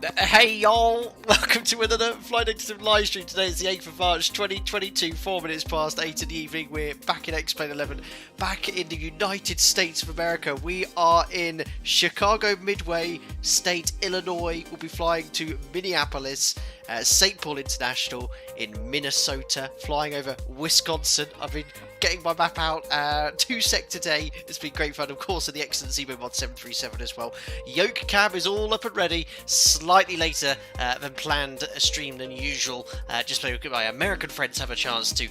Hey y'all, welcome to another Flight Negative live stream. Today is the 8th of March 2022, 4 minutes past 8 in the evening. We're back in X-Plane 11, back in the United States of America. We are in Chicago Midway, State, Illinois. We'll be flying to Minneapolis, St. Paul International in Minnesota, flying over Wisconsin. I've been getting my map out 2 sec today. It's been great fun, of course, and the excellent ZIBO Mod 737 as well. Yoke cam is all up and ready, slightly later than planned stream than usual, just so my American friends have a chance to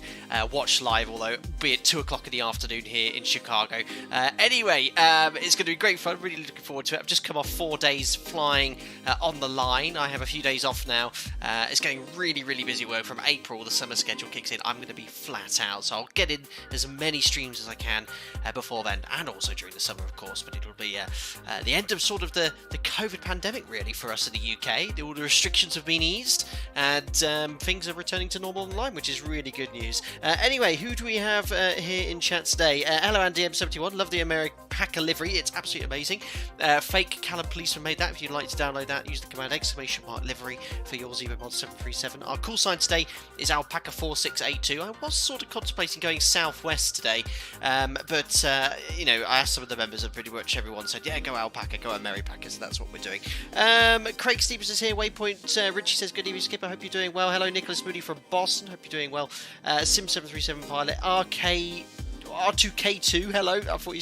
watch live, although be it 2 o'clock in the afternoon here in Chicago. Anyway, it's going to be great fun, really looking forward to it. I've just come off 4 days flying on the line. I have a few days off now. It's getting really, really busy work. From April, the summer schedule kicks in. I'm going to be flat out, so I'll get in as many streams as I can before then, and also during the summer, of course. But it'll be the end of sort of the COVID pandemic, really, for us in the UK. All the restrictions have been eased, and things are returning to normal online, which is really good news. Anyway, who do we have here in chat today? Hello, AndyM71. Love the American Packer livery. It's absolutely amazing. Fake Callum Policeman made that. If you'd like to download that, use the command !livery for your ZIBO Mod 737. Our call sign today is Alpaca 4682. I was sort of contemplating going southwest today, but you know, I asked some of the members, and pretty much everyone said, yeah, go Alpaca, go Ameripaca, so that's what we're doing. Craig Stevens is here. Waypoint Richie says, good evening, Skipper. Hope you're doing well. Hello, Nicholas Moody from Boston. Hope you're doing well. Sim737 pilot. R2K2, hello.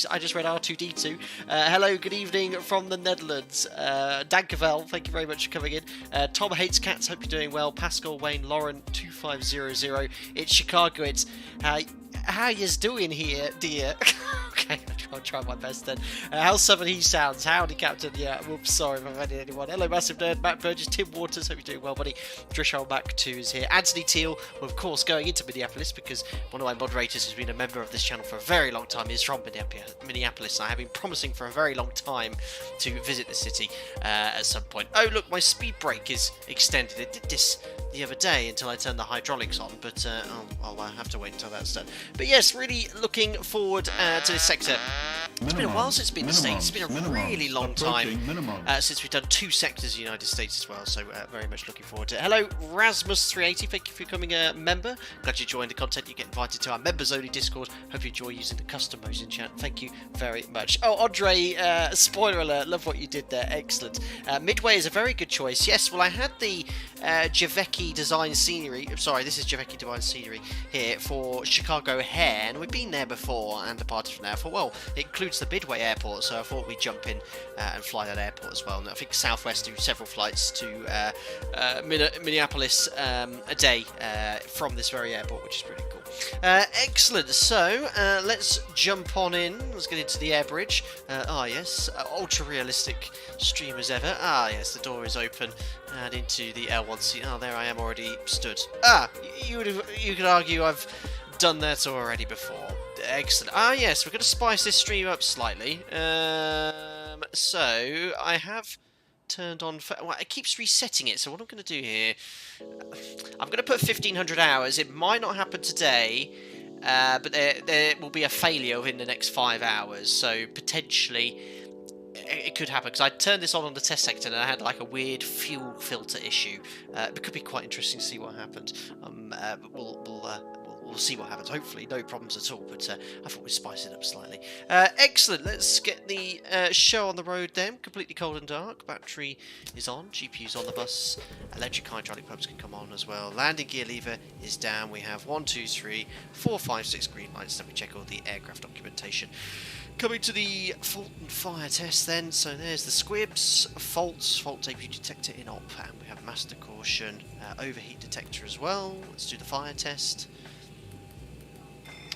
I just read R2D2. Hello, good evening from the Netherlands. Dankervel, thank you very much for coming in. Tom Hates Cats, hope you're doing well. Pascal Wayne Lauren 2500. It's Chicago. It's how yous doing here, dear? Okay, I'll try my best then. How southern he sounds. Howdy, Captain. Yeah, whoops, sorry if I've offended anyone. Hello, Massive Nerd, Matt Burgess, Tim Waters. Hope you're doing well, buddy. Drishal Mac 2 is here. Anthony Teal, well, of course, going into Minneapolis because one of my moderators who's been a member of this channel for a very long time is from Minneapolis. And I have been promising for a very long time to visit the city at some point. Oh, look, my speed brake is extended. It did this the other day until I turned the hydraulics on, but I'll have to wait until that's done. But yes, really looking forward to this sector. It's been a while since it's been in the States. It's been a really long time since we've done 2 sectors in the United States as well, so very much looking forward to it. Hello, Rasmus380, thank you for becoming a member. Glad you joined the content. You get invited to our members-only Discord. Hope you enjoy using the custom modes in chat. Thank you very much. Oh, Andre, spoiler alert, love what you did there. Excellent. Midway is a very good choice. Yes, well, I had the Javecki Design Scenery. Sorry, this is Javecki Design Scenery here for Chicago O'Hare, and we've been there before and departed from there. I thought, well, it includes the Midway Airport, so I thought we'd jump in and fly that airport as well. And I think Southwest do several flights to Minneapolis a day from this very airport, which is pretty cool. Excellent. So let's jump on in. Let's get into the air bridge. Yes, ultra realistic stream as ever. Yes, the door is open and into the L1C. There I am already stood. You could argue I've done that already before. Excellent. Yes, we're going to spice this stream up slightly. So I have turned on. Well, it keeps resetting it. So what I'm going to do here, I'm going to put 1500 hours. It might not happen today, but there will be a failure within the next 5 hours. So potentially it could happen, because I turned this on the test sector and I had like a weird fuel filter issue. It could be quite interesting to see what happened. We'll see what happens. Hopefully no problems at all, but I thought we'd spice it up slightly. Excellent. Let's get the show on the road then. Completely cold and dark. Battery is on. GPU's on the bus. Electric hydraulic pumps can come on as well. Landing gear lever is down. We have 1, 2, 3, 4, 5, 6 green lights. Then we check all the aircraft documentation. Coming to the fault and fire test then. So there's the squibs, faults, fault debut detector in op, and we have master caution, overheat detector as well. Let's do the fire test.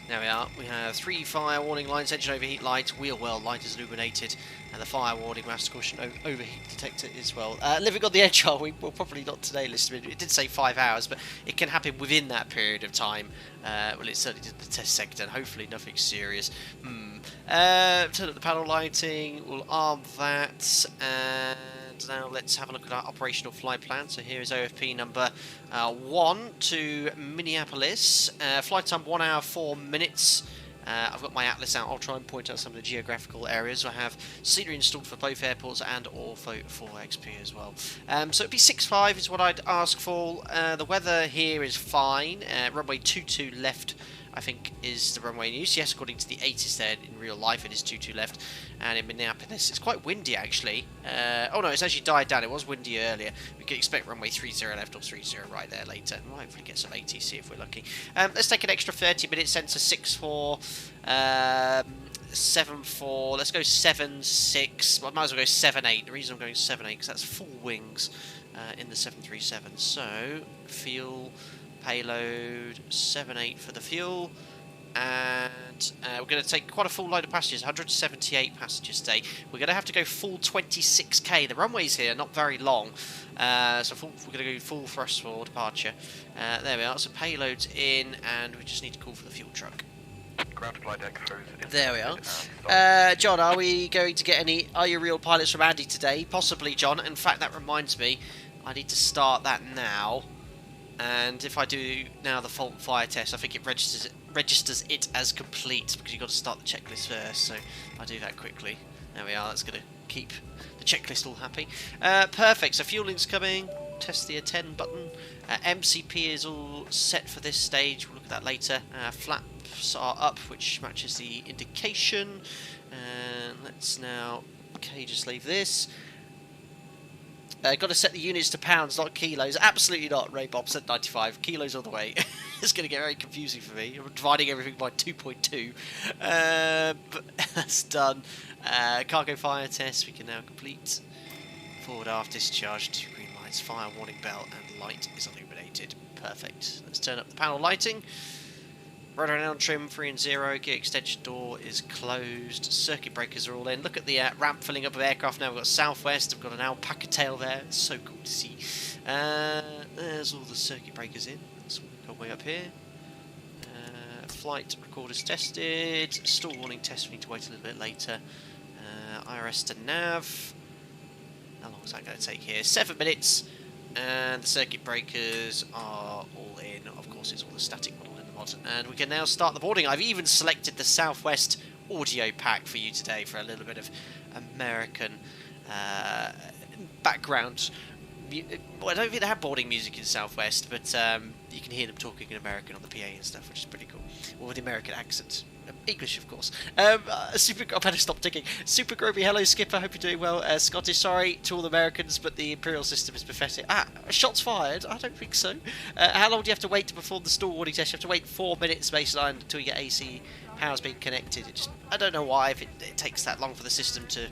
There we are. We have 3 fire warning lights, engine overheat light, wheel well light is illuminated, and the fire warning, master caution, overheat detector as well. Living on the edge, are we? Well, probably not today, listener. It did say 5 hours, but it can happen within that period of time. Well, it certainly did the test sector, and hopefully nothing serious. Turn up the panel lighting, we'll arm that, and now let's have a look at our operational flight plan. So here is OFP number 1 to Minneapolis. Flight time 1 hour 4 minutes. I've got my atlas out. I'll try and point out some of the geographical areas. I have scenery installed for both airports and Ortho for XP as well. So it'd be 6.5 is what I'd ask for. The weather here is fine. Runway 22 left, I think, is the runway in use. Yes, according to the ATIS there, in real life it is 22 left. And in Minneapolis, it's quite windy actually. Oh no, it's actually died down. It was windy earlier. We could expect runway 30 left or 30 right there later. We'll hopefully get some ATC if we're lucky. Let's take an extra 30 minutes, sensor 6.4, 7.4. Let's go 7.6. Well, I might as well go 7.8. The reason I'm going 7.8 because that's full wings in the 737. So fuel, payload, 7.8 for the fuel. And we're going to take quite a full load of passengers, 178 passengers today. We're going to have to go full 26k. The runways here are not very long, so we're going to go full thrust for departure. There we are, so payload's in, and we just need to call for the fuel truck. Ground flight deck closed. There we are. John, are we going to get any Are You Real pilots from Andy today? Possibly, John. In fact, that reminds me, I need to start that now. And if I do now the fault fire test, I think it registers it as complete because you've got to start the checklist first. So I'll do that quickly. There we are. That's going to keep the checklist all happy. Perfect. So fueling's coming. Test the attend button. MCP is all set for this stage. We'll look at that later. Flaps are up, which matches the indication. And let's now just leave this. Got to set the units to pounds, not kilos. Absolutely not, Ray Bob said 95. Kilos all the way. It's going to get very confusing for me. I'm dividing everything by 2.2. But that's done. Cargo fire test we can now complete. Forward aft discharge, 2 green lights, fire warning bell, and light is illuminated. Perfect. Let's turn up the panel lighting. Rudder and trim 3 and 0. Gear extension door is closed. Circuit breakers are all in. Look at the ramp filling up with aircraft now. We've got Southwest. We've got an alpaca tail there. It's so cool to see. There's all the circuit breakers in. Let's work our way up here. Flight recorders tested. Stall warning test. We need to wait a little bit later. IRS to nav. How long is that going to take here? 7 minutes. And the circuit breakers are all in. Of course, it's all the static model in the mod. And we can now start the boarding. I've even selected the Southwest audio pack for you today for a little bit of American background. Well, I don't think they have boarding music in Southwest, but you can hear them talking in American on the PA and stuff, which is pretty cool. Or with the American accent. English, of course. I better stop ticking. Super Groby, hello Skipper, hope you're doing well. Scottish, sorry to all the Americans, but the Imperial system is pathetic. Shots fired? I don't think so. How long do you have to wait to perform the stall warning test? You have to wait 4 minutes baseline until you get AC powers being connected. I don't know why, if it takes that long for the system to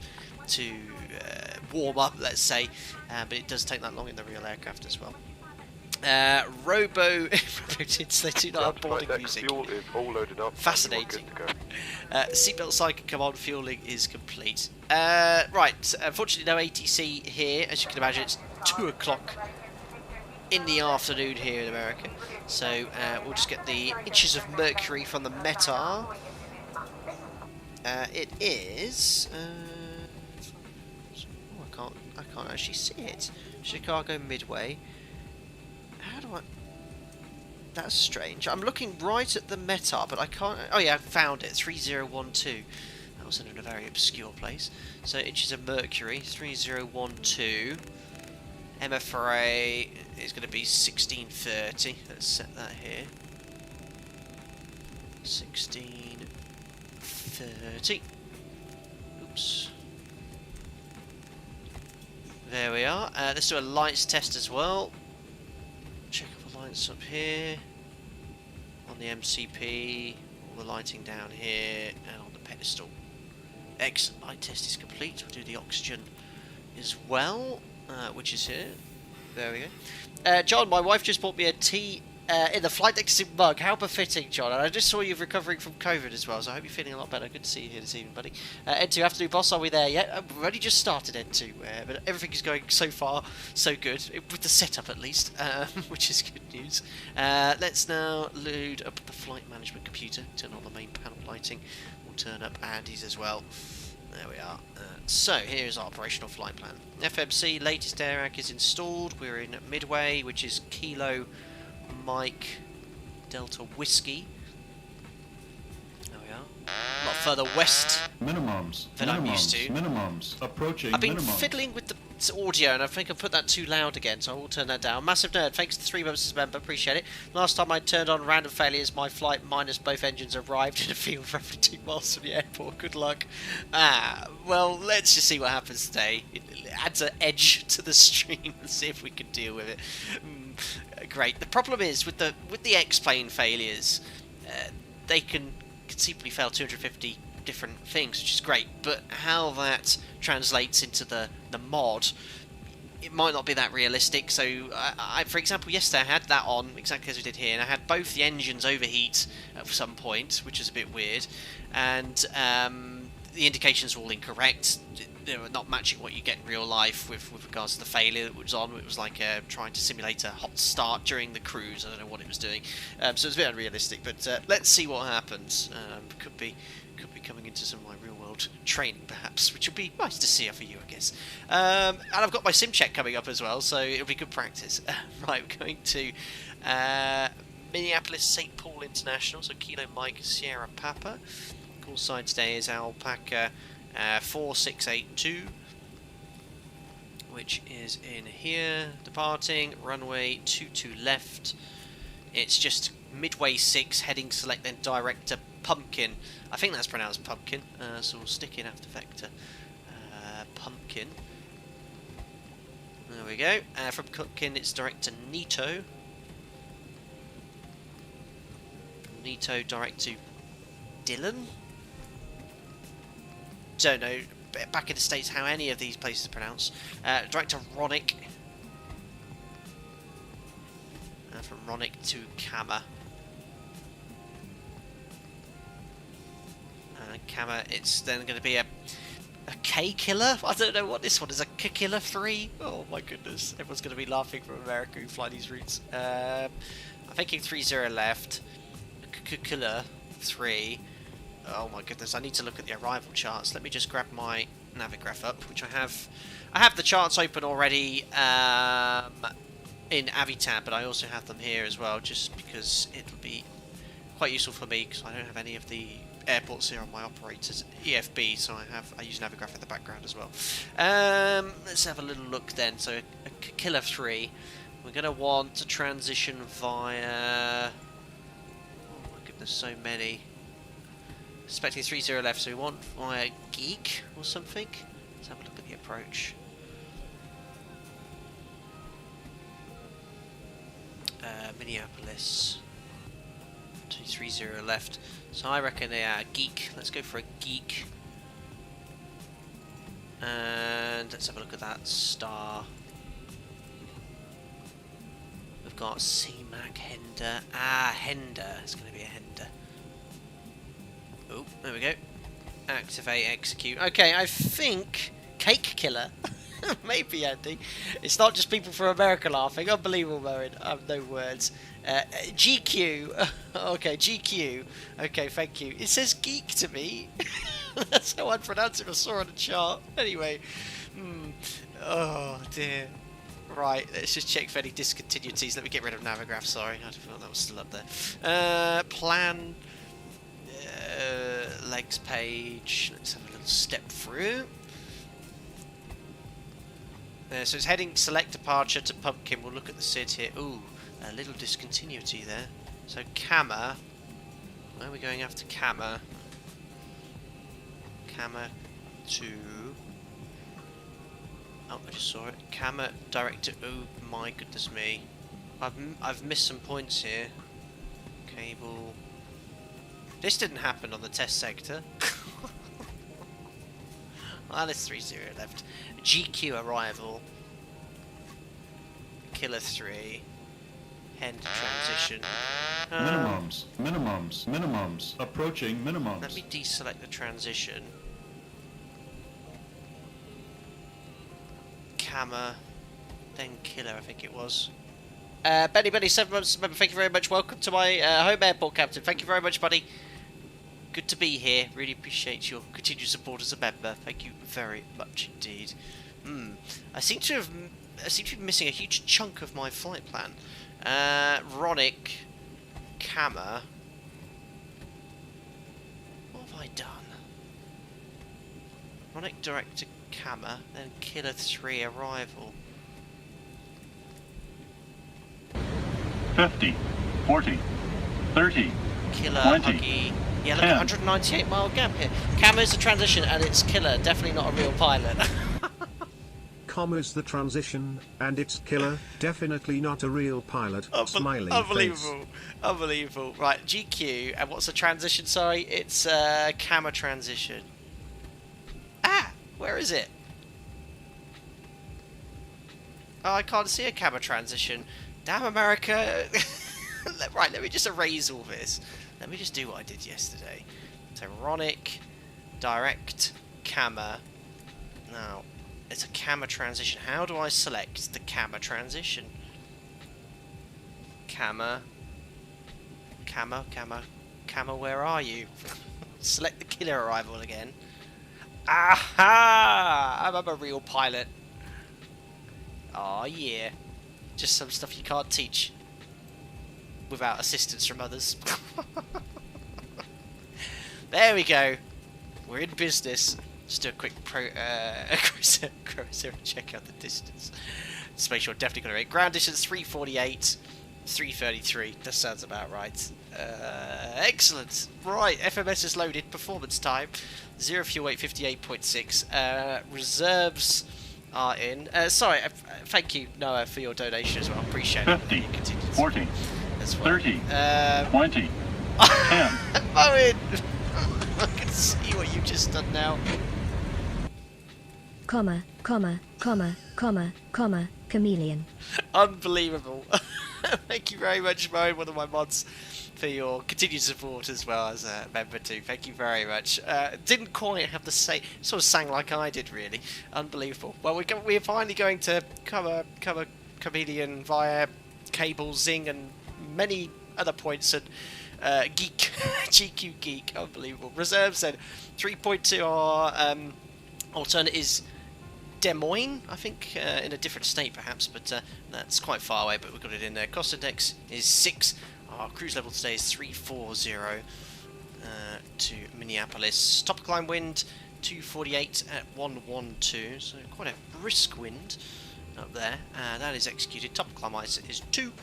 warm up, let's say, but it does take that long in the real aircraft as well. Robotids, they do not have boarding music. Fuel is all loaded up. Fascinating. Seatbelt sign can come on, fueling is complete. Right, unfortunately no ATC here. As you can imagine, it's 2 o'clock in the afternoon here in America. So we'll just get the inches of mercury from the METAR. It is... I can't actually see it. Chicago Midway. How do I... That's strange. I'm looking right at the METAR, but I can't... Oh yeah, I found it. 3012. That was in a very obscure place. So inches of mercury, 3012. MFRA is going to be 1630. Let's set that here. 1630. Oops. There we are. Let's do a lights test as well. Check all the lights up here. On the MCP. All the lighting down here. And on the pedestal. Excellent. Light test is complete. We'll do the oxygen as well. Which is here. There we go. John, my wife just bought me a tea in the flight deck sim mug. How befitting, John. And I just saw you recovering from COVID as well, so I hope you're feeling a lot better. Good to see you here this evening, buddy. N2 afternoon boss, are we there yet? We've only just started N2, but everything is going so far so good, with the setup at least, which is good news. Let's now load up the flight management computer, turn on the main panel lighting. We'll turn up Andy's as well. There we are. So here's our operational flight plan. FMC latest AirAC is installed. We're in Midway, which is Kilo Mike Delta Whiskey. There we are. a lot further west Minimums. than I'm used to. Minimums. Approaching. I've been minimums. fiddling with the audio, and I think I've put that too loud again, so I will turn that down. Massive Nerd, thanks to 3 months as a member, appreciate it. Last time I turned on random failures, my flight minus both engines arrived in a field roughly 2 miles from the airport. Good luck. Well, let's just see what happens today. It adds an edge to the stream and see if we can deal with it. Great. The problem is with the X-plane failures, they can conceivably fail 250 different things, which is great, but how that translates into the mod, it might not be that realistic. So I for example, yesterday I had that on exactly as we did here, and I had both the engines overheat at some point, which is a bit weird, and the indications were all incorrect. They were not matching what you get in real life with regards to the failure that was on. It was like trying to simulate a hot start during the cruise. I don't know what it was doing, so it was a bit unrealistic, but let's see what happens. Could be coming into some of my real world training perhaps, which will be nice to see for you, I guess. And I've got my sim check coming up as well, so it'll be good practice. Right, we're going to Minneapolis St. Paul International, so Kilo Mike Sierra Papa. Call sign today is Alpaca 4682, which is in here. Departing runway 22 left. It's just Midway 6 heading select then direct to Pumpkin. I think that's pronounced Pumpkin, so we'll stick in after vector Pumpkin. There we go. From Pumpkin it's direct to Nito. Nito direct to Dillon. Don't know back in the States how any of these places are pronounced. Direct to Ronick. From Ronick to Kama. Kama, it's then going to be a K-Killer? I don't know what this one is, a K-Killer 3? Oh my goodness, everyone's going to be laughing from America who fly these routes. I'm thinking 30 left, K-Killer 3. Oh my goodness, I need to look at the arrival charts. Let me just grab my Navigraph up, which I have the charts open already in Avitab, but I also have them here as well, just because it'll be quite useful for me, because I don't have any of the airports here on my operator's EFB, so I use Navigraph in the background as well. Let's have a little look then. So a Killer 3, we're going to want to transition via, oh my goodness, so many. Expecting 30 left, so we want via Geek or something. Let's have a look at the approach. Minneapolis, 230 left. So I reckon they are Geek. Let's go for a Geek. And let's have a look at that star. We've got CMAC Hender. Hender. It's going to be a Hender. Oh, there we go. Activate, execute. Okay, I think Cake Killer. Maybe, Andy. It's not just people from America laughing. Unbelievable, Moen. I have no words. GQ. Okay, GQ. Okay, thank you. It says geek to me. That's how I'd pronounce it. I saw on the chart. Anyway. Oh, dear. Right, let's just check for any discontinuities. Let me get rid of Navigraph, sorry. I thought that was still up there. Plan. Legs page. Let's have a little step through. So it's heading select departure to Pumpkin. We'll look at the SID here. Ooh, a little discontinuity there. So Kama. Where are we going after Kama? Kama to... Oh, I just saw it. Kama direct to... Oh my goodness me. I've missed some points here. Cable... This didn't happen on the test sector. Well, there's 30 left. GQ arrival. Killer 3. Hender transition. Minimums. Approaching minimums. Let me deselect the transition. Kama. Then Killer, I think it was. Benny, 7 months member, thank you very much. Welcome to my home airport, Captain. Thank you very much, buddy. Good to be here. Really appreciate your continued support as a member. Thank you very much indeed. I seem to be missing a huge chunk of my flight plan. Ronick, Kama. What have I done? Ronic direct to Kama, then Killer 3 arrival. 50, 40, 30, Killer, 20, Huggy. Yeah, look at 198 mile gap here. Kama's a transition and it's Killer, definitely not a real pilot. Comma's the transition, and it's Killer, definitely not a real pilot. Smiling unbelievable. face. Unbelievable. Right, GQ, and what's the transition? Sorry, it's Kama transition. Ah, where is it? Oh, I can't see a Kama transition. Damn America. Right, let me just erase all this. Let me just do what I did yesterday. So, Ronic, direct, Kama. Now, it's a Kama transition. How do I select the Kama transition? Kama, where are you? Select the Killer arrival again. Aha! I'm a real pilot. Oh yeah. Just some stuff you can't teach without assistance from others. There we go. We're in business. Just do a quick cruiser check out the distance. Just make sure definitely got it right. Ground distance 348, 333. That sounds about right. Excellent. Right, FMS is loaded. Performance time 0 fuel weight 58.6. Reserves are in. Sorry, thank you, Noah, for your donation as well. Appreciate 50, it. 40, as well. 30, 20, 10. Owen! I can see what you've just done now. Comma, chameleon. Unbelievable. Thank you very much, Mo, one of my mods, for your continued support as well as a member too. Thank you very much. Didn't quite have the same, sort of sang like I did, really. Unbelievable. Well, we're finally going to cover Chameleon via Cable, Zing, and many other points, and Geek, GQ Geek. Unbelievable. Reserves then 3.2 are alternate is Des Moines, I think, in a different state perhaps, but that's quite far away, but we've got it in there. Cost index is 6. Our cruise level today is 340 to Minneapolis. Top climb wind 248 at 112, so quite a brisk wind up there. That is executed. Top climb ice is 2.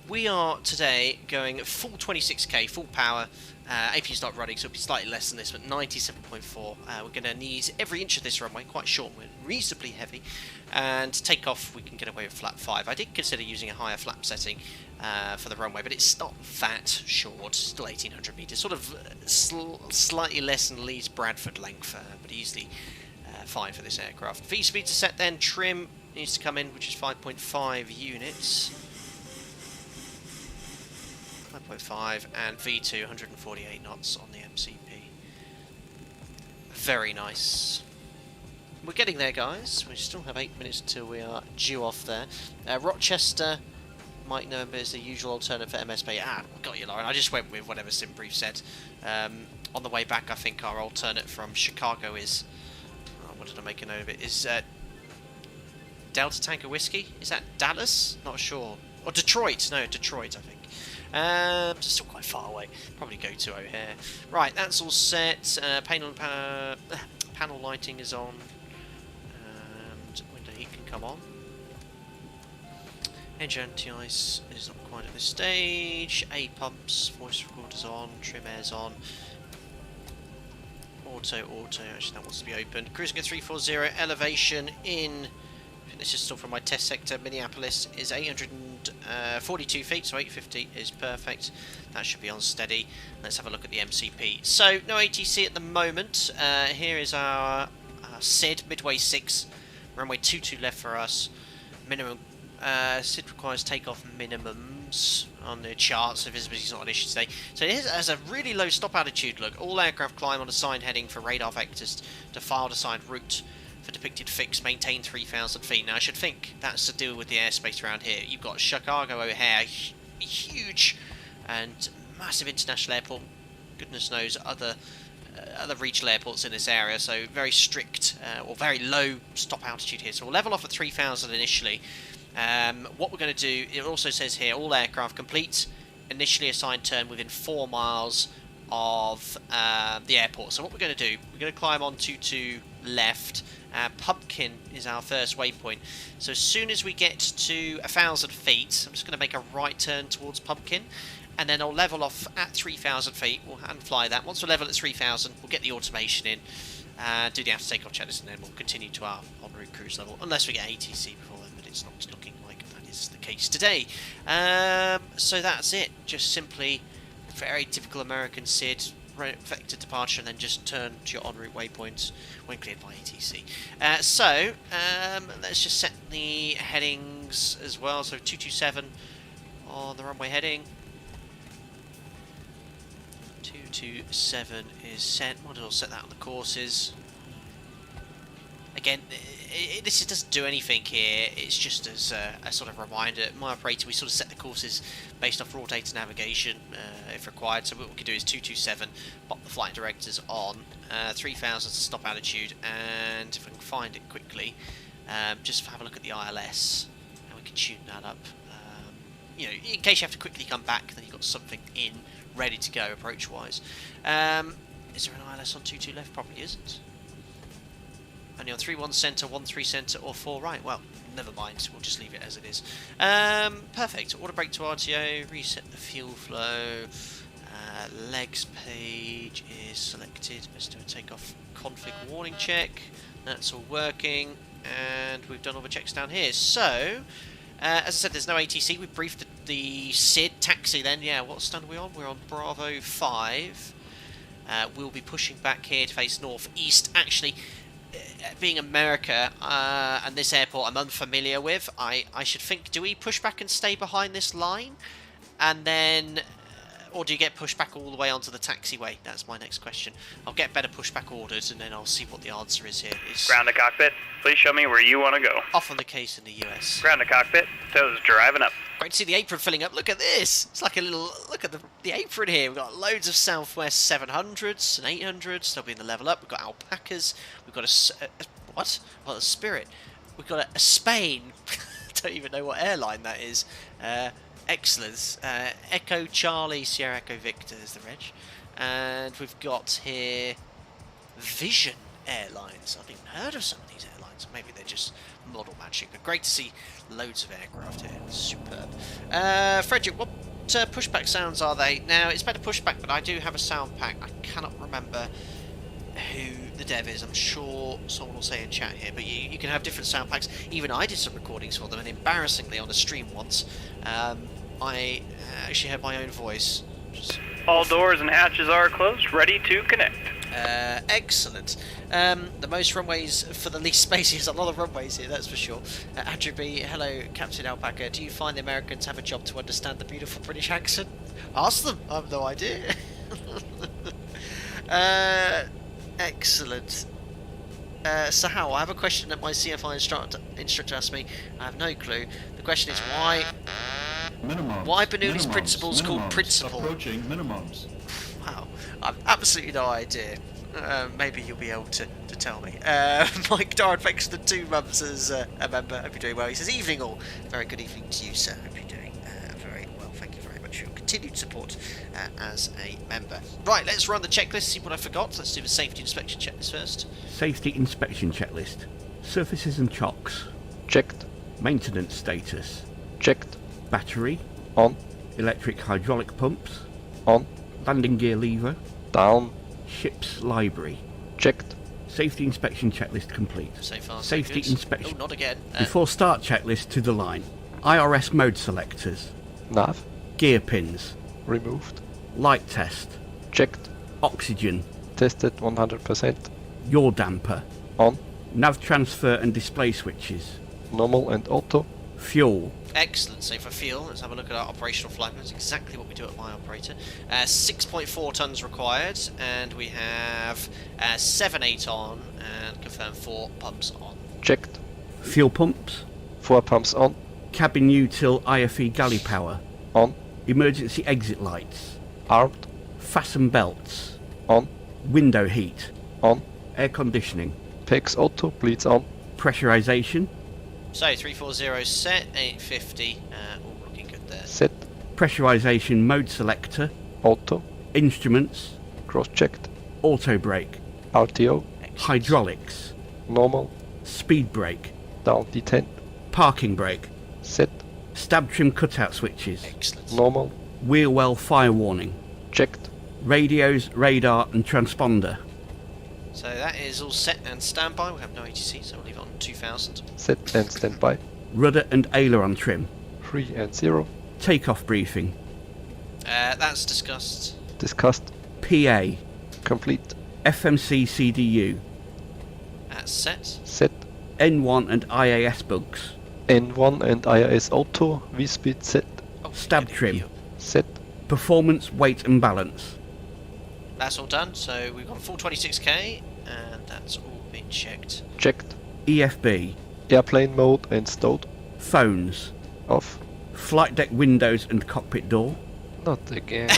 We are today going full 26k, full power. AP's not running, so it'll be slightly less than this, but 97.4. We're going to need every inch of this runway, quite short, reasonably heavy. And takeoff, we can get away with flap 5. I did consider using a higher flap setting for the runway, but it's not that short, still 1800 metres. Sort of slightly less than Leeds Bradford length, but easily fine for this aircraft. V speed to set then, trim needs to come in, which is 5.5 units. 5.5 and V2 148 knots on the MCP. Very nice. We're getting there, guys. We still have 8 minutes till we are due off there. Rochester might know as the usual alternate for MSP. Got you, Lauren. I just went with whatever SimBrief said. On the way back, I think our alternate from Chicago is. What did I make a note of it? Is Delta Tanker Whiskey? Is that Dallas? Not sure. Or Detroit? No, Detroit, I think. Still quite far away. Probably go to O'Hare. Right, that's all set. Panel lighting is on. And window heat can come on. Edge anti-ice is not quite at this stage. A pumps, voice recorder's on, trim air's on. Auto, actually that wants to be opened. Cruising at 340, elevation in, I think this is still from my test sector, Minneapolis, is 842 feet, so 850 is perfect. That should be on steady. Let's have a look at the MCP. So, no ATC at the moment. Here is our SID, Midway 6, runway 22 left for us. Minimum, SID requires takeoff minimums on the chart, so visibility is not an issue today. So it has a really low stop altitude look. All aircraft climb on assigned heading for radar vectors to filed assigned route for depicted fix, maintain 3,000 feet. Now I should think that's to do with the airspace around here. You've got Chicago O'Hare, huge and massive international airport. Goodness knows other regional airports in this area, so very strict or very low stop altitude here. So we'll level off at 3,000 initially. What we're going to do, it also says here, all aircraft complete initially assigned turn within 4 miles of the airport. So what we're going to do, we're going to climb on to left. Pumpkin is our first waypoint. So as soon as we get to 1,000 feet, I'm just going to make a right turn towards Pumpkin, and then I'll level off at 3,000 feet. We'll hand fly that. Once we're level at 3,000, we'll get the automation in, do the after takeoff checklist, and then we'll continue to our en route cruise level, unless we get ATC before then, but it's not looking like that is the case today. So that's it. Just simply very typical American SID, vector departure, and then just turn to your en route waypoints when cleared by ATC. Let's just set the headings as well. So 227 on the runway heading. 227 is set. Might as well set that on the courses. Again, this doesn't do anything here. It's just as a sort of reminder. My operator, we sort of set the courses based off raw data navigation if required. So what we can do is 227, pop the flight directors on, 3,000 stop altitude, and if I can find it quickly, just have a look at the ILS, and we can tune that up. You know, in case you have to quickly come back, then you've got something in ready to go approach-wise. Is there an ILS on 22 left? Probably isn't. Only on 31 centre, 13 centre, or 4 right. Well, never mind. We'll just leave it as it is. Perfect. Auto brake to RTO. Reset the fuel flow. Legs page is selected. Let's do a takeoff config warning check. That's all working, and we've done all the checks down here. So, as I said, there's no ATC. We briefed the SID taxi. Then, yeah. What stand are we on? We're on Bravo 5. We'll be pushing back here to face northeast. Actually, being America and this airport I'm unfamiliar with, I should think, do we push back and stay behind this line? And then, or do you get pushed back all the way onto the taxiway? That's my next question. I'll get better pushback orders, and then I'll see what the answer is here. Ground to cockpit, please show me where you want to go. Often the case in the US. Ground to cockpit, toes driving up. Great to see the apron filling up. Look at this. It's like a little, look at the apron here. We've got loads of Southwest 700s and 800s. They'll be in the level up. We've got alpacas. We've got what? Well, a Spirit. We've got a Spain. Don't even know what airline that is. Excellent. Echo Charlie Sierra Echo Victor is the reg. And we've got here Vision Airlines. I've even heard of some of these airlines. Maybe they're just model matching. But great to see loads of aircraft here. Superb. Frederick, what pushback sounds are they? Now, it's better pushback, but I do have a sound pack. I cannot remember who the dev is. I'm sure someone will say in chat here, but you can have different sound packs. Even I did some recordings for them, and embarrassingly on a stream once, I actually heard my own voice. All doors and hatches are closed, ready to connect. Excellent. The most runways for the least spaces. A lot of runways here, that's for sure. Andrew B, hello, Captain Alpaca. Do you find the Americans have a job to understand the beautiful British accent? Ask them. I have no idea. Excellent. Sahal, I have a question that my CFI instructor asked me. I have no clue. The question is why Bernoulli's principle's called principle? Approaching minimums. Wow, I've absolutely no idea. Maybe you'll be able to tell me. Mike Darren, thanks for the 2 months as a member. Hope you're doing well. He says, evening all. Very good evening to you, sir. Hope you're doing very well. Thank you very much for your continued support as a member. Right, let's run the checklist, see what I forgot. Let's do the safety inspection checklist first. Safety inspection checklist. Surfaces and chocks. Checked. Maintenance status. Checked. Battery. On. Electric hydraulic pumps. On. Landing gear lever. Down. Ship's library. Checked. Safety inspection checklist complete. So far, so Safety good. inspection. Oh, not again. Before start checklist to the line. IRS mode selectors. Nav. Gear pins. Removed. Light test. Checked. Oxygen. Tested 100%. Yaw damper. On. Nav transfer and display switches. Normal and auto. Fuel. Excellent. So for fuel, let's have a look at our operational flight plans. Exactly what we do at my operator. 6.4 tons required, and we have 7-8 on, and confirm 4 pumps on. Checked. Fuel pumps. 4 pumps on. Cabin util IFE galley power. On. Emergency exit lights. Armed. Fasten belts. On. Window heat. On. Air conditioning. PEX auto. Bleeds on. Pressurization. So 340 set, 850, all looking good there. Set. Pressurization mode selector. Auto. Instruments. Cross-checked. Auto brake. RTO. Hydraulics. Normal. Speed brake. Down detent. Parking brake. Set. Stab trim cutout switches. Excellent. Normal. Wheel well fire warning. Checked. Radios, radar and transponder. So that is all set and standby. We have no ATC, so we'll leave it on 2000. Set and standby. Rudder and aileron trim. 3 and 0. Takeoff briefing. That's discussed. Discussed. PA. Complete. FMC CDU. That's set. Set. N1 and IAS bugs. N1 and IIS Auto. V-speed set. Oh, Stab yeah, trim. yeah. Set. Performance, weight and balance. That's all done. So we've got full 26k, and that's all been checked. Checked. EFB. Airplane mode and stowed. Phones. Off. Flight deck windows and cockpit door. Not again.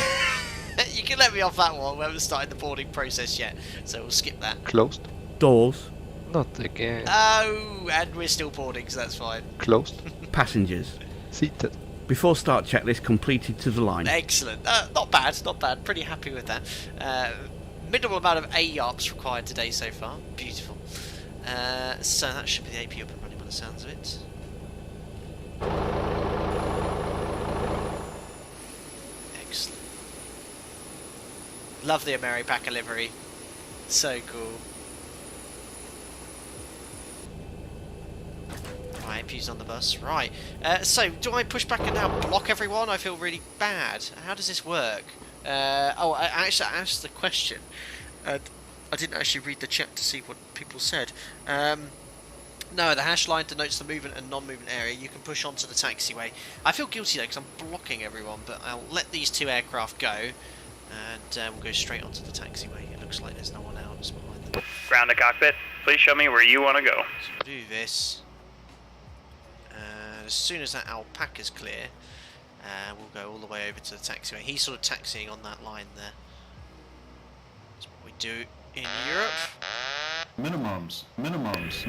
You can let me off that one. We haven't started the boarding process yet, so we'll skip that. Closed. Doors. Not again. Oh, and we're still boarding, so that's fine. Closed. Passengers. Seated. Before start checklist completed to the line. Excellent. Not bad, not bad. Pretty happy with that. Minimal amount of AYARPs required today so far. Beautiful. So that should be the AP up and running by the sounds of it. Excellent. Love the Ameripaca livery. So cool. Right, AP's on the bus. Right. So, do I push back and now block everyone? I feel really bad. How does this work? I actually asked the question. I didn't actually read the chat to see what people said. No, the hash line denotes the movement and non-movement area. You can push onto the taxiway. I feel guilty though because I'm blocking everyone, but I'll let these two aircraft go, and we'll go straight onto the taxiway. It looks like there's no one else behind them. Ground to cockpit. Please show me where you want to go. So we'll do this. And as soon as that alpaca's clear, we'll go all the way over to the taxiway. He's sort of taxiing on that line there. That's what we do in Europe. Minimums.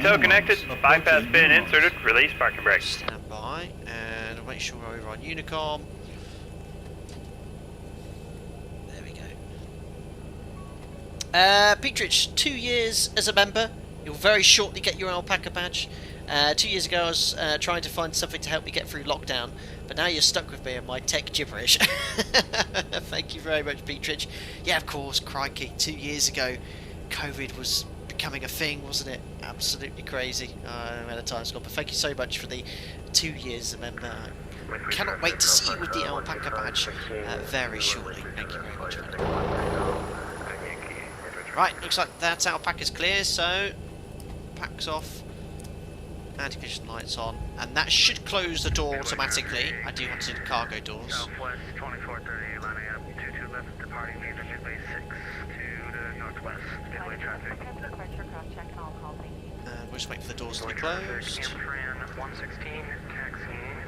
So connected. Bypass pin inserted. Release parking brake. Stand by and make sure we're over on Unicom. There we go. Petrich, 2 years as a member. You'll very shortly get your alpaca badge. 2 years ago I was trying to find something to help me get through lockdown, but now you're stuck with me and my tech gibberish. Thank you very much, Petrich. Yeah, of course, crikey, 2 years ago COVID was becoming a thing, wasn't it? Absolutely crazy. Where the time's gone, but thank you so much for the 2 years as a member. I cannot wait to see you with the alpaca badge very shortly. Thank you very much for that. Right, looks like that alpaca's clear, so packs off. Anti-collision lights on, and that should close the door automatically. I do have to do the cargo doors. Southwest 2430, lining up 22 left, departing Major Midway 6 to the northwest, Midway traffic. And we'll just wait for the doors to be closed. Fran 116, taxiing,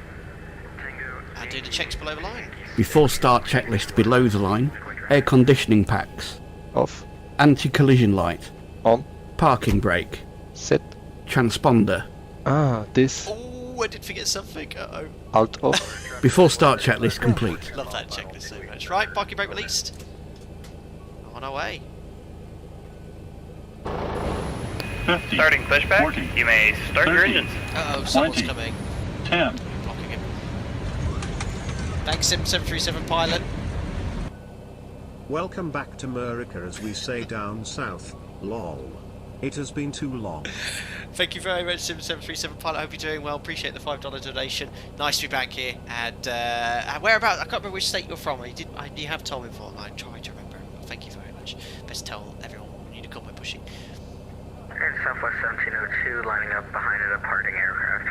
Tango. And do the checks below the line. Before start checklist below the line. Air conditioning packs. Off. Anti-collision light. On. Parking brake. Set. Transponder. Ah, this. Oh, I did forget something. Uh-oh. Out of. Before start checklist complete. Love that checklist so much. Right, parking brake released. On our way. 50. Starting pushback. 40. You may start your 30. engines. Uh-oh, someone's 20. coming. 10. Blocking him. Thanks, 737 pilot. Welcome back to America, as we say down south. Lol. It has been too long. Thank you very much, Sim737 pilot. I hope you're doing well. Appreciate the $5 donation. Nice to be back here. And whereabouts? I can't remember which state you're from. You have told me before. I tried to remember. Thank you very much. Best tell everyone when you come by pushing. And Southwest 1702, lining up behind a departing aircraft.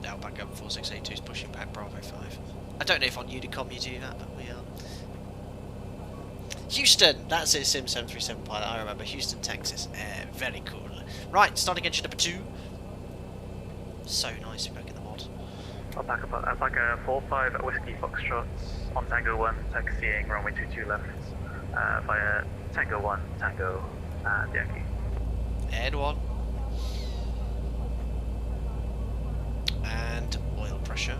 Now back up 4682 is pushing back Bravo 5. I don't know if on Unicom you do that, but we are. Houston, that's it, Sim737 pilot. I remember Houston, Texas. Very cool. Right, starting engine number 2. So nice to be back in the mod. I'll back up. I'd like a 4-5 Whiskey Foxtrot on Tango 1, taxiing runway 22 left via Tango 1, Tango and Yankee. Air 1. And oil pressure.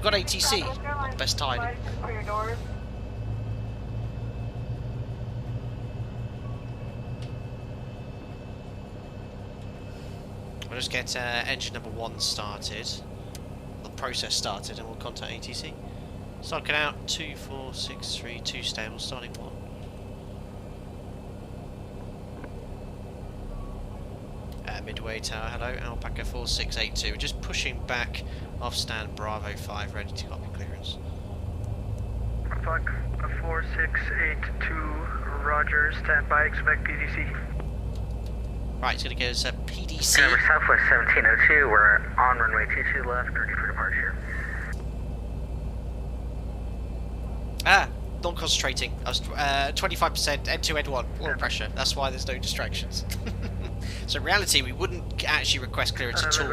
got ATC. Not the best timing. We'll just get engine number 1 started. The process started, and we'll contact ATC. Starting out 2463, 2 stable, starting 1. Midway Tower, hello, Alpaca 4682. We're just pushing back off stand Bravo 5, ready to copy clearance. Alpaca 4682, roger, stand by, expect PDC. Right, it's going to go as a PDC. Number Southwest 1702, we're on runway 22 left, ready for departure. Not concentrating. I was 25% end to end 1, water pressure. That's why there's no distractions. So in reality, we wouldn't actually request clearance at all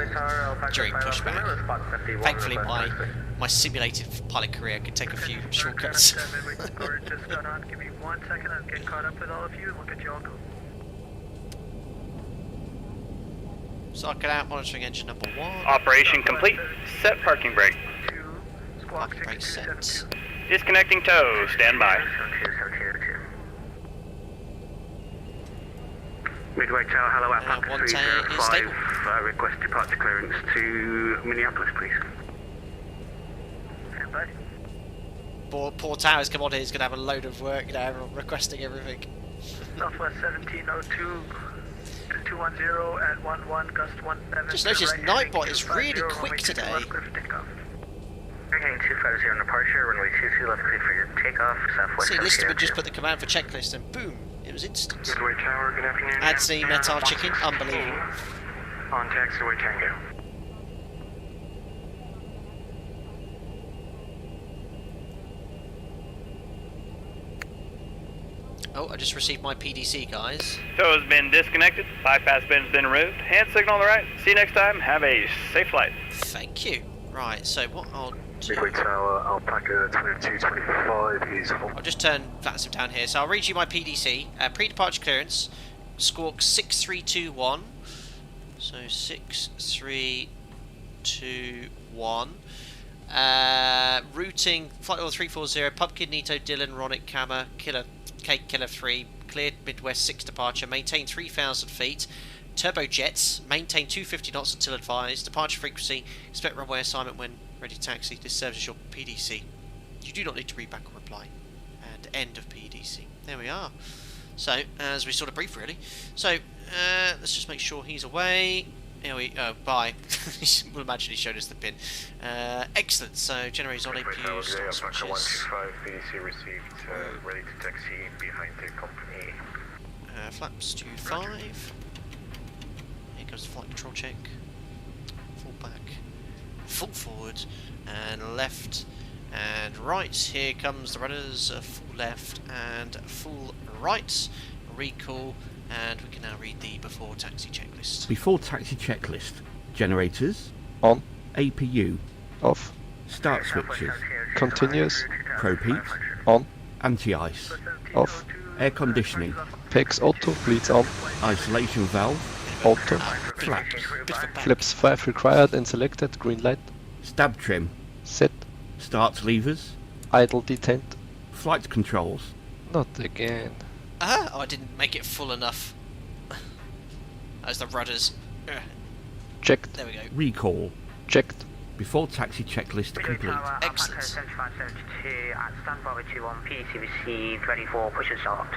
during pushback. Thankfully, my simulated pilot career can take a few shortcuts. Just got on. Give me 1 second. I'll get caught up with all of you and we'll get you all going. Socket out, monitoring engine number 1. Operation complete. Set parking brake. Parking brake set. Disconnecting tow. Stand by. Midway Tower, hello, Alpaca 1 is stable. 305, request departure clearance to Minneapolis, please. Stand by. Poor Towers, come on here, he's going to have a load of work, you know, everyone requesting everything. Southwest 1702, 210 at 11, gust 17. Just noticed Nightbot is really quick today. Hurricane 250 on departure, runway 22 left, clear for your takeoff, Southwest. See, Listerman just put the command for checklist and boom, it was instant. Midway Tower, good afternoon. Anthony met our chicken, unbelievable. On taxiway Tango. Oh, I just received my PDC, guys. Tow has been disconnected. Bypass bin has been removed. Hand signal on the right. See you next time. Have a safe flight. Thank you. Right, so what I'll do... Midway Tower, Alpaca 2225 is... I'll just turn VATSIM down here. So I'll read you my PDC. Pre-departure clearance, squawk 6321. So 6321. Routing, flight level 340, Pumpkin, Nito, Dylan, Ronick, Kama, Killer, Cake, Killer 3, cleared Midwest 6 departure, maintain 3,000 feet. Turbojets, maintain 250 knots until advised. Departure frequency, expect runway assignment when ready to taxi. This serves as your PDC. You do not need to read back or reply. And end of PDC. There we are. So, as we sort of brief really. So, let's just make sure he's away. Here we bye. We'll imagine he showed us the pin. Excellent. So, generators on APU, start switches. 125, PDC received, ready to taxi behind the company. Flaps to 5. Here comes the flight control check. Full back, full forward, and left, and right. Here comes the rudders, full left and full right. Recall, and we can now read the before taxi checklist. Before taxi checklist. Generators. On. APU. Off. Start switches. Continuous. Propeat. On. Anti-ice. Off. Air conditioning. PEX auto, bleeds on. Isolation valve. Auto. Flaps. Bit of a back. Flaps 5 required and selected, green light. Stab trim. Set. Start levers. Idle detent. Flight controls. Not again. Oh, I didn't make it full enough. As the rudders. Checked. There we go. Recall. Checked. Before taxi checklist complete. Excellent. 7572 at standby 21, PDC received, ready for push and start.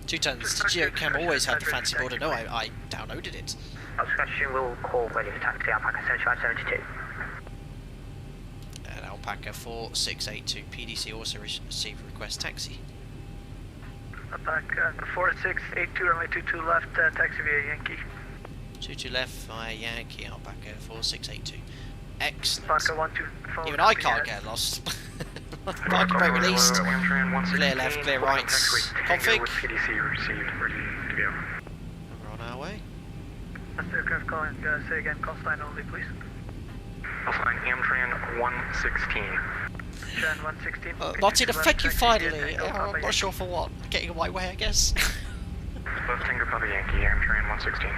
2 tons. GeoCam always had the fancy board. No, I downloaded it. Next question, will call ready for taxi, Alpaca 7572. And Alpaca 4682. PDC also received request taxi. Alpaca 4682, runway 22 left, taxi via Yankee. 22 left via Yankee, Alpaca 4682. Excellent. Alpaca 124. Even I can't get lost. Parking brake released. Clear left, clear right. Config. PDC received, ready to go. We're on our way. That's the aircraft calling, say again, call sign only, please. Call sign Amtran 116. Tran 116. Martina, thank you finally. I'm not sure for what. Getting in my way, I guess. Left Tango Papa Yankee, Amtran 116.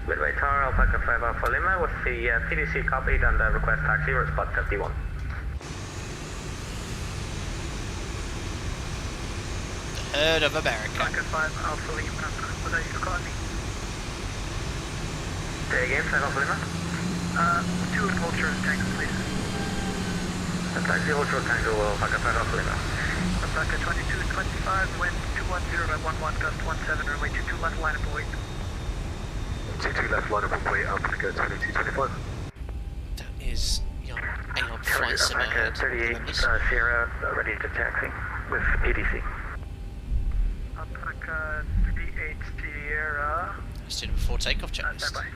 Midway Tower, Alpaca 5 Alpha Lima with the TDC copied and request taxi, we're at spot 51. The Herd of America. Alpaca 5 Alpha Lima, was that you calling me? Say again, 5 Alpha Lima? 2 Ultra Tango, please. Taxi Ultra Tango, Alpaca 5 Alpha Lima. Alpaca 2225, wind 210 at 11, gust 17, runway 22 left, line up await. 22 left, line up await, Alpaca 2225. That is young Aon Flight Sim ahead. 38 Sierra, ready to taxi with ADC. Alpaca 38 Sierra. Let's do the before takeoff checklist. Standby.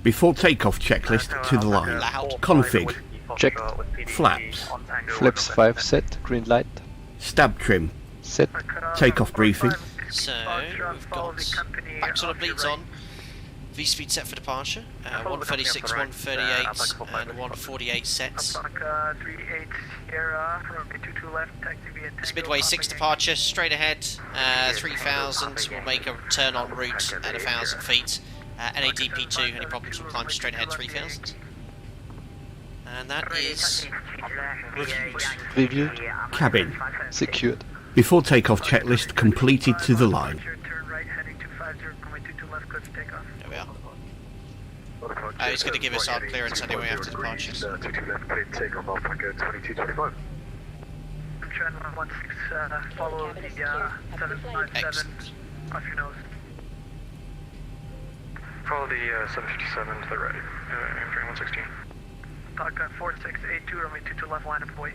Before takeoff checklist to the line. Loud. Config. Checked. Flaps. Flaps 5 set, green light. Stab trim. Set. Takeoff briefing. So, we've got back sort of bleeds on. V-speed set for departure. 136, 138 and 148 sets. It's Midway 6 departure, straight ahead, 3000, we'll make a turn en route at 1000 feet. NADP2, any problems will climb straight ahead 3000. And that is Reviewed. Cabin. Secured. Before takeoff checklist completed to the line. there we are. He's going to give us our clearance anyway after departure. 22 left, clear takeoff, Alpaca 2225. Trend 116, follow the 757 Excellent. off your nose. Follow the 757 to the right, entering 116. Alpaca 4682, runway 22 left, line up await.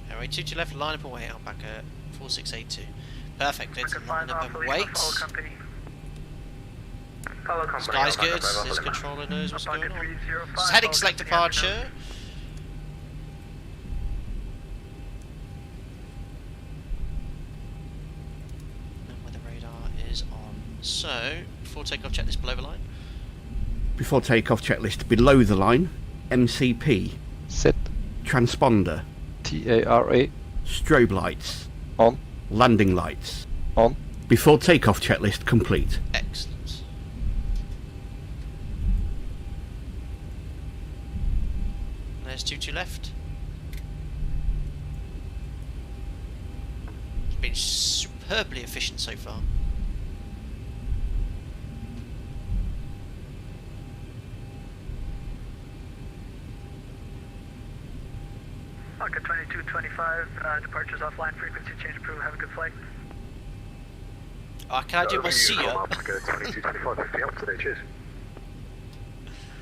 Anyway, 22 left, line up away, Alpaca 4682. Perfect, let's Alpaca line 5 up Alpha and Lima, wait. follow company. Follow company. Sky's Alpaca good, 5 Alpha his Lima. controller knows what's Alpaca going on. 305, It's heading follow select company, have your nose. departure. And where the radar is on. So, before takeoff, check this below the line. Before takeoff checklist below the line. MCP. Set. Transponder. TARA. Strobe lights. On. Landing lights. On. Before takeoff checklist complete. Excellent. There's 22 left. It's been superbly efficient so far. Alpaca 2225, departures offline, frequency change approved, have a good flight. Can I do my Review from seer? Alpaca 2225, 50 up today, cheers.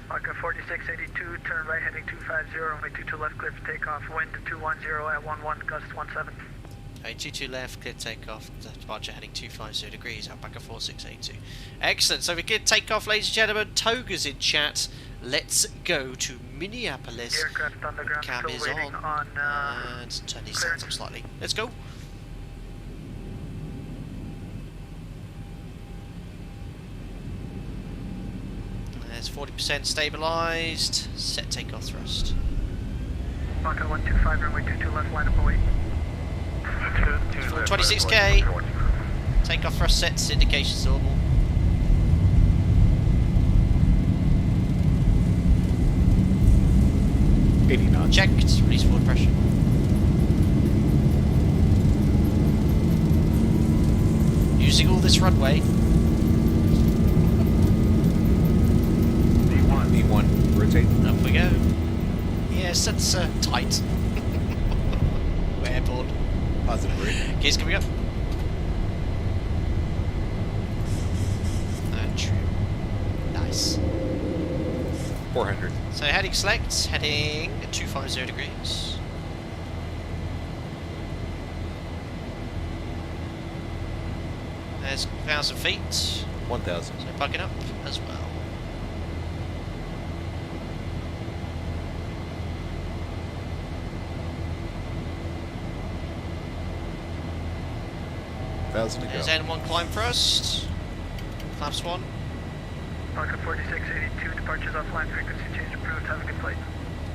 Alpaca 4682, turn right heading 250, runway 22 left, clear for takeoff, wind 210 at 11, gust 17. 22 left, clear takeoff, departure heading 250 degrees, Alpaca 4682. Excellent, so we get takeoff, ladies and gentlemen. Toga's in chat. Let's go to Minneapolis. Aircraft underground Cab still is waiting on. on And turn these sounds up slightly. Let's go. There's 40% stabilised. Set takeoff thrust. Alpaca 125, runway 22 left, line up await. 26k. Takeoff thrust sets, indications normal. Checked, release forward pressure. Using all this runway. V1, rotate. Up we go. Yes, that's tight. We're airborne. Positive rate. Gears coming up. And trim. Nice. 400. So heading select, heading 250 degrees. There's 1,000 feet. 1,000. So bugging up as well. Thousand to There's go. N1 climb thrust. Flaps 1. Alpaca 4682, departures offline, frequency change approved, have a good flight.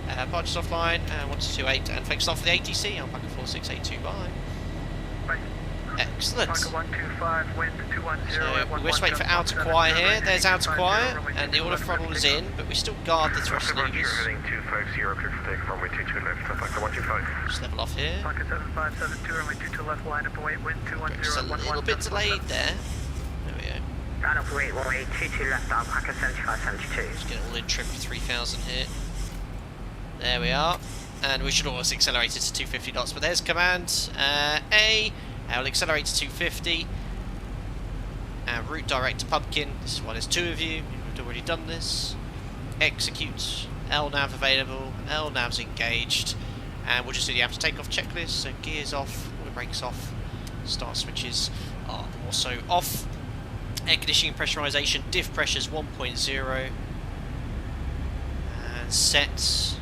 Departures offline, 1228, and thanks off for the ATC, Alpaca 4682, bye. Bye. Excellent. Parker 125, wind 210 So at we're just waiting for outer quiet here. There's outer quiet, and the auto throttle is in, but we still guard the thrust Roger, levers. heading 250, clear for take runway 22 left, Parker 125. Just level off here. Parker 7572, runway 22 left, line up await, wind 210 Just a little bit delayed there. There we go. Line up await, runway 22 left, Parker 7572. Just get all in trim for 3000 here. There we are. And we should always accelerate it to 250 knots, but there's command A. I'll accelerate to 250. Route direct to Pumpkin. This is why there's two of you. You've already done this. Execute. LNAV available. LNAV's engaged. And we'll just do the after takeoff checklist. So gears off, all the brakes off. Start switches are also off. Air conditioning pressurization, diff pressures 1.0. And set.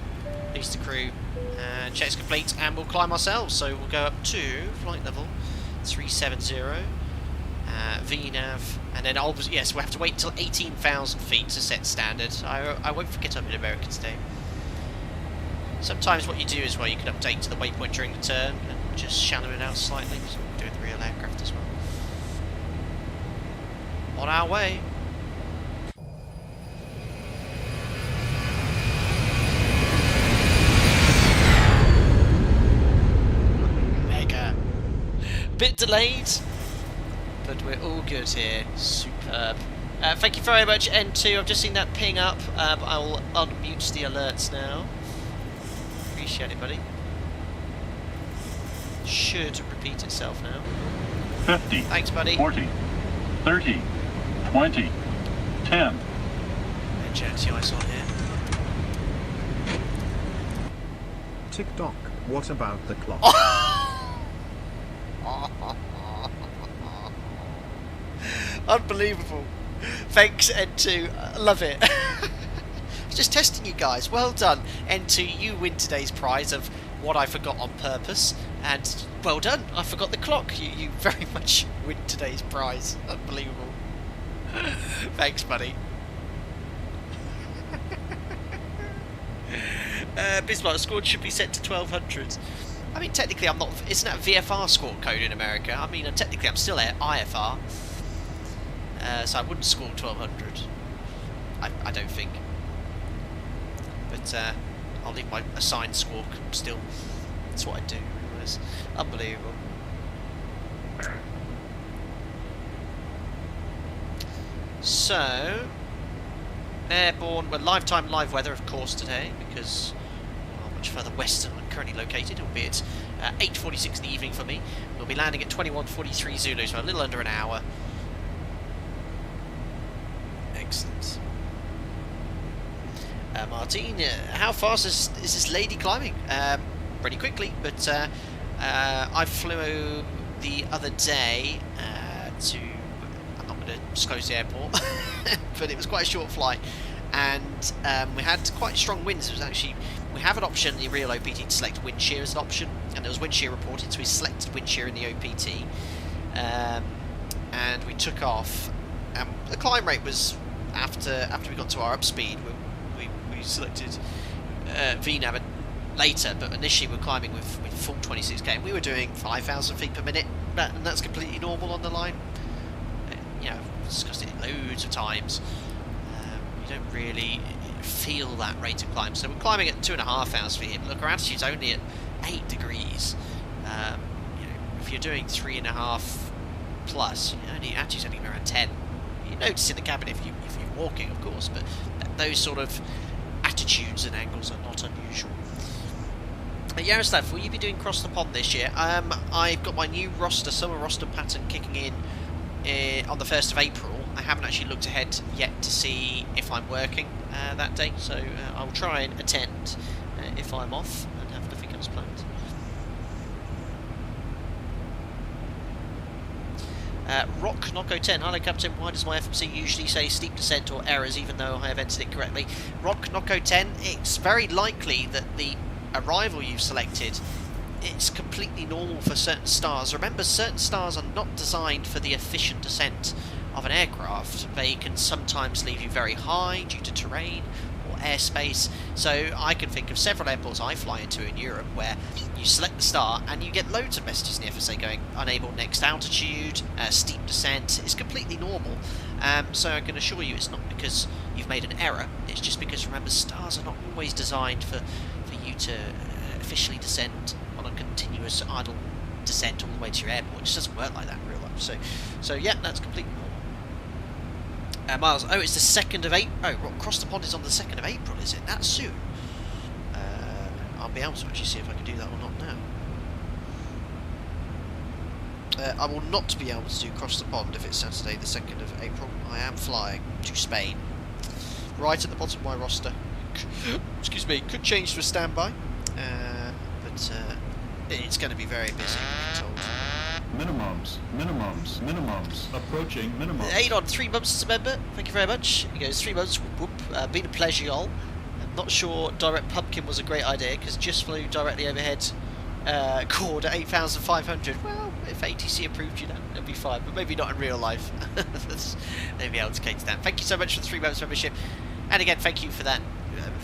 Release the crew. And checks complete, and we'll climb ourselves. So we'll go up to flight level 370, VNAV, and then obviously, yes, we'll have to wait until 18,000 feet to set standard. I won't forget I'm in America today. Sometimes what you do is, well, you can update to the waypoint during the turn and just shallow it out slightly, so we'll do it with the real aircraft as well. On our way. Bit delayed, but we're all good here. Superb. Thank you very much, N2. I've just seen that ping up. I'll unmute the alerts now. Appreciate it, buddy. Should repeat itself now. 50. Thanks, buddy. 40. 30. 20. 10. Emergency ice on here. Tick-tock, what about the clock? Unbelievable. Thanks, N2. I love it. I was just testing you guys. Well done. N2, you win today's prize of what I forgot on purpose. And well done. I forgot the clock. You very much win today's prize. Unbelievable. Thanks, buddy. Bismarck, squad should be set to 1200. I mean, technically I'm not... Isn't that VFR squad code in America? I mean, technically I'm still at IFR. So I wouldn't score 1200. I don't think. But I'll leave my assigned squawk still. That's what I do. It's unbelievable. So, airborne, well, lifetime live weather, of course, today, because much further west than I'm currently located, albeit 8:46 in the evening for me. We'll be landing at 21:43 Zulu, so a little under an hour. Excellent. Martine, how fast is this lady climbing? Pretty quickly, but I flew the other day to... I'm not going to disclose the airport, but it was quite a short flight, and we had quite strong winds. It was actually... We have an option in the real OPT to select wind shear as an option, and there was wind shear reported, so we selected wind shear in the OPT, and we took off. The climb rate was, after we got to our upspeed, we selected VNAV later, but initially we're climbing with full 26k, and we were doing 5,000 feet per minute, and that's completely normal on the line. You know, we've discussed it loads of times. You don't really feel that rate of climb, so we're climbing at 2,500 feet. Look, our altitude's only at 8 degrees. You know, if you're doing 3.5 plus, altitude's only around 10. You notice in the cabin if you're walking, of course, but those sort of attitudes and angles are not unusual. Yaroslav, will you be doing Cross the Pond this year? I've got my new roster, summer roster pattern kicking in on the 1st of April. I haven't actually looked ahead yet to see if I'm working that day, so I'll try and attend if I'm off and have nothing else planned. Rock Knocko 10, hello Captain, why does my FMC usually say steep descent or errors even though I have entered it correctly? Rock Knocko 10, it's very likely that the arrival you've selected, it's completely normal for certain stars. Remember, certain stars are not designed for the efficient descent of an aircraft. They can sometimes leave you very high due to terrain or airspace. So I can think of several airports I fly into in Europe where you select the star and you get loads of messages in the FSA going unable next altitude, steep descent. It's completely normal. So I can assure you it's not because you've made an error, it's just because, remember, stars are not always designed for you to officially descend on a continuous idle descent all the way to your airport. It just doesn't work like that in real life. So yeah, that's completely normal. Miles, oh, it's the 2nd of April. Oh, Cross the Pond is on the 2nd of April, is it? That's soon. I'll be able to actually see if I can do that or not now. I will not be able to do Cross the Pond if it's Saturday the 2nd of April. I am flying to Spain. Right at the bottom of my roster. Excuse me, could change to a standby. But it's going to be very busy, I'm told. Minimums, approaching minimums. 8 on 3 months as a member, thank you very much. He goes, 3 months, whoop whoop, been a pleasure, y'all. I'm not sure direct pumpkin was a great idea, because just flew directly overhead, chord at 8,500. Well, if ATC approved you, that'd be fine, but maybe not in real life. They'd be able to cater that. Thank you so much for the 3 months membership. And again, thank you for that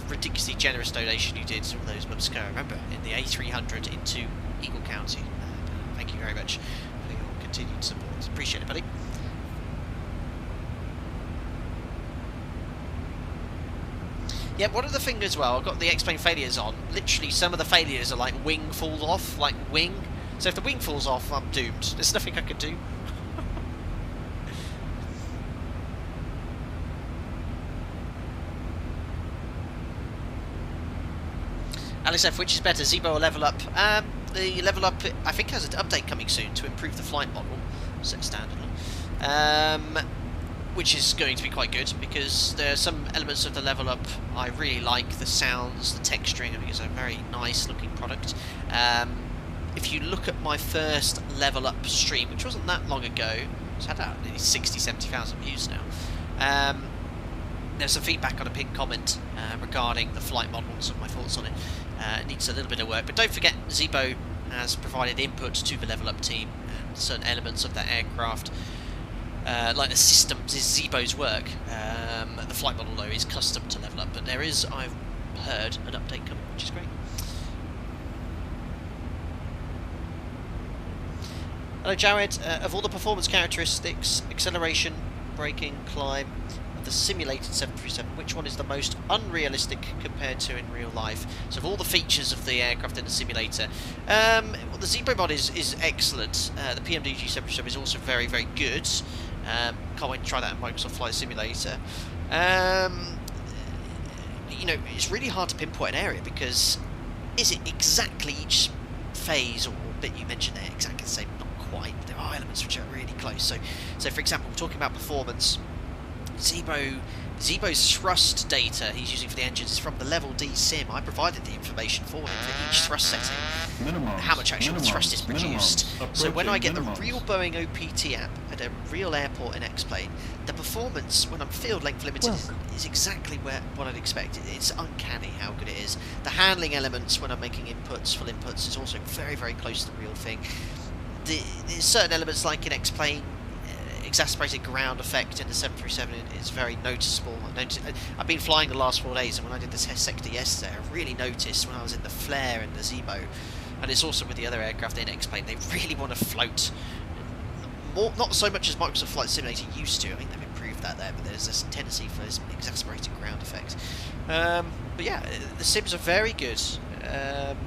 ridiculously generous donation you did all those months ago. Remember, in the A300 into Eagle County. Thank you very much for your continued support. Appreciate it, buddy. Yeah, one of the things as well, I've got the explain failures on. Literally, some of the failures are like wing falls off, like wing. So if the wing falls off, I'm doomed. There's nothing I can do. Alex F, which is better, ZIBO or Level Up? The Level Up, I think, has an update coming soon to improve the flight model, set standardly, which is going to be quite good, because there are some elements of the Level Up I really like. The sounds, the texturing, I think it's a very nice looking product. If you look at my first Level Up stream, which wasn't that long ago, it's had about 60-70,000 views now, there's some feedback on a pinned comment regarding the flight model and some of my thoughts on it. It needs a little bit of work, but don't forget ZIBO has provided input to the Level Up team and certain elements of that aircraft, like the systems, is ZIBO's work. The flight model though is custom to Level Up, but there is, I've heard, an update coming, which is great. Hello Jared, of all the performance characteristics, acceleration, braking, climb, the simulated 737, which one is the most unrealistic compared to in real life? So of all the features of the aircraft in the simulator, well, the ZIBO mod is excellent. The PMDG 737 is also very, very good. Can't wait to try that in Microsoft Flight Simulator. You know, it's really hard to pinpoint an area, because is it exactly each phase or bit you mentioned there exactly the same? Not quite. There are elements which are really close. So for example, we're talking about performance. ZIBO's thrust data he's using for the engines is from the Level D sim. I provided the information for him for each thrust setting, how much actual thrust is produced. So when I get the real Boeing OPT app at a real airport in X-Plane, the performance when I'm field length limited is exactly what I'd expect. It's uncanny how good it is. The handling elements when I'm making inputs, full inputs, is also very, very close to the real thing. There's certain elements like in X-Plane, exacerbated ground effect in the 737 is very noticeable. I've been flying the last 4 days, and when I did the test sector yesterday, I really noticed when I was in the flare and the ZIBO, and it's also with the other aircraft in X-Plane, they really want to float. Not so much as Microsoft Flight Simulator used to. I think they've improved that there, but there's this tendency for this exacerbated ground effect. But yeah, the sims are very good.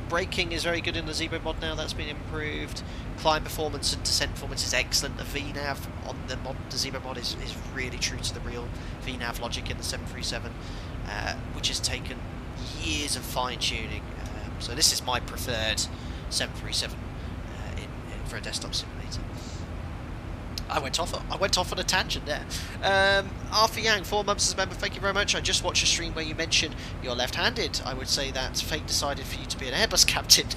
Braking is very good in the ZIBO mod now, that's been improved. Climb performance and descent performance is excellent. The VNAV on the ZIBO mod is really true to the real VNAV logic in the 737, which has taken years of fine-tuning. So this is my preferred 737 for a desktop simulator. I went off on a tangent there. Arthur Yang, 4 months as a member, thank you very much. I just watched a stream where you mentioned you're left-handed. I would say that fate decided for you to be an Airbus captain.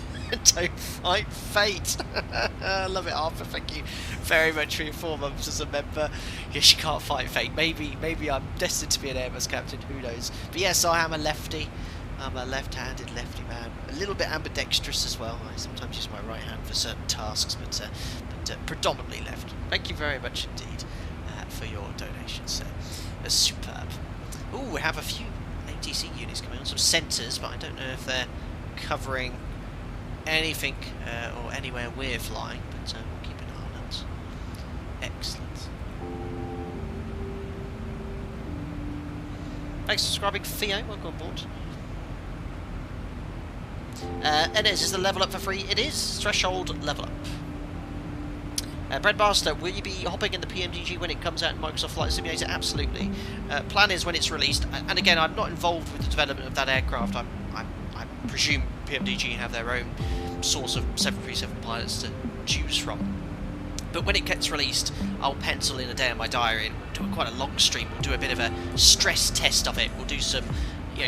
Don't fight fate. I love it, Arthur. Thank you very much for your 4 months as a member. Yes, you can't fight fate. Maybe I'm destined to be an Airbus captain. Who knows? But yes, I am a lefty. I'm a left-handed lefty man. A little bit ambidextrous as well. I sometimes use my right hand for certain tasks, but predominantly left. Thank you very much indeed for your donations. Superb. Ooh, we have a few ATC units coming on, some centres, but I don't know if they're covering anything or anywhere we're flying, but we'll keep an eye on it. Excellent. Thanks for subscribing, Theo. Welcome on board. Enes, is the level up for free? It is. Threshold level up. Breadmaster, will you be hopping in the PMDG when it comes out in Microsoft Flight Simulator? Absolutely. Plan is when it's released. And again, I'm not involved with the development of that aircraft. I presume PMDG have their own source of 737 pilots to choose from. But when it gets released, I'll pencil in a day in my diary and do quite a long stream. We'll do a bit of a stress test of it. We'll do some,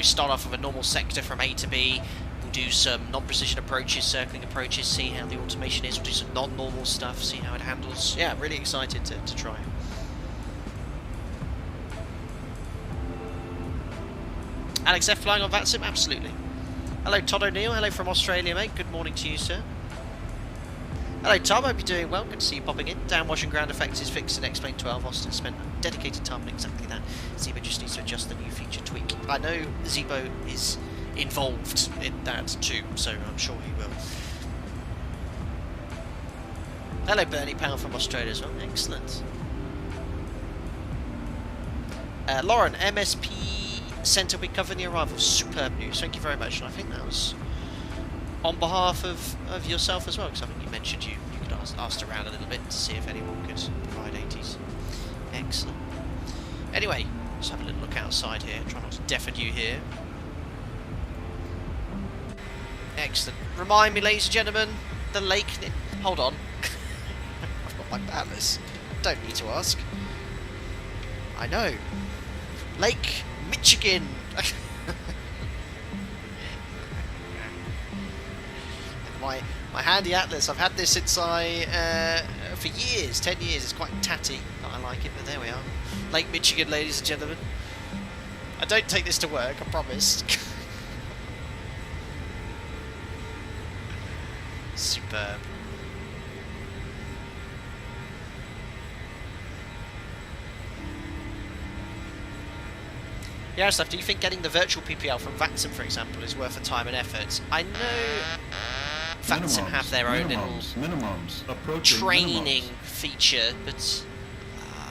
start off with a normal sector from A to B. We'll do some non-precision approaches, circling approaches, see how the automation is. We'll do some non-normal stuff, see how it handles. Yeah, really excited to try it. Alex F flying on VATSIM? Absolutely. Hello Todd O'Neill, hello from Australia, mate. Good morning to you, sir. Hello Tom, hope you're doing well. Good to see you popping in. Downwash and ground effects is fixed in X-Plane 12. Austin spent dedicated time on exactly that. ZIBO just needs to adjust the new feature tweak. I know ZIBO is involved in that too, so I'm sure he will. Hello Bernie Powell from Australia as well. Excellent. Lauren, MSP Centre will be covering the arrival. Superb news. Thank you very much. And I think that was on behalf of yourself as well, because I think you mentioned you could ask around a little bit to see if anyone could provide 80s. Excellent. Anyway, let's have a little look outside here. Try not to deafen you here. Excellent. Remind me, ladies and gentlemen, the lake... Hold on. I've got my balance. Don't need to ask. I know. Lake Michigan. My handy atlas, I've had this since for years, 10 years, it's quite tatty, but I like it, but there we are. Lake Michigan, ladies and gentlemen. I don't take this to work, I promise. Superb. Yeah, stuff. Do you think getting the virtual PPL from VATSIM, for example, is worth the time and effort? I know VATSIM have their own little training feature, but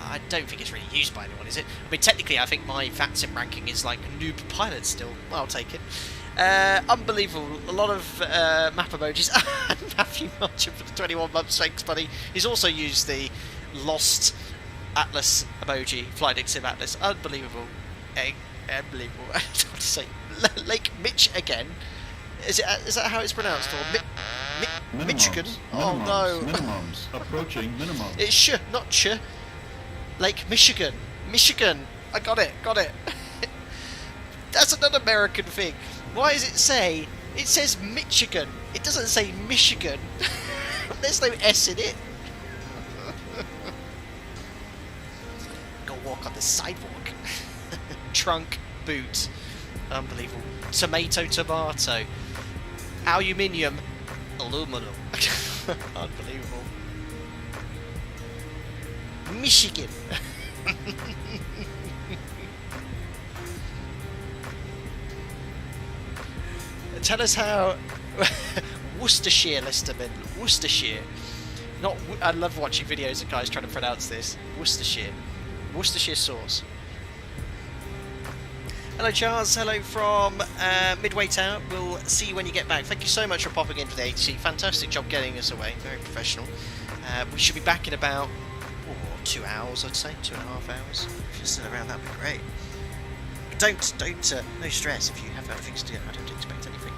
I don't think it's really used by anyone, is it? I mean, technically, I think my VATSIM ranking is like noob pilot still. Well, I'll take it. Unbelievable. A lot of map emojis. Matthew Marchant for the 21 months. Thanks, buddy. He's also used the Lost Atlas emoji, Flight Sim Atlas. Unbelievable. Unbelievable. I don't want to say Lake Mitch again. Is that how it's pronounced? Or Michigan? Oh no. Minimums. Approaching minimums. It's sh, not ch. Lake Michigan. Michigan. I got it. Got it. That's another American thing. Why does it say? It says Michigan. It doesn't say Michigan. There's no S in it. Go walk on the sidewalk. Trunk, boot. Unbelievable. Tomato. Aluminium. Aluminum. Unbelievable. Michigan. Tell us how Worcestershire, Listerman. Worcestershire. Not. I love watching videos of guys trying to pronounce this. Worcestershire. Worcestershire sauce. Hello Charles, hello from Midway Tower. We'll see you when you get back. Thank you so much for popping into the ATC. Fantastic job getting us away. Very professional. We should be back in about 2 hours, I'd say. 2.5 hours. If you're still around, that'd be great. Don't, no stress if you have other things to do. I don't expect anything.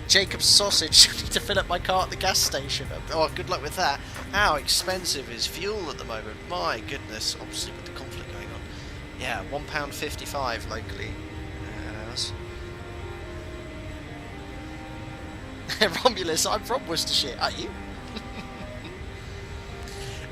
Jacob's sausage. I need to fill up my car at the gas station. Oh, good luck with that. How expensive is fuel at the moment? My goodness. Obviously with the conflict going on. Yeah, £1.55 locally. Romulus, I'm from Worcestershire. Are you?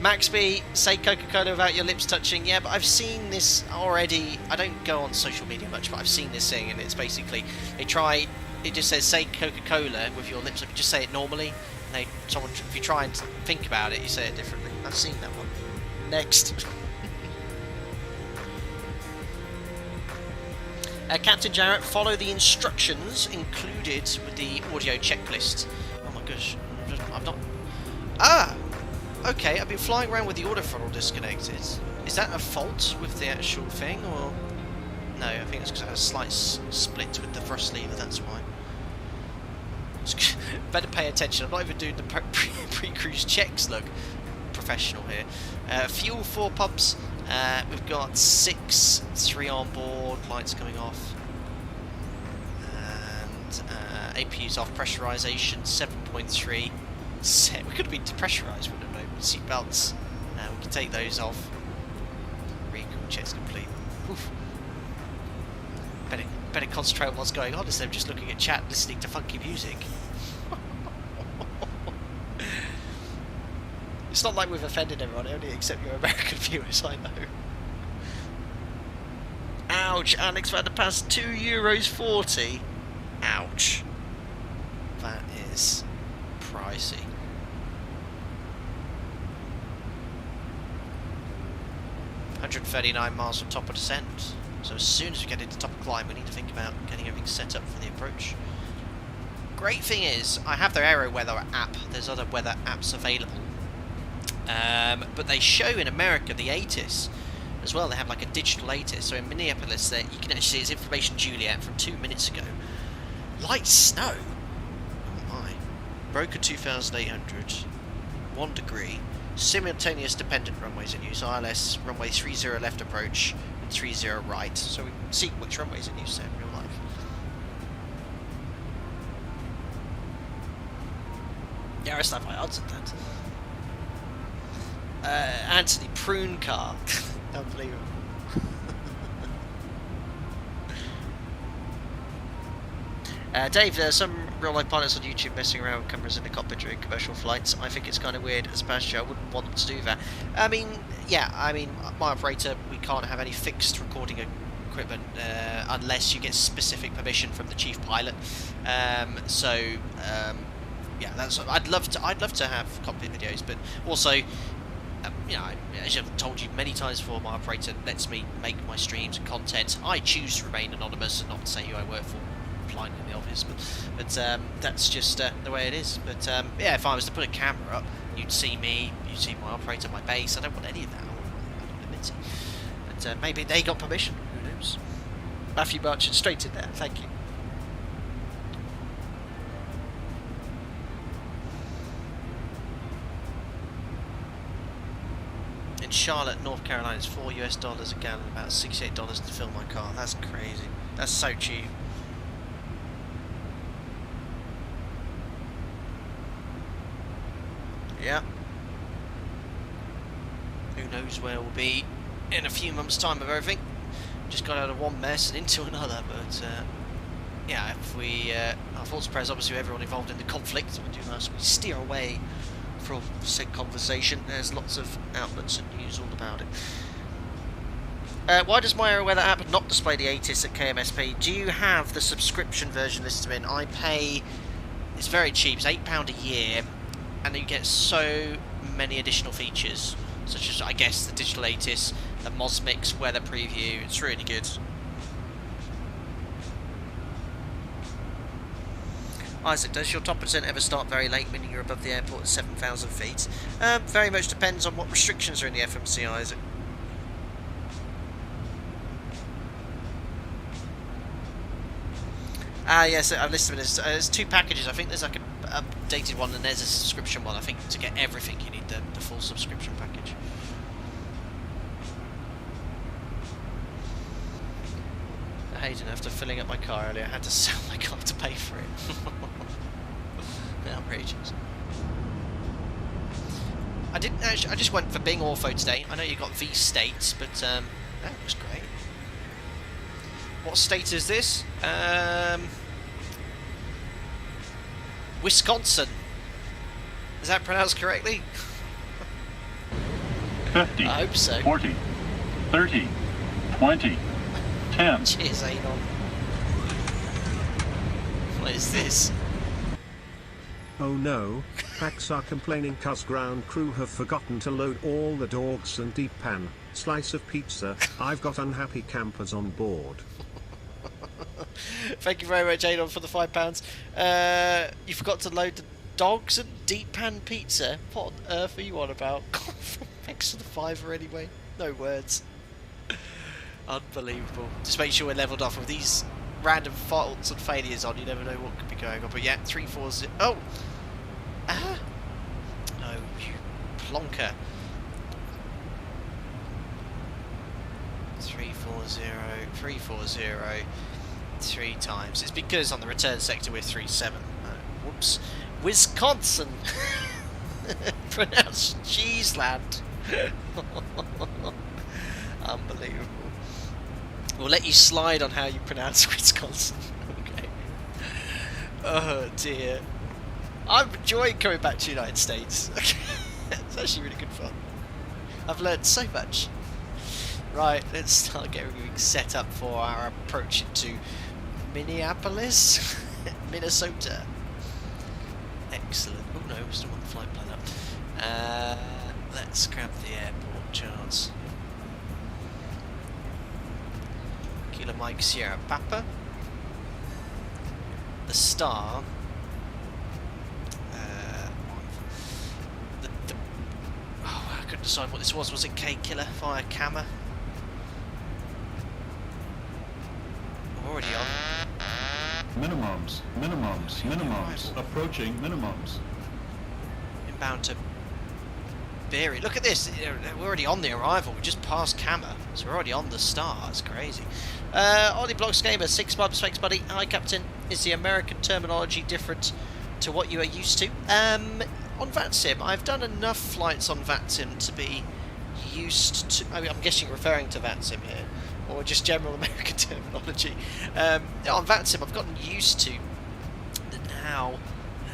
Max B, say Coca-Cola without your lips touching. Yeah, but I've seen this already. I don't go on social media much, but I've seen this thing, and it's basically it just says say Coca-Cola with your lips. If you just say it normally, and if you try and think about it, you say it differently. I've seen that one. Next. Captain Jarrett, follow the instructions included with the audio checklist. Oh my gosh, I'm not... Ah! Okay, I've been flying around with the auto throttle disconnected. Is that a fault with the actual thing, or...? No, I think it's because I had a slight split with the thrust lever, that's why. Better pay attention, I'm not even doing the pre-cruise checks, look. Professional here. Fuel 4 pumps, we've got 6, 3 on board, lights coming off. And APU's off, pressurization 7.3. We could have been depressurized, wouldn't we? Seat belts, we can take those off. Recoil checks complete. Oof. Better concentrate on what's going on instead of just looking at chat and listening to funky music. It's not like we've offended everyone, only except your American viewers, I know. Ouch, Alex had to pass €2.40. Ouch. That is pricey. $139 miles from top of descent. So as soon as we get into top of climb, we need to think about getting everything set up for the approach. Great thing is, I have their aero weather app. There's other weather apps available. But they show in America the ATIS as well. They have like a digital ATIS. So in Minneapolis, there you can actually see it's Information Juliet from 2 minutes ago. Light snow. Oh my. Broker 2,800. 1 degree. Simultaneous dependent runways in use. ILS runway 30 left approach and 30 right. So we can see which runways in use there in real life. Yeah, I slap my answered that. Anthony, prune car. Unbelievable. Dave, there's some real-life pilots on YouTube messing around with cameras in the cockpit during commercial flights. I think it's kind of weird as a passenger. I wouldn't want them to do that. I mean, yeah, my operator, we can't have any fixed recording equipment unless you get specific permission from the chief pilot. Yeah, that's. I'd love to have cockpit videos, but also, you know, as I've told you many times before, my operator lets me make my streams and content. I choose to remain anonymous and not say who I work for. Flying in the office, but that's just the way it is. But yeah, if I was to put a camera up, you'd see me, you'd see my operator, my base. I don't want any of that. I don't admit it. But maybe they got permission. Who knows? Matthew Marchant, straight in there. Thank you. In Charlotte, North Carolina, it's $4 a gallon, about $68 to fill my car. That's crazy. That's so cheap. Yeah. Who knows where we'll be in a few months' time of everything. Just got out of one mess and into another, but yeah, if we our thoughts and prayers obviously with everyone involved in the conflict. We do must we steer away from said conversation. There's lots of outlets and news all about it. Why does my AeroWeather app not display the ATIS at KMSP? Do you have the subscription version listed in? I pay, it's very cheap, it's £8 a year, and you get so many additional features, such as, I guess, the digital ATIS, the Mosmix weather preview. It's really good. Isaac, does your top percent ever start very late, meaning you're above the airport at 7,000 feet? Very much depends on what restrictions are in the FMC, Isaac. Yes, I've listed them as there's two packages. I think there's like an updated one and there's a subscription one. I think to get everything you need the full subscription package. Hayden, after filling up my car earlier, I had to sell my car to pay for it. Outrageous. I didn't actually. I just went for Bing Ortho today. I know you got V states, but that was great. What state is this? Wisconsin. Is that pronounced correctly? 50, I hope so. 40, 30, 20, 10. Cheers, Anon. What is this? Oh no, packs are complaining cuz ground crew have forgotten to load all the dogs and deep pan, slice of pizza. I've got unhappy campers on board. Thank you very much, Adon, for the £5. You forgot to load the dogs and deep pan pizza. What on earth are you on about? Thanks for the £5 anyway. No words. Unbelievable. Just make sure we're leveled off with these random faults and failures on. You never know what could be going on. But yeah, 340. Oh! Ah! No, you plonker. 340, 3 times. It's because on the return sector we're 37. Whoops. Wisconsin! Pronounced Cheeseland. Unbelievable. We'll let you slide on how you pronounce Wisconsin. Okay. Oh dear. I'm enjoying coming back to the United States. It's actually really good fun. I've learned so much. Right, let's start getting set up for our approach into Minneapolis, Minnesota. Excellent. Oh no, we still want the flight plan up. Let's grab the airport charts. Kilo Mike Sierra Papa. The Star. Oh, I couldn't decide what this was. Was it K Killer via Kama? We're already on. Minimums, minimums, minimums. Approaching minimums. Inbound to Beery. Look at this. We're already on the arrival. We just passed Kama, so we're already on the Star. It's crazy. Ollie Blocks Gamer, 6 months. Thanks, buddy. Hi, Captain. Is the American terminology different to what you are used to? On VATSIM, I've done enough flights on VATSIM to be used to. I mean, I'm guessing you're referring to VATSIM here, or just general American terminology. On VATSIM, I've gotten used to how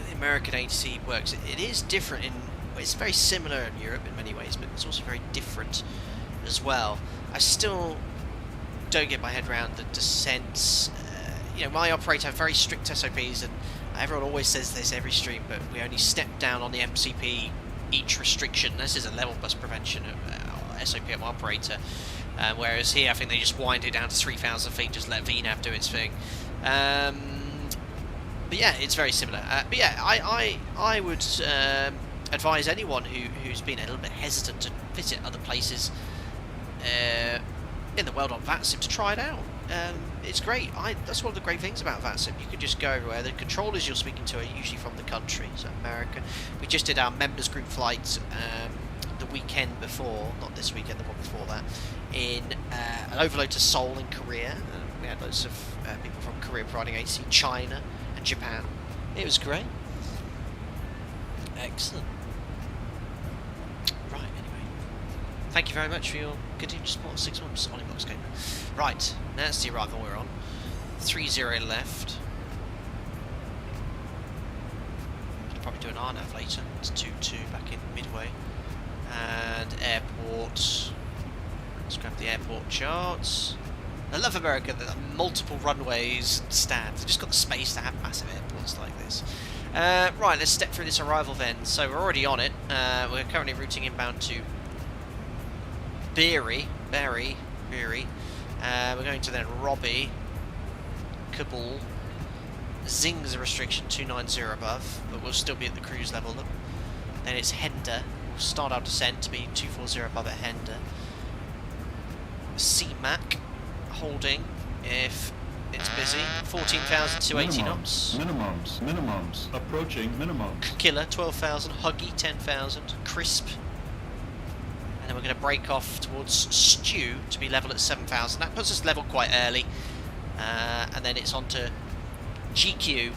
the American ATC works. It is different in. It's very similar in Europe in many ways, but it's also very different as well. I still don't get my head around the descents. You know, my operator have very strict SOPs, and everyone always says this every stream, but we only step down on the MCP each restriction. This is a level bus prevention SOP of my operator, whereas here I think they just wind it down to 3,000 feet, just let VNAV do its thing. But yeah, it's very similar. But yeah, I would advise anyone who's been a little bit hesitant to visit other places in the world on VATSIM to try it out. It's great. That's one of the great things about VATSIM. You can just go everywhere. The controllers you're speaking to are usually from the country, so America. We just did our members group flight the weekend before, not this weekend, the one before that, in an overload to Seoul in Korea. We had loads of people from Korea providing AC, China and Japan. It was great. Excellent. Right, anyway. Thank you very much for your continued support. 6 months on Inbox Gamer. Right, that's the arrival we're on. 30 left. I'll probably do an RNAV later. It's 22 back in Midway. And airport. Let's grab the airport charts. I love America. There are multiple runways and stands. They've just got the space to have massive airports like this. Right, let's step through this arrival then. So we're already on it. We're currently routing inbound to Beery. We're going to then Robbie, Kabul. Zing's a restriction 290 above, but we'll still be at the cruise level. Then it's Hender. We'll start our descent to be 240 above at Hender. CMAC holding if it's busy. 14,280 knots. Minimums. Approaching minimums. Killer 12,000. Huggy 10,000. Crisp. And then we're going to break off towards Stew to be level at 7,000. That puts us level quite early. And then it's on to GQ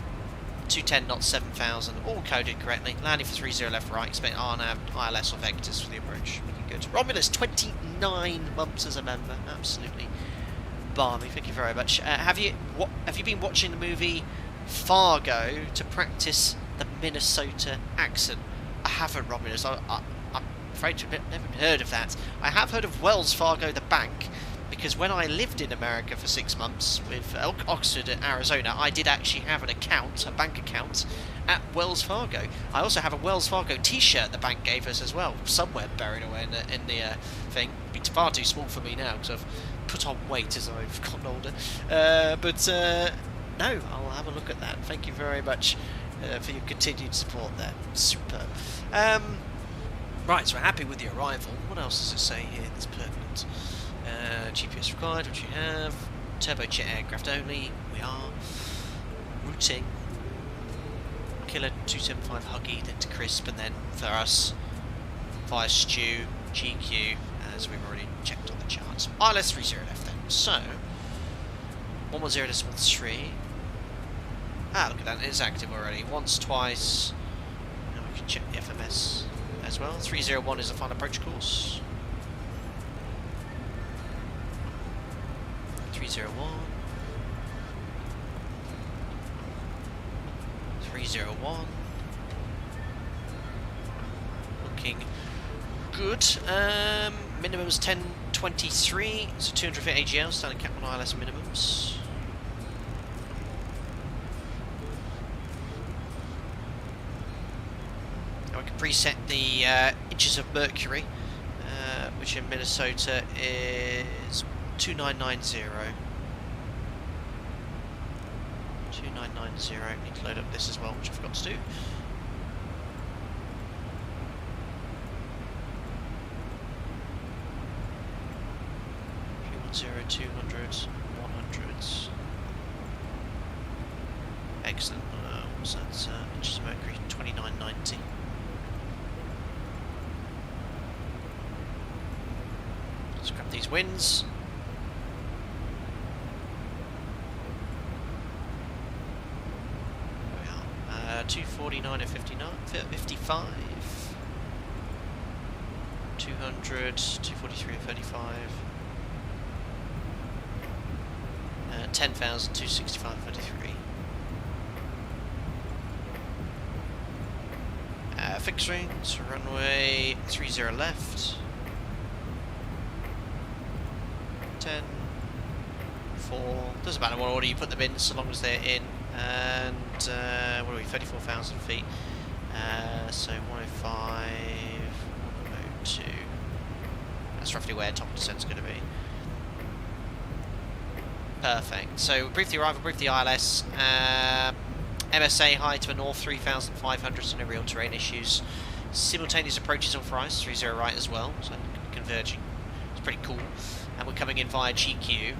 210 knots 7,000. All coded correctly. Landing for 30 left right. Expect RNAV, ILS or vectors for the approach. Looking good. Romulus 29 months as a member. Absolutely balmy. Thank you very much. Have you been watching the movie Fargo to practice the Minnesota accent? I haven't, Romulus. I'm afraid to have never heard of that. I have heard of Wells Fargo, the bank, because when I lived in America for 6 months with Oxford and Arizona, I did actually have an account, a bank account, at Wells Fargo. I also have a Wells Fargo t-shirt the bank gave us as well, somewhere buried away in the thing. It's far too small for me now because I've put on weight as I've gotten older. No, I'll have a look at that. Thank you very much for your continued support there. Superb. Right, so we're happy with the arrival. What else does it say here that's pertinent? GPS required, which you have. Turbojet aircraft only, we are. Routing. Killer 275 Huggy, then to Crisp, and then for us, via Stew, GQ, as we've already checked on the charts. ILS 30 left then. So, 110.3. Ah, look at that, it's active already. Once, twice. Now we can check the FMS as well. 301 is the final approach course. 301. 301. Looking good. Minimum's 1023, so 250 AGL, standard cap on ILS minimums. Now we can preset the inches of mercury, which in Minnesota is 2990. 2990. Need to load up this as well, which I forgot to do. 200, 100s. Excellent. So that's inches of mercury, 2990. Let's grab these wins. There we are. 249 at 55. 200, 243 at 35. 10,265 33. Fixed wings, runway 30 left. 10, 4. Doesn't matter what order you put them in, so long as they're in. And what are we? 34,000 feet. So 105, 102. That's roughly where top descent's going to be. Perfect. So brief the arrival, brief the ILS. MSA high to the north, 3,500, so no real terrain issues. Simultaneous approaches authorised, 30 right as well, so converging. It's pretty cool. And we're coming in via GQ.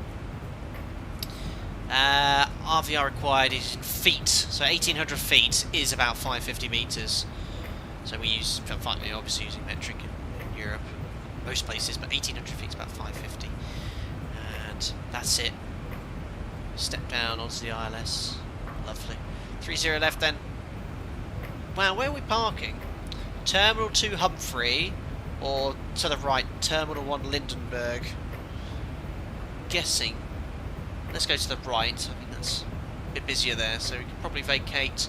RVR required is in feet, so 1,800 feet is about 550 metres. So we use, obviously using metric in Europe, most places, but 1,800 feet is about 550. And that's it. Step down onto the ILS. Lovely. 30 left then. Wow, where are we parking? Terminal 2 Humphrey, or to the right, Terminal 1 Lindenberg. Guessing. Let's go to the right. I think that's a bit busier there, so we can probably vacate.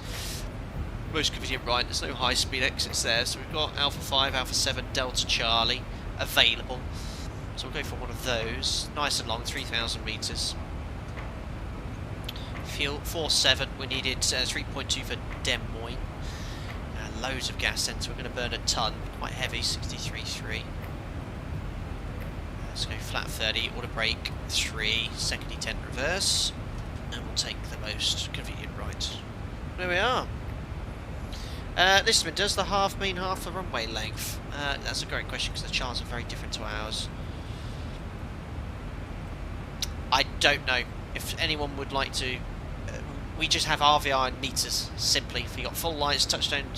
Most convenient right, there's no high speed exits there, so we've got Alpha 5, Alpha 7, Delta Charlie available. So we'll go for one of those. Nice and long, 3,000 metres. Fuel 47, we needed 3.2 for Des Moines. Loads of gas then, so we're going to burn a ton, quite heavy, 63.3. Let's go flat 30, auto brake 3, second E10 reverse, and we'll take the most convenient right. There we are. This one, does the half mean half the runway length? That's a great question because the charts are very different to ours. I don't know if anyone would like to. We just have RVR in meters, simply. If you got full lights, touchdown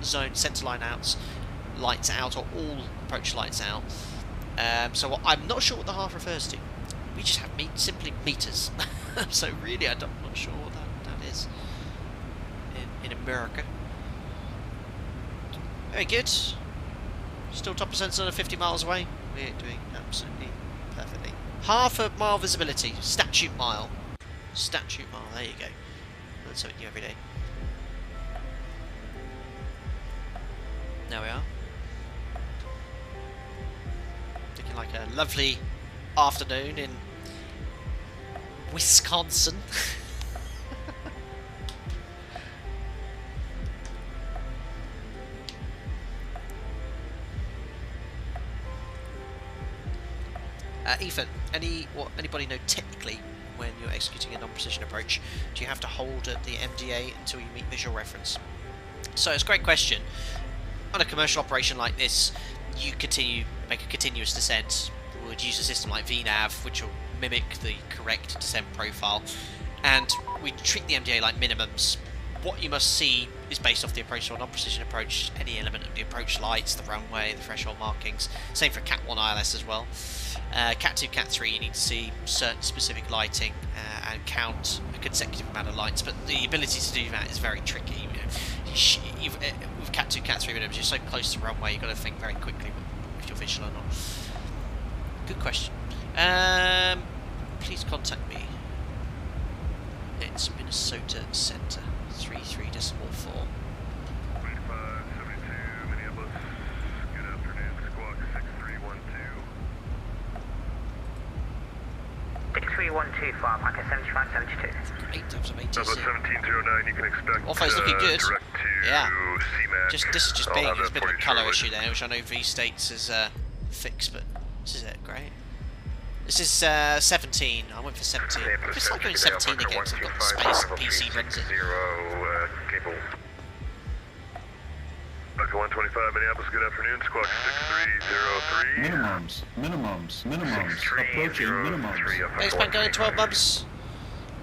zone, centre line outs, lights out, or all approach lights out. So I'm not sure what the half refers to. We just have simply meters. So really, I'm not sure what that is in America. Very good. Still top percent under 50 miles away. We're doing absolutely perfectly. Half a mile visibility, statute mile. Statute mile, there you go. Learn something new every day. There we are. Looking like a lovely afternoon in Wisconsin. Ethan, anybody know technically when you're executing a non-precision approach, do you have to hold at the MDA until you meet visual reference? So it's a great question. On a commercial operation like this, you make a continuous descent. We would use a system like VNAV, which will mimic the correct descent profile, and we treat the MDA like minimums. What you must see is based off the approach or non-precision approach, any element of the approach lights, the runway, the threshold markings. Same for Cat 1 ILS as well. Cat 2, Cat 3, you need to see certain specific lighting and count a consecutive amount of lights, but the ability to do that is very tricky. With Cat 2, Cat 3 minimums, you're so close to the runway, you've got to think very quickly if you're visual or not. Good question. Please contact me. It's Minnesota Center, 33.4. 2572 Minneapolis. Good afternoon, Squawk 6312. 6312 Parker 7572. Great, that was amazing. Number 1709, you can expect Offo's looking good. direct to Yeah. CMAC. This is just I'll being have there's a that bit of for a you colour shortly. issue there, which I know V states is fixed, but this is it, great. This is 17. I went for 17. It's like going 17 again because I've got the space and PC runs it. Cable. Parker 125 Minneapolis, good afternoon, Squawk 6303. Minimums. Approaching minimums. Thanks, Pango, 12 bumps.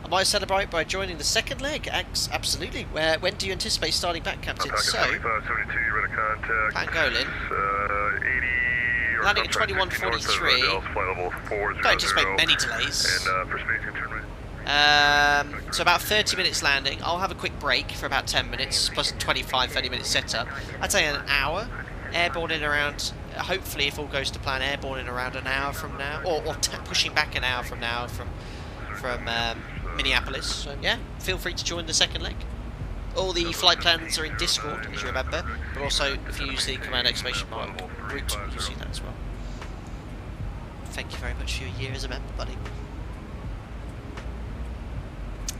I might celebrate by joining the second leg. Absolutely. When do you anticipate starting back, Captain? Parker So, 7572, you're ready to contact. Pangolin. 80. Landing at 21:43. Don't anticipate many delays. And for space internment. So about 30 minutes landing. I'll have a quick break for about 10 minutes, plus 25-30 minutes setup. I'd say an hour. Airborne in around, hopefully if all goes to plan, airborne in around an hour from now, or pushing back an hour from now from Minneapolis. So yeah, feel free to join the second leg. All the flight plans are in Discord, as you remember, but also if you use the command exclamation mark route, you'll see that as well. Thank you very much for your year as a member, buddy.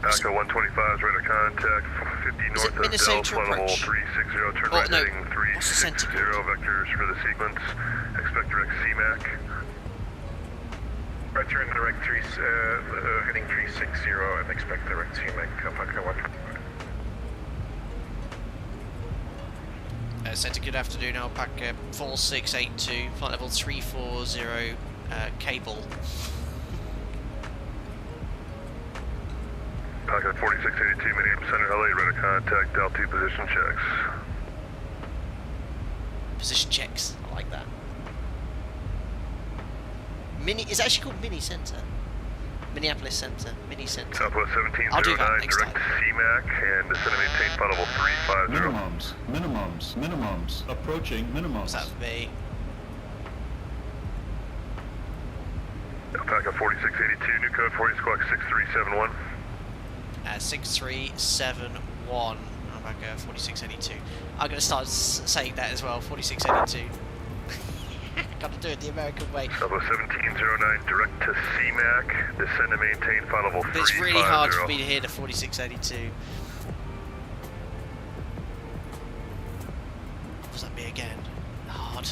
Echo 125 is ready to contact 50 north of Minnesota Delta, level approach? 360, turn Oh, right no. heading What's the center 360, vectors for the sequence, expect direct CMAC. Roger, and direct heading 360 and expect direct CMAC, Alpaca 1. Centre, good afternoon, Alpaca 4682, flight level 340, cable. Alpaca 4682, Minneapolis Center, LA, ready to contact altitude position checks. Position checks, I like that. It's actually called Mini Centre. Minneapolis Center, Mini Centre. Southwest I'll do 1709, that next direct time. CMAC, and descend and maintain flight level 350. Minimums. Approaching minimums. What's that for me? Alpaca 4682, new code for you, Squawk 6371. 6371. Alpaca 4682. I'm going to start saying that as well, 4682. Got to do it the American way. Southwest 1709, direct to CMAC, descend and maintain flight level 350. But it's really hard for me to hear the 4682. What was that me again? Hard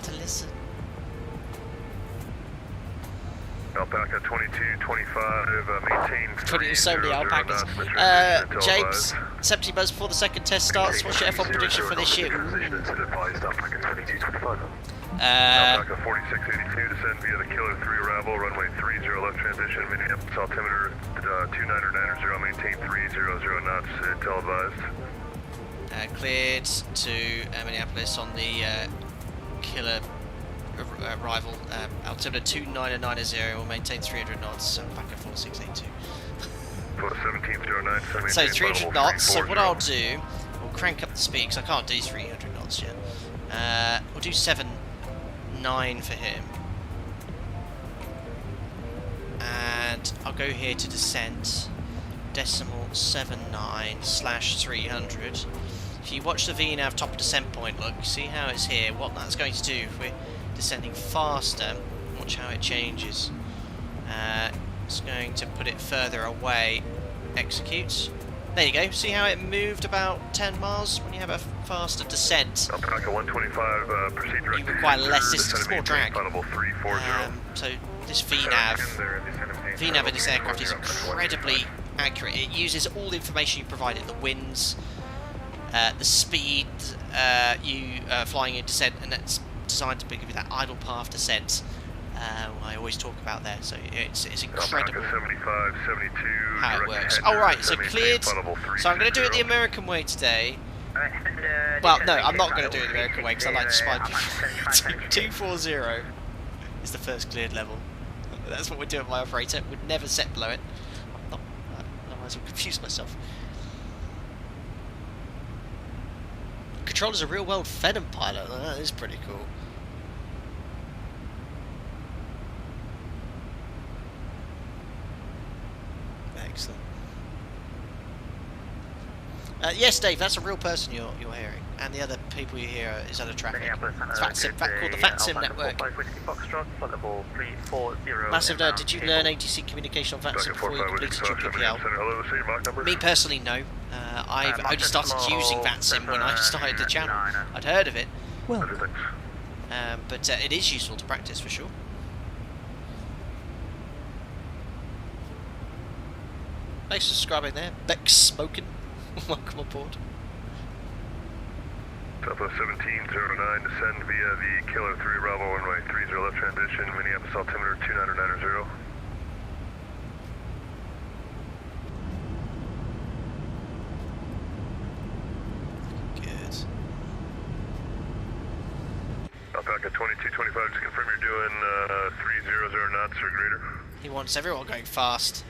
to listen. Alpaca 2225, maintain So many alpacas. James, 70 buzz before the second test starts. What's your F1 prediction for this year? Alpaca 4682, descend via the Killer 3 arrival, runway 30 left transition, Minneapolis altimeter 2990, maintain 300 knots, televised. Cleared to Minneapolis on the Killer arrival, altimeter 2990, will maintain 300 knots, Alpaca 4682. 1709, So 300 knots, so what I'll do, we'll crank up the speed, because I can't do 300 knots yet. We'll do 7.9 for him. And I'll go here to descent, decimal 79/300. If you watch the VNAV top descent point, look, see how it's here, what that's going to do if we're descending faster, watch how it changes. It's going to put it further away, execute, There you go. See how it moved about 10 miles when you have a faster descent? Alpaca 125, proceed direct. You require less distance, descend more drag. Audible 340. So this VNAV in this aircraft is incredibly accurate. It uses all the information you provided, the winds, the speed you flying in descent, and that's designed to give you that idle path descent I always talk about there. So it's incredible 75, 72, how it works. All right, so cleared. So I'm going to do it the American way today. Well, no, I'm not going to do it the American way because I like to spy people. 240 is the first cleared level. That's what we're doing with my operator. We'd never set below it. Otherwise I'll confuse myself. Controller's a real world Phenom pilot. That is pretty cool. Excellent. Yes, Dave, that's a real person you're hearing, and the other people you hear is other traffic. It's called the VATSIM network. Massive nerd, did you learn ATC communication on VATSIM before you completed your PPL? Me personally, no. I only started using VATSIM when I started the channel. I'd heard of it, Well, but it is useful to practice for sure. Thanks for subscribing there. Beck's Smoking. Welcome aboard. Southwest 1709, descend via the Killer 3 Bravo runway 30 left transition, Minneapolis altimeter 2990. Good. Alpaca 2225, just confirm you're doing 300 knots or greater. He wants everyone going fast.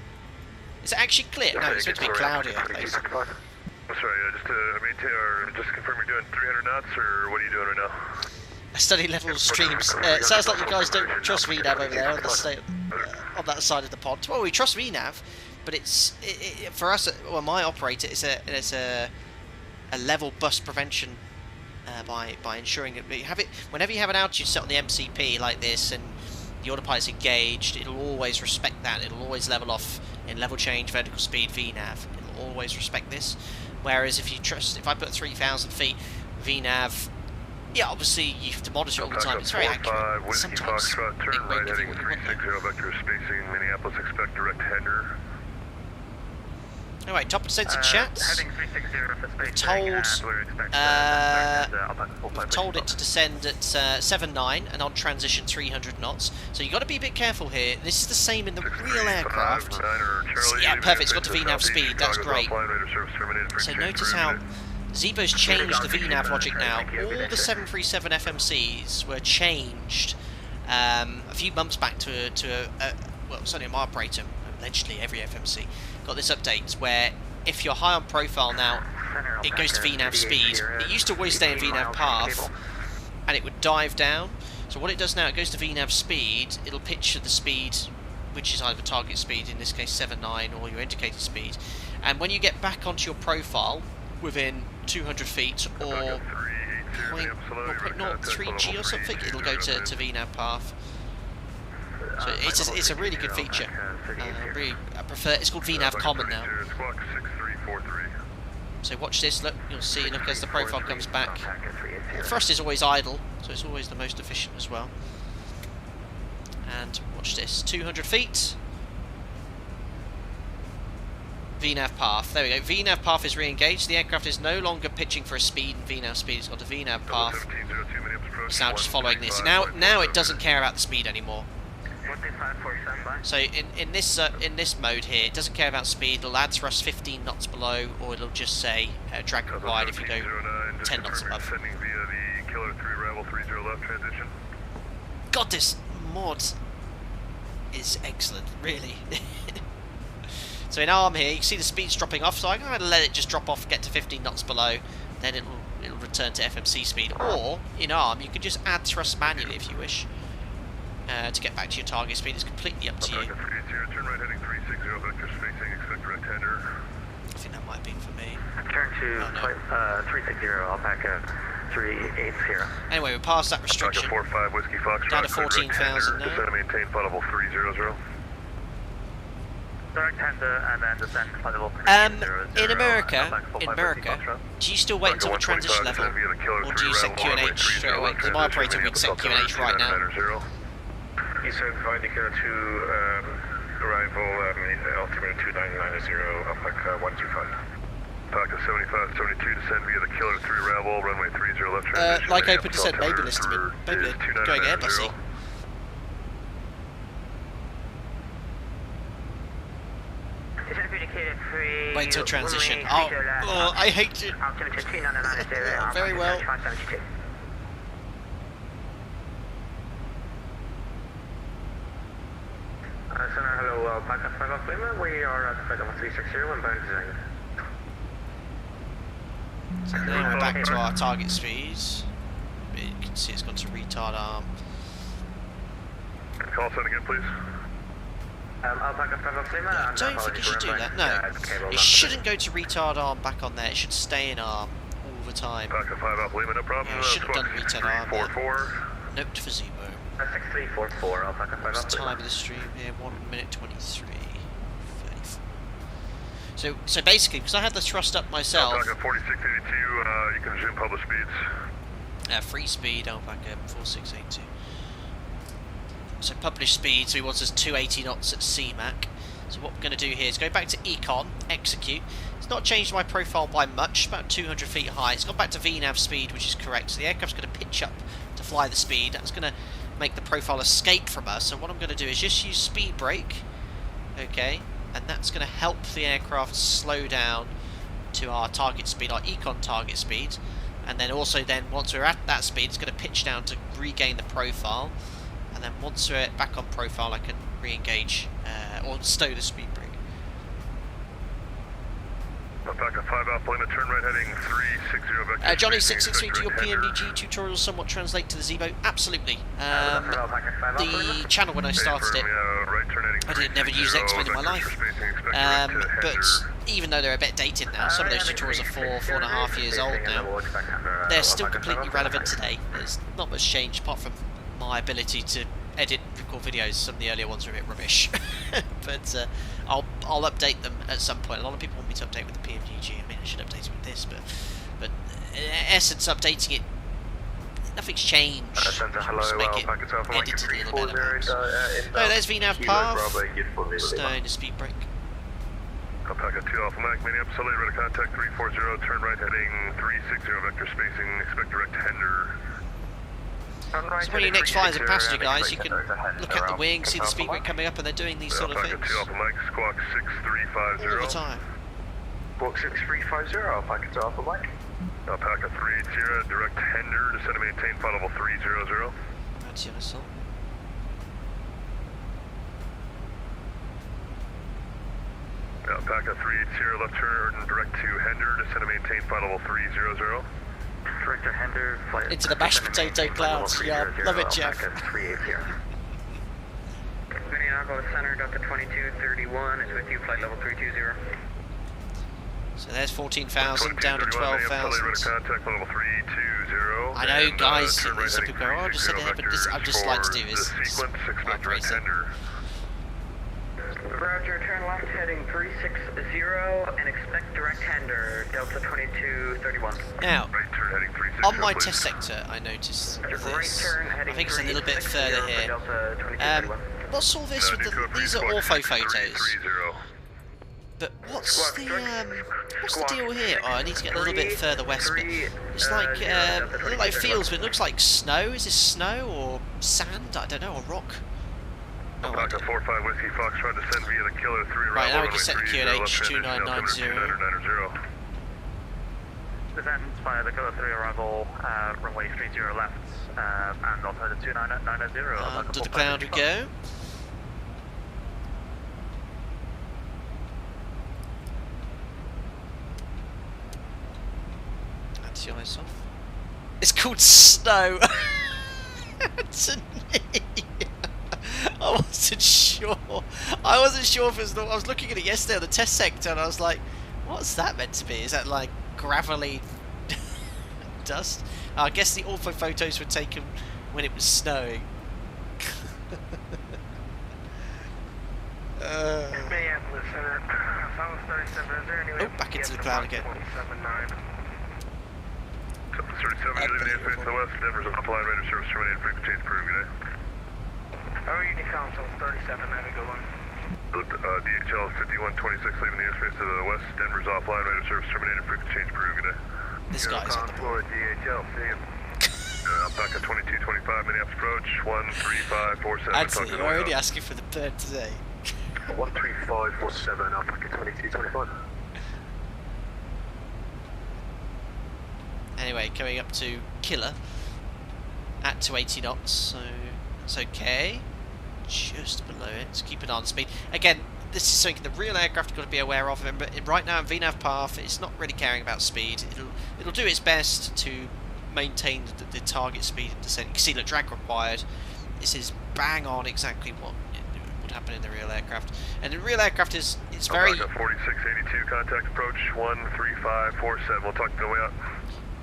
Is it actually clear? No, it's meant to be cloudy. I'm sorry, just confirm you're doing 300 knots, or what are you doing right now? Study level streams. It sounds like you guys don't trust VNAV over there on the on that side of the pond. Well, we trust VNAV, but it's for us. Well, my operator is a level bust prevention by ensuring that you have it whenever you have an altitude set on the MCP like this, and the autopilot's engaged. It'll always respect that. It'll always level off in level change, vertical speed, VNAV. It'll always respect this. Whereas if I put 3,000 feet, VNAV, yeah, obviously you have to monitor it all the time. It's very accurate. Sometimes turn right heading 360 vector spacing, Minneapolis, expect direct header. Anyway, top of sensor chats. We've told it to descend at 7.9 and on transition 300 knots. So you've got to be a bit careful here. This is the same in the real aircraft. So, yeah, perfect. It's got the VNAV speed. That's great. So notice how ZIBO's changed the VNAV logic now. All the 737 FMCs were changed a few months back to well, certainly my operator, allegedly every FMC, got this update where if you're high on profile now, it goes to VNAV speed. It used to always stay in VNAV path, and it would dive down. So what it does now, it goes to VNAV speed. It'll pitch at the speed, which is either target speed, in this case 7.9, or your indicated speed. And when you get back onto your profile, within 200 feet or 0.03G or something, it'll go to VNAV path. So it's a really good feature. I prefer. It's called VNAV Common now. So watch this. Look, you'll see. Look as the profile comes back. Thrust is always idle, so it's always the most efficient as well. And watch this. 200 feet. VNAV path. There we go. VNAV path is re-engaged. The aircraft is no longer pitching for a speed and VNAV speed. It's got a VNAV path. It's now just following this. Now it doesn't care about the speed anymore. So in this mode here, it doesn't care about speed. It'll add thrust 15 knots below, or it'll just say drag required if you go 10 knots above. God, this mod is excellent, really. So in ARM here, you can see the speed's dropping off, so I'm going to let it just drop off, get to 15 knots below, then it'll return to FMC speed. Or in ARM, you can just add thrust manually if you wish. To get back to your target speed. Is completely up to you. Turn right heading 360 vector spacing, expect direct header. I think that might have been for me. Turn to 360 Alpaca 380. Anyway, we're past that restriction. 45 Whiskey Fox. Down to 14,000 now. Descend and maintain flight level 300. Direct hander and then descend flight level 300. In America, do you still wait until the transition level, or do you set QNH straight away? Because my operator would set QNH right now. He said flight indicator 2, arrival altimeter 2990, Alpaca 125. Alpaca 7572, descend via the Killer 3 arrival, runway 30 left transition. Like open descent, maybe list them in. Maybe they're going Airbusy. Wait till transition. Oh, I hate it. Very well. Center, hello, Alpaca 5 off Lima. We are at flight level 360 and bound design. So now we're back to our target speeds. You can see it's gone to retard arm. Call sign again, please. Alpaca 5 off Lima. I don't think it should do that, no. It shouldn't go to retard arm back on there, it should stay in arm all the time. Alpaca 5 off Lima, no problem. Yeah, I should have done retard arm there. Note for ZIBO. 6344, Alpaca 5 What's off the Lima. time of the stream here? 1 minute 23. 34. So basically, because I had the thrust up myself. Alpaca 4682, you can resume published speeds. Free speed, Alpaca 4682. So published speed, so he wants us 280 knots at CMAC. So what we're going to do here is go back to Econ, execute. It's not changed my profile by much, about 200 feet high. It's gone back to VNAV speed, which is correct. So the aircraft's going to pitch up to fly the speed. That's going to make the profile escape from us. So what I'm going to do is just use speed brake, okay, and that's going to help the aircraft slow down to our target speed, our Econ target speed. And then also once we're at that speed, it's going to pitch down to regain the profile. And then once we're back on profile, I can re-engage or stow the speed brake. Alpaca 5 off Lima, turn right heading 360 vector. Johnny 663, do your PMDG tutorials somewhat translate to the ZIBO? Absolutely. The channel when I started it, I didn't never use X-Men in my life. But even though they're a bit dated now, some of those tutorials are 4.5 years old now, they're still completely relevant today. There's not much change apart from my ability to edit, record videos. Some of the earlier ones are a bit rubbish. But I'll update them at some point. A lot of people want me to update with the PMDG. I mean, I should update it with this, but in essence, updating it, nothing's changed. Just make it edited a little bit. Oh, there's VNAV path. Stowing the speed brake. Alpaca 2 Alpha Mike, Minneapolis, ready to contact 340, turn right heading 360 vector spacing, expect direct tender. So when your next flies a passenger, guys, you can look at the wing, see the speed brake coming up, and they're doing these sort of things Alpha Mike, squawk 6350. all the time. Squawk 6350, Alpaca 2 Alpha Mike. Alpaca 380, direct tender, descend and maintain flight level 300. That's your assault. Alpaca 380, left turn, direct to Hender, descend and maintain flight level 300. Director Hender, flight Into the mashed potato clouds. Yeah, love it, Jeff. 380. Minneapolis Center, Delta 2231 is with you, flight level 320. So there's 14,000 down to 12,000. Contact level 320. I know, guys, some people go, oh, I just said it, but this, I just like to do this. Sequence, expect direct Hender. Roger, turn left heading 360 and expect direct hander, Delta 2231. Now, Right turn heading 360, on my please. test sector, I noticed this. Right turn I heading think it's a little bit further here. Delta 2231. What's all this with the, these are ortho photos, but what's the deal here? Oh, I need to get a little bit further west, but it's like, it looks like fields, but it looks like snow. Is this snow or sand? I don't know, or rock? Oh, I Alpaca don't know. 45 Whiskey Foxtrot, descend via the Killer 3 Right, now we runway can set the 30, QNH left transition, 2990. 2990. Descend via the Killer 3 arrival, runway 30 left, and also the 2990. Under the cloud we go. That's the eyes off. It's called snow. To me. I wasn't sure. I wasn't sure if it was. I was looking at it yesterday on the test sector, and I was like, "What's that meant to be? Is that like gravelly dust?" I guess the ortho photos were taken when it was snowing. Minneapolis Center, South 37. Is there any way? Oh, back into the cloud again. 27.9. 37, leaving the airspace to the west. Denver's offline, radar service terminated, frequency change approved. Good day. How are you, Council 37? Have a good one. DHL 5126, leaving the airspace to the west. Denver's offline, radar service terminated, frequency change approved. Good day. This guy's on the board. DHL, see you. Back at 2225, Minneapolis approach, 13547. Anthony, you're already asking for the bird today. 13547, up back at 2225. Anyway, coming up to Killer at 280 knots, so that's okay. Just below it, so keep it on speed. Again, this is something the real aircraft have got to be aware of. Remember, right now in VNAV path, it's not really caring about speed. It'll do its best to maintain the target speed and descent. You can see the drag required. This is bang on exactly what would happen in the real aircraft. And the real aircraft it's very. 4682, contact approach 13547. We'll talk the way out.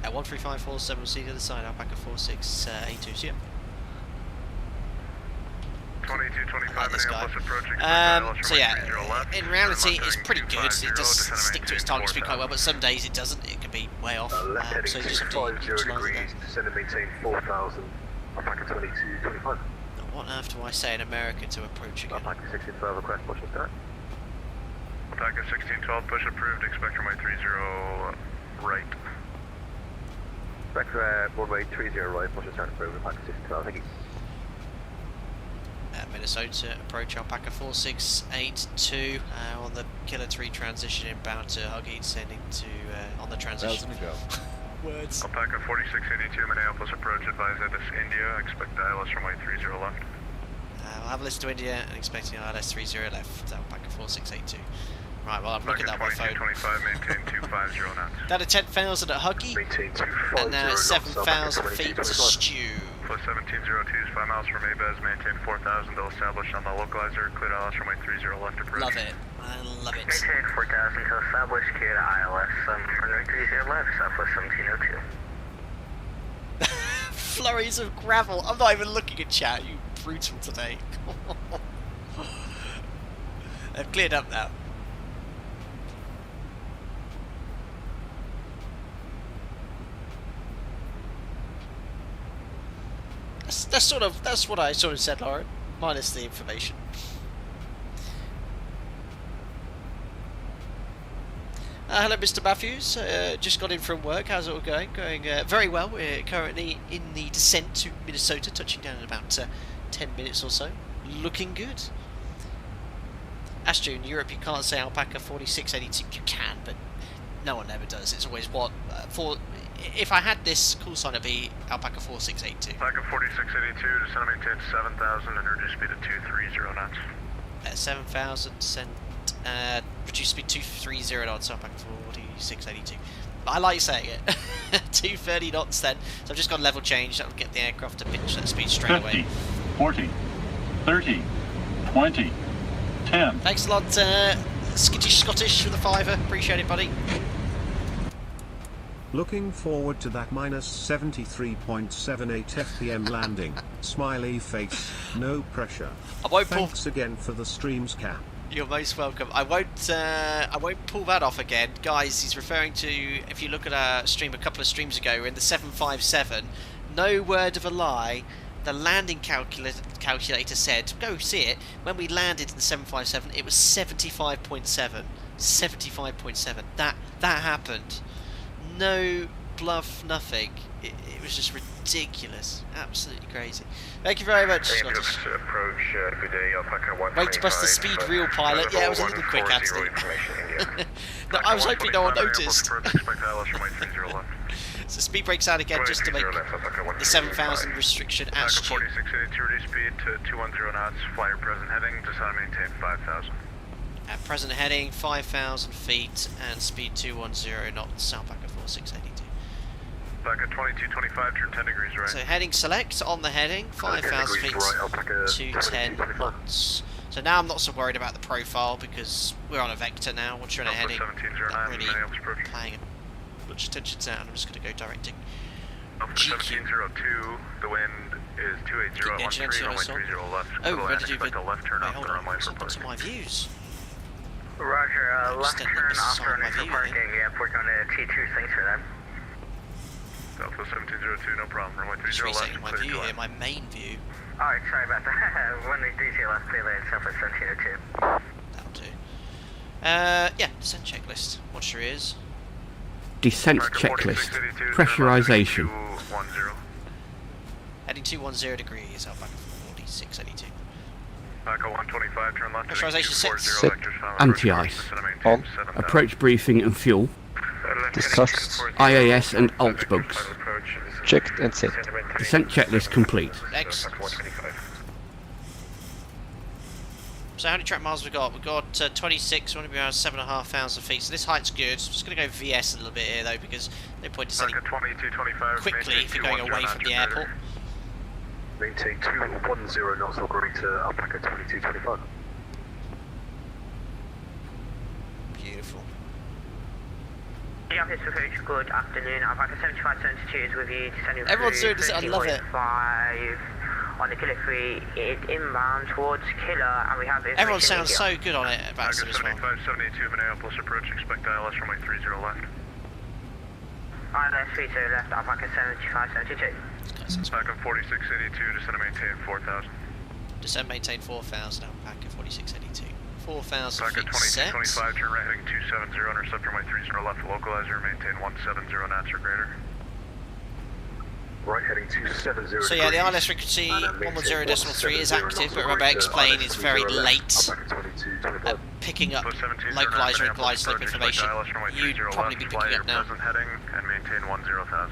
At 13547, we'll see the other side. Alpaca 4682. See ya. 2225, this guy. approaching. So yeah, in reality, it's pretty good. It does stick to its target speed quite well, but some days it doesn't. It can be way off. So you just have to utilise it. Descend and maintain 4000. Alpaca 2225. What on earth do I say in America to approach again? Alpaca 1612, request push and start. Alpaca 1612, push approved. Expect runway 30 right. Expect runway 30 right, push and start approved. Alpaca 1612, thank you. Minnesota, approach Alpaca 4682 on the Killer 3 transition inbound to Huggy, descending to on the transition. 1,000 to go. Words. Alpaca 4682, Minneapolis approach, advise that this India, expect ILS runway 30 left. We'll have a list to India and expecting ILS 30 left, Alpaca 4682. Right, well, I'm looking at my phone. 2225, maintain 250 knots. Down to 10,000 at Huggy, Maintain 250 and now 7,000 feet to Stew. Plus 1702 is 5 miles from Abez, maintain 4,000, they'll establish on the localizer, clear ILS runway 30 left approach. Love it, I love it. Maintain 4,000 to establish, clear to ILS, runway 30 left, Southwest 1702. Flurries of gravel. I'm not even looking at chat, you brutal today. They've cleared up now. That's what I sort of said, Lauren, minus the information. Hello, Mr. Matthews. Just got in from work. How's it all going? Going very well. We're currently in the descent to Minnesota, touching down in about 10 minutes or so. Looking good. Astro, in Europe, you can't say Alpaca 4682. You can, but no one ever does. It's always what if I had this call sign, it'd be Alpaca 4682. Alpaca 4682, descend and maintain 7,000 and reduce speed to 230 knots. 7,000, descent, reduce speed 230 knots, Alpaca 4682. I like saying it. 230 knots then. So I've just got a level change, that'll get the aircraft to pitch that speed straight 50, away. 40, 30, 20, 10. Thanks a lot, Skittish Scottish for the $5. Appreciate it, buddy. Looking forward to that minus 73.78 FPM landing. Smiley face, no pressure. I won't pull. Thanks again for the streams cap. You're most welcome. I won't pull that off again, guys. He's referring to, if you look at our stream a couple of streams ago, in the 757. No word of a lie. The landing calculator said, go see it. When we landed in the 757, it was 75.7. 75.7. That happened. No bluff, nothing. It was just ridiculous. Absolutely crazy. Thank you very much, Scottish. Approach, good day, Alpaca 125. Wait to bust the speed real pilot. Yeah, it was a little quick, Anthony. No, I was hoping no one noticed. So speed breaks out again just to make the 7,000 restriction at Stew. 4682, reduce speed to 210 knots, fly your present heading, descend and maintain 5,000. At present heading 5,000 feet and speed 210 knots, Alpaca 4682. Back at 2225, turn 10 degrees right. So heading select on the heading, 5,000 feet, 210 knots. So now I'm not so worried about the profile because we're on a vector now. Once you're on a heading, not really paying much attention to that. I'm just going to go directing. Alpha 1702, the wind is 280 runway 30 left. Oh, we're going to do expect a left turn wait, off hold the on. runway What's for happened to push. my views? Roger, left Extend turn this off side of my runway for view, parking. Yeah, we're going to T2, thanks for that. Southwest 1702, no problem. Runway 30 Just left. resetting my view here, my main view. Alright, sorry about that. 130 left, clear lane, Southwest 1702. That'll do. Yeah, descent checklist. What's your ears? Descent checklist. Pressurization. Heading 210 degrees, Alpha 4682. Echo 125, turn left. Pressurization set. Set. Anti-ice. On. Approach briefing and fuel. Discussed. IAS and alt bugs. Checked and set. Descent checklist complete. Excellent. So how many track miles we got? We've got 26, we want to be around 7,500 feet. So this height's good. So I'm just going to go VS a little bit here though, because no point descending quickly if you're going away from the airport. Maintain 210 knots, we're going to Alpaca 2225. Beautiful. Yeah, Mr. Coach, good afternoon. Alpaca 7572 is with you, descending Everyone's doing this, I love it. 5 on the Killer 3, it inbound towards Killer, and we have this. Everyone sounds so good on it about Echo this as well. 7572, Minneapolis approach, expect ILS runway 30 left. ILS 30 left, Alpaca 7572. Echo 4682, descend and maintain 4000. Descend, maintain 4,000, Alpaca 4682. 4,000 Echo feet set. 2225, turn right heading 270, intercept runway 30 left, localizer, maintain 170 knots or greater. Right heading 270. So yeah, the ILS frequency 110.3 is active, but remember X-plane is very late at picking up localizer and glide slope information. You'd probably be picking up now. Heading and maintain 10,000.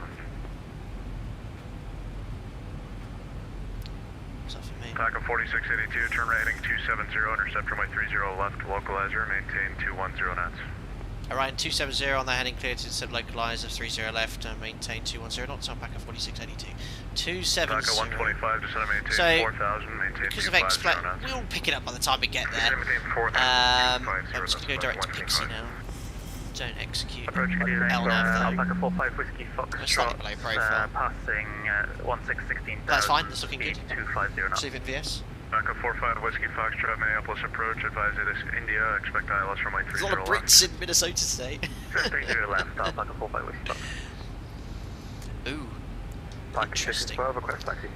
What's that for me? Echo 4682, turn right heading 270, intercept runway 30 left, localizer, maintain 210 knots. Alright, 270 on that heading clear to intercept localizer, 30 left, maintain 210 knots, Alpaca 4682. 270. Echo 125, descend and maintain So, 4,000, maintain because of 250 X-plane, knots. we'll pick it up by the time we get there. Maintain 4,000, I'm 250, just going to go direct to Pixie now. Don't execute Approach clear, L nav though. Alpaca 45 Whiskey Fox. We're slightly below profile. Passing 1616. That's fine, that's looking good. 250 knots. Just leave it VS. Echo 45 Whiskey Foxtrot, Minneapolis approach, advise it is India, expect ILS runway 30 There's a lot of left. Brits in Minnesota today. 30 left, Alpaca 45 Whiskey Fox. Ooh, interesting. Request taxi.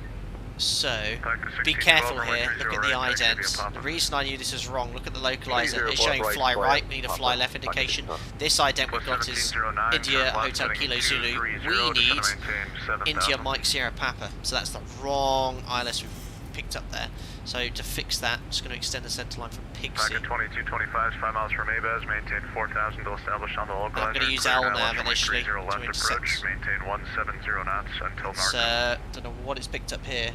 So, Echo be 1612, careful runway here, 30 look at the right, taxi idents. via Papa. The reason I knew this was wrong, look at the localizer, 30 it's showing right, fly fly right, right, we need a Papa, fly left Papa, indication. Papa. This ident we've got is 1709, India turn left, Hotel heading Kilo Zulu. 230, We need descend and maintain 7,000. India Mike Sierra Papa, so that's the wrong ILS we've picked up there. So to fix that, I'm just going to extend the centre line from Pixie. Echo 2225, 5 miles from Abaz, maintain 4,000 to establish on the localizer. I'm going to use Clear LNAV ILS runway initially 30 left to approach, intercept. maintain 170 knots until It's, Narco. don't know what it's picked up here.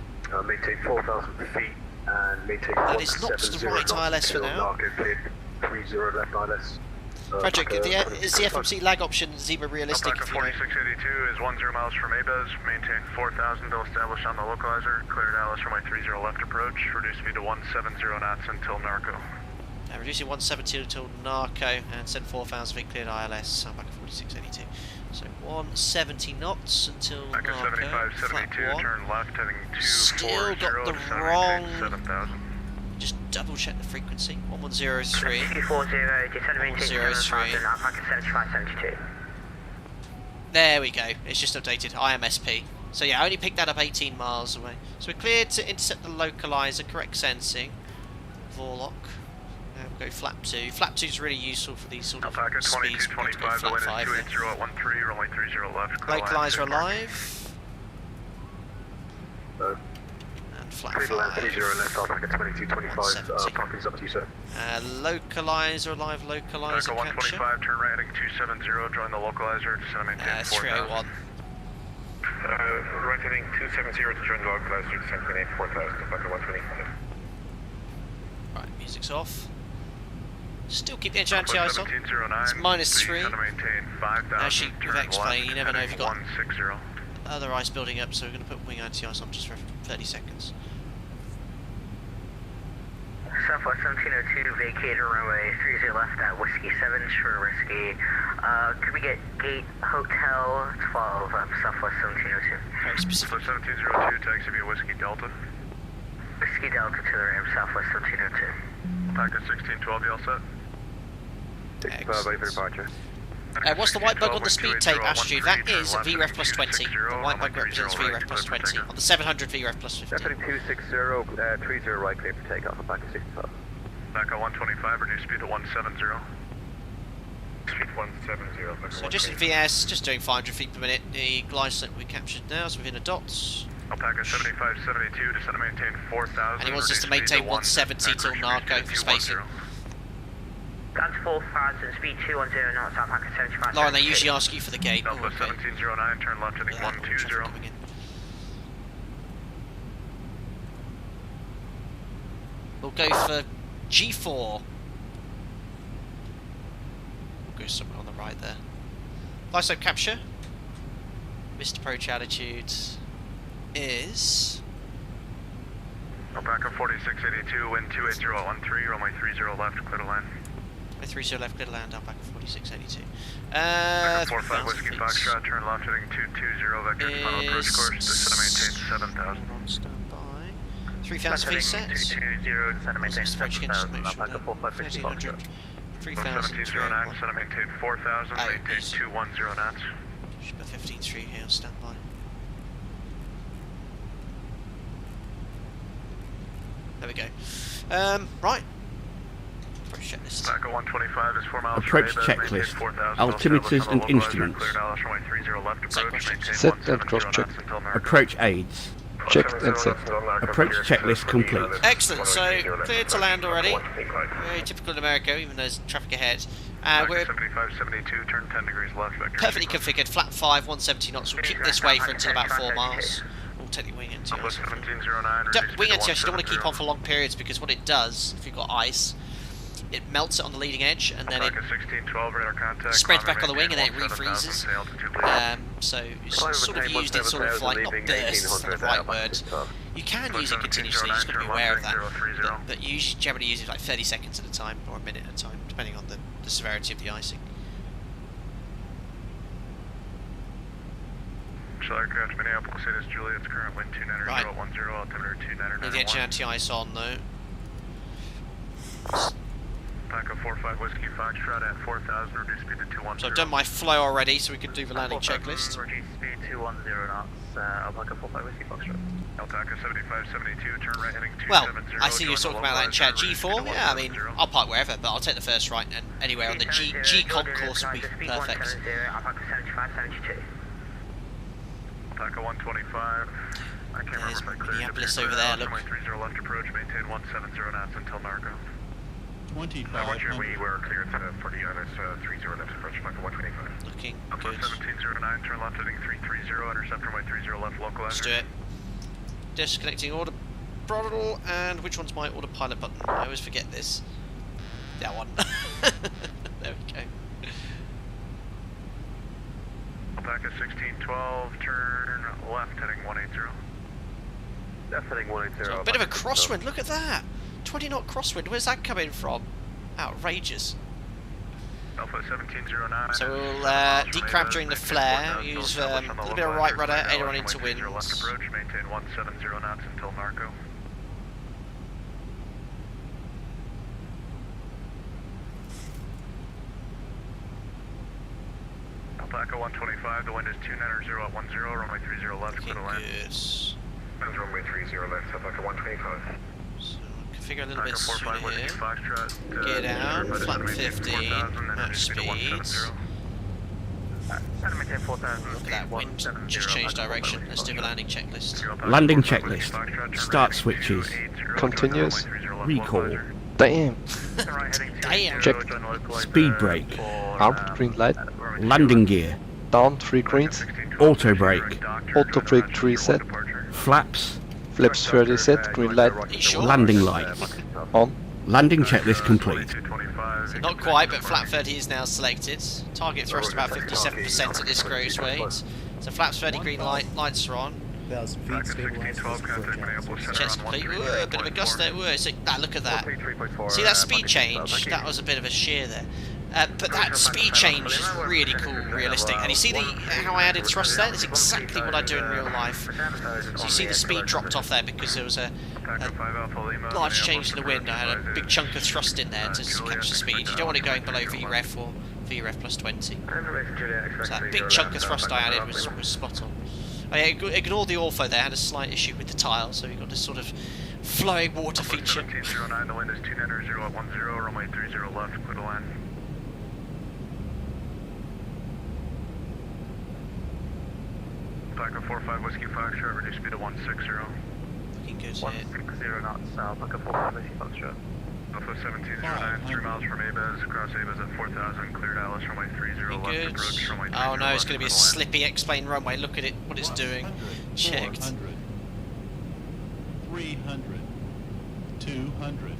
Maintain 4,000 feet and maintain That is not the 170 right knots ILS for until now. Narco cleared 30 left ILS. Frederick, is the FMC lag option ZIBO realistic? Alpaca If you know? 4682 is 10 miles from Abaz, maintain 4,000 to establish on the localizer, cleared ILS runway 30 left approach, reduce speed to 170 knots until Narco. Reducing 170 until Narco and send 4,000 feet cleared ILS, Alpaca 4682. So 170 knots until Echo Narco, 7572, flat 1. turn left heading 240, Still got the descend and wrong- maintain 7,000. Just double check the frequency, 1103. 240, descend maintain 103. 7,000, Alpaca 7572. There we go, it's just updated, IMSP. So yeah, I only picked that up 18 miles away. So we're cleared to intercept the localizer, correct sensing, Vorlock. We'll go flap 2. Flap 2 is really useful for these sort of Alpaca speeds. We've got to go 2225, the flap wind 5 is then. 280 at 13, runway 30 left. clear line Localizer to park. alive. And flap Clear land 30 5. left, Alpaca 2225. 170. Parking's up to you, sir. Localizer alive, localizer Echo capture. 125, turn right heading 270, join the localizer, descend and maintain 4,000. 301. Right heading 270 to join the localizer, descend maintain 4,000, Alpaca 125. Right, music's off. Still keep the engine anti-ice on. 1709, It's minus 3. descend and maintain 5,000, Actually, with turn X-plane, left, you never know if heading you've got 160. other ice building up, so we're going to put wing anti-ice on just for 30 seconds. Southwest 1702, vacated runway 30 left at Whiskey 7, sure Whiskey. Could we get gate Hotel 12 Southwest 1702? Very specific. 1702, taxi via Whiskey Delta. Whiskey Delta to the ram, Southwest 1702. Packet 1612, you all set? Excellent. for departure. What's the white bug on the speed tape attitude? That is VREF plus 20. The white bug represents VREF plus 20. On the 700, VREF plus 50. Definitely 260, 30 right clear for takeoff on Packet 65. Back at 125, reduce speed to 170. Speed 170. So just in VS, just doing 500 feet per minute. The glide slope we captured now is within a dot. Alpaca 7572, descend to maintain 4,000. And he wants us to maintain 170 till Narco for spacing. Down to 4,000, speed 210 knots, Alpaca 75. Lauren, they usually ask you for the gate. Alpha 1709, turn left heading 120. We'll go for G4. We'll go somewhere on the right there. Glide slope capture. Missed approach altitude is... Alpaca 4682, wind 280 at 13, runway 30 left, clear to land. 30 left, clear to land, Alpaca 4682. 45 Whiskey Foxtrot, turn left heading 220, vector final approach course, descend to maintain 7,000. On standby. 3,000 feet set. 220, descend to maintain 7,000, Alpaca 45 Whiskey 1300. 3,000. 1709, descend to maintain 4,000, maintain 210 knots. Should put 15.3 here on standby. There we go. Right. Approach checklist. Back at 125 is 4 miles. Approach checklist. Altimeters and instruments. Set and cross check. Approach aids. Checked and set. Approach checklist complete. Excellent, so cleared to land already. Very typical in America, even though there's traffic ahead. We're 7572, turn 10 degrees left, vector. perfectly configured, flat 5, 170 knots. We'll keep this way for until about 4 miles. We'll take the wing NTI. Alpha 1709, Wing NTI you don't want to keep on for long periods because what it does, if you've got ice, it melts it on the leading edge and then it 1612, radar contact, spreads back on the wing and then it refreezes. So it's sort of used in sort of like, not bursts, is not the right word. You can use it continuously, you just got to be aware of that. But you usually generally use it like 30 seconds at a time or a minute at a time, depending on the severity of the icing. Shell aircraft Minneapolis, it is Juliet's current wind 290 Right. at 10, altimeter 290. Need the engine anti-ice on though. Back up 45 Whiskey Foxtrot at 4,000, reduce speed to 210. So I've done my flow already, so we can do the landing checklist. Reduce speed 210 knots, Alpaca 45 Whiskey Foxtrot. Alpaca 7572, turn right heading 270. Well, I see you talking about that in chat. G4, yeah, I mean, I'll park wherever, but I'll take the first right and anywhere on the G concourse would be perfect. Alpaca 7572. Alpaca 125. I can't There's remember if I cleared Minneapolis it. over there, look. 30 left approach, maintain 170 knots until Narco. 25. We were cleared to 40 units, 30 left approach, Alpaca 125. Looking Alpha good. 1709, turn left heading 330, intercept runway 30 left, localizer. Let's do it. Disconnecting order throttle, and which one's my autopilot button? I always forget this. That one. There we go. Alpaca 1612, turn left heading 180. Left heading 180. So a bit of a crosswind, look at that! 20 knot crosswind, where's that coming from? Outrageous. Alpha 1709. So we'll decrab during the flare, use a little bit of right rudder, aileron into winds. Left approach, maintain 170 knots until Narco. Alpaca 125, the wind is 290 at 10, runway 30 left, clear to land. Good. Runway 30 left, Alpaca 125. So configure a little bit sooner Whiskey here. Foxtrot, Gear down, reduce flat speed to 15, 4,000, and match reduce speed to speeds. 170. Maintain 4,000. That wind just changed direction. Let's do the landing checklist. Landing checklist. Start switches. Continuous. Recall. Damn. Damn! Checked. Speed brake. Armed green light. Landing gear. Down 3 greens. Auto brake. Auto brake 3 set. Flaps. Flaps 30 set. Green light. Are you sure? Landing lights. On. Landing checklist complete. Not quite, but flat 30 is now selected. Target thrust about 57% at this cruise weight. So flaps 30 green light, lights are on. 1,000 feet, stabilized. contact Minneapolis. Check's complete. Ooh, a bit of a gust there. Ooh, so, look at that. See that speed change? That was a bit of a shear there. But that speed change is really cool, realistic. And you see how I added thrust there? That's exactly what I do in real life. So you see the speed dropped off there because there was a large change in the wind. I had a big chunk of thrust in there to catch the speed. You don't want it going below VREF or VREF plus 20. So that big chunk of thrust I added was spot on. Oh yeah, ignore the ortho there. I had a slight issue with the tile, so we got this sort of flowing water feature. 1709, the wind is 290 at 10, runway 30 left, clear to land. Takeoff 45 Whiskey Foxtrot, reduce speed to 160. Looking good here. 160 knots south, Takeoff 45 Whiskey Foxtrot. Alpha 1709, 3 miles from ABES, across ABES at 4,000, cleared Alice, runway 30 left, Good. approach, runway 30 Oh no, it's left, going to be a clear to land. slippy X-plane runway. Look at it, what it's doing. 100, Checked. 400, 300, 200.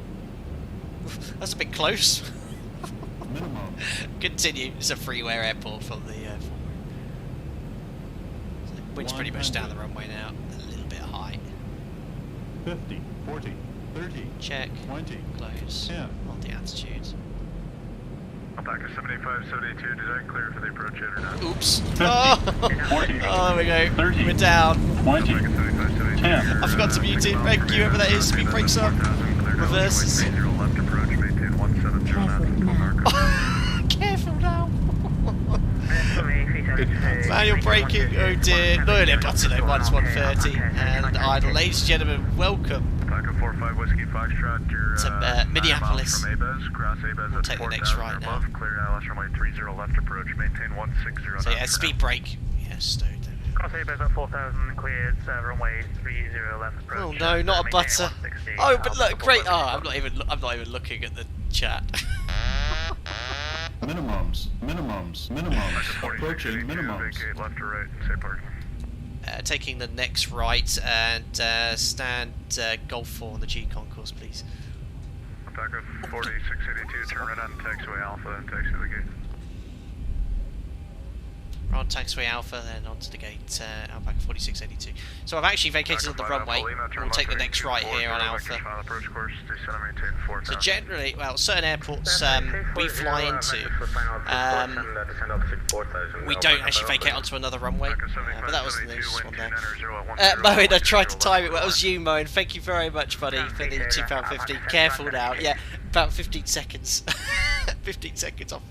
That's a bit close. Minimum. Continue. It's a freeware airport from the forward. So the wind's pretty much down the runway now. A little bit high. 50, 40, 30, Check. 20, Close. 10. On the attitude. Takeoff 75, 72, did I clear for the approach yet or not? Oops. Oh, 40, oh there we go. 30. We're down. 20, Takeoff 75, 72, 10. I forgot to mute it. Thank you, whoever that is. Speed brakes up. Reverses. 30 left approach, maintain 170 knots. Careful now. Manual braking. Oh dear. Nearly a button at minus 130. And idle. Ladies and gentlemen, welcome Takeoff 45 Whiskey Foxtrot, you're to 9 miles Minneapolis. from ABES, cross ABES We'll at take the 4,000 next right or now. above, clear Alice, runway 30 left approach, maintain 160 knots. So yeah, speed brake. Yes, stowed there. Cross ABES at 4,000, cleared, runway 30 left approach. Oh no, not a butter. Oh, but look, great. Oh, I'm not even looking at the chat. Minimums, minimums, minimums. Approaching minimums. Vacate left or right, say park. Taking the next right and stand Golf 4 on the G concourse, please. Takeoff 4682, turn right on taxiway Alpha and taxi to the gate. We're on taxiway Alpha, then onto the gate, Outback 4682. So I've actually vacated on the runway. We'll take the next right here on Alpha. So generally, well, certain airports we fly into, we don't actually vacate onto another runway, but that was the news one there. Moen, I tried to time it, well, that was you, Moen. Thank you very much, buddy, for the £2.50. Careful now, yeah, about 15 seconds. 15 seconds off.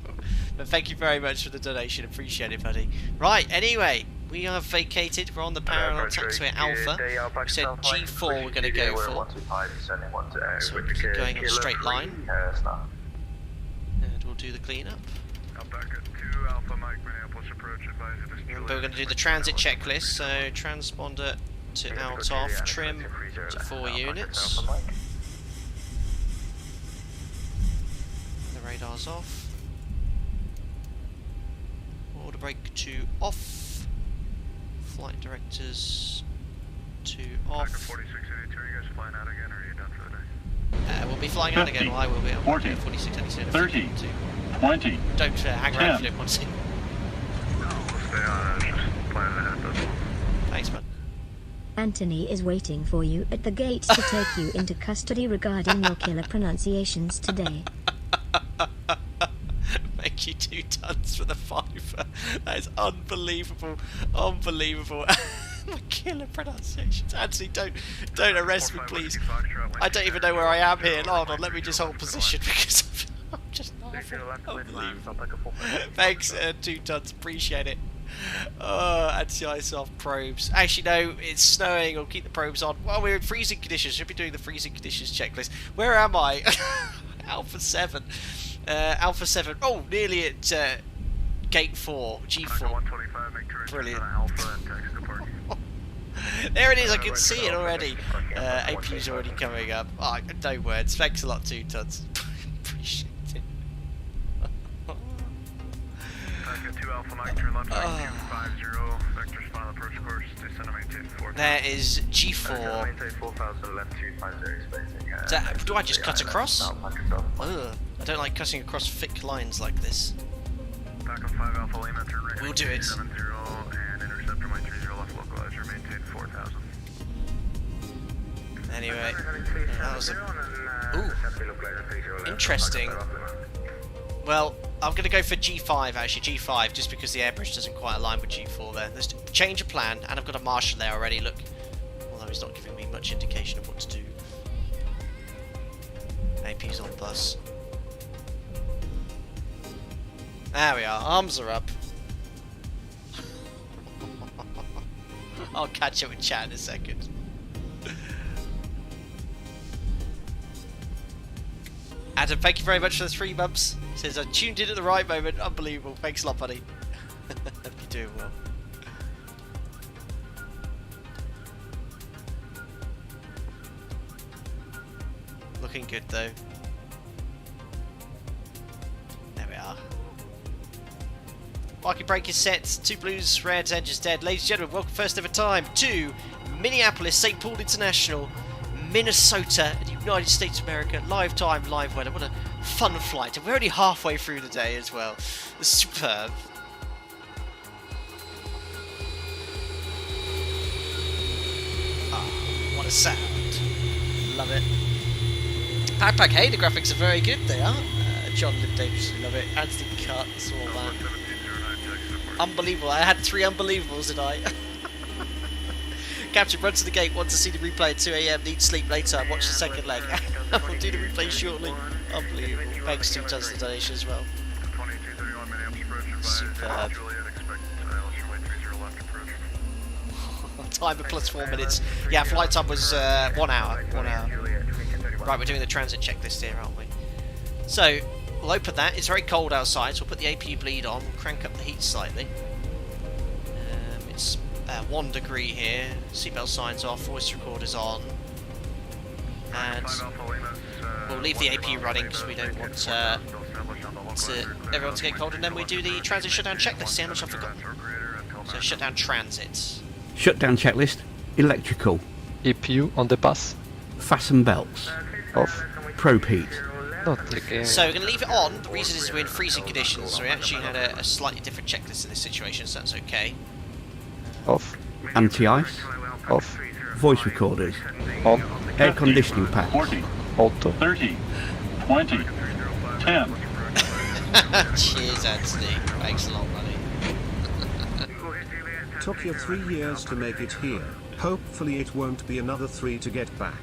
But thank you very much for the donation, appreciate it, buddy. Right, anyway, we are vacated. We're on the parallel taxiway Alpha. We said G4 we're going to go for. So we'll keep going on a straight line. And we'll do the cleanup. Remember, we're going to do the transit checklist. So transponder to out off, trim to 4 units. The radar's off. Order brake to off. Flight directors to off. 4682, are you guys flying out again or are you done for the day? We'll be flying out again. Well, I will be. 40, 4682. 30, 20. Don't hang around if you don't want to. No, we'll stay on. I was just planning ahead, that's all. Thanks, bud. Anthony is waiting for you at the gate to take you into custody regarding your killer pronunciations today. Thank you, 2 tons for the fiver. That is unbelievable. Unbelievable. My killer pronunciations. Anthony, don't arrest me, please. I don't even know where I am here. Hold on, let me just hold position because I'm just laughing. Unbelievable. Thanks, 2 tons. Appreciate it. Anti-ice-off probes. Actually, no, it's snowing. I'll keep the probes on. Well, we're in freezing conditions. Should be doing the freezing conditions checklist. Where am I? Alpha 7. Alpha 7. Oh, nearly at gate 4. G4. Brilliant. There it is. I can see it already. APU's already coming up. Oh, no words. Thanks a lot, 2 tons. Appreciate it. There is G4. Do I just cut across? Ugh, I don't like cutting across thick lines like this. We'll do it. Anyway, that was interesting. Well, I'm going to go for G5 actually, G5, just because the airbridge doesn't quite align with G4 there. Let's change of plan, and I've got a marshal there already, look. Although he's not giving me much indication of what to do. AP's on bus. There we are, arms are up. I'll catch up with chat in a second. Adam, thank you very much for the 3 months. He says, I tuned in at the right moment. Unbelievable. Thanks a lot, buddy. Hope you're doing well. Looking good, though. There we are. Market break is set. 2 blues, reds, edges dead. Ladies and gentlemen, welcome first ever time to Minneapolis, St. Paul International, Minnesota, United States of America. Live time, live weather. What a fun flight. And we're only halfway through the day as well. It's superb. Ah, what a sound. Love it. Backpack, hey, the graphics are very good, they are. John Lib Davis, love it. Anthony Cut, that's all that. Unbelievable. I had 3 unbelievables, did I? Captain, run to the gate. Want to see the replay at 2 AM. Need sleep later. Watch the second leg. We'll do the replay shortly. Unbelievable. Thanks to does the donation as well. Superb. Timer plus 4 minutes. Yeah, flight time was 1 hour. 1 hour. Right, we're doing the transit checklist here, aren't we? So, we'll open that. It's very cold outside, so we'll put the AP bleed on. We'll crank up the heat slightly. It's 1 degree here. Seatbelt signs off. Voice recorders on. And we'll leave the AP running because we don't want everyone to get cold. And then we do the transit shutdown checklist. See how much I've forgotten. So, shutdown transit. Shutdown checklist. Electrical. EPU on the bus. Fasten belts. Off. Probe heat. Not again. So we're going to leave it on. The reason is we're in freezing conditions, so we actually had a slightly different checklist in this situation, so that's okay. Off. Anti-ice. Off. Voice recorders. On. Air conditioning packs. 40, Auto. 30, 20, 10. Cheers, Anthony. Thanks a lot, buddy. Took you 3 years to make it here. Hopefully it won't be another 3 to get back.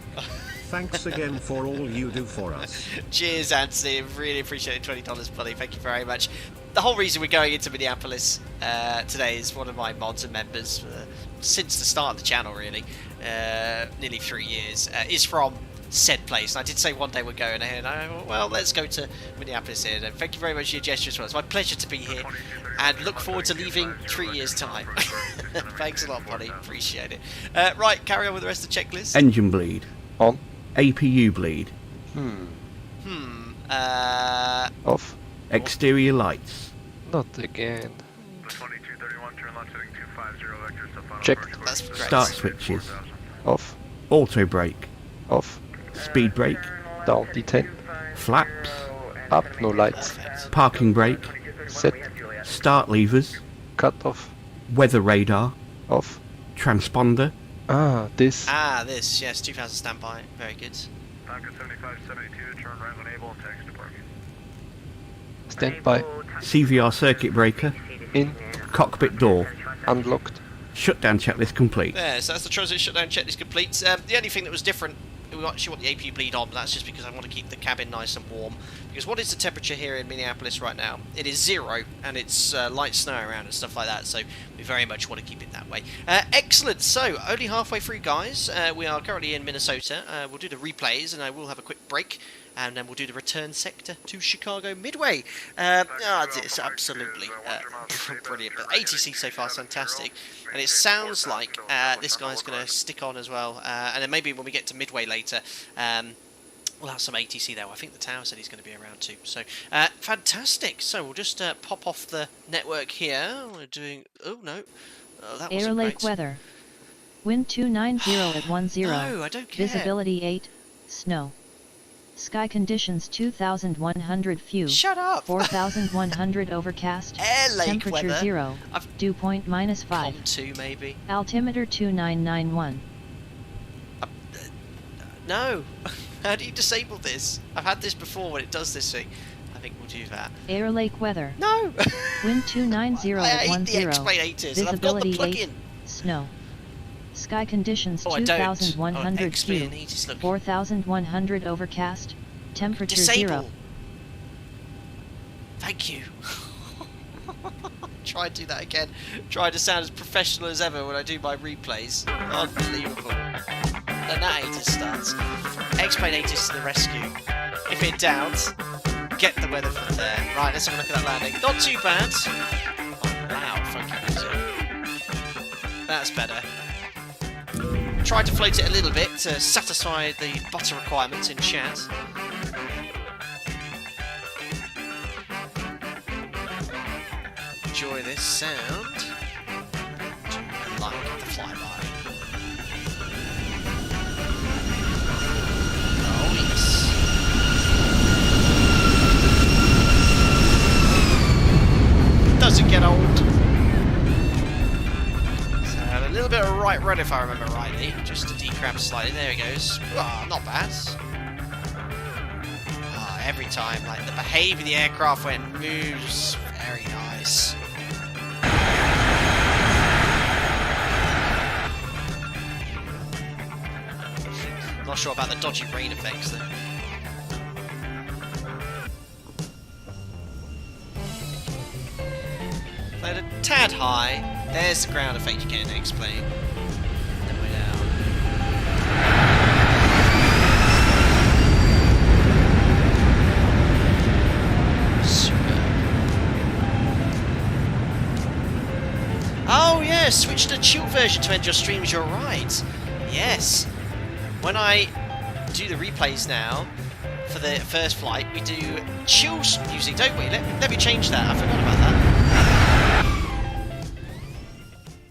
Thanks again for all you do for us. Cheers, Anthony. Really appreciate it. $20, buddy. Thank you very much. The whole reason we're going into Minneapolis today is one of my mods and members since the start of the channel, really, nearly 3 years, is from said place. And I did say one day we're going here, and I went, well, let's go to Minneapolis here. And thank you very much for your gesture as well. It's my pleasure to be here, and look forward to leaving 3 years' time. Thanks a lot, buddy. Appreciate it. Right, carry on with the rest of the checklist. Engine bleed. On. APU bleed. Off. Exterior lights. Not again. 2231, turn left heading 250 vector, so final Check. approach. That's great. Start switches. Off. Auto brake. Off. Speed brake. Down D10. Flaps. Up, no lights. Parking brake. Set. Start levers. Cut off. Weather radar. Off. Transponder. Ah, this. Ah, this, yes, 2000 standby. Very good. Falcon 7572, turn right when able and taxi to parking. Stand by. CVR circuit breaker. In. Cockpit door. Unlocked. Shutdown checklist complete. There, so that's the transit shutdown checklist complete. The only thing that was different, we actually want the AP bleed on, but that's just because I want to keep the cabin nice and warm. Because what is the temperature here in Minneapolis right now? It is 0, and it's light snow around and stuff like that, so we very much want to keep it that way. Excellent, so only halfway through, guys. We are currently in Minnesota. We'll do the replays, and I will have a quick break, and then we'll do the return sector to Chicago Midway. It's absolutely brilliant. But ATC so far is fantastic, and it sounds like this guy's going to stick on as well. And then maybe when we get to Midway later, we'll have some ATC there. I think the tower said he's going to be around too. So fantastic. So we'll just pop off the network here. We're doing. Oh no, that wasn't Air Lake great. weather. Wind 290 at 10. No, I don't care. Visibility 8. Snow. Sky conditions 2,100 few. Shut up. 4,100 overcast. Air Lake Temperature weather. 0. Dew point -5. Com 2 maybe. Altimeter 2991. No. How do you disable this? I've had this before when it does this thing. I think we'll do that. Air Lake weather. No! Wind 290 I at hate the 10. X-Plane 80s, and I've got the Visibility 8. plug-in. Snow. Sky conditions Oh, I don't. 2100 X-Plane Q. 80s look. 4100 overcast. Temperature Disable. 0. Thank you. Try and do that again. Try to sound as professional as ever when I do my replays. Unbelievable. Then that 80s starts. X-Plane 80s to the rescue. If it downs, get the weather from there. Right, let's have a look at that landing. Not too bad. Oh, loud funky music. That's better. Tried to float it a little bit to satisfy the butter requirements in chat. Enjoy this sound. Like the flyby. Oh yes. Doesn't get old. So a little bit of right run if I remember rightly, just to decramp slightly. There he goes. Oh, not bad. Oh, every time, like the behaviour of the aircraft when it moves, very nice. Not sure about the dodgy rain effects though. Played a tad high. There's the ground effect you get in X-Plane. Then we're down. Super. Oh yeah, switch to chill version to end your streams. You're right. Yes. When I do the replays now for the first flight, we do chill music, don't we? Let me change that. I forgot about that.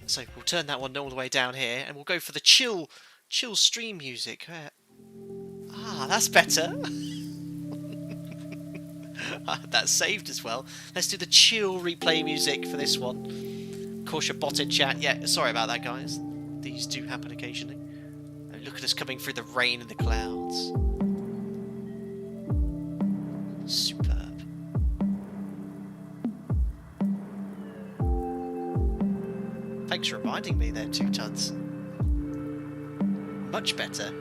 So we'll turn that one all the way down here, and we'll go for the chill stream music. Ah, that's better. That's saved as well. Let's do the chill replay music for this one. Of course, your bot in chat. Yeah, sorry about that, guys. These do happen occasionally. Look at us coming through the rain and the clouds. Superb. Thanks for reminding me there, 2 tons. Much better.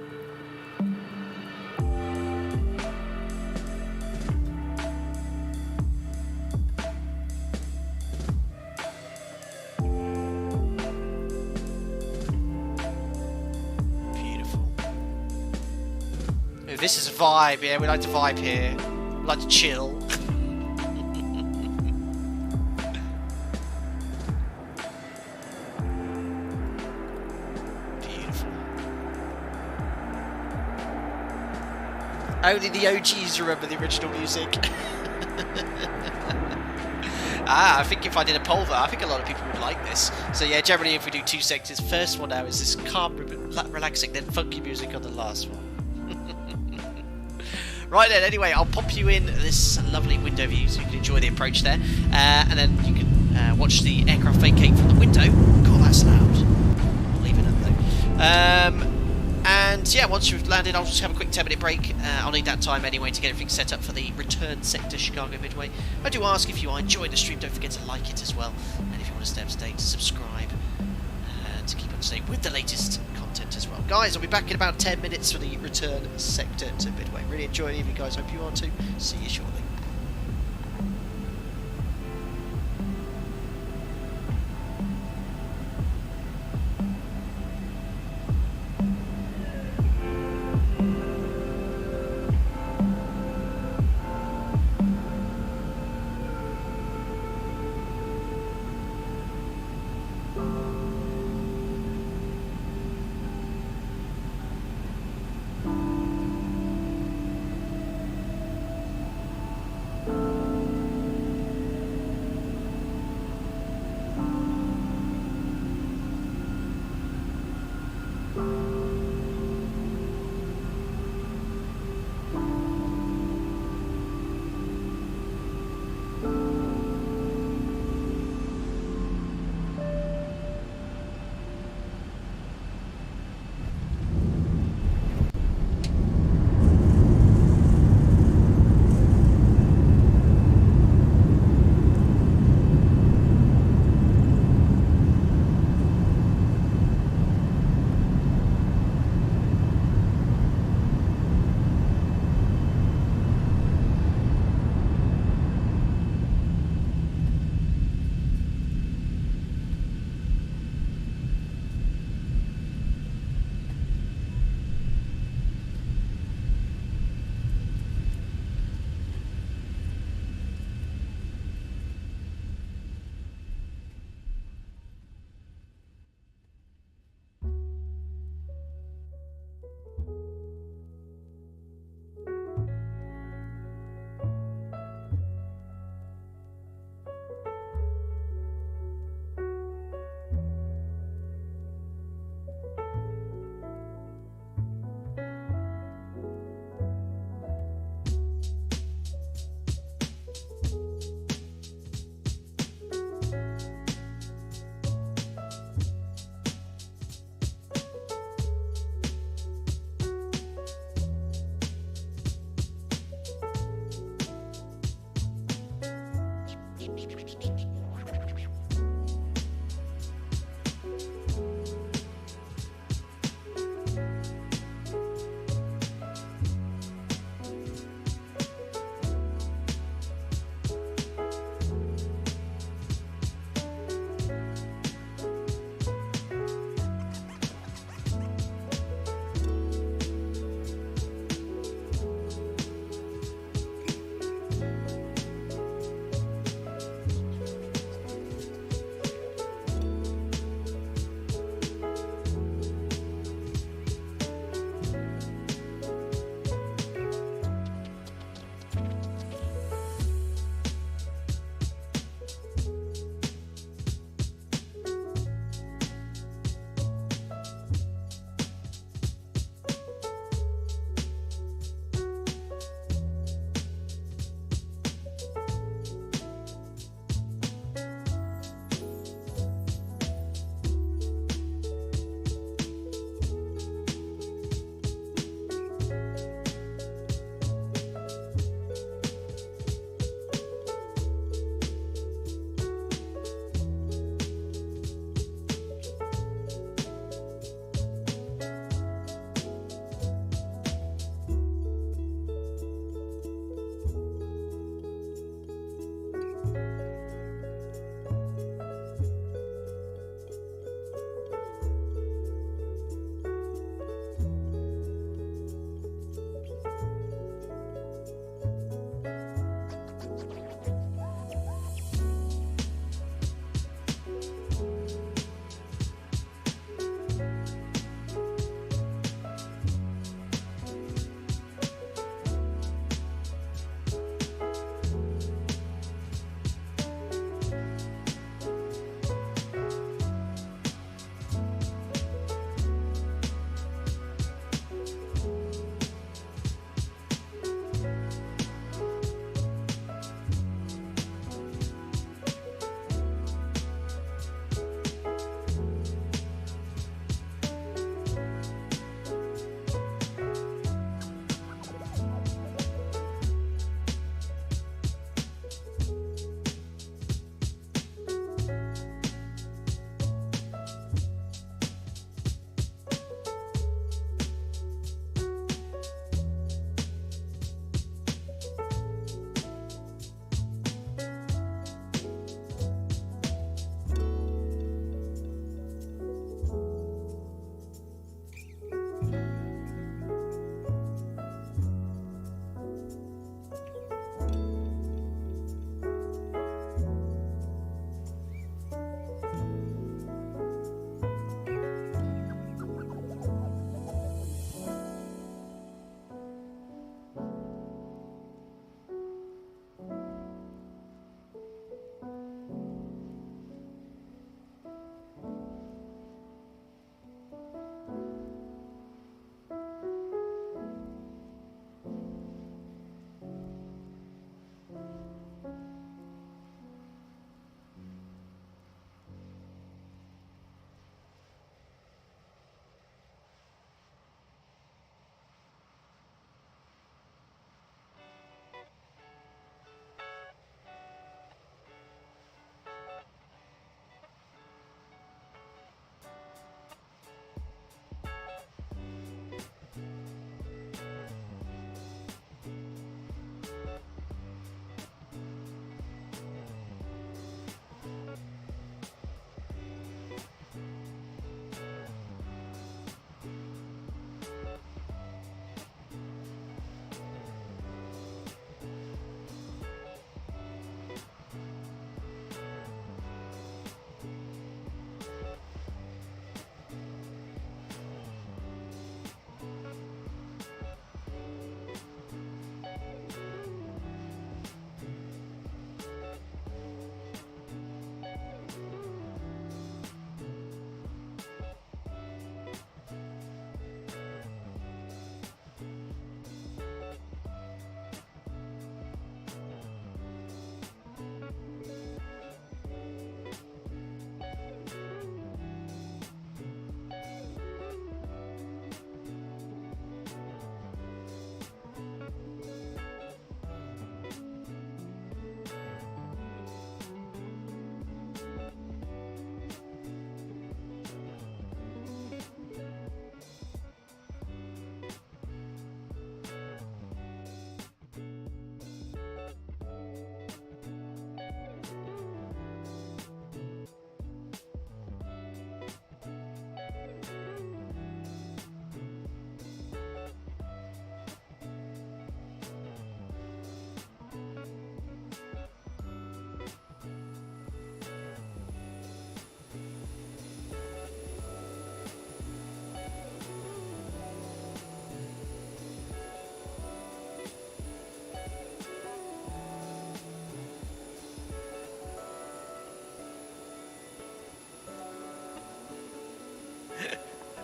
This is a vibe, yeah, we like to vibe here. We like to chill. Beautiful. Only the OGs remember the original music. I think if I did a poll there, I think a lot of people would like this. So yeah, generally if we do 2 sectors, first one now is this calm, relaxing, then funky music on the last one. Right then, anyway, I'll pop you in this lovely window view so you can enjoy the approach there. And then you can watch the aircraft vacate from the window. God, that's loud. I'll leave it at though. And yeah, once you've landed, I'll just have a quick 10-minute break. I'll need that time anyway to get everything set up for the return sector Chicago Midway. I do ask if you are enjoying the stream, don't forget to like it as well. And if you want to stay up to date, subscribe to keep up to date with the latest content as well. Guys, I'll be back in about 10 minutes for the return sector to Midway. Really enjoy the evening, guys. Hope you are too. See you shortly.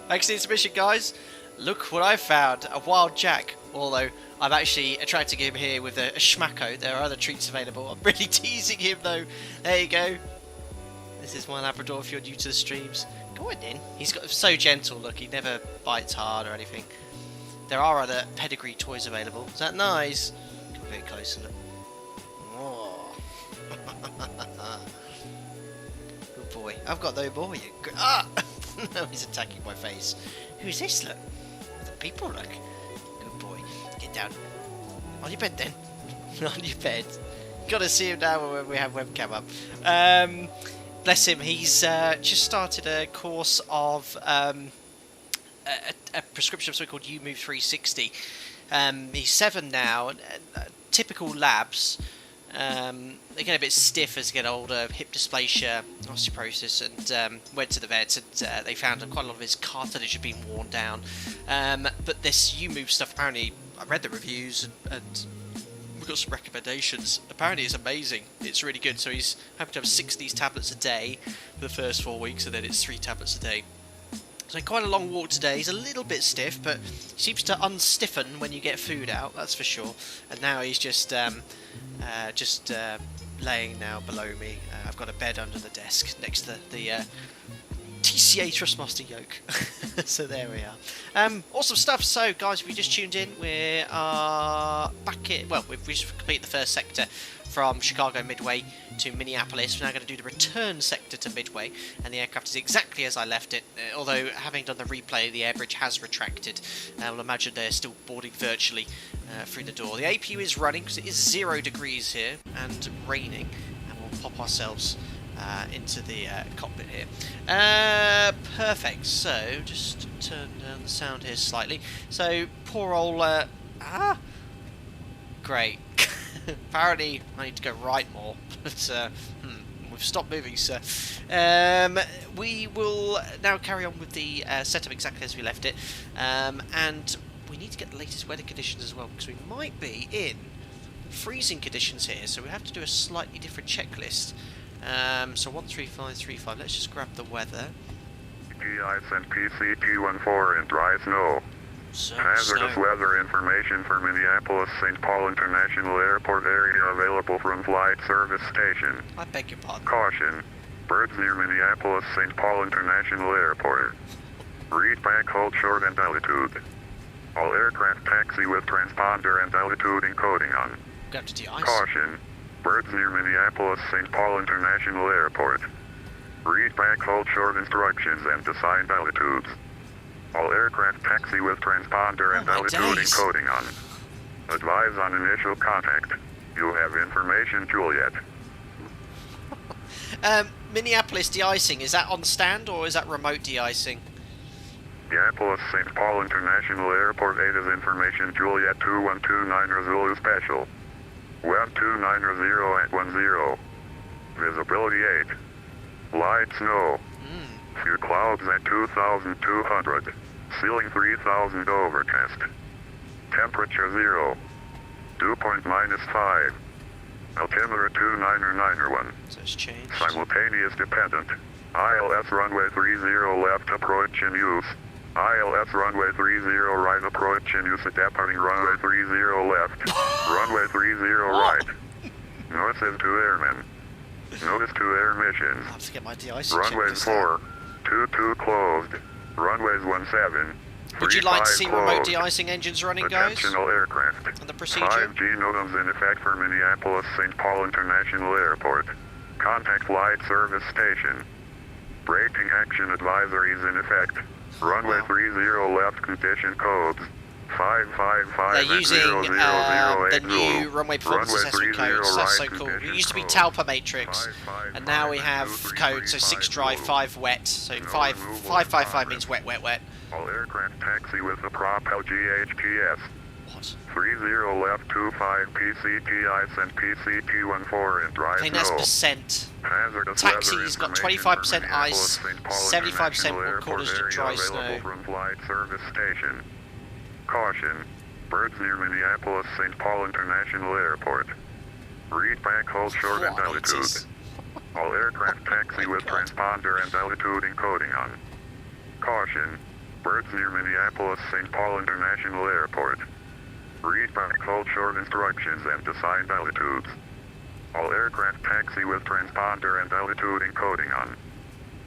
Thanks to the intermission, guys. Look what I found, a wild jack. Although I'm actually attracting him here with a schmacko. There are other treats available. I'm really teasing him though. There you go. This is my Labrador if you're new to the streams. Go on then. He's got so gentle, look, he never bites hard or anything. There are other pedigree toys available. Is that nice? Come a bit closer, look. Oh. Good boy. I've got no more. Ah! No, he's attacking my face. Who is this, look? The people, look. Good boy. Get down. On your bed, then. On your bed. Gotta see him now when we have webcam up. Bless him. He's just started a course of a prescription of something called UMove 360. He's 7 now. Typical labs. They get a bit stiff as they get older, hip dysplasia, osteoporosis, and went to the vet, and they found quite a lot of his cartilage had been worn down. But this UMove stuff, apparently, I read the reviews, and we've got some recommendations. Apparently it's amazing, it's really good. So he's happy to have 6 of these tablets a day for the first 4 weeks, and then it's 3 tablets a day. So quite a long walk today. He's a little bit stiff, but he seems to unstiffen when you get food out, that's for sure. And now he's just laying now below me. I've got a bed under the desk next to the TCA Trustmaster yoke. So there we are. Awesome stuff. So guys, if you just tuned in, we are back in, well, we've just completed the first sector from Chicago Midway to Minneapolis. We're now going to do the return sector to Midway, and the aircraft is exactly as I left it, although having done the replay, the air bridge has retracted. I'll imagine they're still boarding virtually through the door. The APU is running because it is 0 degrees here and raining, and we'll pop ourselves into the cockpit here. Perfect. So just turn down the sound here slightly. So poor old great. Apparently I need to go right more, but we've stopped moving, sir. We will now carry on with the setup exactly as we left it, and we need to get the latest weather conditions as well, because we might be in freezing conditions here, so we have to do a slightly different checklist. So 13535, let's just grab the weather. GI sent PCT14 in dry snow. Hazardous weather information for Minneapolis St. Paul International Airport area available from Flight Service Station. I beg your pardon. Caution. Birds near Minneapolis St. Paul International Airport. Read back, hold short and altitude. All aircraft taxi with transponder and altitude encoding on. Got to de-ice. Caution. Birds near Minneapolis St. Paul International Airport. Read back, hold short instructions and assigned altitudes. All aircraft taxi with transponder and altitude encoding on. Advise on initial contact. You have information, Juliet. Minneapolis de-icing, is that on stand or is that remote de-icing? Minneapolis St. Paul International Airport 8 is information, Juliet 2129 Zulu Special. Web 290 at 10. Visibility 8. Light snow. Few clouds at 2,200. Ceiling 3,000 overcast. Temperature 0. Dew point -5. Altimeter 29901. So it's changed. Simultaneous dependent. ILS runway 30 left approach in use. ILS runway 30 right approach in use. Departing runway 30 left. Runway 30 right. Notice to airmen. Notice to air missions. I have to get my de-icing. Runways 4. 22 closed. Runways 17. Would you like to see remote de-icing engines running, guys? Attentional aircraft. And the procedure? 5G NOTAMs in effect for Minneapolis St. Paul International Airport. Contact Flight Service Station. Braking action advisories in effect. Runway 30 left condition codes. 555 They're using the new runway performance assessment codes. That's so cool. It used to be Talpa Matrix, and now we have codes, so 6 dry, 5 wet. So 555 means wet, wet, wet. All aircraft taxi with the prop LGHTS. What? 30 left 25 PCT sent PCT14 in dry Clean as snow. percent. Hazardous Taxi's got 25% ice, 75% will quarters to dry snow. From Flight Service Station. Caution. Birds near Minneapolis St. Paul International Airport. Read back, hold short and altitude. All aircraft taxi with transponder and altitude encoding on. Caution. Birds near Minneapolis St. Paul International Airport. Read back hold short instructions and assigned altitudes. All aircraft taxi with transponder and altitude encoding on.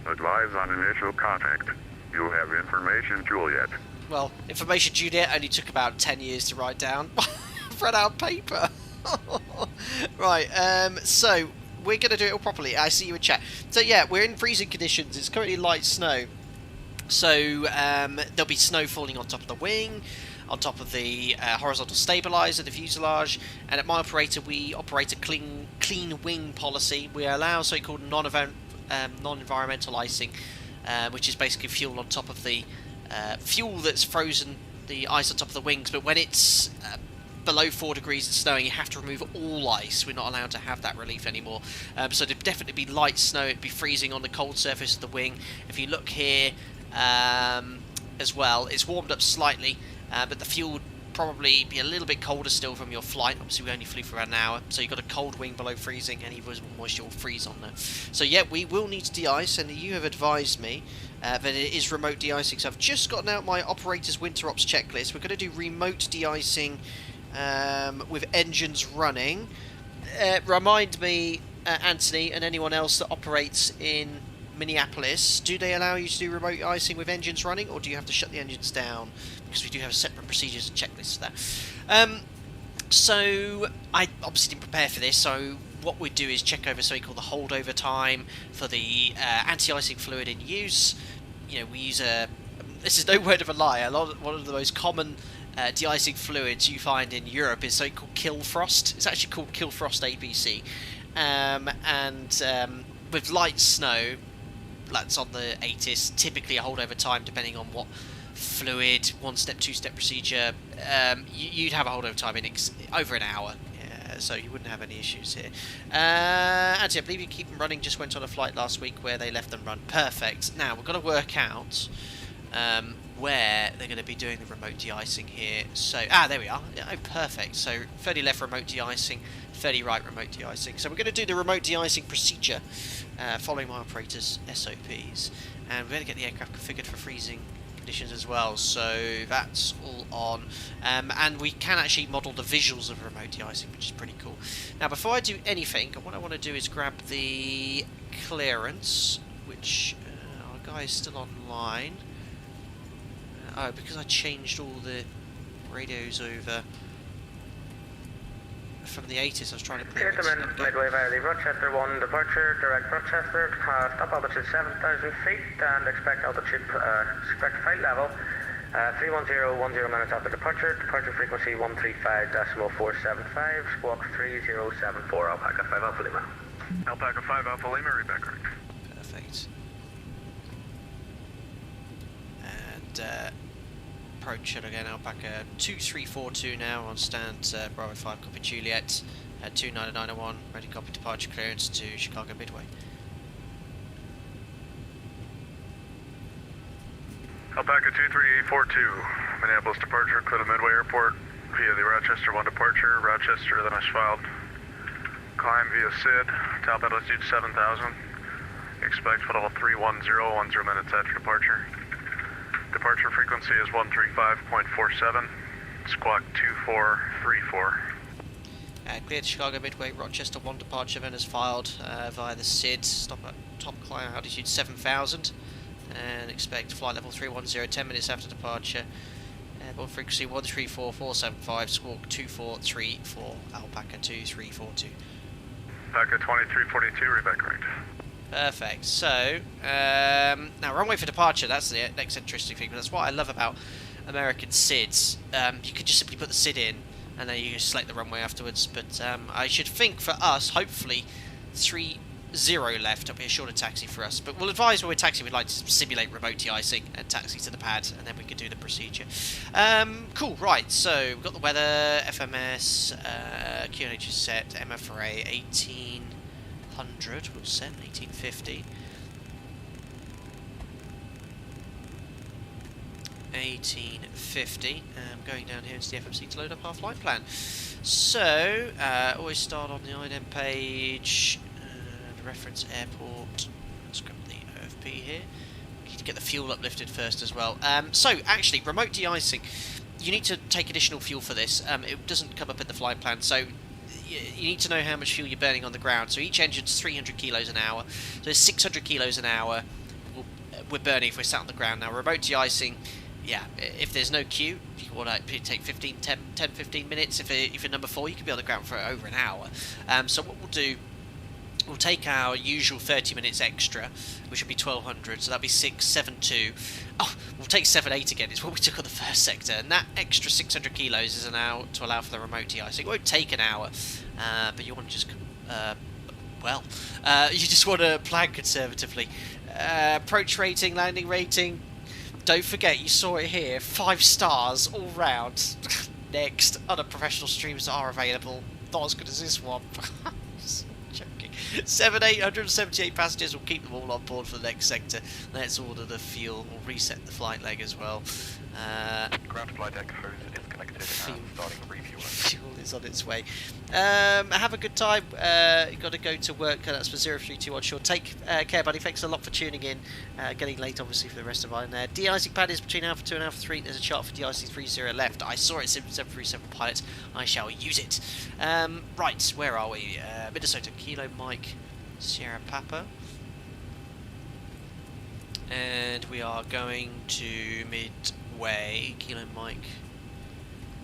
Advise on initial contact. You have information, Juliet. Well, information Juliet only took about 10 years to write down. I've run out of paper. Right, so we're going to do it all properly. I see you in chat. So yeah, we're in freezing conditions. It's currently light snow. So there'll be snow falling on top of the wing, on top of the horizontal stabilizer, the fuselage, and at my operator we operate a clean wing policy. We allow something called non-environmental icing, which is basically fuel on top of the fuel that's frozen the ice on top of the wings, but when it's below 4 degrees and snowing, you have to remove all ice. We're not allowed to have that relief anymore. So there'd definitely be light snow. It'd be freezing on the cold surface of the wing. If you look here as well, it's warmed up slightly, but the fuel would probably be a little bit colder still from your flight. Obviously we only flew for an hour, so you've got a cold wing below freezing, any visible moisture will freeze on there. So yeah, we will need to de-ice, and you have advised me that it is remote de-icing. So I've just gotten out my operator's winter ops checklist. We're going to do remote de-icing with engines running. Remind me, Anthony, and anyone else that operates in Minneapolis, do they allow you to do remote icing with engines running, or do you have to shut the engines down? Because we do have separate procedures and checklists for that. So I obviously didn't prepare for this, so what we do is check over something called the holdover time for the anti-icing fluid in use. You know, we use this is no word of a lie, one of the most common de-icing fluids you find in Europe is something called Killfrost. It's actually called Killfrost ABC. With light snow, that's on the ATIS, typically a holdover time, depending on what fluid, one-step, two-step procedure, you'd have a holdover time in over an hour, so you wouldn't have any issues here. Actually, I believe you keep them running, just went on a flight last week where they left them run. Perfect. Now, we've got to work out where they're going to be doing the remote de-icing here. So, there we are. Oh, perfect. So, 30 left remote de-icing, 30 right remote de-icing. So we're going to do the remote de-icing procedure following my operator's SOPs. And we're going to get the aircraft configured for freezing conditions as well. So that's all on. And we can actually model the visuals of remote de-icing, which is pretty cool. Now, before I do anything, what I want to do is grab the clearance, which our guy is still online. Oh, because I changed all the radios over from the 80s, I was trying to put Midway via the Rochester 1 departure, direct Rochester, stop altitude 7,000 feet and expect altitude, expect flight level 310 minutes after departure, departure frequency 135.475, squawk 3074, Alpaca 5 Alpha Lima. Alpaca 5 Alpha Lima, read back correct. Perfect. And approach it again, Alpaca 2342 now on stand, Bravo 5, copy Juliet, at 29901, ready copy departure clearance to Chicago Midway. Alpaca 23842, Minneapolis departure, clear to Midway Airport via the Rochester 1 departure, Rochester, then is filed. Climb via SID, top altitude 7,000, expect foothold 310, 10 minutes after departure. Departure frequency is 135.47, squawk 2434. Clear to Chicago Midway, Rochester 1 departure, then is filed via the SID, stop at top climb altitude 7,000, and expect flight level 310, 10 minutes after departure. Airborne frequency 134.475, squawk 2434, Alpaca 2342. Alpaca 2342, read back correct. Perfect. So, now runway for departure, that's the next interesting thing. That's what I love about American SIDs. You could just simply put the SID in, and then you just select the runway afterwards. But I should think for us, hopefully, 30 left. It'll be a shorter taxi for us. But we'll advise when we're taxiing, we'd like to simulate remote de-icing and taxi to the pad, and then we could do the procedure. Cool, right. So, we've got the weather, FMS, QNH is set, MFRA 1800, we'll set 1850. 1850. Going down here into the FMC to load up our flight plan. So, always start on the IDEM page. Reference airport. Let's grab the OFP here. need to get the fuel uplifted first as well. So, actually, remote de-icing. You need to take additional fuel for this. It doesn't come up in the flight plan, so you need to know how much fuel you're burning on the ground. So each engine's 300 kilos an hour. So it's 600 kilos an hour we're burning if we're sat on the ground. Now, remote de-icing, yeah, if there's no queue, you want to take 10-15 minutes. If you're number 4, you can be on the ground for over an hour. So what we'll do, we'll take our usual 30 minutes extra, which would be 1200, so that'll be 672. Oh, we'll take 78 again, it's what we took on the first sector, and that extra 600 kilos is an hour to allow for the remote de-icing. It won't take an hour, but you want to just, you just want to plan conservatively. Approach rating, landing rating, don't forget, you saw it here, 5 stars all round. Next, other professional streams are available, not as good as this one. 878 passengers, will keep them all on board for the next sector. Let's order the fuel, we'll reset the flight leg as well. Ground flight deck hose is connected and starting refueling. Fuel is on its way. Have a good time. You've got to go to work. That's for 032 onshore. Take care, buddy. Thanks a lot for tuning in. Getting late, obviously, for the rest of our de-icing pad is between Alpha 2 and Alpha 3. There's a chart for de-icing 30 left. I saw it, 737 pilots. I shall use it. Right, where are we? Minnesota, Kilo Mike, Sierra Papa. And we are going to Midway, Kilo Mike,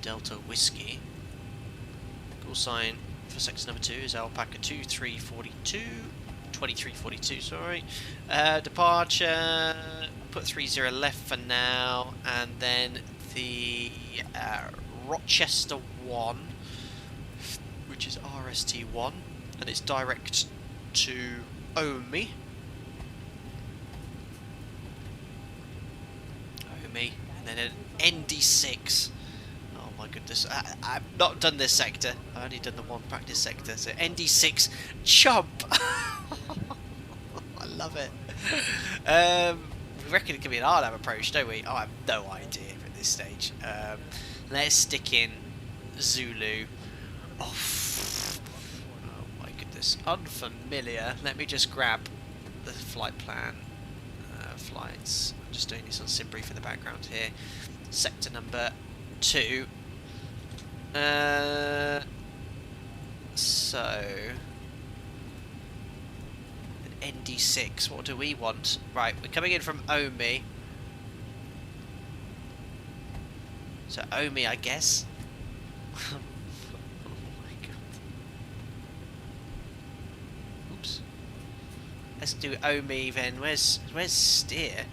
Delta Whiskey. Call sign for sector number 2 is Alpaca 2342, sorry. Departure, put 30 left for now, and then the Rochester 1, which is RST1, and it's direct to Omi. And then an ND6. Oh my goodness, I've not done this sector, I've only done the one practice sector. So ND6 chump. I love it. We reckon it could be an RLAB approach, don't we? Oh, I have no idea at this stage. Let's stick in Zulu. Oh my goodness, unfamiliar. Let me just grab the flight plan. Flights. I'm just doing this on SimBrief in the background here. Sector number 2. So ND6. What do we want? Right, we're coming in from Omi. So Omi, I guess. Oh my god. Oops. Let's do Omi then. Where's steer?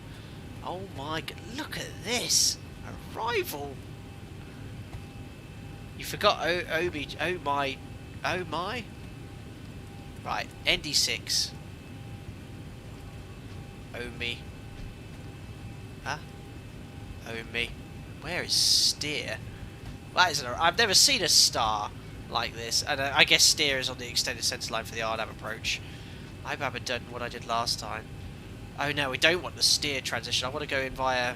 Oh my god, look at this! Arrival! You forgot Omi. Oh my. Right, ND6. Omi. Huh? Omi. Where is steer? That is I've never seen a star like this, and I guess steer is on the extended centre line for the RLAB approach. I hope I haven't done what I did last time. Oh no, we don't want the steer transition. I want to go in via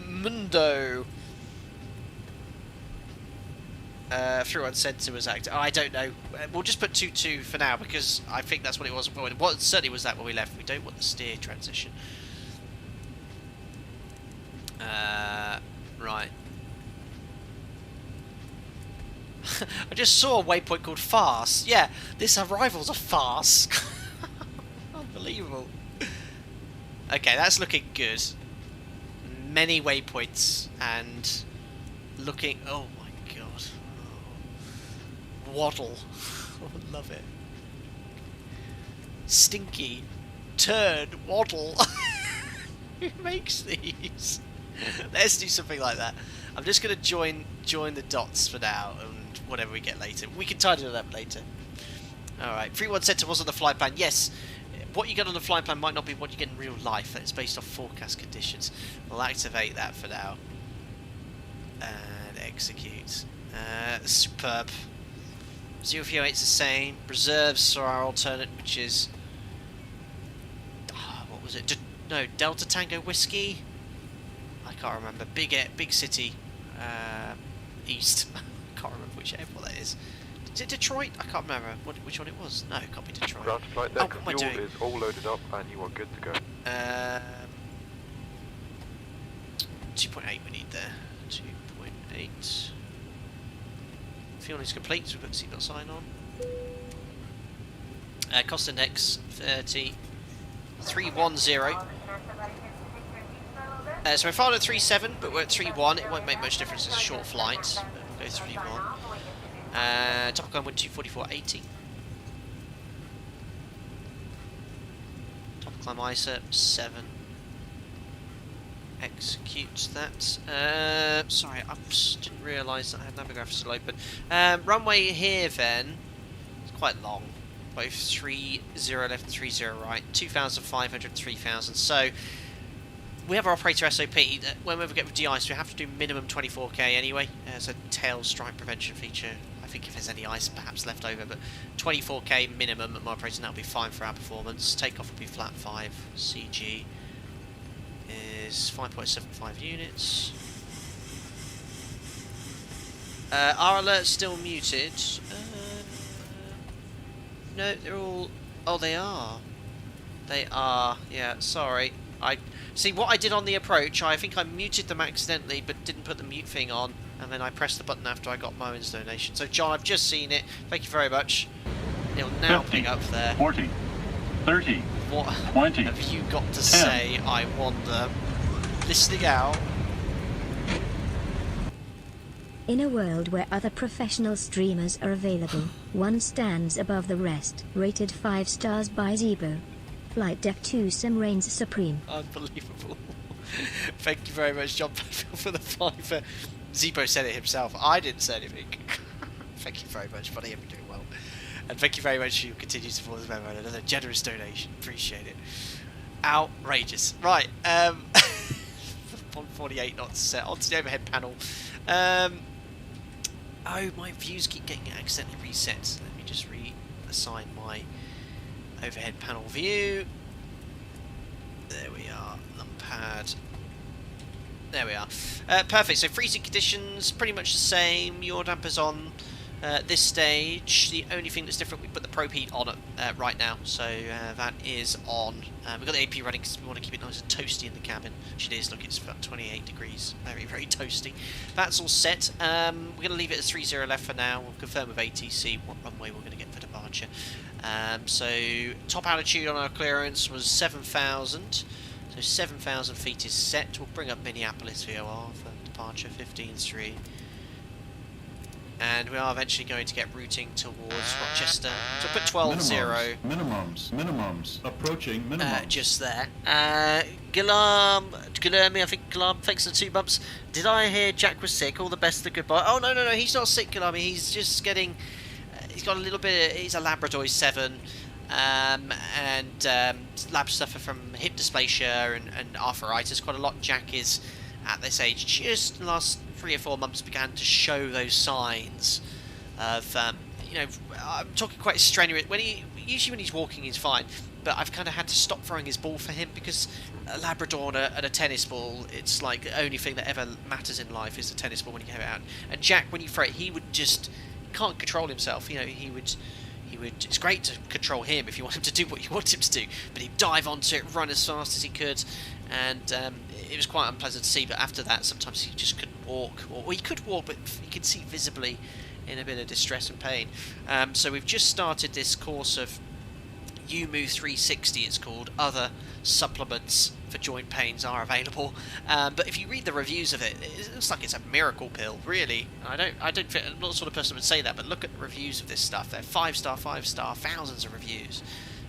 Mundo. Through on centre was active. Oh, I don't know. We'll just put 2-2 for now because I think that's what it was. Well, it certainly was that when we left. We don't want the steer transition. Right. I just saw a waypoint called Farce. Yeah, this arrival's a farce. Unbelievable. Okay, that's looking good. Many waypoints and looking. Oh my god. Oh. Waddle. I love it. Stinky. Turn. Waddle. Who makes these? Let's do something like that. I'm just going to join the dots for now, and whatever we get later. We can tidy it up later. Alright, 3-1 Centre was on the flight plan. Yes, what you get on the flight plan might not be what you get in real life. It's based off forecast conditions. We'll activate that for now. And execute. Superb. 038's the same. Reserves for our alternate, which is... what was it? No, Delta Tango Whiskey? I can't remember. Big city. East. I can't remember which airport that is. Is it Detroit? I can't remember which one it was. No, it can't be Detroit. Ground flight deck, fuel is all loaded up and you are good to go. 2.8 we need there. 2.8. Fuel is complete, so we've got the seatbelt sign on. Cost index 30. 310. So we're filed at 37, but we're at 31. It won't make much difference. It's a short flight. We'll go 31. Top climb went 244.80. Top climb ISA 7. Execute that. Sorry, I just didn't realise that I had Navigraph still open. Runway here then. It's quite long. Both 30 left and 30 right. 2,500, 3,000. So we have our operator SOP that when we get with de-ice, we have to do minimum 24k anyway. As a tail strike prevention feature. I think if there's any ice perhaps left over, but 24k minimum at my operator, and that'll be fine for our performance. Takeoff will be flat 5. CG is 5.75 units. Our alert's still muted. No, they're all... Oh, they are. They are. Yeah, sorry. I see what I did on the approach. I think I muted them accidentally, but didn't put the mute thing on, and then I pressed the button after I got Moen's donation. So, John, I've just seen it. Thank you very much. It'll now 50, ping up there. 40, 30, what 20, have you got to 10. say? I wonder. Listening out. In a world where other professional streamers are available, one stands above the rest. Rated 5 stars by ZIBO. Flight Deck 2 Sim reigns supreme. Unbelievable. Thank you very much, John, for the 5. ZIBO said it himself. I didn't say anything. Thank you very much, buddy. You're doing well. And thank you very much for your continued support as a member. Another generous donation. Appreciate it. Outrageous. Right. 148 knots set. Onto the overhead panel. Oh, my views keep getting accidentally reset. Let me just reassign my overhead panel view. There we are. Numpad. There we are. Perfect. So freezing conditions, pretty much the same. Yaw dampers on this stage. The only thing that's different, we put the probe heat on right now. So that is on. We've got the AP running because we want to keep it nice and toasty in the cabin. Which it is. Look, it's about 28 degrees. Very, very toasty. That's all set. We're going to leave it as 30 left for now. We'll confirm with ATC what runway we're going to get for departure. So top altitude on our clearance was 7,000. So 7,000 feet is set. We'll bring up Minneapolis VOR for departure 15-3. And we are eventually going to get routing towards Rochester. So put 12-0. Minimums. Approaching minimums. Just there. Guilherme, I think Guilherme, thanks for the 2 bumps. Did I hear Jack was sick? All the best of goodbye. Oh, no, he's not sick, Guilherme. He's just getting... he's got a little bit... He's a Labrador, he's 7. And lab suffer from hip dysplasia and arthritis quite a lot. Jack is, at this age, just in the last 3 or 4 months began to show those signs of, you know, I'm talking quite strenuous. Usually when he's walking, he's fine, but I've kind of had to stop throwing his ball for him because a Labrador and a tennis ball, it's like the only thing that ever matters in life is the tennis ball when you get it out. And Jack, when you throw it, he can't control himself. You know, he would. It's great to control him if you want him to do what you want him to do, but he'd dive onto it, run as fast as he could, and it was quite unpleasant to see. But after that, sometimes he just couldn't walk, or he could walk, but you could see visibly in a bit of distress and pain. So we've just started this course of UMU 360, it's called. Other supplements for joint pains are available, but if you read the reviews of it, it looks like it's a miracle pill, really. I'm not the sort of person who would say that, but look at the reviews of this stuff. They're 5-star, 5-star, thousands of reviews,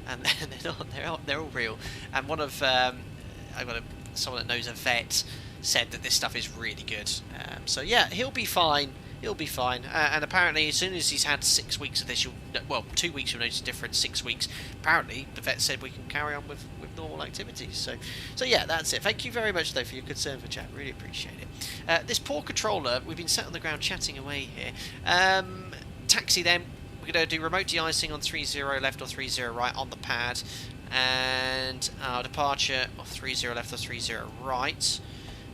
and they're all real. And one of someone that knows a vet said that this stuff is really good. So yeah, he'll be fine. He'll be fine. And apparently, as soon as he's had 6 weeks of this, 2 weeks you'll notice a difference. 6 weeks. Apparently, the vet said we can carry on with normal activities. So yeah, that's it. Thank you very much, though, for your concern for chat. Really appreciate it. This poor controller, we've been sat on the ground chatting away here. Taxi then. We're going to do remote de-icing on 30 left or 30 right on the pad. And our departure of 30 left or 30 right.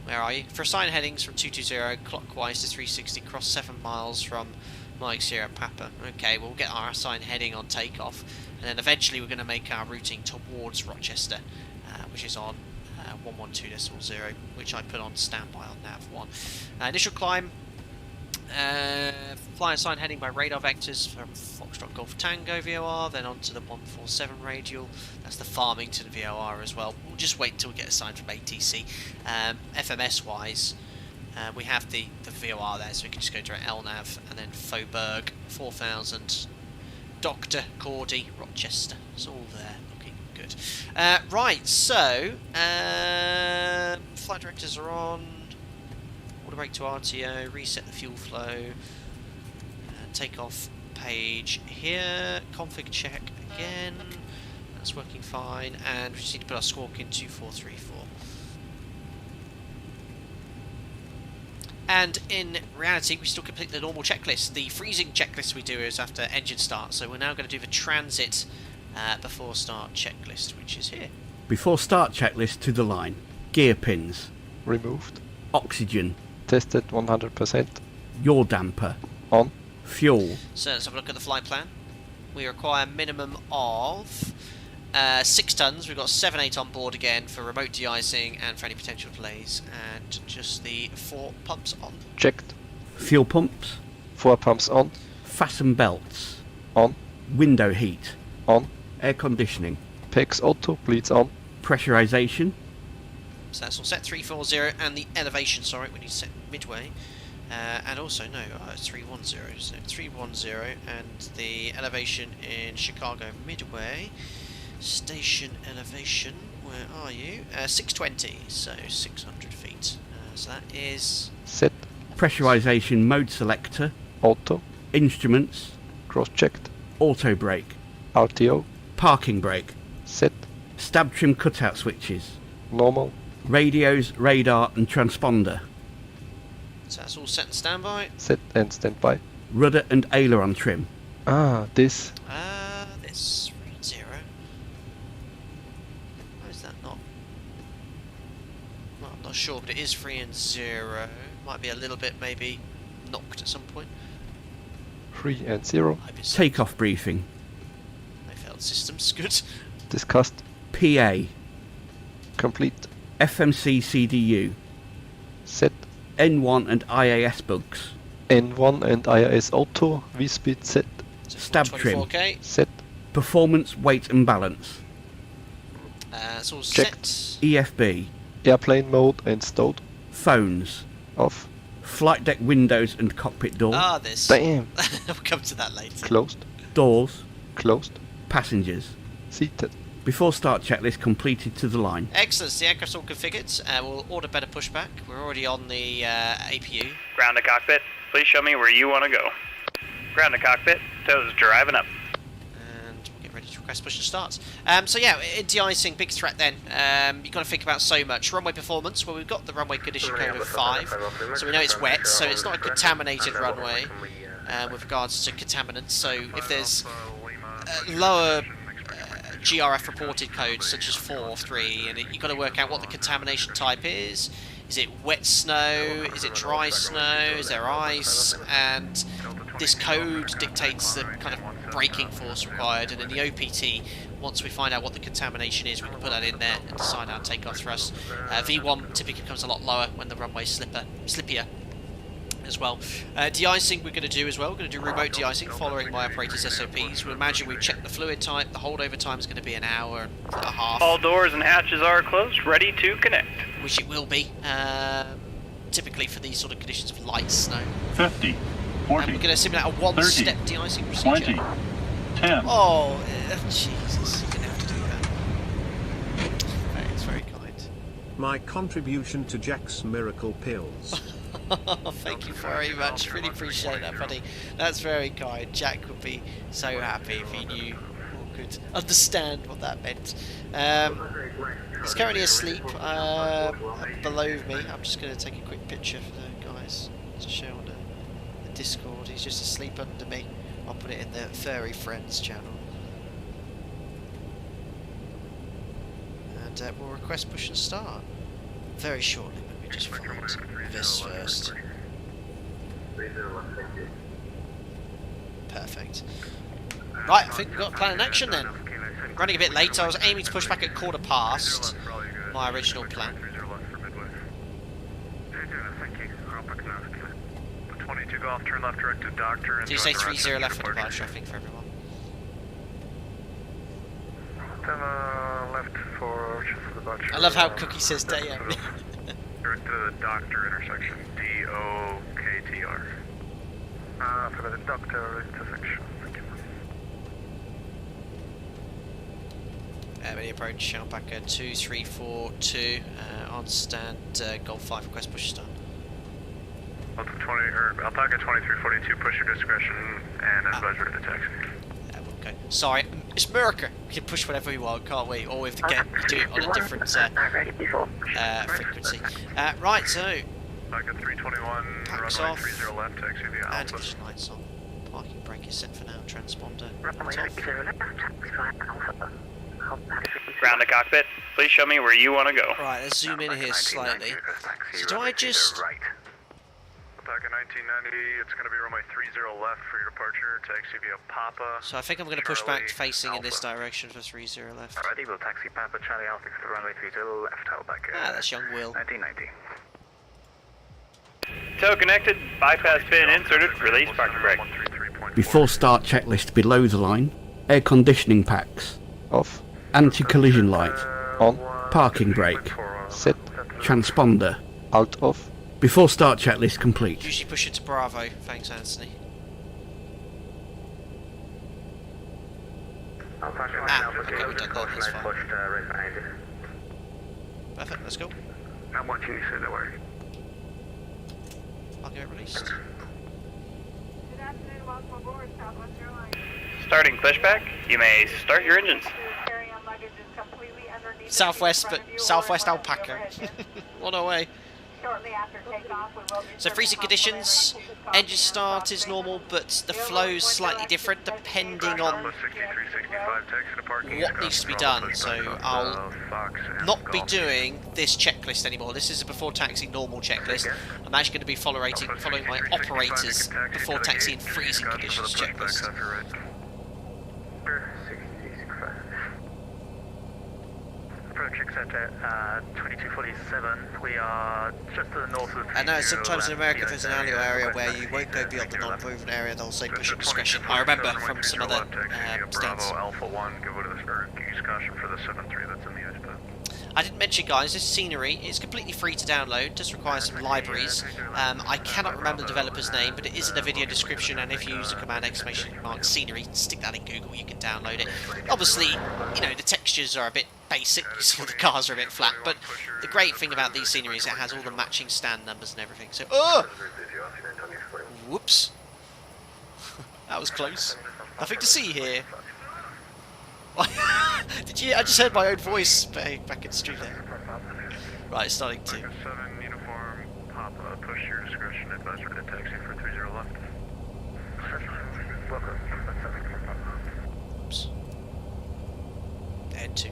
Where are you? For assigned headings from 220 clockwise to 360, cross 7 miles from Mike Sierra Papa. Okay, we'll get our assigned heading on takeoff, and then eventually we're going to make our routing towards Rochester, which is on 112.0, which I put on standby on nav1. Initial climb, flying sign heading by radar vectors from Foxtrot Golf Tango VOR, then onto the 147 radial. That's the Farmington VOR as well. We'll just wait until we get a sign from ATC. FMS wise, we have the VOR there, so we can just go direct LNAV and then Faubourg 4000, Dr. Cordy, Rochester. It's all there, looking good. Right, so flight directors are on. Order brake to RTO, reset the fuel flow, takeoff page here, config check again, that's working fine, and we just need to put our squawk in 2434. And in reality, we still complete the normal checklist. The freezing checklist we do is after engine start, so we're now going to do the transit before start checklist, which is here. Before start checklist to the line. Gear pins. Removed. Oxygen. Tested 100%. Yaw damper. On. Fuel. So let's have a look at the flight plan. We require a minimum of 6 tons. We've got 7-8 on board again for remote de-icing and for any potential delays. And just the 4 pumps on. Checked. Fuel pumps. 4 pumps on. Fasten belts. On. Window heat. On. Air conditioning. PEX auto, bleeds on. Pressurization. So that's all set, 340, and the elevation, sorry, we need to set midway. And also, no, it's 310, so 310, and the elevation in Chicago Midway. Station elevation, where are you? 620, so 600 feet. So that is... Set. Pressurization mode selector. Auto. Instruments. Cross-checked. Auto brake. RTO. Parking brake. Set. Stab trim cutout switches. Normal. Radios, radar and transponder. So that's all set and standby. Set and standby. Rudder and aileron trim. This. This 310. Why is that not? Well, I'm not sure, but it is 310. Might be a little bit maybe knocked at some point. 3-0. Takeoff briefing. No failed systems, good. Discussed. PA. Complete. FMC CDU. Set. N1 and IAS bugs. N1 and IAS auto. V-speed set. So Stab trim. 24K. Set. Performance, weight and balance. It's all Checked. set. EFB. Airplane mode and stowed. Phones. Off. Flight deck windows and cockpit door. This. Damn. We'll come to that later. Closed. Doors. Closed. Passengers. Seated. Before start checklist completed to the line. Excellent, the aircraft's all configured. We'll order better pushback. We're already on the APU. Ground to cockpit, please show me where you want to go. Ground to cockpit, toes driving up. And we'll get ready to request push and start. So yeah, in de-icing, big threat then. You've got to think about so much. Runway performance, well we've got the runway condition code of 5, so we know it's wet, so it's not a contaminated runway with regards to contaminants. So if there's lower GRF reported codes such as 4 or 3, and you've got to work out what the contamination type is. Is it wet snow? Is it dry snow? Is there ice? And this code dictates the kind of braking force required, and in the OPT, once we find out what the contamination is, we can put that in there and decide our takeoff thrust. V1 typically comes a lot lower when the runway's slippier as well. De-icing we're going to do as well. We're going to do remote de-icing following my operator's SOPs. We'll imagine we've checked the fluid type. The holdover time is going to be an hour and a half. All doors and hatches are closed, ready to connect. Which it will be, typically for these sort of conditions of light snow. 50, 40, And we're going to simulate a one-step de-icing procedure. 20, 10. Oh, Jesus, you're going to have to do that. Thanks, very kind. My contribution to Jack's miracle pills. Thank you very much, really appreciate that, buddy. That's very kind. Jack would be so happy if he knew or could understand what that meant. He's currently asleep below me. I'm just going to take a quick picture for the guys to show on the Discord. He's just asleep under me. I'll put it in the Furry Friends channel. And we'll request push and start very shortly. Let me just find this first. Perfect. Right, I think we've got plan in action then. Running a bit late, I was aiming to push back at 1/4 past. my original plan. 30 left for Midway. Thank you. 22 Golf, turn left direct to Doctor. Do you say 30 left for departure, I think, for everyone? Left for departure. I love how Cookie says day end. Direct to the Doctor intersection, DOKTR. For the Doctor intersection. Thank you. Ready approach, Alpaca 2342, on stand, Golf 5, request push start. Alpaca 2342, push your discretion and advise ready to taxi. Okay. Sorry, it's America. We can push whatever we want, can't we? Or we have to do it on a different frequency. Right, so Alpaca 321, packs runway off, 30 left, taxi the and Alpha. ignition lights on. Parking brake is set for now, transponder off. Ground to cockpit. Please show me where you want to go. Right, let's zoom in here slightly. So do I just... Alpaca 1990, it's going to be runway 30 left for your departure, taxi via Papa. So I think I'm going to push back facing in this direction for 30 left. Alrighty, we'll taxi Papa Charlie Alpha to the runway 30 left, Alpaca. That's young Will. 1990. Tow connected, bypass pin inserted, release parking brake. Before start checklist below the line. Air conditioning packs. Off. Anti-collision light. On. Parking brake. Set. Transponder. Alt off. Before start checklist complete. Usually push it to Bravo. Thanks, Anthony. Okay, we've done that. That's fine. Perfect, let's go. I'm watching you, so don't worry. I'll get it released. Good afternoon, welcome aboard Southwest Airlines. Starting pushback, you may start your engines. Carry-on luggage is completely underneath Southwest, but Southwest Alpaca. What a way. Shortly after takeoff, we will be So freezing conditions, engine start is normal, but the flow's slightly different depending on what needs to be done. So I'll not be doing this checklist anymore. This is a before taxi normal checklist. I'm actually going to be following my operators before taxi in freezing conditions checklist. Approach accept at 2247. We are just to the north of. I know sometimes in America if there's an alley area where you won't go beyond the non-proven area, they'll say push at discretion. I remember from some other states. Alpha 1, go to the use caution for the 7-3 that's in the ice path. I didn't mention, guys, this scenery is completely free to download, just requires some libraries. I cannot remember the developer's name, but it is in the video description, and if you use the command ! scenery, stick that in Google, you can download it. Obviously, you know, the textures are a bit basic, so the cars are a bit flat, but the great thing about these sceneries is it has all the matching stand numbers and everything. So, whoops. That was close. Nothing to see here. Did you? I just heard my own voice back in the street there. Right, starting to. 7 uniform, Papa, push your discretion, advisor to taxi for 30 left. Oops. Head 2.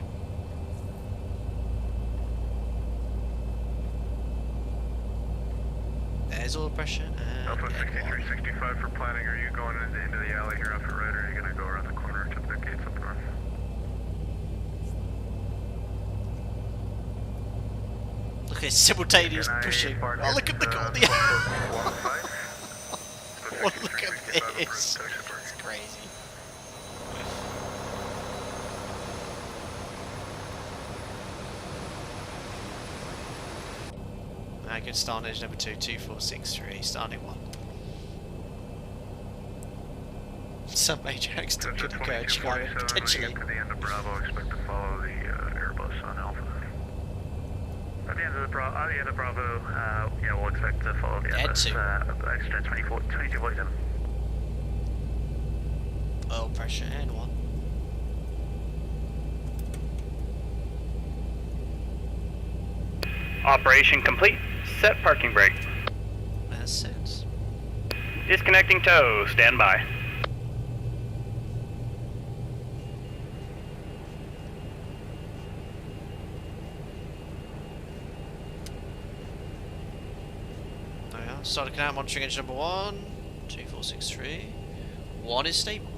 There's all the pressure. Alpha 6365 for planning. Are you going into the alley here off your right, or are you going to go around the corner to the gates up north? Look at simultaneous pushing. Oh, look at the oh, look at this. It's crazy. Good start edge number 2, 2463, starting 1. Some major accident could occur in Chicago, potentially. At the end of Bravo, expect to follow the Airbus on Alpha. At the end of Bravo, yeah, we'll expect to follow the Airbus. Extra 2247. Oil pressure and 1. Operation complete. Set parking brake. That's set. Disconnecting tow. Stand by. There we are. Started canal monitoring engine number 1. 2463. 1 is stable.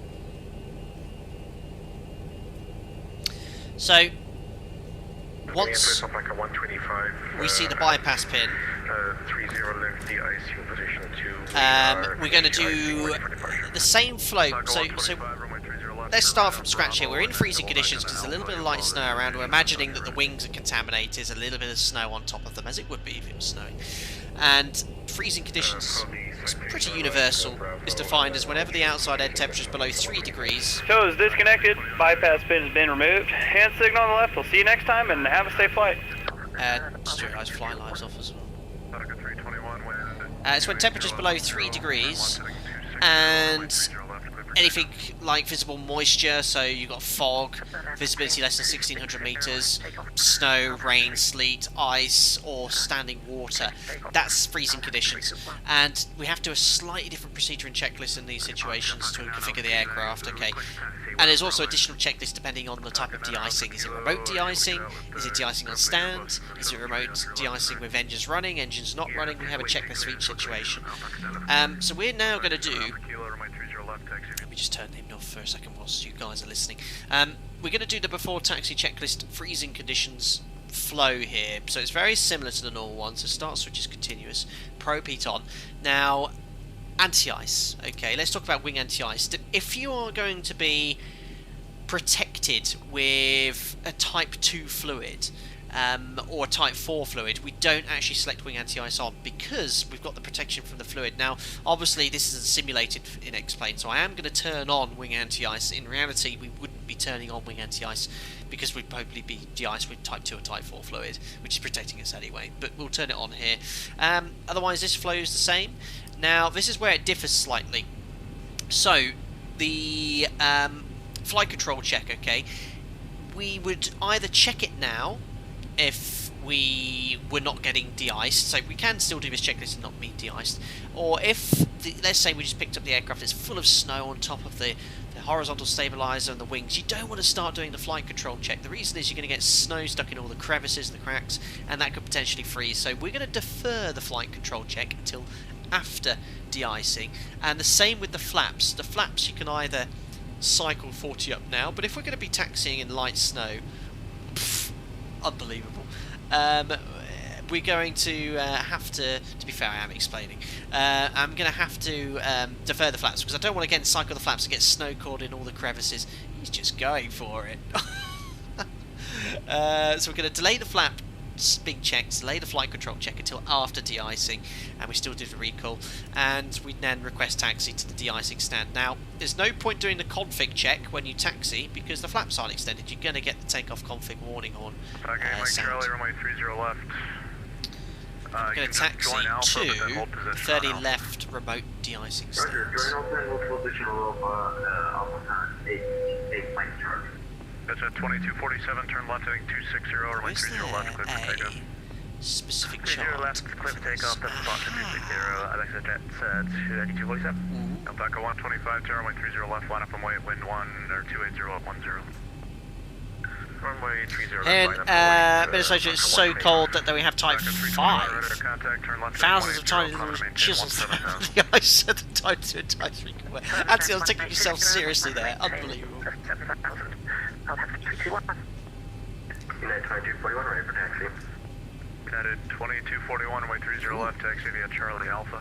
So, once we see the bypass pin, we're going to do the same float. So let's start from scratch here. We're in freezing conditions because there's a little bit of light snow around. We're imagining that the wings are contaminated. There's a little bit of snow on top of them, as it would be if it was snowing. And freezing conditions, it's pretty universal, is defined as whenever the outside air temperature is below 3 degrees. Show is disconnected. Bypass pin has been removed. Hand signal on the left. We'll see you next time and have a safe flight. Stuart has flight lives off as well. It's when temperature's below 3 degrees and anything like visible moisture, so you've got fog, visibility less than 1600 meters, snow, rain, sleet, ice, or standing water. That's freezing conditions. And we have to do a slightly different procedure and checklist in these situations to configure the aircraft, okay? And there's also additional checklists depending on the type of de-icing. Is it remote de-icing? Is it de-icing on stand? Is it remote de-icing with engines running, engines not running? We have a checklist for each situation. So we're now going to do... Let me just turn him off for a second whilst you guys are listening. We're going to do the before taxi checklist freezing conditions flow here. So it's very similar to the normal one. So start switch is continuous. Probe heat on. Now, anti-ice. Okay, let's talk about wing anti-ice. If you are going to be protected with a Type 2 fluid, or a Type 4 fluid, we don't actually select wing anti-ice on because we've got the protection from the fluid. Now, obviously this isn't simulated in X-Plane, so I am going to turn on wing anti-ice. In reality, we wouldn't be turning on wing anti-ice because we'd probably be de-iced with Type 2 or Type 4 fluid, which is protecting us anyway, but we'll turn it on here. Otherwise, this flow is the same. Now, this is where it differs slightly. So, the flight control check, okay, we would either check it now if we were not getting de-iced, so we can still do this checklist and not be de-iced, or if, let's say we just picked up the aircraft that's full of snow on top of the horizontal stabilizer and the wings, you don't want to start doing the flight control check. The reason is you're going to get snow stuck in all the crevices and the cracks, and that could potentially freeze, so we're going to defer the flight control check until after de-icing. And the same with the flaps. The flaps you can either cycle 40 up now, but if we're going to be taxiing in light snow, unbelievable. We're going to have to be fair, I am explaining. I'm going to have to defer the flaps because I don't want to again cycle the flaps and get snow caught in all the crevices. He's just going for it. So we're going to delay the flap being checked, delay the flight control check until after de-icing, and we still do the recall, and we then request taxi to the de-icing stand. Now, there's no point doing the config check when you taxi because the flaps aren't extended. You're going to get the takeoff config warning horn sound. Charlie, runway 30 left. I'm going to taxi to 30 left remote de-icing stand. That's at 2247, turn left heading 260, runway 30 left, clear for takeoff. Specific 30 chart. left, clear for takeoff, that's Foxtrot 260, Alexa Jet 2247. Alpaca 125, turn runway 30 left, line up and wait, wind 280 at 10. Runway 30 And Minnesota is so cold that we have Type 5. Thousands of tiny little chisels around the ice at the Type 2 and Type 3. Actually, I was taking yourself seriously there. Unbelievable. United 2241, ready for taxi. United 2241, runway 30 left, taxi via Charlie Alpha.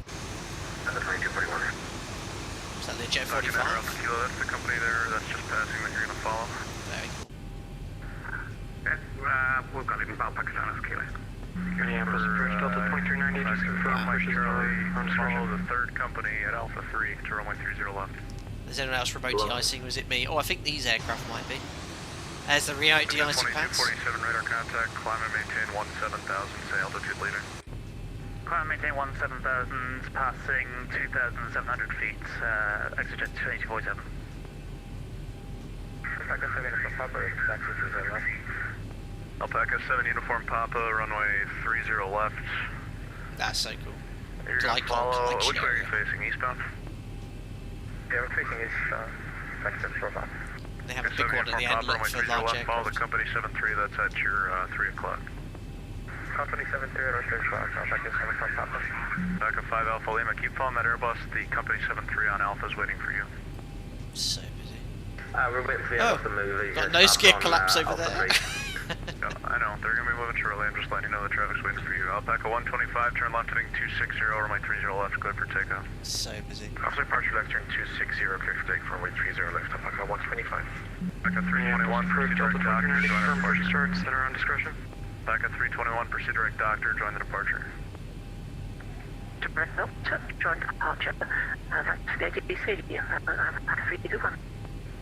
2241. Is that legit 45? That's the company there, that's just passing that you're going to follow. Very cool. We've got even about Pakistan as Kilo. Minneapolis approach Delta 2390, just confirm Charlie, follow the third company at Alpha 3 to runway 30 left. Is anyone else remote de-icing, or is it me? Oh, I think these aircraft might be. As the remote de-icing pads. 2247 radar contact, climb and maintain 17,000, say altitude leader. Climb and maintain 17,000, passing 2,700 feet, exit jet 2247. Alpaca 7 uniform Papa, runway 30 left. That's so cool. You're going to follow, which way are you facing, eastbound? Yeah, we're facing east, sector 45. They have a big one at the end, look for large aircraft. Follow the company 73, that's at your 3 o'clock. Company 73, return shot, contact is coming from Papa. Alpaca 5 Alpha Lima, keep following that Airbus, the company 73 on Alpha is waiting for you. So busy. We're waiting for the Airbus to move. Got no gear collapse over there. I know, they're going to be moving shortly. I'm just letting you know the traffic's waiting for you. Alpaca 125, turn left heading 260, runway 30 left, clear for takeoff. So busy. Officer departure left turn 260, clear for take for runway 30 left, Alpaca 125. Alpaca 321, proceed direct doctor, join the departure. Start, center on discretion. Alpaca 321, proceed direct doctor, join the departure. Join departure. That's the ATC. Alpaca 321.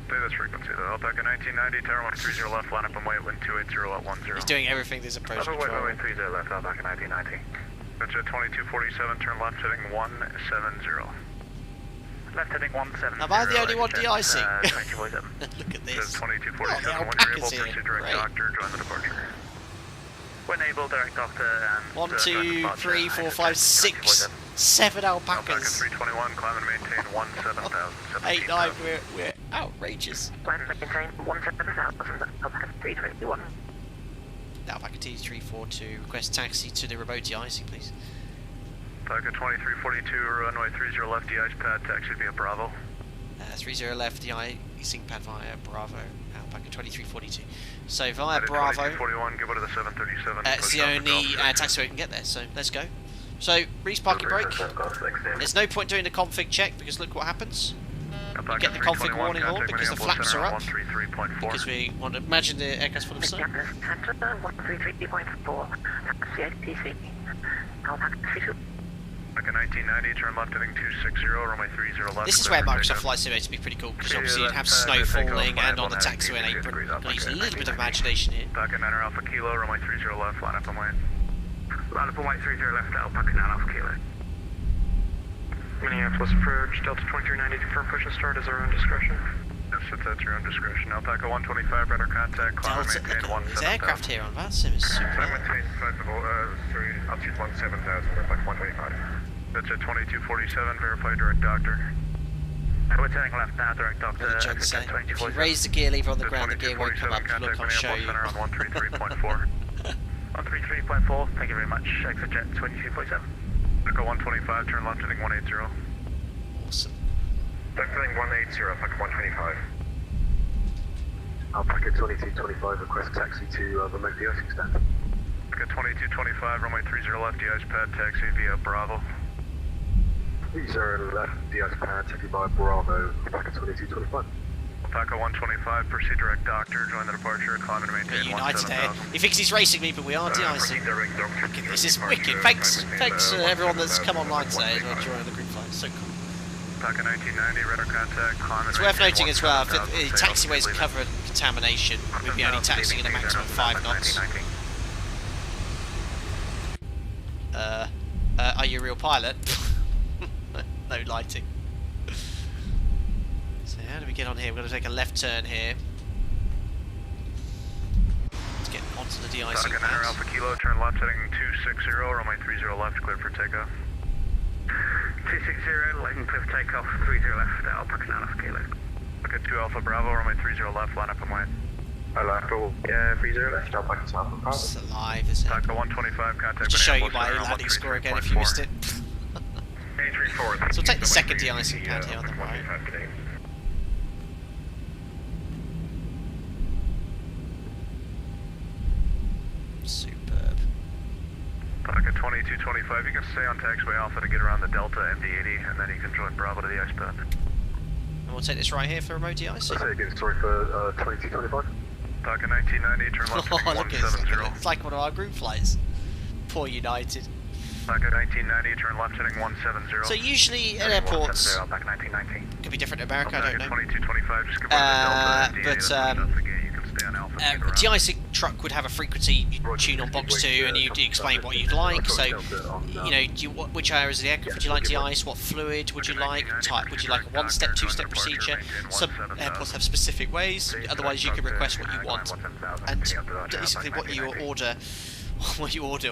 Stay this frequency though. Alpaca 1990, tower 130 left, line up and wait, wind 280 at 10. He's doing everything this approach control. Wait, 30 left, Alpaca 1990. That's at 2247, turn left heading 170. Left heading 170. Am I the only one de-icing? 2247. Look at this. 2247, Oh, the when you're able, alpacas here. proceed direct Great. doctor, join the departure. When able, direct doctor and... 1, 2, 3, 4, 5, 6, 7 Alpaca alpacas. 321, climb and maintain 17,000. 8, 9, we're outrageous. Climb and maintain 17,000. Alpaca 321. Alpaca T342, request taxi to the remote de-icing, please. Alpaca 2342, runway 30 left, de-ice pad, taxi via Bravo. 30 left, de-icing pad via Bravo. Alpaca 2342. So via Bravo, 2241, give it to the 737. it's the only taxiway we can get there, so let's go. So, Reese parking brake. There's no point doing the config check because look what happens. You get the config warning horn because the flaps are up. Because we want to imagine the aircraft's full of snow. 133.4. That's the ATC. Alpaca 32. Alpaca 1990, turn left heading 260, runway 30 left. This is where Microsoft Flight Simulator would be pretty cool because obviously you'd have snow falling and on the taxiway and apron. Got to use a little bit of imagination here. Alpaca 9 Alpha Kilo, runway 30 left, line up and wait. Line up and wait 30 left, Alpaca 9 Alpha Kilo. Minneapolis approach, Delta 2390, confirm push and start is our own discretion. Yes, it's at your own discretion. Alpaca 125, radar contact, climb and Delta, maintain look at these 17,000. aircraft here on that sim is super. Maintain altitude 17,000, like 125. That's at 2247, verify direct doctor. We're turning left now, direct doctor. What did John say? If you raise the gear lever on the ground, the gear won't come up. Look, I'll show you. On 133.4. 133.4, thank you very much. Exit jet 2247. Alpaca 125, turn left heading 180. Awesome. Left heading 180, Alpaca 125. Alpaca 2225, request taxi to remote de-icing stand. Alpaca 2225, runway 30 left, de-ice pad, taxi via Bravo. 30 left, de-ice pad, taxi via Bravo, Alpaca 2225. Alpaca 125, proceed direct doctor, join the departure, climb and maintain United Air. 17,000. He thinks he's racing me, but we are de-icing. This is wicked. Thanks to everyone that's come online today as well during the group flight. It's so cool. Alpaca 1990, radar contact, climb and It's worth maintain noting as well, if 17,000, the taxiway's covered contamination, we'd be only taxiing at a maximum of 5 knots. Are you a real pilot? No lighting. So how do we get on here? We're going to take a left turn here. Let's get onto the de-icing Alpaca 9 pad. Alpha Kilo, turn left heading 260, runway 30 left, clear for takeoff. 260, light and clear for takeoff, 30 left, Alpaca 9 Alpha Kilo. Alpaca 2 Alpha Bravo, runway 30 left, line up and wait. Alpaca 30 left, Alpaca 2 Alpha Bravo. It's alive, isn't it? Alpaca 125, contact I'll just show you Minneapolis, my center, landing score again if you missed it. So we'll take the second de-icing pad here on the right. Superb. Alpaca 2225, you can stay on taxiway Alpha to get around the Delta MD-80, and then you can join Bravo to the ice pad. And we'll take this right here for remote de-icing. Say again, sorry for 2225. Alpaca 1990, turn left Oh, heading look at 170. it's like one of our group flights. Poor United. Alpaca 1990, turn left heading 170. So usually at airports, Alpaca 1990. could be different in America, I don't know. 2225, just give over the Delta MD-80, you can stay on Alpha. and get around. de-icing truck would have a frequency tune on box 2 and you'd explain what you'd like. So, you know, which areas of the aircraft would you like de-ice, what fluid would you like, type, would you like a one-step, two-step procedure? Some airports have specific ways, otherwise you can request what you want. And basically what you order,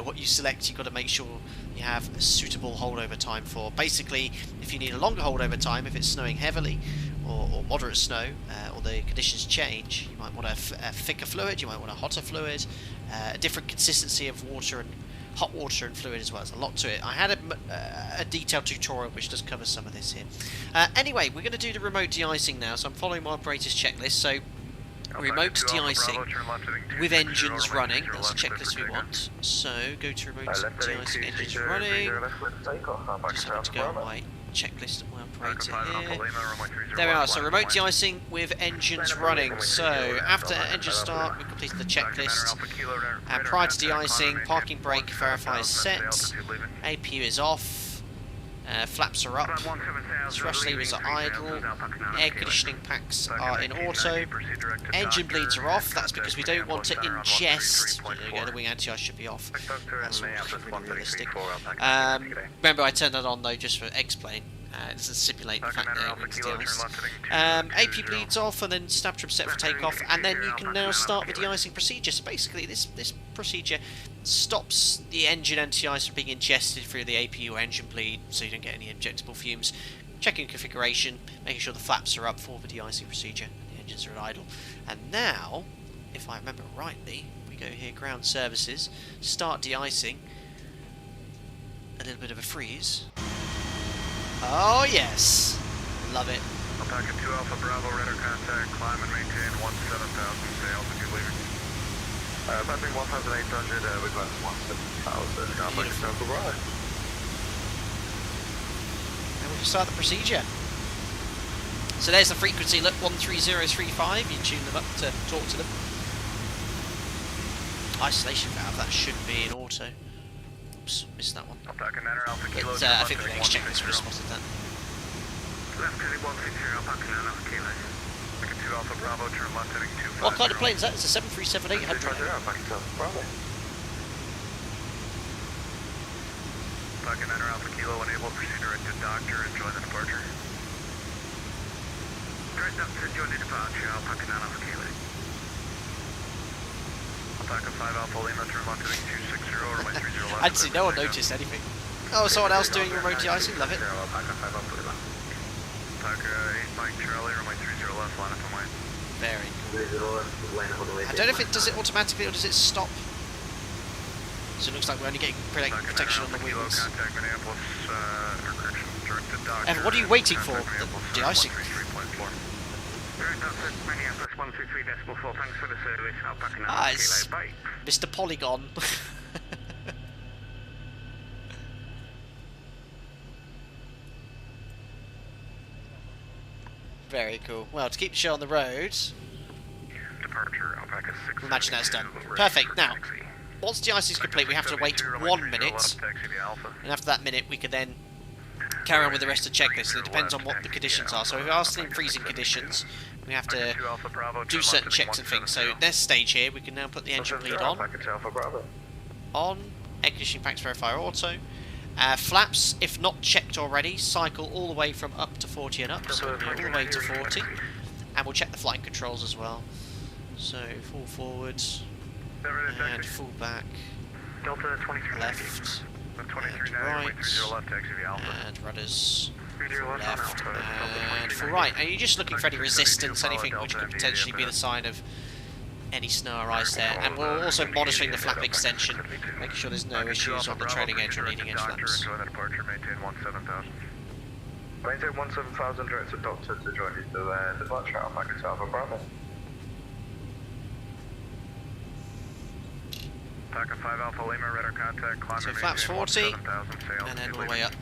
what you select, you've got to make sure you have a suitable holdover time for. Basically, if you need a longer holdover time, if it's snowing heavily or moderate snow, or the conditions change, you might want a thicker fluid, you might want a hotter fluid, a different consistency of water and hot water and fluid as well. There's a lot to it. I had a detailed tutorial which does cover some of this here. Anyway, we're going to do the remote de-icing now, so I'm following my operator's checklist. So Remote de-icing with engines running. That's the checklist we want. So go to remote de-icing, engines running. Just having to go on my checklist of my operator here. There we are. So remote de-icing with engines running. So after engine start, we've completed the checklist. And prior to de-icing, parking brake verify is set. APU is off. Flaps are up, thrust levers are idle, air conditioning packs are in auto, engine bleeds are off. That's because we don't want to ingest. There you go, the wing anti-ice should be off. That's really realistic. Remember, I turned that on though just for explain. It doesn't simulate the fact that it needs de-iced. AP bleeds off, and then snap trim set for takeoff, and then you can now start the de-icing procedure. So basically, this procedure stops the engine anti-ice from being ingested through the APU or engine bleed, so you don't get any injectable fumes. Checking configuration, making sure the flaps are up for the de-icing procedure, the engines are at idle. And now, if I remember rightly, we go here, ground services, start de-icing, a little bit of a freeze. Oh yes, love it. Alpaca 2 Alpha Bravo, radar contact, climb and maintain 17,000, stay altitude leaving. Landing 1,800, we got 17,000, Alpaca 2 Alpha Bravo. And we can start the procedure. So there's the frequency, look, 13035, you tune them up to talk to them. Isolation valve, that should be in auto. Oops, missed that one. But, I think the next checklist would have spotted that. Left heading 160, Alpaca 9 Alpha Kilo. Alpaca 2 Alpha Bravo, turn left heading 250. What kind of plane is that? It's a 737-800. Alpaca 2 Alpha Bravo. Alpaca 9 Alpha Kilo, enable, proceed direct to doctor and join the departure. Direct up to join the departure, Alpaca 9 Alpha Kilo. Alpaca 5 Alpha Lima, turn left heading 260, runway 30 left. I'd see no one noticed anything. Oh, someone else doing remote de-icing, love it. Alpaca 5 Alpha Lima. Alpaca 8 Mike Charlie, runway 30 left, line up and wide. Very cool. I don't know if it does it automatically or does it stop. So it looks like we're only getting protection on the wheels. Contact Minneapolis, direct to doctor. Evan, what are you waiting for? The de-icing. Direct up to Minneapolis 123.4, thanks for the service, Alpaca 9 Ah, Kilo, it's bye. Mr. Polygon. Very cool. Well, to keep the show on the road, Departure, Alpaca 6. imagine that's done. Perfect. Now, once de-icing is complete, we have to wait 1 minute, and after that minute, we can then carry on with the rest of the checklist. It depends on what the conditions are. So if we are still in freezing conditions, we have to do certain checks and things. So next stage here, we can now put the engine bleed on. On. Air conditioning packs verify auto. Flaps, if not checked already, cycle all the way from up to 40 and up. So we'll go all the way to 40. And we'll check the flight controls as well. So full forward, and full back, left, and right, and rudders, left, and full right. And you're just looking for any resistance, anything which could potentially be the sign of any snow or ice there. And we're also monitoring the flap extension, making sure there's no issues on the trailing edge or leading edge flaps. Maintain 17,000, direct to doctor to join you to the departure, Alpaca 2 Alpha Bravo. Alpaca 5 Alpha Lima, radar contact, climb So flaps 40, and then all the way up.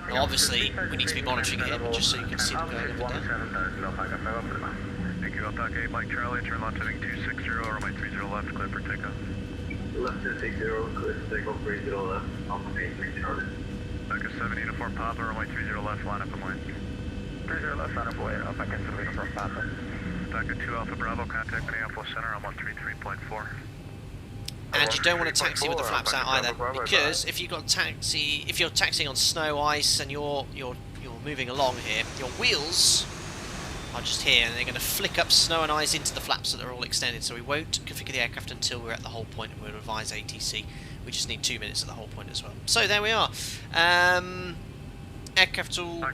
Now obviously, we need to be monitoring it just so you can see them going up and down. Thank you, Alpaca 8 Mike Charlie, turn left heading 260, runway 30 left, clear for takeoff. Left to 60, clear to takeoff, 30 left, Alpha 8 Mike Charlie. Alpaca 7 Uniform Papa, runway 30 left, line up and wide. 30 left, line up and wide, Alpaca 7 Uniform Papa. Alpaca 2 Alpha Bravo, contact Minneapolis Center, I'm 133.4. And you don't want to taxi with the flaps out either, because if you've got taxi, if you're taxiing on snow, ice, and you're moving along here, your wheels are just here, and they're going to flick up snow and ice into the flaps so they're all extended. So we won't configure the aircraft until we're at the hold point, and we'll advise ATC. We just need 2 minutes at the hold point as well. So there we are. Aircraft all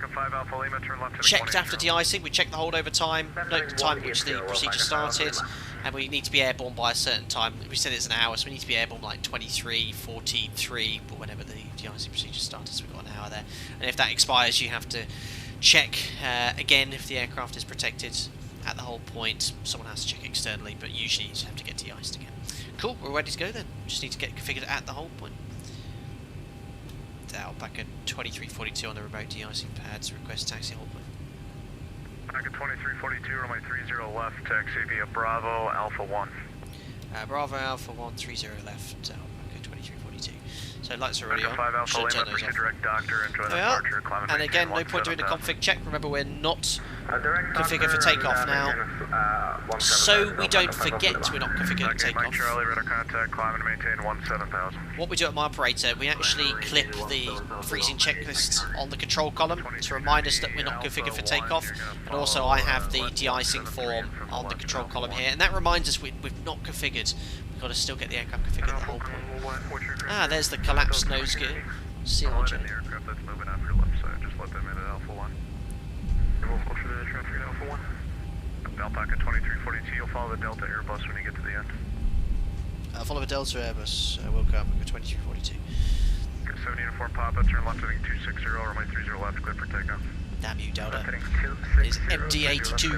checked after de-icing. We checked the holdover time, note the time at which the procedure started, and we need to be airborne by a certain time. We said it's an hour, so we need to be airborne like 23:43, or whenever the de-icing procedure started, so we've got an hour there. And if that expires, you have to check again if the aircraft is protected, at the hold point. Someone has to check externally, but usually you just have to get de-iced again. Cool, we're ready to go then. Just need to get configured at the hold point. Back at 2342 on the remote de-icing pads. Request taxi hold point. Back at 2342, runway 30 left, taxi via Bravo Alpha 1. Bravo Alpha 1, 30 left, back at 2342. So lights are already on. 5 Alpha Should turn Lima, those proceed off. direct doctor, enjoy the There we are. departure, climb And again, no point doing a config check. Remember, we're not configured for takeoff now, so we don't forget we're not configured for takeoff. Mike Charlie, radar contact, climb and maintain 17,000. What we do at my operator, we actually clip the freezing checklist on the control column to remind us that we're not configured for takeoff, and also I have the de-icing form on the control column here, and that reminds us we've not configured. We've got to still get the aircraft configured at the whole point. Ah, there's the collapsed nose gear. CLJ. The aircraft that's moving off your left side, just let them in at Alpha 1. We'll closer to the traffic at Alpha 1. Alpaca 2342, you'll follow the Delta Airbus when you get to the end. Follow the Delta Airbus, we'll come at 2342. 7 uniform Papa, turn left heading 260, runway 30 left, clear for takeoff. Damn you, Delta. It's MD82,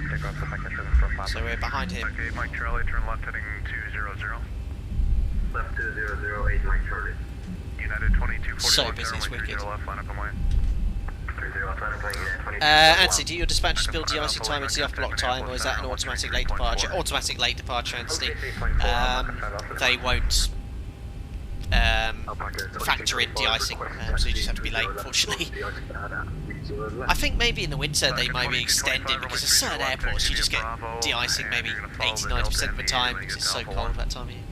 so we're behind him. Okay, Mike Charlie, turn left heading 200. Left 2008 Mike Charlie. United 2241, So busy, it's runway wicked. 30 left, line up and wide. Anthony, do your dispatchers build de-icing time into the off-block time, or is that an automatic late departure? Automatic late departure, Anthony. They won't factor in de-icing, so you just have to be late, unfortunately. I think maybe in the winter they might be extended, because at certain airports you just get de-icing maybe 80-90% of the time, because it's so cold that time of year.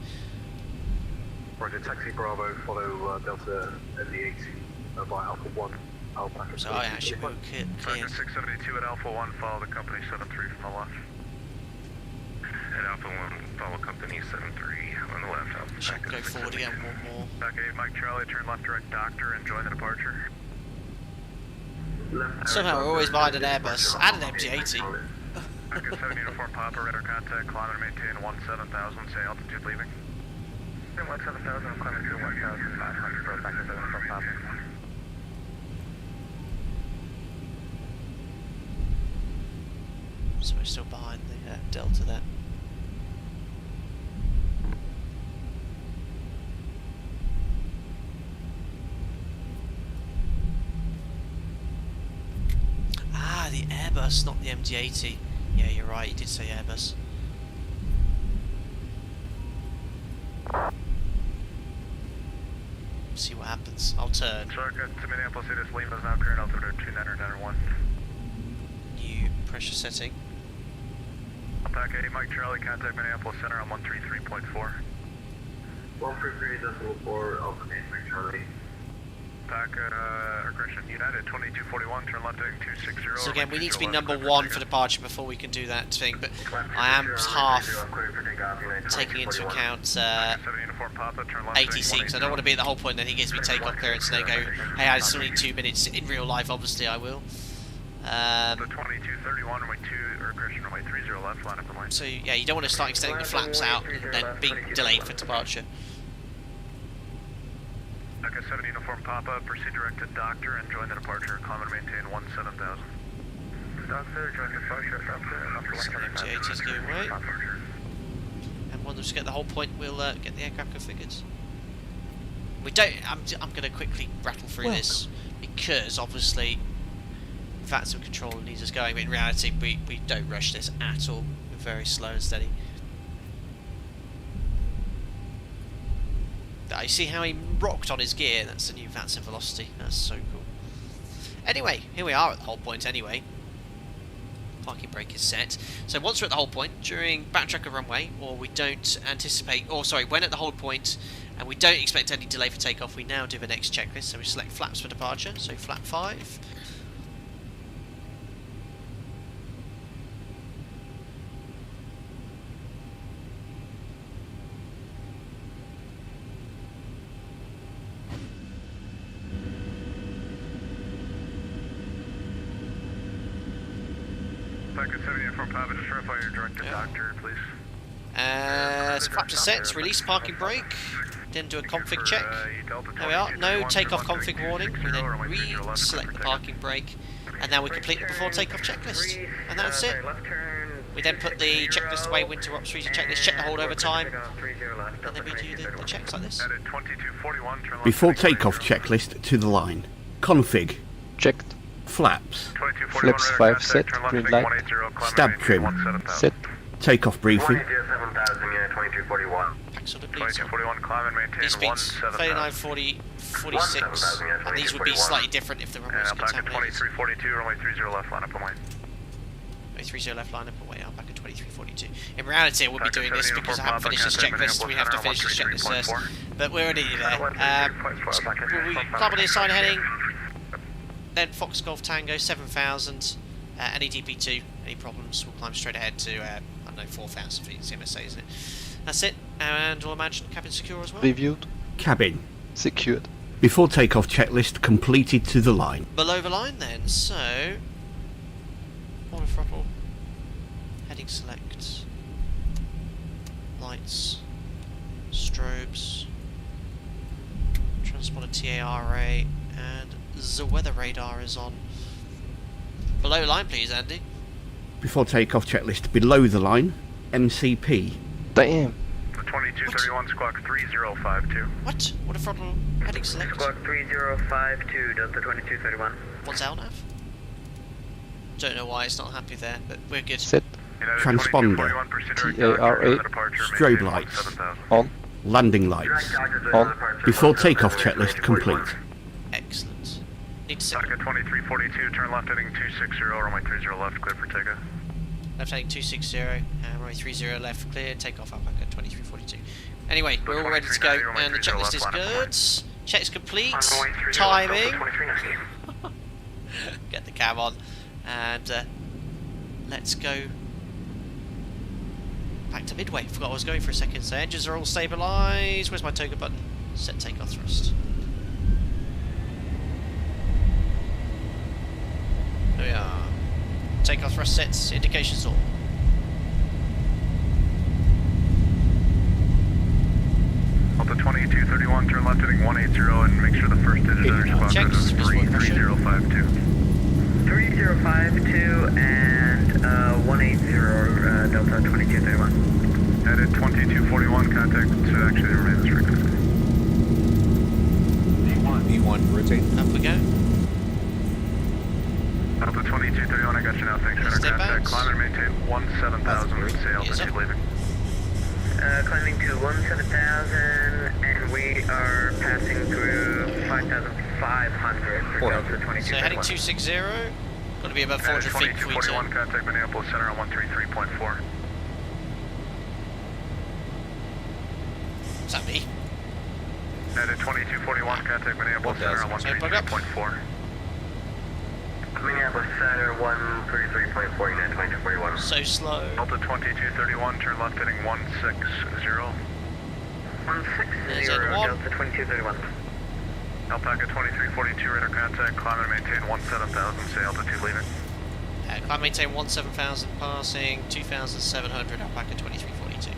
Roger, taxi Bravo, follow Delta MD80 by Alpha 1. So I actually will clear. 672 at Alpha 1, follow the company 73 from the left. At Alpha 1, follow company 73 on the left. Check, go forward again, one more. Back 8, Mike Charlie, turn left direct doctor and join the departure. Somehow we're always behind an Airbus and an MD80. Back at 7 uniform Papa, radar contact, climb and maintain 17,000, say altitude leaving. 17,000, climbing to 1,500, back at 7 uniform Papa. So we're still behind the Delta there. Ah, the Airbus, not the MD80. Yeah, you're right, you did say Airbus. See what happens. I'll turn. Truck to Minneapolis, it is Lima is now current altitude 2991. New pressure setting. Pack 8, Mike Charlie, contact Minneapolis Center on 133.4. 133.4, Alpha 8 Mike Charlie. Pack, aggression United 2241, turn left heading 260. So again, we need to be number 1 for departure before we can do that thing, but I am half taking into account 86. I don't want to be at the whole point then he gives me takeoff clearance and they go, hey, I still need 2 minutes. In real life, obviously, I will. The 2231, runway 2, or aggression runway 30 left, line up and line. So yeah, you don't want to start extending the flaps out and then being delayed for departure. Back 7 uniform Papa, proceed direct to doctor and join the departure, climb and maintain 17,000. Doctor, join departure, So the MT-80 is going right. And once we get the whole point, we'll get the aircraft configured. We don't, I'm going to quickly rattle through this, because obviously that's what control needs us going, but in reality we don't rush this at all. We're very slow and steady. You see how he rocked on his gear? That's the new VATS and velocity. That's so cool. Anyway, here we are at the whole point anyway. Parking brake is set. So once we're at the hold point, during backtrack a runway, or we don't anticipate, or sorry, when at the hold point, and we don't expect any delay for takeoff, we now do the next checklist. So we select flaps for departure, so flap 5. Back at 7 uniform Papa, just verify your direct to doctor, please. So flaps are set, release parking brake, then do a config check. There we are, no takeoff config warning. We then re-select the parking brake, and now we complete the before takeoff checklist. And that's it. We then put the checklist away, wind to ops region checklist, check the hold over time, and then we do the checks like this. Before takeoff checklist to the line. Config. Checked. Flaps. Flaps 5 set, green light. Stab trim. Set. Takeoff briefing. Packs on the bleeds. These speeds 39, 40, 46, and these would be slightly different if the runway was contaminated. 2342, runway 30 left, line up and wait. 30 left line up and way out back at 2342. In reality, we'll be doing this because I haven't finished this checklist. We have to finish this checklist first, but we're already there. We'll climb on the assigned heading, then Fox Golf Tango 7000, any DP2, any problems, we'll climb straight ahead to, I don't know, 4000 feet, it's MSA, isn't it? That's it, and we'll imagine cabin secure as well. Reviewed. Cabin. Secured. Before takeoff checklist completed to the line. Below the line then, so auto throttle, heading select, lights, strobes, transponder TARA, and the weather radar is on. Below line please, Andy. Before takeoff checklist below the line. MCP. Damn. 2231 squawk 3052. What? Auto throttle, heading select. Squawk 3052, Delta 2231. What's LNAV? Don't know why it's not happy there, but we're good. Set. Transponder. TARA. Strobe lights. On. Landing lights. On. Before takeoff checklist complete. Excellent. Need to set Back at 2342, turn left heading 260, runway 30 left, clear for takeoff. left heading 260, runway 30 left, clear, takeoff out back at 2342. Anyway, we're all ready to go, and the checklist is good. Check's complete. Timing. Get the cam on, and let's go back to Midway. Forgot I was going for a second. So engines are all stabilised. Where's my toga button? Set takeoff thrust. There we are. Takeoff thrust sets, indications all. Delta 2231, turn left heading 180 and make sure the first digit of your squawk code is 33052. 3052 and 180 Delta 2231. Headed 2241, contact actually remains frequency. B1, rotate. Up we go. Delta 2231, I got you now, thanks for Step contact. out. Climb and maintain 17,000 and say altitude leaving. Climbing to 17,000 and we are passing through 5,500 for Delta 2231. So heading 260, got to be about 400 feet before we turn. 2241, contact Minneapolis Center on 133.4. Is that me? Headed 2241, contact Minneapolis Center on 133.4. Minneapolis Center 133.4, United 2241. So slow. Delta 2231, turn left heading 160. 160 Delta 2231. Alpaca 2342, radar contact, climb and maintain 17,000, say altitude leaving. Climb maintain 17,000, passing 2,700, Alpaca 2342.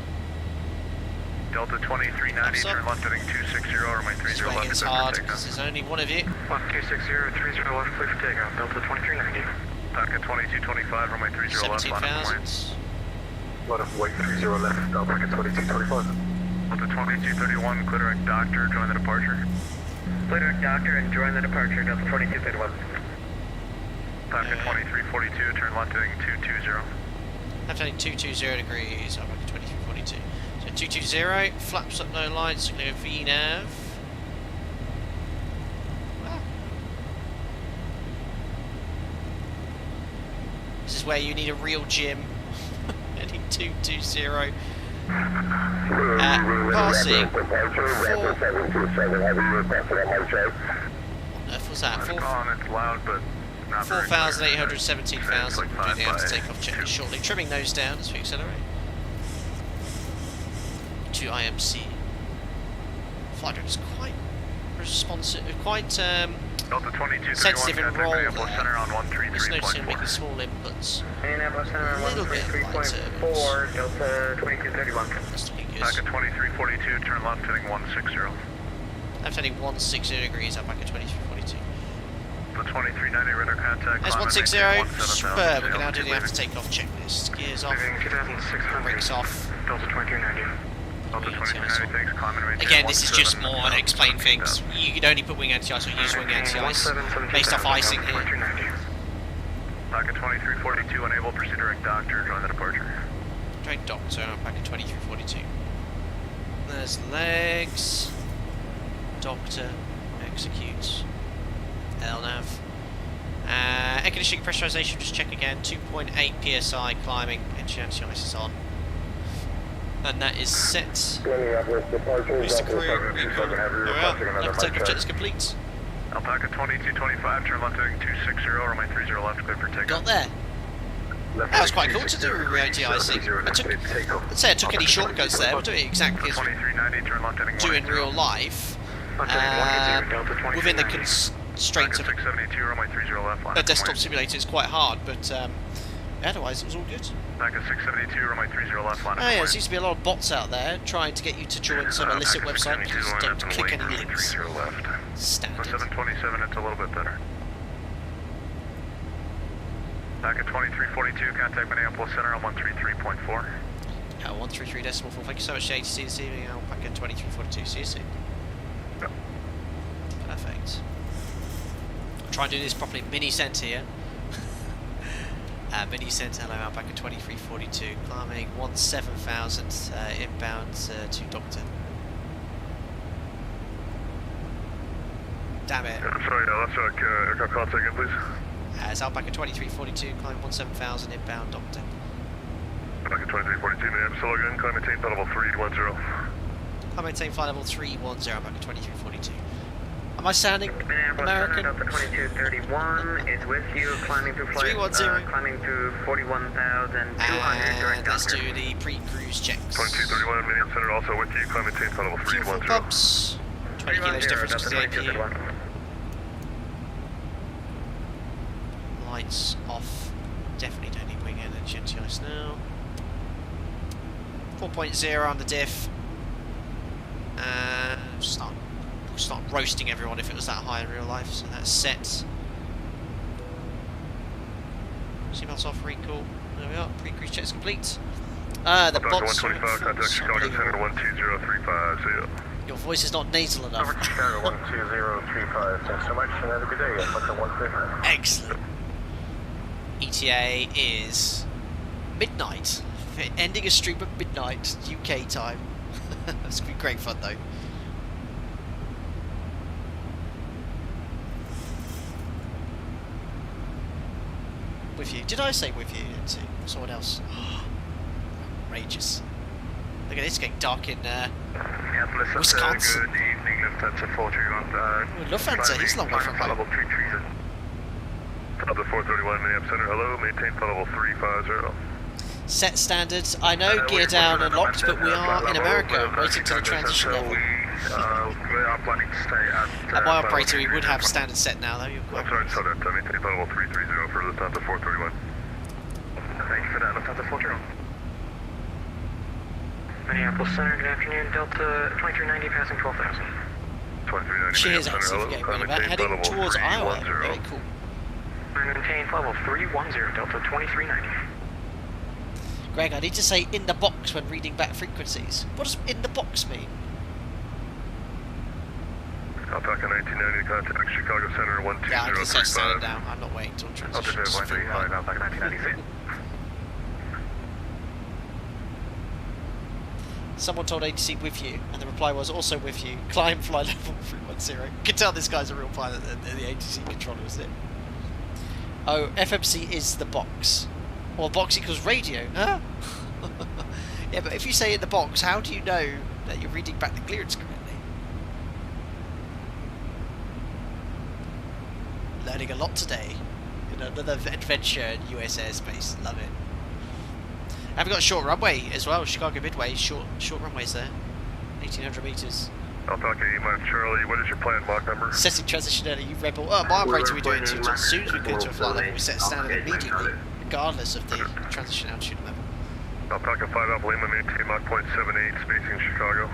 Delta 2390, turn left heading 260, runway 30 Swaying left, is clear for hard takeoff. because there's only one of you. 1260, 30 left, clear for takeoff. Delta 2390. Alpaca 2225, runway 30 left, line up and 17,000. Line up weight 30 left, Alpaca 2225. Delta 2231, clear direct doctor, join the departure. Clear direct doctor and join the departure, Delta 2231. Alpaca 2342, turn left heading 220. Left heading 220 degrees, Alpaca 2342. So 220, flaps up, no lights, clear VNAV. Wow. This is where you need a real gym. Heading 220. Passing 4. What was that? It's loud, but not 4,800, 17,000. Doing the after takeoff checklist shortly. Trimming nose down as we accelerate. To IMC. Flight director is quite responsive, quite sensitive and roll there. Just noticing making small inputs. Minneapolis Center A little bit lighter. 4 Delta 2231. That's looking good. Back at 2342, turn left heading 160. Left heading 160 degrees, up back at 2342. Delta 2390, radar contact. There's 160, superb. We can now do the after takeoff checklist. Gears off, 2600. brakes off. Delta 2390. Delta 2390, thanks, climb and maintain. Again, this is just more on explain things. You can only put wing anti-ice or use wing anti-ice based off icing here. Packet 2342, unable, proceed direct doctor, join the departure. Direct doctor, packet 2342. There's legs. Doctor, executes. LNAV. Air conditioning pressurization, just check again. 2.8 psi climbing, engine anti-ice is on. And that is set. Booster crew, recon. Left takeoff check is complete. Alpaca 2225, turn left heading 260, runway 30 left, clear for takeoff. Got there. That was quite cool to do anti-icing. I'd say I took any shortcuts there, but doing it exactly as do in real life. Within the constraints of a desktop simulator is quite hard, but otherwise it was all good. Back at 672, runway 30 left, line. Oh yeah, there seems to be a lot of bots out there trying to get you to join some illicit website because don't click any links. Standard. 727, it's a little bit better. Back at 2342, contact Minneapolis Center on 133.4. 133.4. Thank you so much, ATC this evening. Back at 2342. See you soon. Yep. Perfect. I'll try and do this properly. Mini centre here. Mini centre, hello, back at 2342. Climbing 17,000 inbound to Doctor. Damn it. I'm sorry, let's aircraft contact again, please. It's out back at 2342, climbing 17,000 inbound Doctor. Back at 2342, Minneapolis, hello again, climb maintain flight level 310. Climb maintain flight level 310, back at 2342. Am I sounding American? Delta 2231 is with you, climbing through flight, 310. climbing through 41,200 direct let's doctor. do the pre-cruise checks. 2231, Minneapolis Center also with you, climb maintain flight level 310. Fuel pumps, 20 kilos difference to the APU. Lights off. Definitely don't need wing energy anti-ice now. 4.0 on the diff. And we'll start roasting everyone if it was that high in real life. So that's set. Seatbelts off, recall. There we are. Pre-cruise checks complete. The bots. 125, contact Chicago Center 12035. See ya. Your voice is not nasal enough. Over Chicago 12035. Thanks so much and have a good day. Looking 150. Excellent. ETA is midnight. Ending a stream at midnight UK time. That's gonna be great fun though. With you. Did I say with you? Didn't I? Someone else. Outrageous. Look at this getting dark in Wisconsin. Good evening, Lufthansa 431. Lufthansa, he's a long way from home. Level 330. Delta 431, Minneapolis Center, hello, maintain flight level 350. Set standards. I know gear down and locked, but we are in America, waiting to the transition level. We are planning to stay at... At my operator, we would have standard set now, though. I'm sorry, so that maintain flight level 330 for Lufthansa 431. Thank you for that, Lufthansa 431. Minneapolis Center, good afternoon. Delta 2390 passing 12,000. 2390. Cheers, Anthony, for getting rid of that. Heading towards Iowa. Very cool. Maintain flight level 310, Delta 2390. Greg, I need to say in the box when reading back frequencies. What does in the box mean? Alpaca 1990, contact Chicago Center 12035. Yeah, I can set standard down. I'm not waiting till transition. Alpaca 1990. Someone told ATC with you, and the reply was also with you. Climb flight level 310. You can tell this guy's a real pilot, the ATC controller, isn't it? Oh, FMC is the box. Or box equals radio, huh? Yeah, but if you say in the box, how do you know that you're reading back the clearance correctly? Learning a lot today. You know, another adventure in US airspace. Love it. And we've got a short runway as well. Chicago Midway, short runways there. 1,800 meters. Alpaca 8 Charlie, what is your plan, Mach number? Setting transition early, you rebel. Oh, my operator, we do it too. As soon as we go to a flight level, we set standard immediately, regardless of the transition altitude level. Alpaca 5 Alpha Lima, maintain Mach .78, spacing Chicago.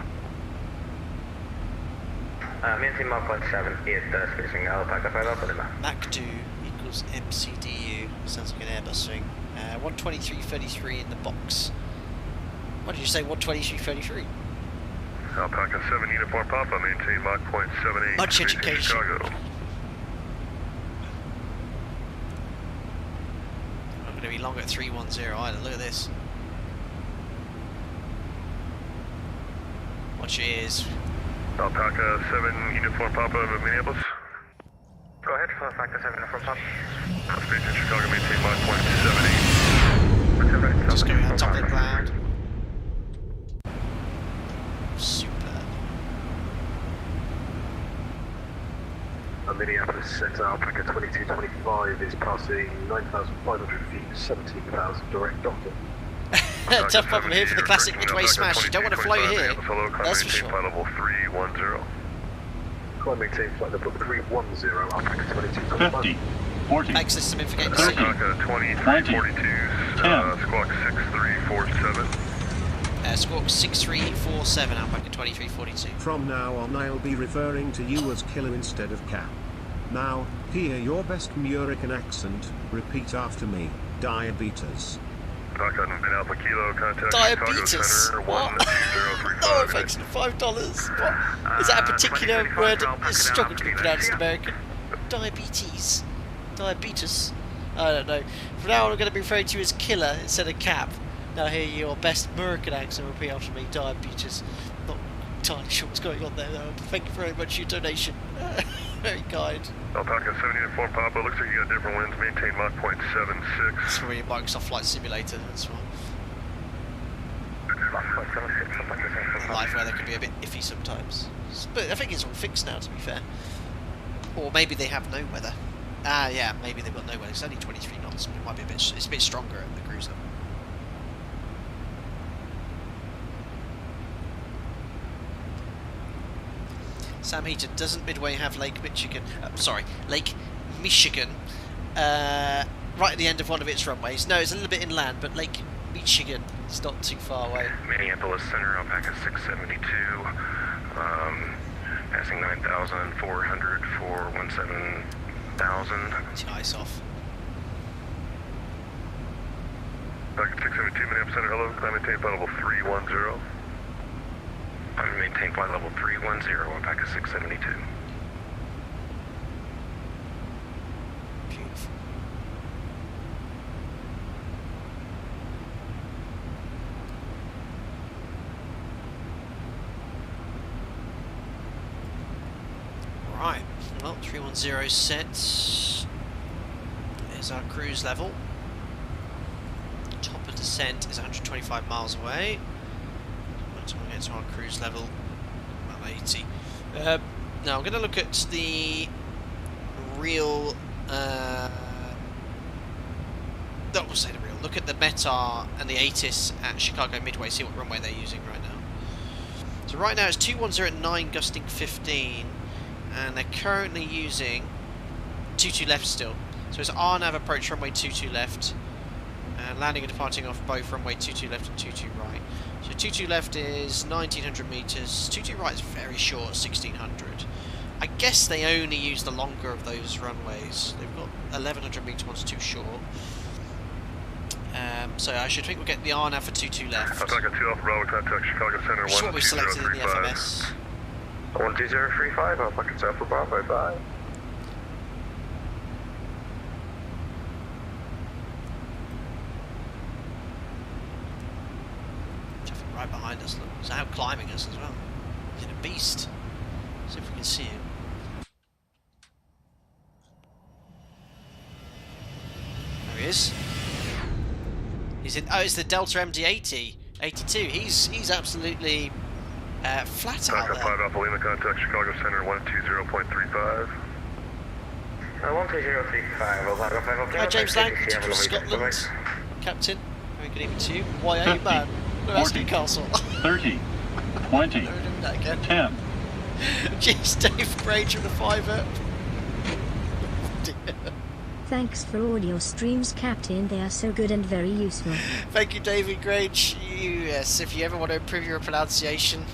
maintain Mach 1.7 is spacing Alpaca 5 Alpha Lima. Mach 2 equals MCDU. Sounds like an Airbus swing. 123.33 in the box. What did you say, 123.33? Alpaca 7 Uniform Papa, maintain Mach 0.78. Much education. Chicago. I'm going to be long at 310 either. Look at this. Watch your ears. Alpaca 7 Uniform Papa, Minneapolis. Go ahead, Alpaca 7 Uniform Papa. Space in Chicago, maintain Mach 0.78. Just going on top of the cloud. Super. Minneapolis Center Alpaca 2225 is passing 9,500 feet, 17,000 direct doctor. Tough problem here for the classic Midway smash. You don't want to float here. That's for sure. Flight level 310. Climb maintain flight level 310, Alpaca 2225. 50, 40, Thanks, System for getting 30, Alpaca 2342, 10. squawk 6347. Squawk 6347, Alpaca 2342. From now on I'll be referring to you as Killer instead of Cap. Now, hear your best American accent, repeat after me, diabetes. Alpaca 9 Alpha Kilo, contact Diabetes? Chicago Center, What? 12035. No, thanks for $5. What? Is that a particular word that struggle to be pronounced in American? Diabetes. Diabetes. I don't know. From now on I'm going to be referring to you as Killer instead of Cap. Now hear your best American accent, repeat after me, diabetes. Not entirely sure what's going on there though. Thank you very much for your donation. Very kind. Alpaca 7 Uniform Papa, looks like you got different winds, maintain Mach 0.76. It's for your Microsoft Flight Simulator, that's right. Live weather can be a bit iffy sometimes. But I think it's all fixed now, to be fair. Or maybe they have no weather. Yeah, maybe they've got no weather. It's only 23 knots, but it might be it's a bit stronger at the cruise level. Sam Heaton, doesn't Midway have Lake Michigan? Lake Michigan, right at the end of one of its runways. No, it's a little bit inland, but Lake Michigan is not too far away. Minneapolis Center, Alpaca 672, passing 9,400 for 17,000. It's ice off. Alpaca 672, Minneapolis Center, hello, climb maintain flight level 310. I'm maintain flight level 310, Alpaca 672. Beautiful. Right, well, 310 set. There's our cruise level. Top of descent is 125 miles away. By the time we get to our cruise level, well, 80. Now I'm going to look at the real. We'll say the real. Look at the METAR and the ATIS at Chicago Midway. See what runway they're using right now. So right now it's 210 at 9, gusting 15, and they're currently using 22 left still. So it's RNAV approach runway 22 left, and landing and departing off both runway 22 left and 22 right. So 22 left is 1900 meters, 22 right is very short, 1600. I guess they only use the longer of those runways. They've got 1100 meter ones too short. So I should think we'll get the RNAV for 22 left. Alpaca 2 Alpha Bravo, contact Chicago Center, Which is what we selected in the 12035. FMS. 12035, Alpaca 2 Alpha Bravo, bye. Traffic right behind us, look. He's out climbing us as well. He's a beast. See if we can see him. There he is. He's in. Oh, it's the Delta MD-80, 82. He's absolutely flat out Alpaca there. 5 Alpha Lima, contact Chicago Center, 120.35. 12035, Alpaca 5 Alpha. Hi, James Lang, from Scotland. Captain, very good evening to you. Why are you bad? Look at Newcastle. 30, 20, Never doing that again. 10. Jeez, Dave Grange from the Fiverr. Thanks for all your streams, Captain. They are so good and very useful. Thank you, David Grange. Yes, if you ever want to improve your pronunciation,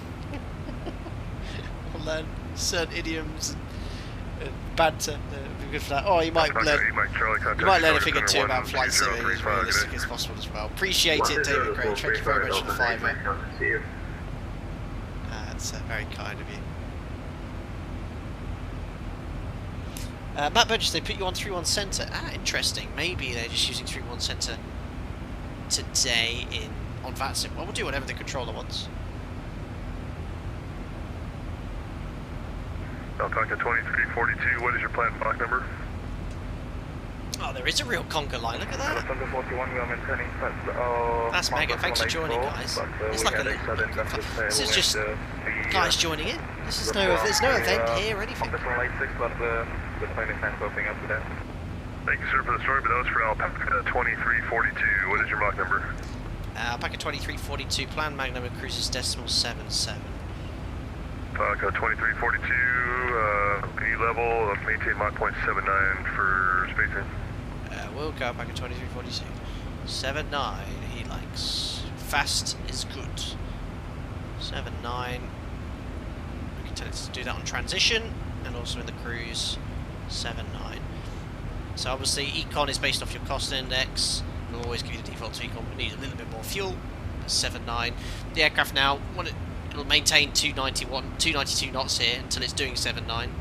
we'll learn certain idioms and banter. It'd be good for that. Oh, you might learn a thing or two about flight sim as realistic as possible as well. Appreciate it, David Gray. Thank you very much for the $5. That's very kind of you. Matt Burgess, they put you on 3-1 centre. Ah, interesting. Maybe they're just using 3-1 centre today on VATSIM. Well, we'll do whatever the controller wants. Alpaca 2342, what is your planned Mach number? Oh, there is a real conga line, look at that. That's mega, thanks for joining, guys. It's like this is just guys joining in. There's no event here or anything. Thank you, sir, for the story, but that was for Alpaca 2342. What is your Mach number? Alpaca 2342, planned mag number, cruises decimal 77. Alpaca 2342, can you level, maintain Mach 0.79 for spacing? We'll go Alpaca 2342. 79, he likes. Fast is good. 79. We can tell it to do that on transition, and also in the cruise. 79. So obviously econ is based off your cost index. It'll always give you the default to econ, but needs a little bit more fuel. 79. The aircraft now, it'll maintain 292 knots here until it's doing 79,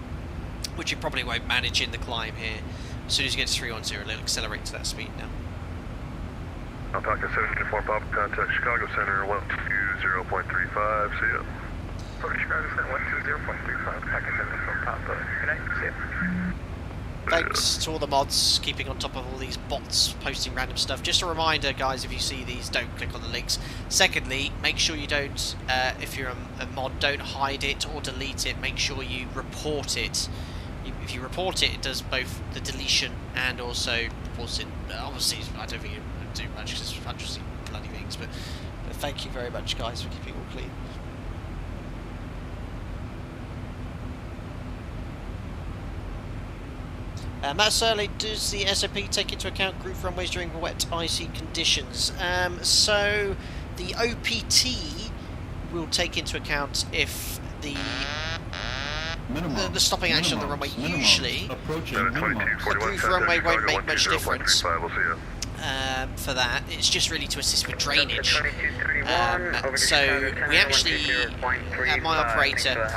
which you probably won't manage in the climb here. As soon as you get to 310, it'll accelerate to that speed now. Alpaca 724 Papa, contact Chicago Center 120.35. See ya. Chicago Center 120.35. Alpaca 724 Papa. Connect. See ya. Thanks to all the mods keeping on top of all these bots posting random stuff. Just a reminder, guys, if you see these, don't click on the links. Secondly, make sure you don't, if you're a mod, don't hide it or delete it. Make sure you report it. If you report it, it does both the deletion and also reports it. Obviously, I don't think it would do much because it's hundreds of bloody things, but thank you very much, guys, for keeping it all clean. Matt Surley, does the SOP take into account group runways during wet, icy conditions? So the OPT will take into account if the stopping action on the runway. Usually, a group runway won't make much difference for that. It's just really to assist with drainage. So we actually, at my operator,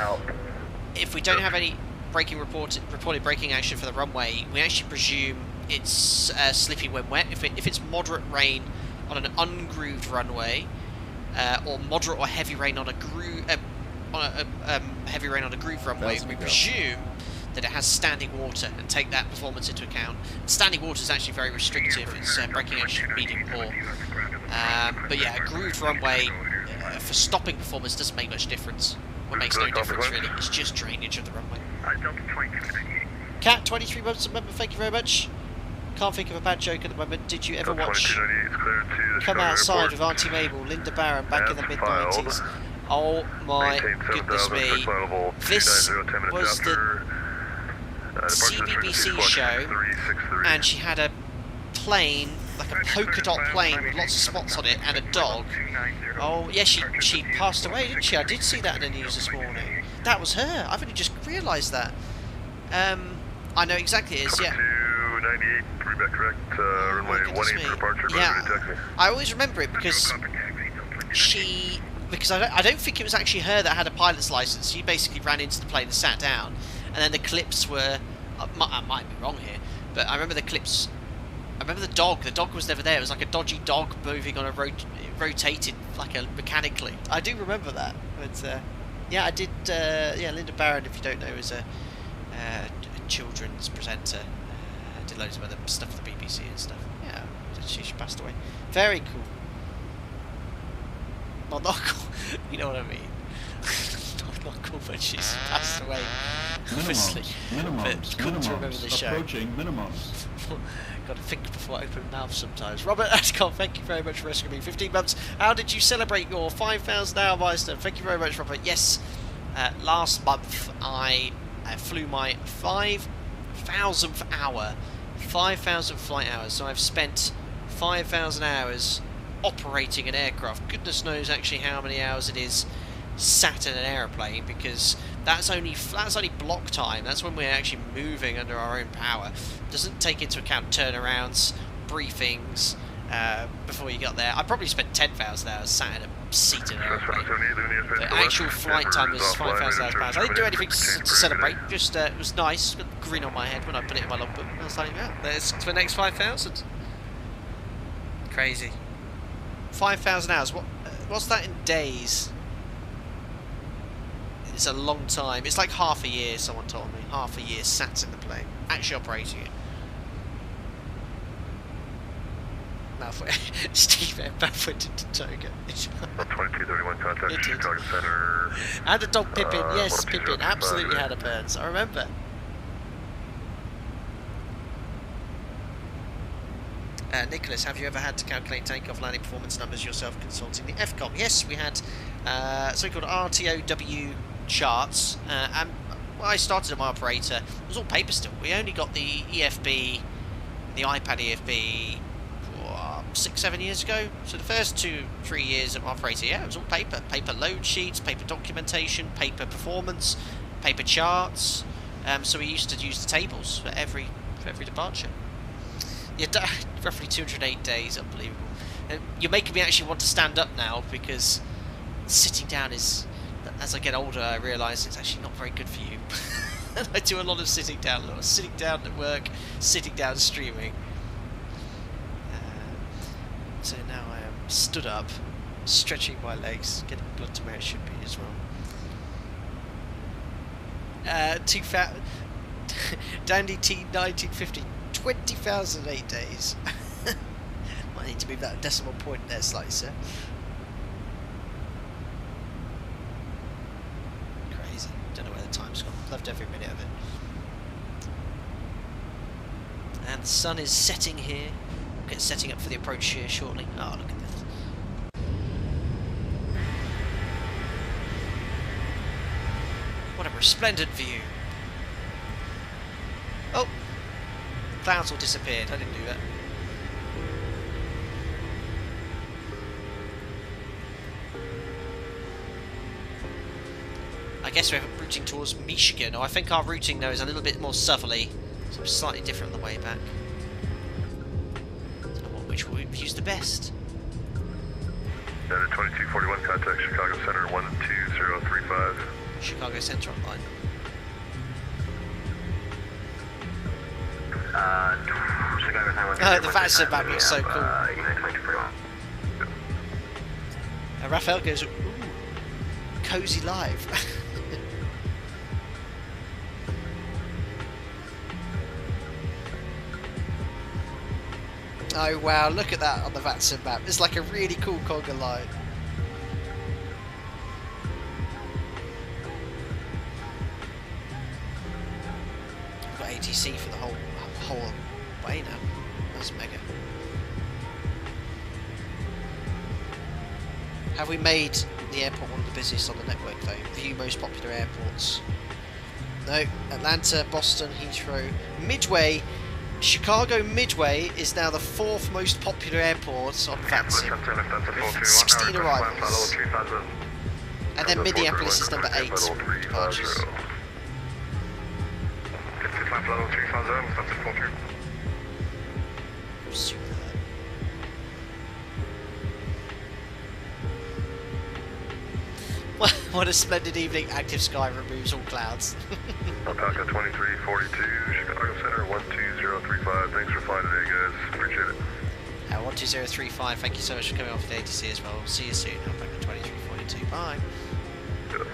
if we don't have any reported braking action for the runway, we actually presume it's slippy when wet. If it's moderate rain on an ungrooved runway, or moderate or heavy rain on a heavy rain on a grooved runway, we presume that it has standing water and take that performance into account. Standing water is actually very restrictive. It's braking action medium poor. But yeah, a grooved runway for stopping performance doesn't make much difference. What makes no difference really, it's just drainage of the runway. Cat 23 months a member, thank you very much. Can't think of a bad joke at the moment. Did you ever watch Come Outside with Auntie Mabel, Linda Barron back in the mid-90s? Oh my goodness me. This was the CBBC show, and she had a plane, like a polka dot plane with lots of spots on it, and a dog. Oh yeah, she passed away, didn't she? I did see that in the news this morning. That was her. I've only just realised that. I know exactly it is, yeah. 298, reback correct, runway 18 for departure, yeah, I always remember it because I don't think it was actually her that had a pilot's license. She basically ran into the plane and sat down, and then the clips were, I might be wrong here, but I remember the clips. I remember the dog was never there. It was like a dodgy dog moving on a rotated like mechanically. I do remember that, but yeah, I did. Yeah, Linda Barron, if you don't know, is a children's presenter. Did loads of other stuff for the BBC and stuff. Yeah, she passed away. Very cool. Well, not cool. You know what I mean. not cool, but she's passed away. Obviously, but cool to remember the show. Approaching minimums. Got to think before I open mouth sometimes. Robert Ashcott, thank you very much for rescuing me. 15 months. How did you celebrate your 5,000 hour milestone? Thank you very much, Robert. Yes, last month I flew my 5,000th hour. 5,000 flight hours. So I've spent 5,000 hours operating an aircraft. Goodness knows actually how many hours it is sat in an aeroplane, because That's only block time. That's when we're actually moving under our own power. Doesn't take into account turnarounds, briefings before you got there. I probably spent 10,000 hours sat in a seat in an airplane. The actual flight time was 5,000 hours. I didn't do anything to celebrate. Just it was nice. Got a grin on my head when I put it in my logbook. I was like, yeah, there's for the next 5,000. Crazy. 5,000 hours. What's that in days? It's a long time. It's like half a year, someone told me. Half a year sat in the plane. Actually operating it. Malfoy. Steve Malfoy to Toga. 2231 contact Chicago Center. And a dog Pippin. Yes, Pippin. Absolutely had a burns. I remember. Nicholas, have you ever had to calculate takeoff landing performance numbers yourself consulting the FCOM? Yes, we had so-called RTOW charts, and when I started at my operator, it was all paper still. We only got the EFB, the iPad EFB, 6-7 years ago. So the first 2-3 years of my operator, yeah, it was all paper. Paper load sheets, paper documentation, paper performance, paper charts. So we used to use the tables for every departure. Yeah, roughly 208 days, unbelievable. You're making me actually want to stand up now, because sitting down is, as I get older, I realise it's actually not very good for you. I do a lot of sitting down, at work, sitting down streaming. So now I am stood up, stretching my legs, getting blood to where it should be as well. Dandy T 1950. 20,008 days. Might need to move that decimal point there slightly, sir. Crazy. Don't know where the time's gone. Loved every minute of it. And the sun is setting here. We'll get setting up for the approach here shortly. Oh, look at this. What a resplendent view. Oh! Clouds all disappeared. I didn't do that. I guess we're routing towards Michigan. Oh, I think our routing though is a little bit more southerly, so it's slightly different on the way back. Which will we use the best? 2241 contact Chicago Center 12035. Chicago Center online. The VATSA map looks so cool. Raphael goes, ooh, cozy live. Oh wow, look at that on the VATSA map. It's like a really cool conga line. I've got ATC for the whole way now. That's mega. Have we made the airport one of the busiest on the network though? View most popular airports. No, Atlanta, Boston, Heathrow, Midway. Chicago Midway is now the 4th most popular airport on VATSIM, with 16 arrivals. And then Minneapolis is number 8 for departures. Superb. What a splendid evening. Active sky removes all clouds. Alpaca 2342, Chicago Center 12035. Thanks for flying today, guys. Appreciate it. 12035, thank you so much for coming off the ATC as well. See you soon. Alpaca 2342. Bye. Yeah.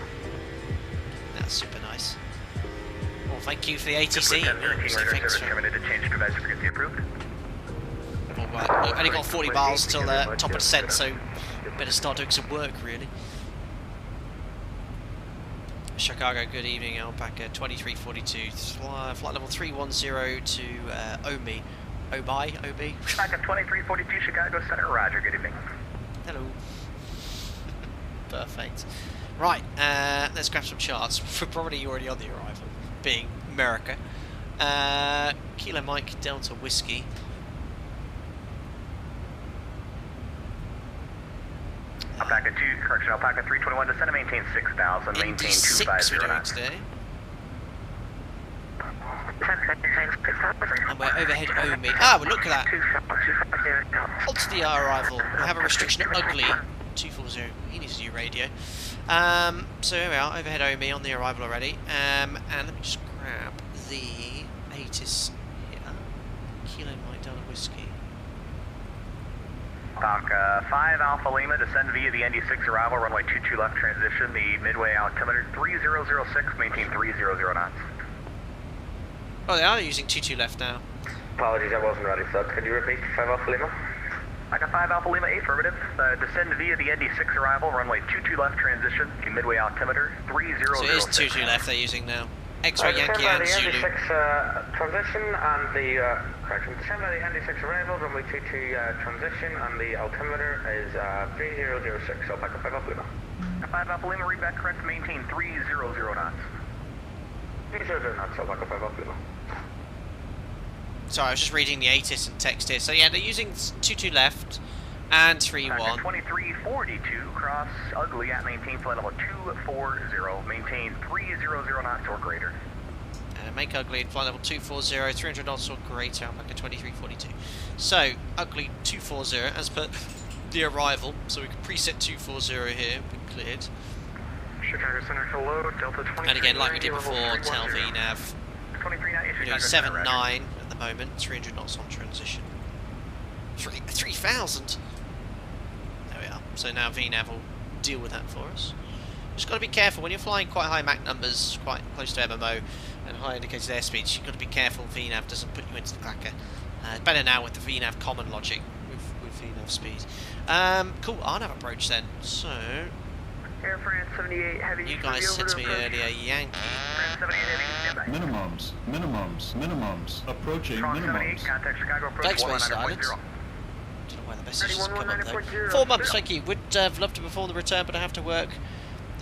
That's super nice. Well, thank you for the ATC. Thanks for... Alright, I've only got 40 miles till top of descent, so better start doing some work, really. Chicago, good evening, Alpaca 2342, flight level 310 to Omi. Obi? Alpaca 2342, Chicago Center, roger, good evening. Hello. Perfect. Right, let's grab some charts. We're probably already on the arrival, being America. Kilo Mike, Delta Whiskey. Alpaca 2, correction, Alpaca 321, descend and maintain 6,000, maintain 250 knots. Today. And we're overhead Omi. Ah, well, look at that. Onto the arrival. We have a restriction ugly. 240. He needs a new radio. So here we are, overhead Omi on the arrival already. And let me just grab the ATIS here. Kilo Mike Delta Whiskey. Dock 5 Alpha Lima, descend via the ND6 arrival, runway 22 left transition, the Midway altimeter 3006, maintain 300 knots. Oh, they are using 22 left now. Apologies, I wasn't ready for that. Could you repeat 5 Alpha Lima? I got 5 Alpha Lima, affirmative. Descend via the ND6 arrival, runway 22 left transition, the Midway altimeter 3006. So it is 22 left they're using now. X-ray Yankee and Zulu. The ND6 transition and the, correction, descend by the ND6 arrival, runway 22 transition, and the altimeter is 3006, so back up 5 Alpha Lima. 5 Alpha Lima, read back correct, maintain 300 knots. 300 knots, so back up 5 Alpha Lima. Sorry, I was just reading the ATIS and text here. So yeah, they're using 22 left and 31. 2342, cross ugly at maintain flight level 240, maintain 300 knots or greater. Make ugly at flight level 240, 300 knots or greater, Alpaca 2342. So, ugly 240 as per the arrival. So we can preset 240 here, been cleared. Chicago Center, hello, Delta 23. And again, like we did before, tell VNAV. 79 at the moment, 300 knots on transition. 3,000! There we are. So now VNAV will deal with that for us. Just got to be careful when you're flying quite high Mach numbers, quite close to MMO, and high indicated airspeeds. You've got to be careful VNAV doesn't put you into the clacker. Better now with the VNAV common logic with VNAV speed. Cool, RNAV approach then. So, Air France 78 heavy. you guys said to me earlier, Yankee. Minimums. Approaching minimums. Contact Chicago approach. Thanks, Space Islands. Don't know why the message doesn't come up though. 4 months, thank you. Would have loved to perform the return, but I have to work.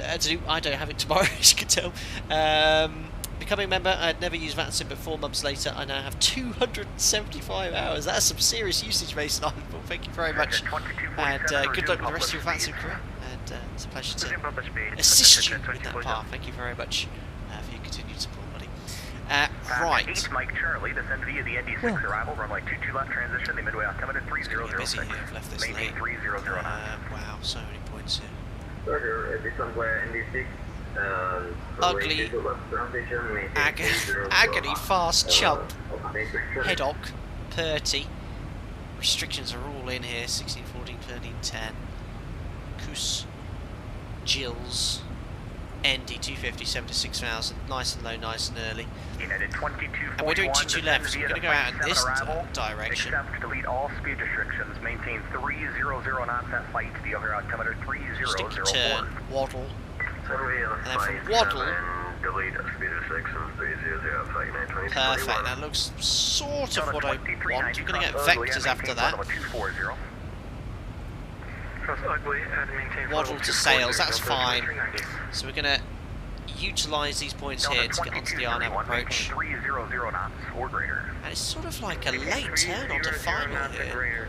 I don't have it tomorrow, as you can tell. Becoming a member, I'd never used VATSIM, but 4 months later, I now have 275 hours. That's some serious usage, Mason Island. Well, thank you very much. And good luck with the rest of your VATSIM career. And it's a pleasure to assist you in that path. Thank you very much for your continued support, buddy. Right. 8 Mike Charlie, descend via the ND6 arrival, runway 22 left transition, the Midway altimeter 3006. Busy here, I've left this late. 300 Wow, so many points here. Ugly, agony, fast jump, head-ock, Purty. Restrictions are all in here, 16, 14, 13, 10. Coos, Jills, ND 250, 76,000, nice and low, nice and early. And we're doing 22 left, so we're going to go out in this direction. Delete all speed restrictions, maintain 300 knots at flight, the overhead altimeter 3004. Sticky turn, waddle. And then from waddle, perfect, that looks sort of what I want. We're going to get vectors after that. Waddle to sails, that's fine. So we're going to utilise these points here to get onto the RNAV approach. And it's sort of like a late turn onto final here.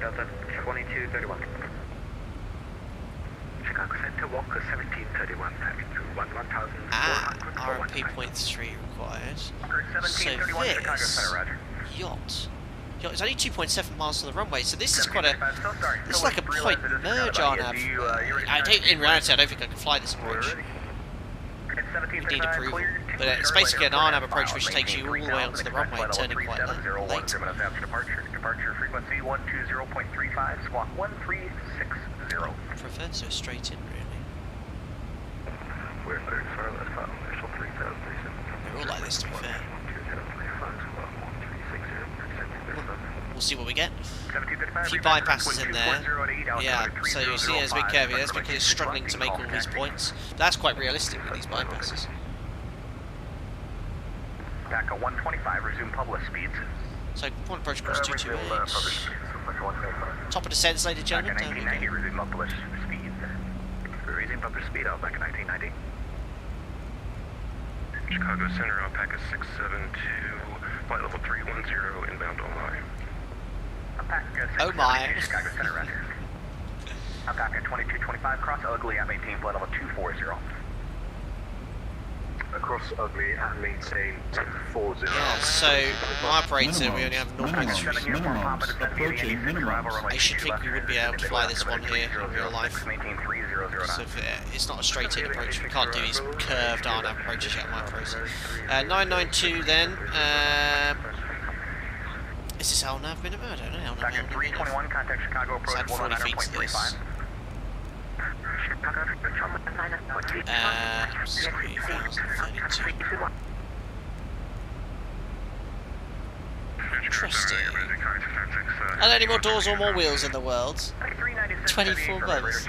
RMP point 3 required. So this yacht it's only 2.7 miles to the runway, so this is quite a this is like a point merge RNAV. In reality, I don't think I can fly this approach. We need approval, but it's basically an RNAV approach which takes you all the way onto the runway, turning quite late. Departure frequency 120.35, squawk 1360. Prefer to straight in, really. They're all like this, to be fair. We'll see what we get. A few bypasses in there. Yeah, so you see there's a big curve here. That's because it's struggling to make all these points. That's quite realistic with these bypasses. Back at 125, resume publish speeds. So, point approach course 228. Top of descent, ladies and gentlemen. 1990, resume publish speeds. Resume publish speed out back at 1990. Chicago Center, Alpaca 672, flight level 310, inbound online. Oh my. Chicago Center, roger. I'm back at 2225, cross Ugly at maintain flight level 240. Across Ugly at maintain 240. Yeah, so my operator, we only have minimums, approaching minimums. I should think we would be able to fly this one here in real life. So if it's not a straight in approach, we can't do these curved RNAV approaches yet, my operator. 992 then. Is this LNAV minimum? I don't know. Back at 321, contact Chicago approach 40 feet to this. 3032. Interesting. Are there any more doors or more wheels in the world? 24 months.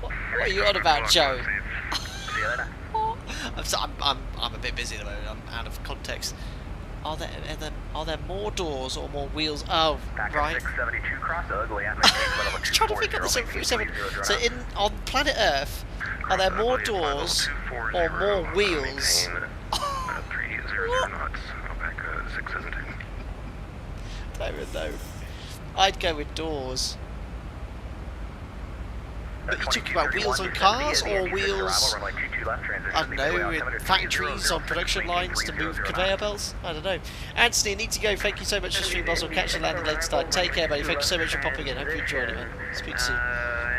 What are you on about, Joe? I'm a bit busy at the moment. I'm out of context. Are there more doors or more wheels? Oh, right. I'm trying to think of the 737. So on planet Earth, are there more doors or more wheels? I don't know. I'd go with doors. But you're talking about wheels on cars or wheels, I don't know, in factories, on production lines to move conveyor belts? I don't know. Anthony, I need to go. Thank you so much for stream, Boswell. Catch you later later time. Take care, buddy. Thank you so much for popping in. Hope you enjoyed it, man. Speak soon.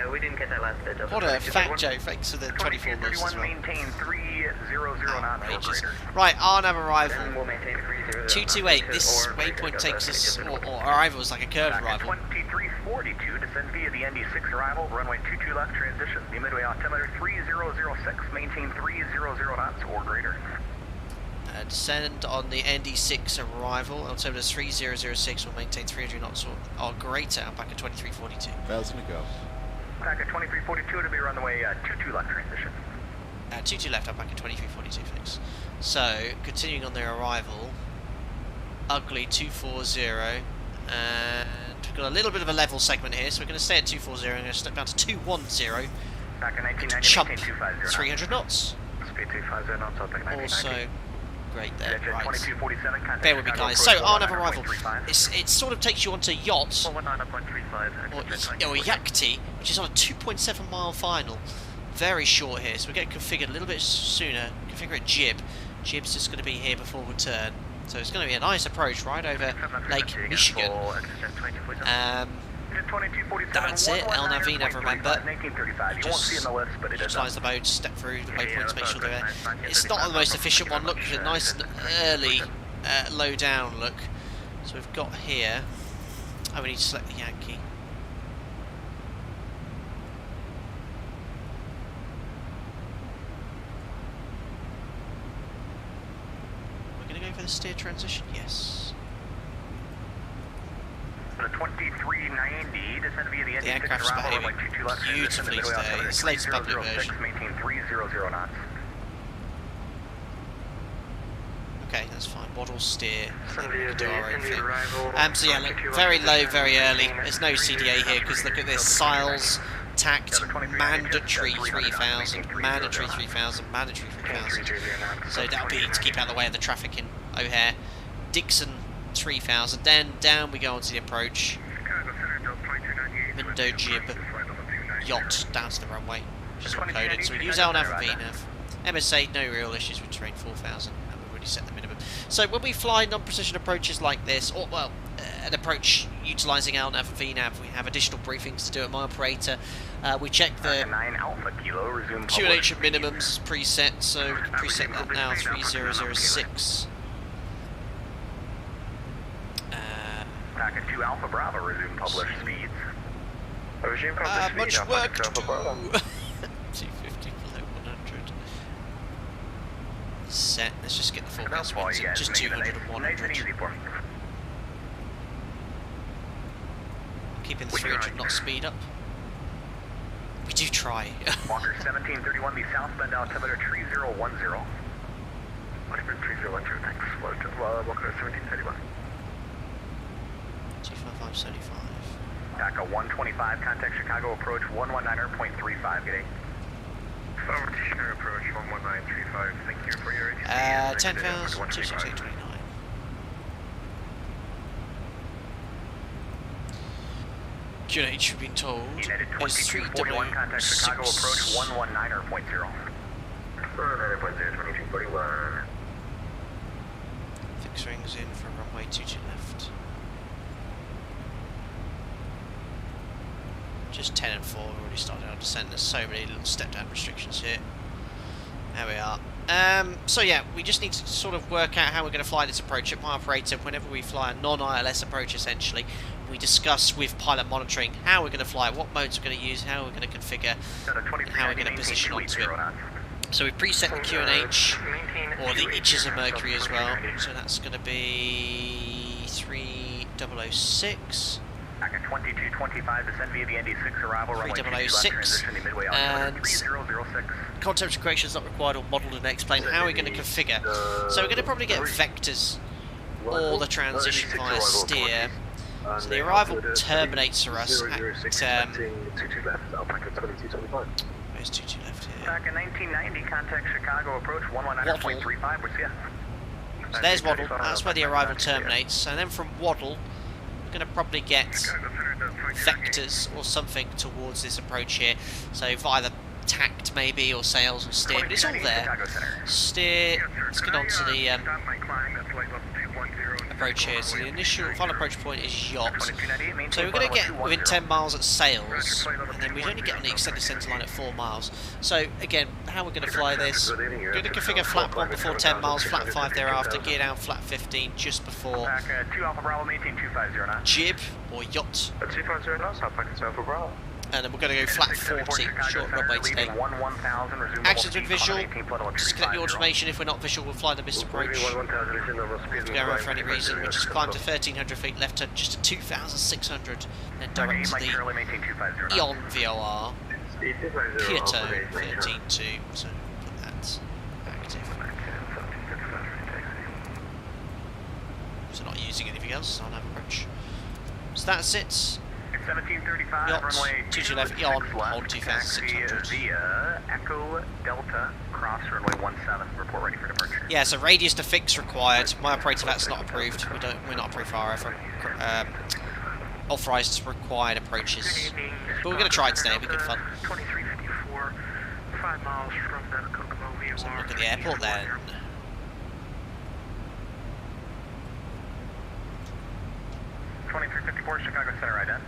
We didn't get that last bit. What a fat Joe. Thanks for the 24 months as well. Maintain 300 knots. Right, RNAV arrival. 228. This waypoint takes us, or arrival is like a curved arrival. 2342, descend via the ND6 arrival, runway 22 left, transition, the midway altimeter 3006, maintain 300 knots or greater. Descend on the ND6 arrival, altimeter 3006, will maintain 300 knots or greater, and back at 2342. 1,000 to go. Back at 2342 to be runway 22 left, transition. 22 left, up back at 2342, thanks. So, continuing on their arrival, Ugly 240, and we've got a little bit of a level segment here, so we're going to stay at 240, and going to step down to 210, back at 1990, chump 250. 300 knots. Speed 250, knots up at Also, great there, right. 2247, Bear with me, guys. So, RNAV arrival, it sort of takes you onto yacht, or Yakti, which is on a 2.7 mile final. Very short here, so we're getting configured a little bit sooner. Configure a jib. Jib's just going to be here before return. So it's going to be a nice approach right over Lake Michigan. That's it. LNAV VNAV, remember. Just lines the boat, step through the waypoints, make sure they're there. It's not the most efficient one. Look, a nice early low down look. So we've got here. Oh, we need to select the Yankee. For the steer transition, yes. The 2390, descend via the aircraft's behaving beautifully today. It's latest public version. Maintain 300 knots. Okay, that's fine. Model steer. We can do our own thing. So yeah, look, very low, very early. There's no CDA here because look at this. Siles, tact, mandatory 3000, mandatory 3000, mandatory 3000. So that'll be to keep out of the way of the traffic in O'Hare. Dixon 3000. Then down we go onto the approach. Window jib, yacht down to the runway, which is all coded. So we use LNAV and VNAV. MSA, no real issues with terrain 4000, and we've already set the minimum. So when we fly non-precision approaches like this, or well, an approach utilising LNAV and VNAV, we have additional briefings to do at my operator. We check the QNH and minimums preset, so we can preset that now, 3006. Packet 2 Alpha Bravo, resume published speeds. Much work to do. 250 below 100. Set, let's just get the forecast winds in, just 200 and 100. Keeping the 300 knot speed up. We do try. Walker 1731, the southbound altimeter 3010. Whatever 3010, thanks. Walker 1731. 25575. TACA 125, contact Chicago approach 119.35, good day. Over to Chicago approach 119.35, thank you for your 10,000, 26829. QNH, we've been told, United is 2241, contact Chicago approach 3W6. 119.0. 119.0, 2241. Fix rings in for runway 22 left. Just 10 and 4, we've already started our descent. There's so many little step down restrictions here. There we are. So yeah, we just need to sort of work out how we're going to fly this approach. At my operator, whenever we fly a non-ILS approach, essentially, we discuss with pilot monitoring how we're going to fly, what modes we're going to use, how we're going to configure, and how we're going to position onto it. So we've preset the QNH, or the inches of mercury as well. So that's going to be 3006. Back at 2225, descend via the ND6 arrival, runway 3006, and 3006. content temperature correction is not required or modelled, and explain how we're going to configure. So we're going to probably get vectors or the transition via steer. So the arrival terminates for us at where's 22 left here? Back in 1990, contact Chicago approach 119.35. We'll see ya. So there's Waddle, that's where the arrival terminates, and then from Waddle we're going to probably get vectors or something towards this approach here. So via the tact maybe, or sails or steer, but it's all there. Steer, let's get on to the approach here. So the initial final approach point is yacht. So we're going to get within 10 miles at sails, and then we only get on the extended centre line at 4 miles. So again, how we're going to fly this, we're going to configure flap 1 before 10 miles, flap 5 thereafter, gear down flap 15 just before jib or yacht. And then we're going to go flat 40, short runway today. Actions with visual, disconnect the automation. If we're not visual, we'll fly the missed approach. If we go around for any reason, we just climb to 1300 feet, left turn just to 2600, then direct to the Eon VOR, Kyoto 13.2, so put that active. So not using anything else on approach. So that's it. 1735, yacht, runway 22 left, Eon on 2600. Via Echo Delta, cross runway 17, report ready for departure. Yeah, so radius to fix required. My operator, that's not approved. We're not approved for RF authorised required approaches. But we're going to try it today, it'll be good fun. 2354, 5 miles from the Kokomo VOR. So look at the airport then. Chicago Center, ident.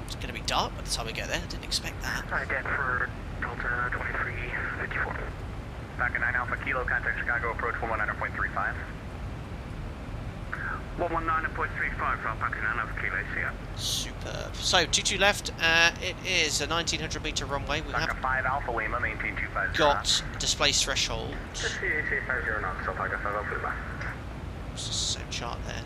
It's going to be dark by the time we get there. Didn't expect that. Ident for Delta 2354. Back at 9 Alpha Kilo, contact Chicago approach 119.35. 119.35 from back at 9 Alpha Kilo, see ya. Superb. So 22 left. It is a 1900 metre runway. We have 5 Alpha Lima, maintain 250. got display threshold. It's the same chart there.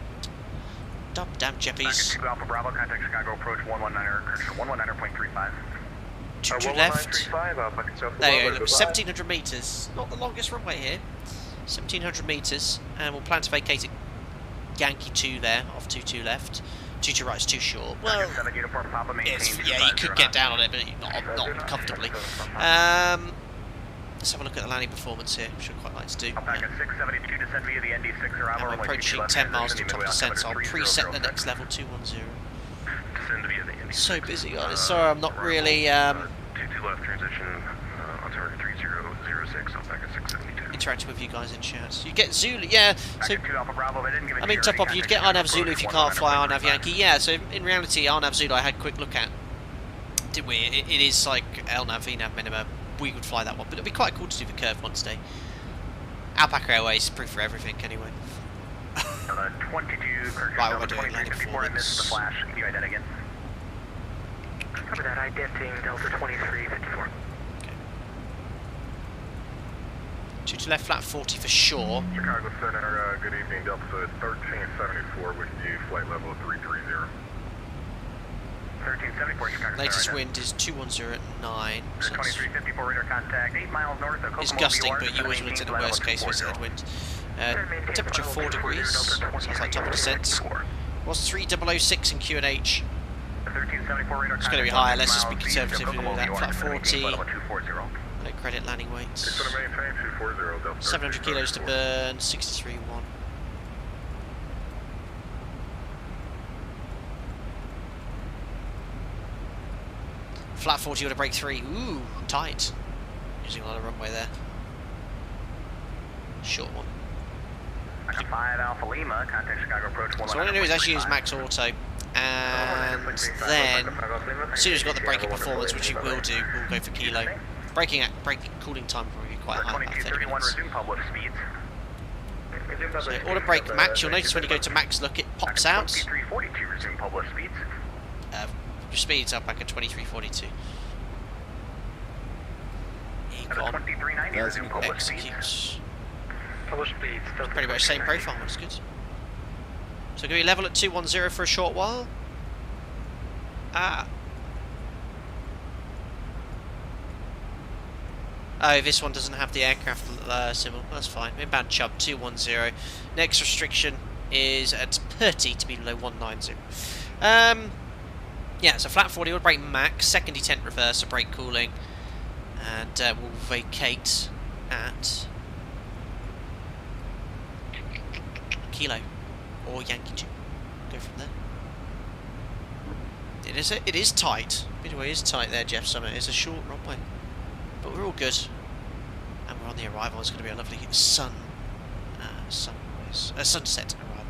Damn jeppies. 2 Alpha Bravo, contact Chicago approach 119.35. 22 left. There you go, 1700 metres. Not the longest runway here. 1700 metres, and we'll plan to vacate at Yankee 2 there, off 22 left. 22 right is too short. Well, yeah, you could get down on it, but not comfortably. Let's have a look at the landing performance here, which I'd quite like to do. Back at 672, descend via the ND6 arrival. And we're approaching 10 miles to top descent, so I'll preset the next level 210. So busy, guys. Sorry, I'm not really 22 left transition on target 3006, I'm back at 672. interacting with you guys in chat. You get Zulu, yeah. So I mean, top up, you'd get RNAV Zulu if you can't fly RNAV Yankee. Yeah. So in reality, RNAV Zulu, I had a quick look at. Did we? It is like LNAV VNAV minimum. We would fly that one, but it'd be quite cool to do the curve one day. Alpaca Airways, proof for everything anyway. 22, right, what we're doing, landing performance. The flash, can you ident again? Copy that, identing Delta 2354. Okay. 2 to left, flat 40 for sure. Chicago Center, good evening, Delta 1374 with you, flight level 330. 1374, Chicago Latest Center, wind is 210 at 9. So 2354 radar contact, 8 miles north of Kokomo. It's gusting, but you always want to the worst case with headwind. Temperature 4 degrees, sounds like top of descent. Was 3006 in QNH. It's going to be higher, let's just be conservative with that. Flat 40. No credit landing weight. 700 kilos to burn, 63.1. Flat 40 order break 3. Ooh, tight. Using a lot of runway there. Short one. 5 Alpha Lima, contact Chicago approach 1. So what I'm going to do is actually use max auto, and then as soon as you've got the braking performance, which you will do, we'll go for kilo. Braking cooling time will be quite high, about 30 minutes. So auto brake max, you'll notice when you go to max look, it pops out. 2342 resume published speeds. Your speeds up back at 2342. Econ, 2390 resume published speeds. execute. Published speeds. Pretty much same profile, which is good. So going to be level at 210 for a short while. Oh, this one doesn't have the aircraft symbol. That's fine. Inbound Chubb 210. Next restriction is at 30 to be below 190. Yeah, so flat 40 would brake max, second detent reverse, so brake cooling, and we'll vacate at kilo or Yankee 2. Go from there. It is tight. Midway is tight there, Jeff Summit. It's a short runway, but we're all good, and we're on the arrival. It's going to be a lovely sunset arrival.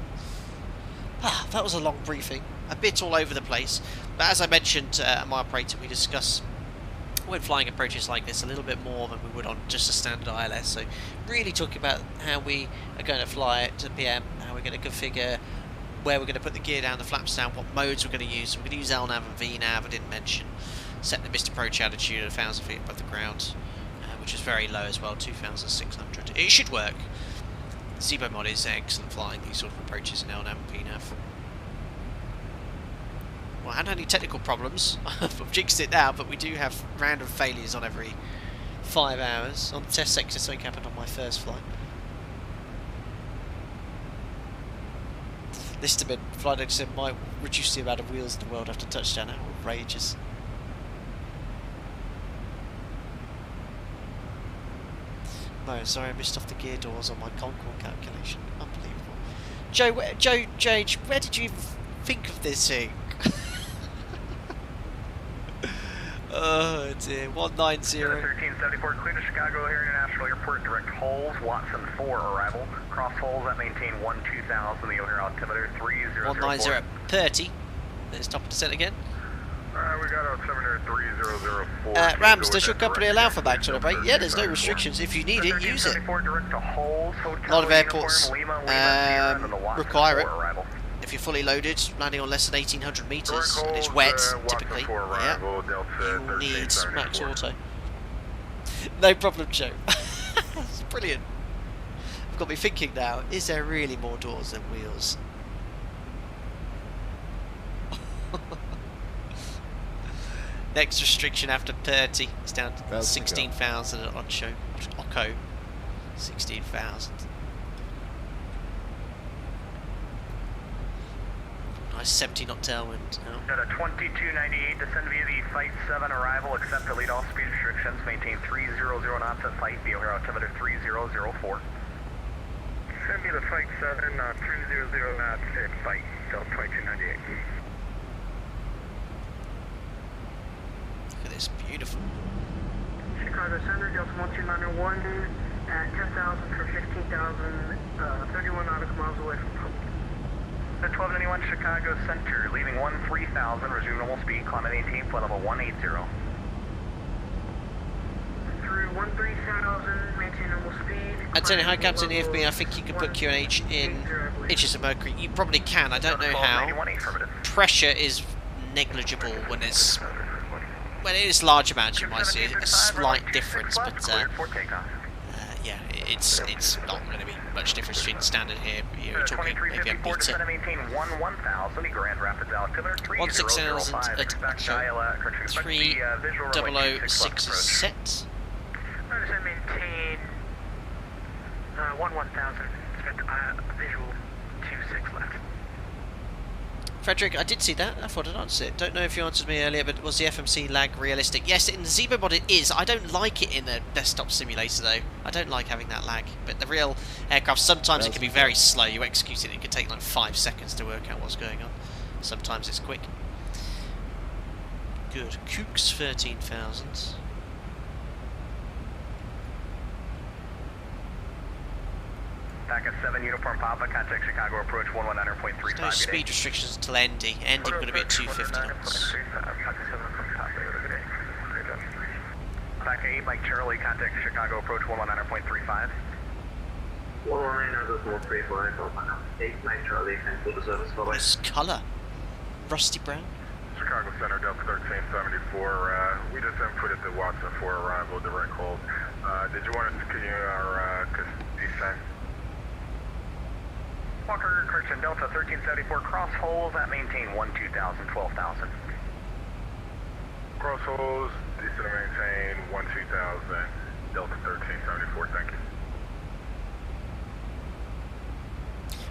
That was a long briefing, a bit all over the place, but as I mentioned at my operator, we discuss when flying approaches like this a little bit more than we would on just a standard ILS. So really talking about how we are going to fly it to PM, how we're going to configure, where we're going to put the gear down, the flaps down, what modes we're going to use. So we're going to use LNAV and VNAV, I didn't mention. Set the missed approach altitude at 1,000 feet above the ground, which is very low as well, 2,600. It should work. ZIBO mod is excellent flying these sort of approaches in LNAV and VNAV. Well, I hadn't had any technical problems. I've jinxed it now, but we do have random failures on every 5 hours. On the test sector, something happened on my first flight. Listerman, flight deck said might reduce the amount of wheels in the world after touchdown. Outrageous. No, sorry, I missed off the gear doors on my Concorde calculation. Unbelievable. Joe, where did you even think of this thing? Oh dear, 190. 1374, clear to Chicago O'Hare International Airport, direct holes, Watson 4 arrival. Cross holes that maintain 12000, the O'Hare altimeter 3004. 190 at 30. Let's stop and descent again. We got altimeter 3004. Rams, does your company allow for max on a break? Yeah, there's no restrictions. If you need it, use it. A lot of airports require it. If you're fully loaded, landing on less than 1,800 metres, and it's wet, typically, yeah, you will need max auto. No problem, Joe. That's brilliant. I've got me thinking now, is there really more doors than wheels? Next restriction after 30 is down to 16,000 at Ocho. 16,000. Nice 70 knot tailwind now. At a 2298, descend via the Flight 7 arrival, accept or lead all speed restrictions, maintain 300 knots at flight, the O'Hare altimeter 3004. Send me the Flight 7, 300 knots at flight, Delta 2298. Look at this, beautiful. Chicago Center, Delta 12901 at 10,000 for 15,000, 31 nautical miles away from home. At 1291 Chicago Center, leaving 13,000, resume normal speed, climb at 18, flight level 180. Through 13,000, maintain normal speed. Antonio, hi Captain EFB, I think you could put QNH in inches of mercury. You probably can, I don't know how. Pressure is negligible when it is large amounts, you might see a slight difference, but yeah, it's not going to be much difference between standard here. You're talking maybe a meter. 16,000 at 3006 is set. Maintain 1,000. Visual 26 left. Frederick, I did see that. I thought I'd answer it. Don't know if you answered me earlier, but was the FMC lag realistic? Yes, in the ZIBO mod it is. I don't like it in the desktop simulator though. I don't like having that lag. But the real aircraft, sometimes it can be very slow. You execute it, it can take like 5 seconds to work out what's going on. Sometimes it's quick. good. Kooks 13,000. Back at 7 Uniform Papa, contact Chicago approach 119.35. There's no speed restrictions until Endy. Endy going to be at 250 knots. Back at 8 Mike Charlie, contact Chicago approach 119.35. 119.35, 8 Mike Charlie, cancel the service for This colour. Rusty brown. Chicago Center, Delta 1374. We just inputted the Watson for arrival, direct hold. Did you want us to continue our descent? Walker, correction, Delta 1374, cross holes at maintain 12,000, 12,000. Cross holes, descent and maintain 12,000, Delta 1374, thank you.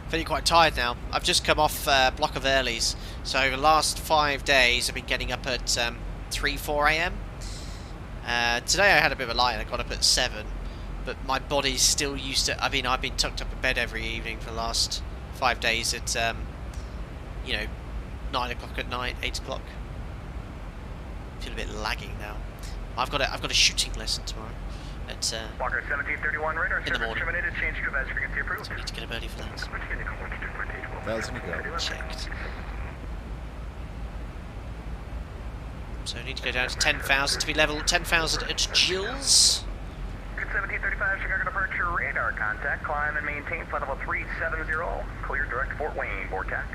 Feeling quite tired now. I've just come off a block of earlies, so over the last 5 days I've been getting up at 3, 4 a.m. Today I had a bit of a lie and I got up at 7, but my body's still used to. I mean, I've been tucked up in bed every evening for the last 5 days at you know, 9 o'clock at night, 8 o'clock. Feel a bit lagging now. I've got a shooting lesson tomorrow at Walker 1731 radar in the service morning. terminated, change to advice frequency approved. So I need to get up early for that. 1,000 to go. Checked. So I need to go down to 10,000 to be level 10,000 at Jills. 1735 Chicago departure radar contact, climb and maintain flight level 370, clear direct Fort Wayne, board tack.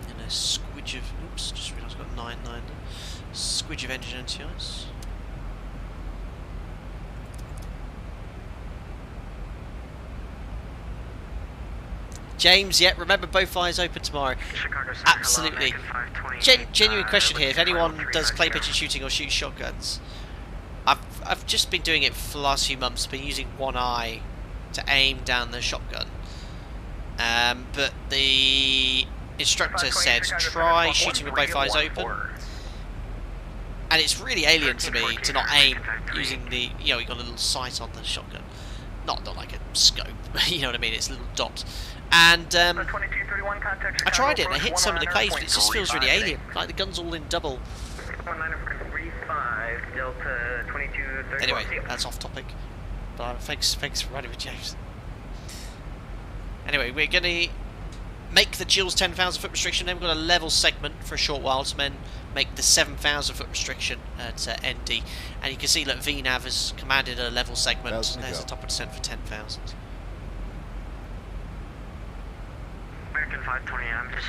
And a squidge of, oops, just realised I've got 9.9 there. Squidge of engine NTIs. James, yeah, remember both eyes open tomorrow. Absolutely. Genuine question here, if anyone does clay pigeon shooting or shoots shotguns, I've just been doing it for the last few months, been using one eye to aim down the shotgun. But the instructor said try shooting with both eyes open. And it's really alien to me to not aim using the, you know, you got a little sight on the shotgun. Not like a scope, you know what I mean, it's a little dot. And I tried it and I hit some of the clays, but it just feels really alien, like the gun's all in double. Anyway, that's off topic. But thanks for running with James. Anyway, we're going to make the Jills 10,000 foot restriction, then we've got a level segment for a short while to then make the 7,000 foot restriction at ND. And you can see that VNAV has commanded a level segment. There's the top of descent for 10,000. American 520, I'm just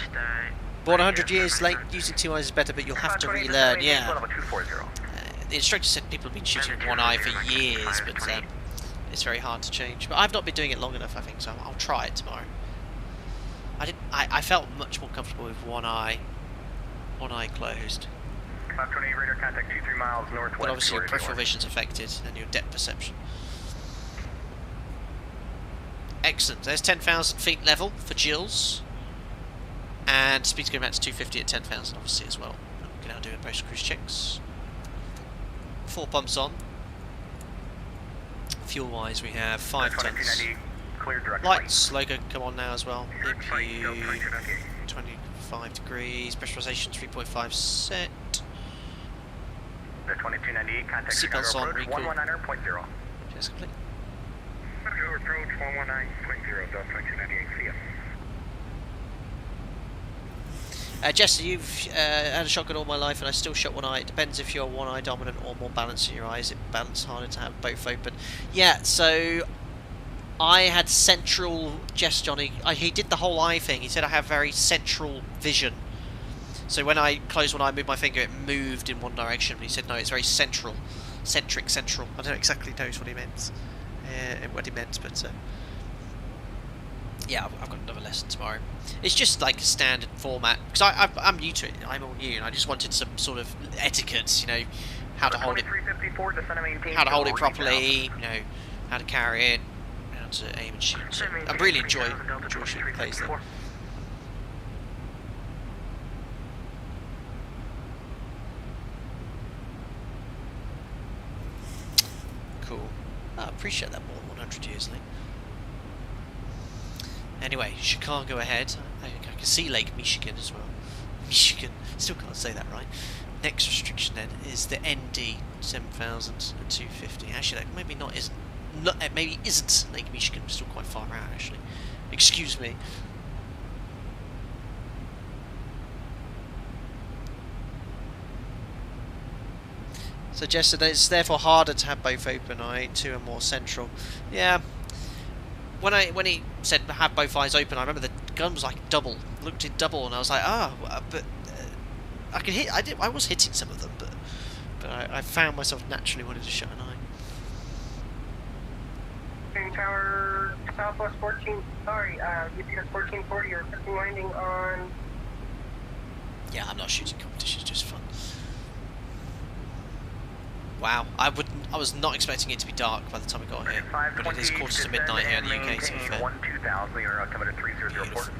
Born 100 years late, using two eyes is better, but you'll have to relearn, yeah. The instructor said people have been shooting with one eye for years, but it's very hard to change. But I've not been doing it long enough, I think, so I'll try it tomorrow. I felt much more comfortable with one eye closed. 528 radar contact 23 miles northwest. But obviously your peripheral vision's affected and your depth perception. Excellent. There's 10,000 feet level for Jills. And speed's going back to 250 at 10,000 obviously as well. We can now do a post cruise checks. 4 pumps on. Fuel wise we have 5 tons. Lights logo come on now as well. NPU 25 degrees. Pressurization 3.5 set. Seatbelts on, recool. 119.0. Cheers complete. Approach 119.0, Delta 2298, see ya. Jester, you've had a shotgun all my life and I still shot one eye. It depends if you're one eye dominant or more balanced in your eyes. It balances harder to have both open. Yeah, so I had central, Jess Johnny, he did the whole eye thing. He said I have very central vision. So when I closed one eye and moved my finger, it moved in one direction. But he said no, it's very central. Central. I don't exactly know what he meant. But yeah, I've got another lesson tomorrow. It's just like a standard format because I'm new to it. I'm all new, and I just wanted some sort of etiquette. You know, how to hold it properly. You know, how to carry it, how to aim and shoot. So I really enjoy shooting plays there. Cool. I appreciate that more than 100 years late. Anyway, Chicago ahead. I can see Lake Michigan as well. Michigan, still can't say that right. Next restriction then is the ND 7,250. Actually, that maybe not isn't. Maybe isn't Lake Michigan. Still quite far out actually. Excuse me. Suggested that it's therefore harder to have both open. I2 are more central. Yeah. When he said have both eyes open, I remember the gun was like double, looked in double, and I was like, but I can hit. I was hitting some of them, but I found myself naturally wanting to shut an eye. Green Tower, Southwest 14. Sorry, UPS 1440. You're landing on. Yeah, I'm not shooting competitions, just fun. Wow, I was not expecting it to be dark by the time we got here, but it is quarter to midnight here in the UK, to be fair. Beautiful.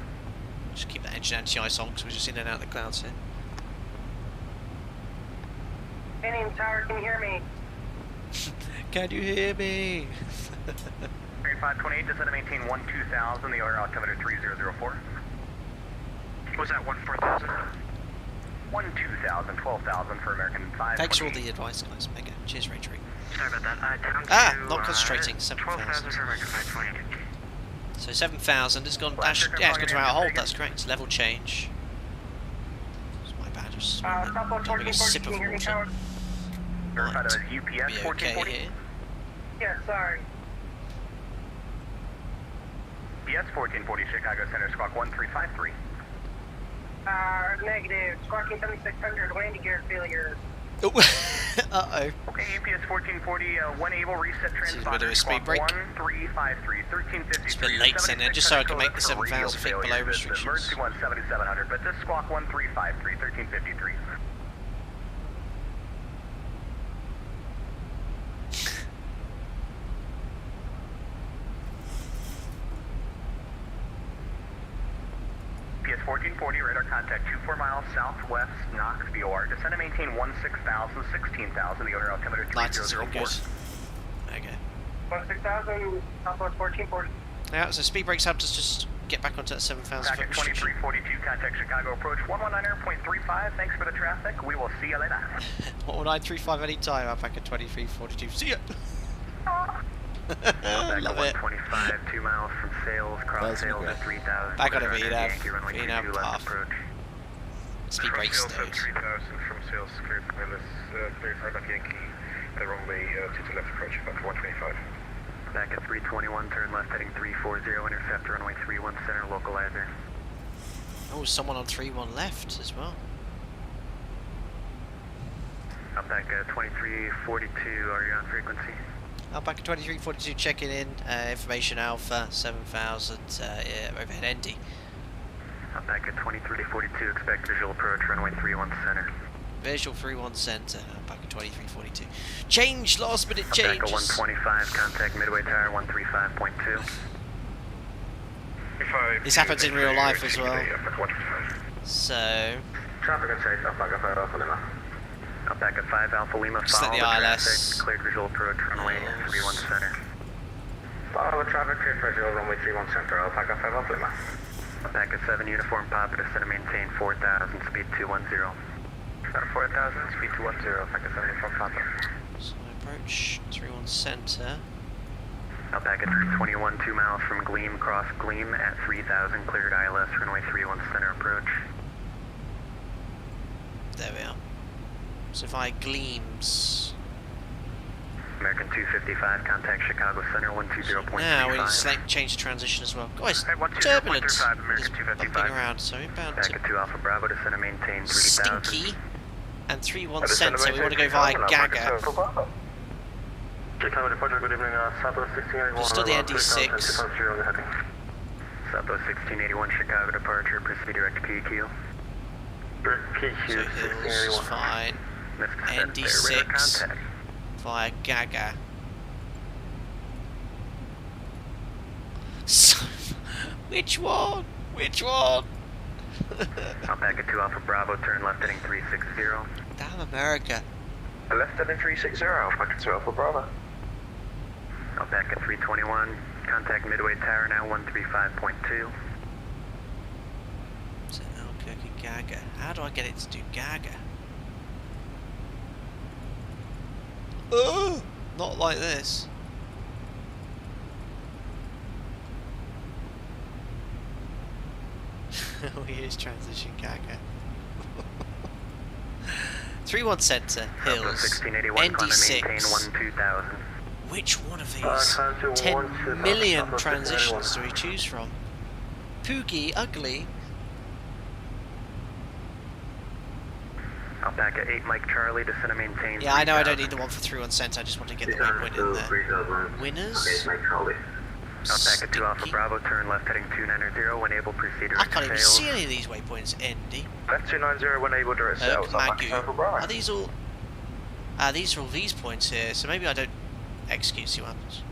Just keep that engine anti-ice on because we're just in and out of the clouds here. Indian Tower, can you hear me? Can you hear me? 528, descend to maintain 12,000, the order altimeter 3004. Was that 14,000? 12,000, 12,000 for American 5. Thanks for all the advice, guys. Mega. Cheers, Ray Tree. Sorry about that. Down to, not concentrating. 7,000 for American 520. So 7,000 has gone. Yeah, it's gone to our hold. That's correct. Level change. It's my bad. Just having a sip of water. Right. Be okay here. Yeah, sorry. PS 1440, Chicago Center, squawk 1353. Negative. Squawking 7600, landing gear failure. Oh. Uh-oh. Okay, UPS 1440, when able, reset transponder, squawk 1353, 1353. It's a bit late sending it, just so I can make the 7,000 feet below restrictions. Emergency 17700, but this squawk 1353, 1353. PS 1440, radar contact 24 miles southwest, Knox, BOR. Descend to maintain 16,000, 16,000, the order altimeter 3004. Okay. 16,000, southwest 1440. Yeah, so speed brakes helped us just get back onto that 7,000 foot restriction. 2342, contact Chicago approach 119.35. Thanks for the traffic. We will see you later. 11935 anytime. I'm back at 2342. See ya! Love it. 125, 2 miles from Sales, cross Sales at 3,000. Back on a VNAV, VNAV path. Speed brakes Sales at 3,000 from Sales, cleared for Willis, cleared for Yankee, the runway 2 to left approach, back to 125. Back at 321, turn left heading 340, intercept runway 31 center, localizer. Oh, someone on 31 left as well. Up back at 2342, are you on frequency? Up back at 2342, checking in, information Alpha, 7,000, overhead ND. Up back at 2342, expect visual approach, runway 31 center. Visual 31 center, up back at 2342. Change, last minute changes. Back at 125, contact Midway Tower 135.2. This happens in real life as well. So, Traffic and safe, up back at 5 Alpha Lima. Up back at 5 Alpha Lima, follow the ILS. Traffic, cleared visual approach, runway 31 center. Follow the traffic, cleared visual, runway 31 center, up back at 5 Alpha Lima. Up back at 7 Uniform Papa, descend to maintain 4,000, speed 210. 4,000, speed 210, back at 7 Uniform Papa. So approach 31 center. Up back at 321, 2 miles from Gleam, cross Gleam at 3,000, cleared ILS, runway 31 center approach. There we are. So if I Gleams. American 255, contact Chicago Center 120.35. Now we need to change the transition as well. Guys, turbulence is bumping around, so inbound back at 2 Alpha Bravo, descend to maintain 3,000. Stinky and 31 center, we want to go via Gaga. Chicago departure, good evening, Southwest 1681. We're still the ND6. Southwest 1681, Chicago departure, proceed direct to PQ. So Hills, fine. ND6 via Gaga. So, which one? Which one? I'm back at 2 Alpha Bravo, turn left heading 360. Damn America. Left heading 360, back at 2 Alpha Bravo. Back at 321, contact Midway Tower now 135.2. So Albuquerque Gaga. How do I get it to do Gaga? Oh, not like this. Oh, here's transition Gaga. 31 Centre, Hills, ND6. Which one of these 10 million transitions do we choose from? Poogie, ugly. I'll back at 8 Mike Charlie, descend and maintain. Yeah, I know I don't need the one for 31 Centre, I just want to get the waypoint in there. Winners? I'll back at 2 Alpha Bravo, turn left heading 290, when able proceed direct I can't even sales. see any of these waypoints, ND. Left 290, when able direct sales. Are these all... these are all these points here, so maybe I don't execute, see what happens.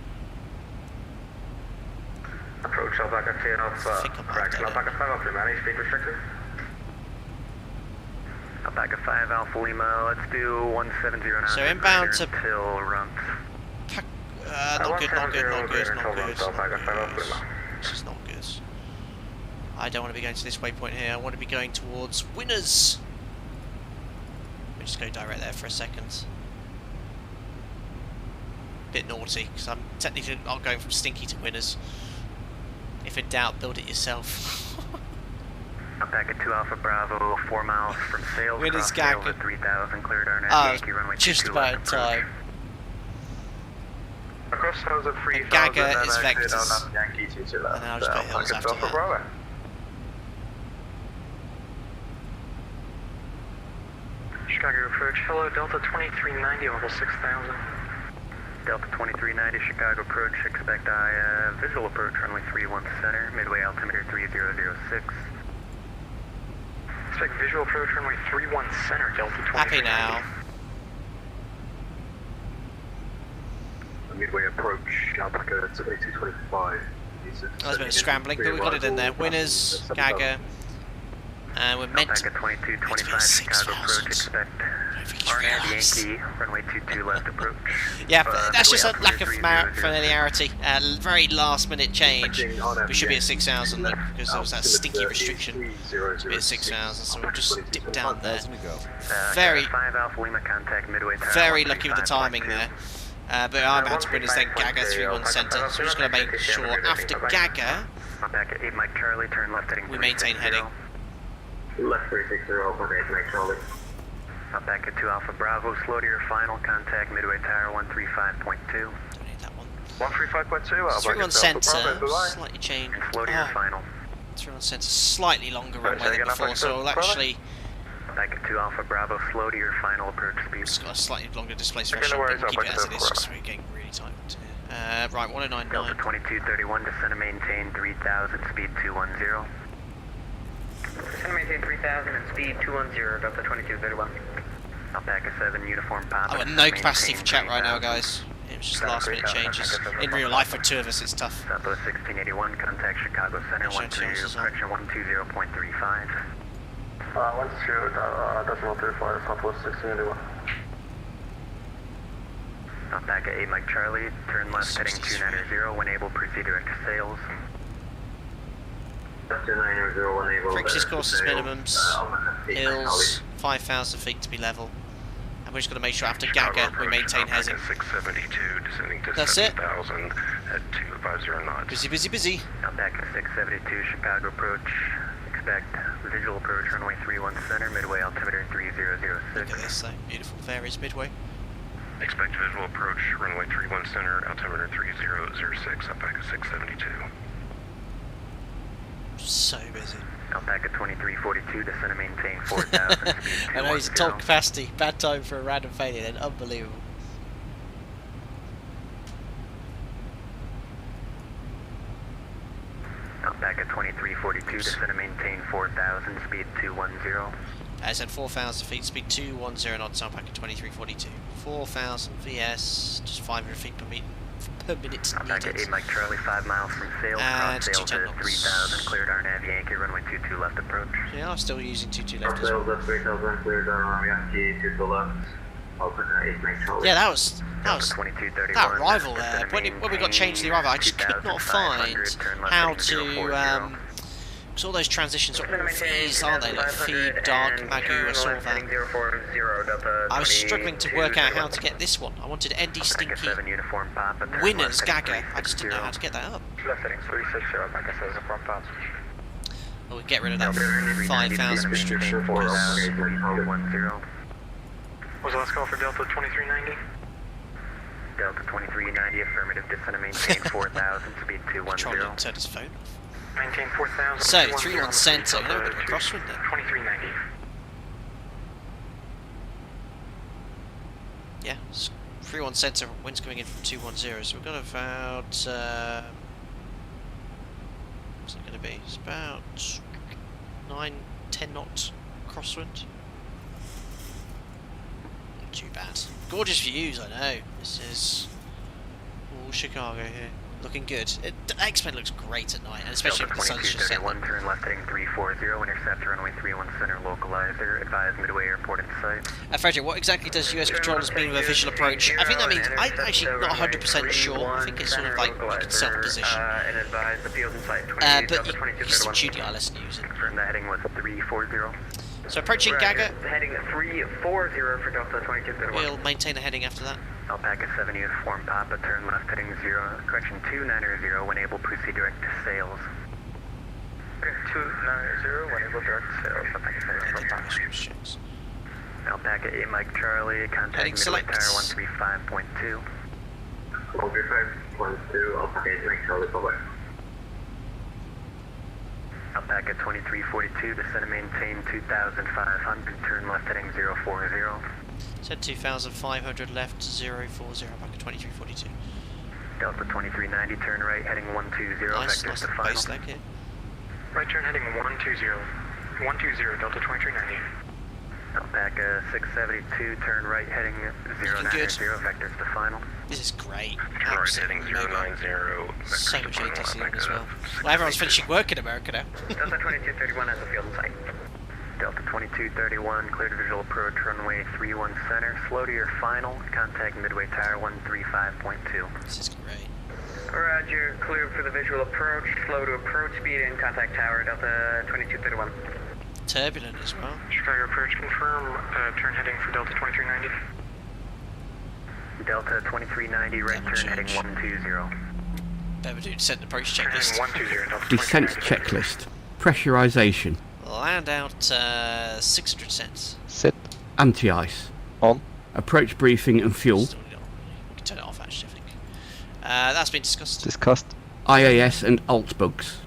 Approach, I'll back at 10 off, correction, I'll back at 5 Alpha Lima, any speed restricted? I'll back at 5 Alpha Lima, let's do 1709. So inbound to... Till Runt. Not good, not good, not good, not good. This is not good. I don't want to be going to this waypoint here, I want to be going towards Winners. Let me just go direct there for a second. Bit naughty, because I'm technically not going from Stinky to Winners. If in doubt, build it yourself. I'm back at 2 Alpha Bravo, 4 miles from sales. Winners Gaga. 3000, cleared our Yankee runway just about in time. Across those of 3000, Gaga is vectors. Yankee 22 left. And then I'll just put Hills after that. Chicago approach, hello, Delta 2390, level 6000. Delta 2390, Chicago approach, expect visual approach, runway 31 center, midway altimeter 3006. Expect visual approach, runway 31 center, Delta 2390. Happy now. Midway approach, Alpaca 2225. That was a bit of scrambling, but we got it in there. Winners, Gaga. And we're meant to be 2225 Chicago approach, expect Yankee, runway 22 left approach. Yeah, but that's just a lack of familiarity. Very last minute change. We should be at 6,000 though, because there was that stinky restriction. To be at 6,000, so we'll just dip down there. Very lucky with the timing there. But I'm about to Winners, then Gaga 31 Centre. So we're just going to make sure after Gaga we maintain heading. Left 360, Mike Charlie. Up back at 2 Alpha Bravo, slow to your final, contact Midway Tower 135.2. Don't need that one. 135.2, 31 Centre, slightly changed. And slow to your final. 31 Centre, slightly longer runway than before, so we'll actually... Back at 2 Alpha Bravo, slow to your final approach speed. It's got a slightly longer display threshold, but we'll keep it as it is, just so we're getting really tight. Right, 1099. Delta 2231, descend and maintain 3000, speed 210. Descend and maintain 3000 and speed 210, Delta 2231. Alpaca 7, uniform Papa. Oh, and no capacity for chat right now, guys. It was just last minute changes. In real life, for two of us, it's tough. Southwest 1681, contact Chicago Center 130, correction 120.35. 120.35, Southwest 1681. Alpaca 8, Mike Charlie, turn left heading 290, when able, proceed direct to sales. Frequency courses minimums, hills, 5,000 feet to be level. And we're just going to make sure after Gaga we maintain heading. 672, descending to That's it. 7,000 at 250 knots. Busy, busy, busy. Alpaca 672, Chicago approach. Expect visual approach, runway 31 center, midway altimeter 3006. Look at this though, beautiful. There is midway. Expect visual approach, runway 31 center, altimeter 3006, Alpaca 672. So busy. Alpaca 2342, descend and maintain 4,000. I know he's at top capacity. Bad time for a random failure then. Unbelievable. Alpaca 2342, descend and maintain 4,000, speed 210. I said 4,000 feet, speed 210 knots, Alpaca 2342. 4,000 VS, just 500 feet per minute. Alpaca 8 Mike Charlie, 5 miles from sales, cross sales at 3,000, cleared our Nav Yankee, runway 22 left approach. Yeah, I'm still using 22 left as sales well. at 3,000, cleared our Yankee, 22 left. Yeah, that was that arrival there. When we got changed to the arrival, I just could not find how to. Because all those transitions are all fees, aren't they? Like feed, dark, Magoo, I saw that. I was struggling to work out how to get this one. I wanted ND Stinky Winners Gaga. I just didn't know how to get that up. We'll get rid of that 5,000 restriction. What was the last call for Delta 2390? Delta 2390, affirmative, descend and maintain 4,000, speed 210. Control didn't turn his phone off. Maintain 4,000. So, 3-1 centre, a little bit of a crosswind there. 2390. Yeah, 3-1 centre, wind's coming in from 210, so we've got about, what's it going to be? It's about 9-10 knot crosswind. Not too bad. Gorgeous views, I know. This is all Chicago here. Looking good. X-Men looks great at night, and especially if the sun's just setting. Turn left heading 340, intercept runway 31 center, localizer, advise Midway Airport in sight. Frederick, what exactly does US controllers mean with a visual approach? I think that means, I'm actually not 100% sure. I think it's sort of like you can set the position. But you some duty ILS news. Confirm the heading was 340. So approaching Gaga. Heading 340 for Delta 2231. We'll maintain a heading after that. Alpaca 7 uniform Papa, turn left heading 290, when able proceed direct to sales. 290, when able direct to sales. Alpaca 7 uniform Papa. Alpaca 8 Mike Charlie, contact Midway Tower 135.2. 135.2, Alpaca 8 Mike Charlie, bye-bye. Alpaca 2342, descend and maintain 2,500, turn left heading 040. Said 2,500 left, 040, back at 2342. Delta 2390, turn right heading 120, nice, vectors nice to final. base leg here. Right turn heading 120, 120, Delta 2390. Alpaca 672, turn right heading 090, vectors to final. This is great. Right heading 090. So much ATC on as well. Well, everyone's finishing work in America now. Delta 2231 has a field in sight. Delta 2231, clear to visual approach, runway 31 center, slow to your final, contact Midway Tower 135.2. This is great. Roger, clear for the visual approach, slow to approach speed and contact tower, Delta 2231. Turbulent as well. Chicago approach confirm, turn heading for Delta 2390. Delta 2390, right turn heading 120. Better do descent approach checklist. 120, Descent checklist. Pressurization. Land out 600 cents. Set. Anti-ice. On. Approach briefing and fuel. We can turn it off actually, I think. That's been discussed. Discussed. IAS and alt bugs.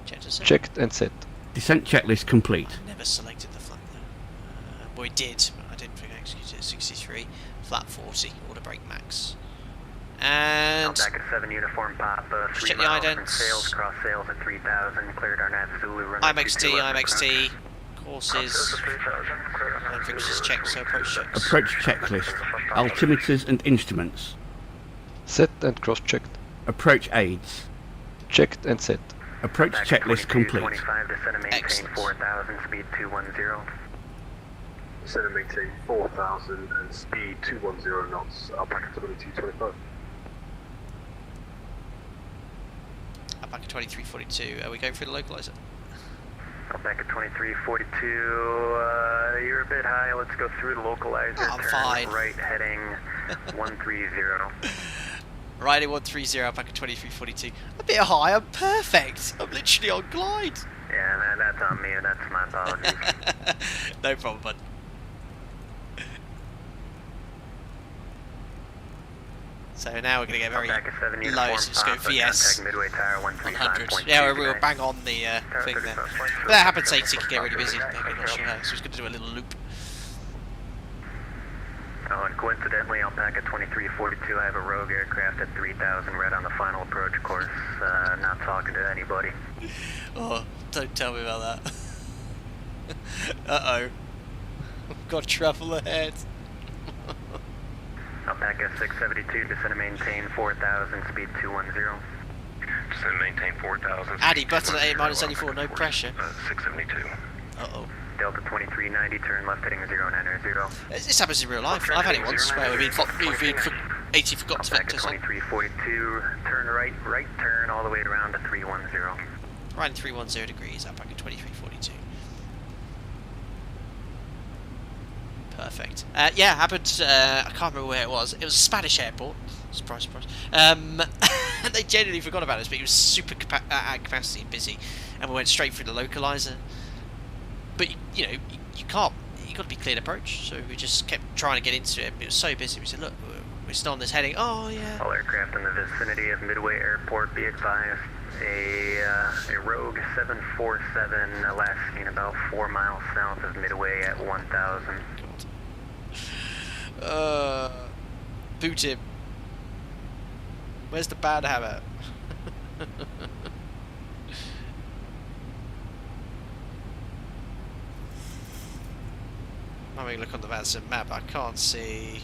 Checked and set. Descent checklist complete. I never selected the flat though. Well, we did, but I didn't think I executed it. 63, flat 40, order brake max. And Alpaca 7 uniform Papa, 3 check the miles from idents. sales, cross sales at 3,000, cleared Arnett Zulu, runway IMXT, IMXT, courses, and fixtures checked, so approach checks. Approach checklist. Altimeters and instruments. Set and cross-checked. Approach aids. Checked and set. Approach checklist complete. 25, descend and maintain 4,000, speed 210. Descend and maintain 4,000 and speed 210 knots, Alpaca 2225. Alpaca 2342, are we going through the localizer? Alpaca 2342, you're a bit high, let's go through the localizer. Oh, I'm turn fine. right heading 130. Right at 130, Alpaca 2342. A bit high, I'm perfect. I'm literally on glide. Yeah, that's on me, that's my apologies. No problem, bud. So now we're going to get very low, so just go VS 100. Yeah, we were bang on the thing there. But that happens, AT can get really busy. I'm not sure how, so it's going to do a little loop. Oh, and coincidentally, Alpaca 2342, I have a rogue aircraft at 3,000 right on the final approach course, not talking to anybody. Oh, don't tell me about that. Uh-oh. We've got trouble ahead. Alpaca 672, descend and maintain 4,000, speed 210. Descend and maintain 4,000. Addy, button at 8 minus 84, no pressure. 672. Uh-oh. Delta 2390, turn left heading 090. This happens in real life. I've had it once where we've been 80 forgot to vectors on. 2342, turn right turn all the way around to 310. Right in 310 degrees, Alpaca 2342. Perfect. Yeah, happened, I can't remember where it was. It was a Spanish airport. Surprise, surprise. They genuinely forgot about us, but it was super at capacity and busy. And we went straight through the localizer. But, you know, you can't. You've got to be cleared approach. So we just kept trying to get into it. It was so busy. We said, look, we're still on this heading. Oh, yeah. All aircraft in the vicinity of Midway Airport, be advised. A Rogue 747 last seen about 4 miles south of Midway at 1000. Boot him. Where's the bad habit? I'm having a look on the Vanson map. I can't see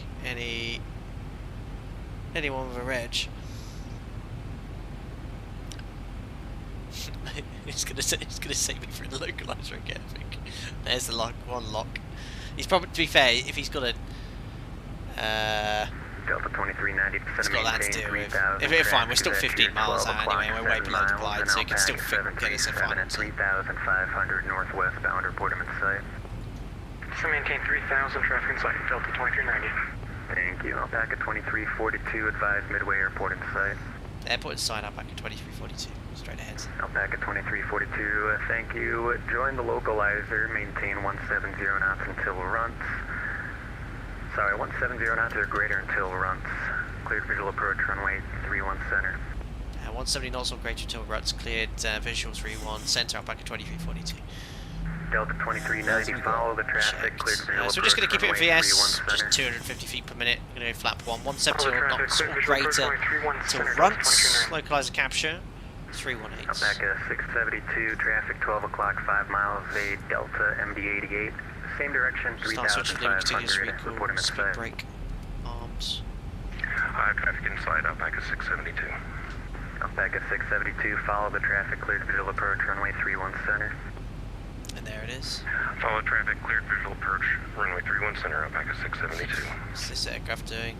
anyone with a reg. It's gonna save me through the localizer again, I think. There's the one lock. He's probably, to be fair, if he's got a Delta 2390, he's got that to deal with. If we're fine, we're still 15 miles out anyway, we're way below the glide, so he can still get us a final. 3,500 northwest bound, report him in sight. So maintain 3,000 traffic in sight, Delta 2390. Thank you. Alpaca 2342, advise Midway Airport in sight. Airport in sight, Alpaca 2342, straight ahead. Alpaca 2342, thank you. Join the localizer, maintain 170 knots until runts. Sorry, 170 knots or greater until runts. Cleared visual approach, runway 31 center. 170 knots or greater until runts, cleared visual 31 center, Alpaca 2342. Delta 2390, follow the traffic, cleared visual approach. So we're just going to keep it at VS, just 250 feet per minute. We're going to go flap 1, 170 knots or greater until runts, localizer capture, 318. Alpaca 672, traffic 12 o'clock, 5 miles, a Delta MD88. Same direction, 3,500, report him in speed sight. brake, arms. Traffic inside, Alpaca 672. Alpaca 672, follow the traffic, cleared visual approach, runway 31 center. And there it is. Follow traffic, cleared visual approach, runway 31 center, Alpaca 672. What's this aircraft doing?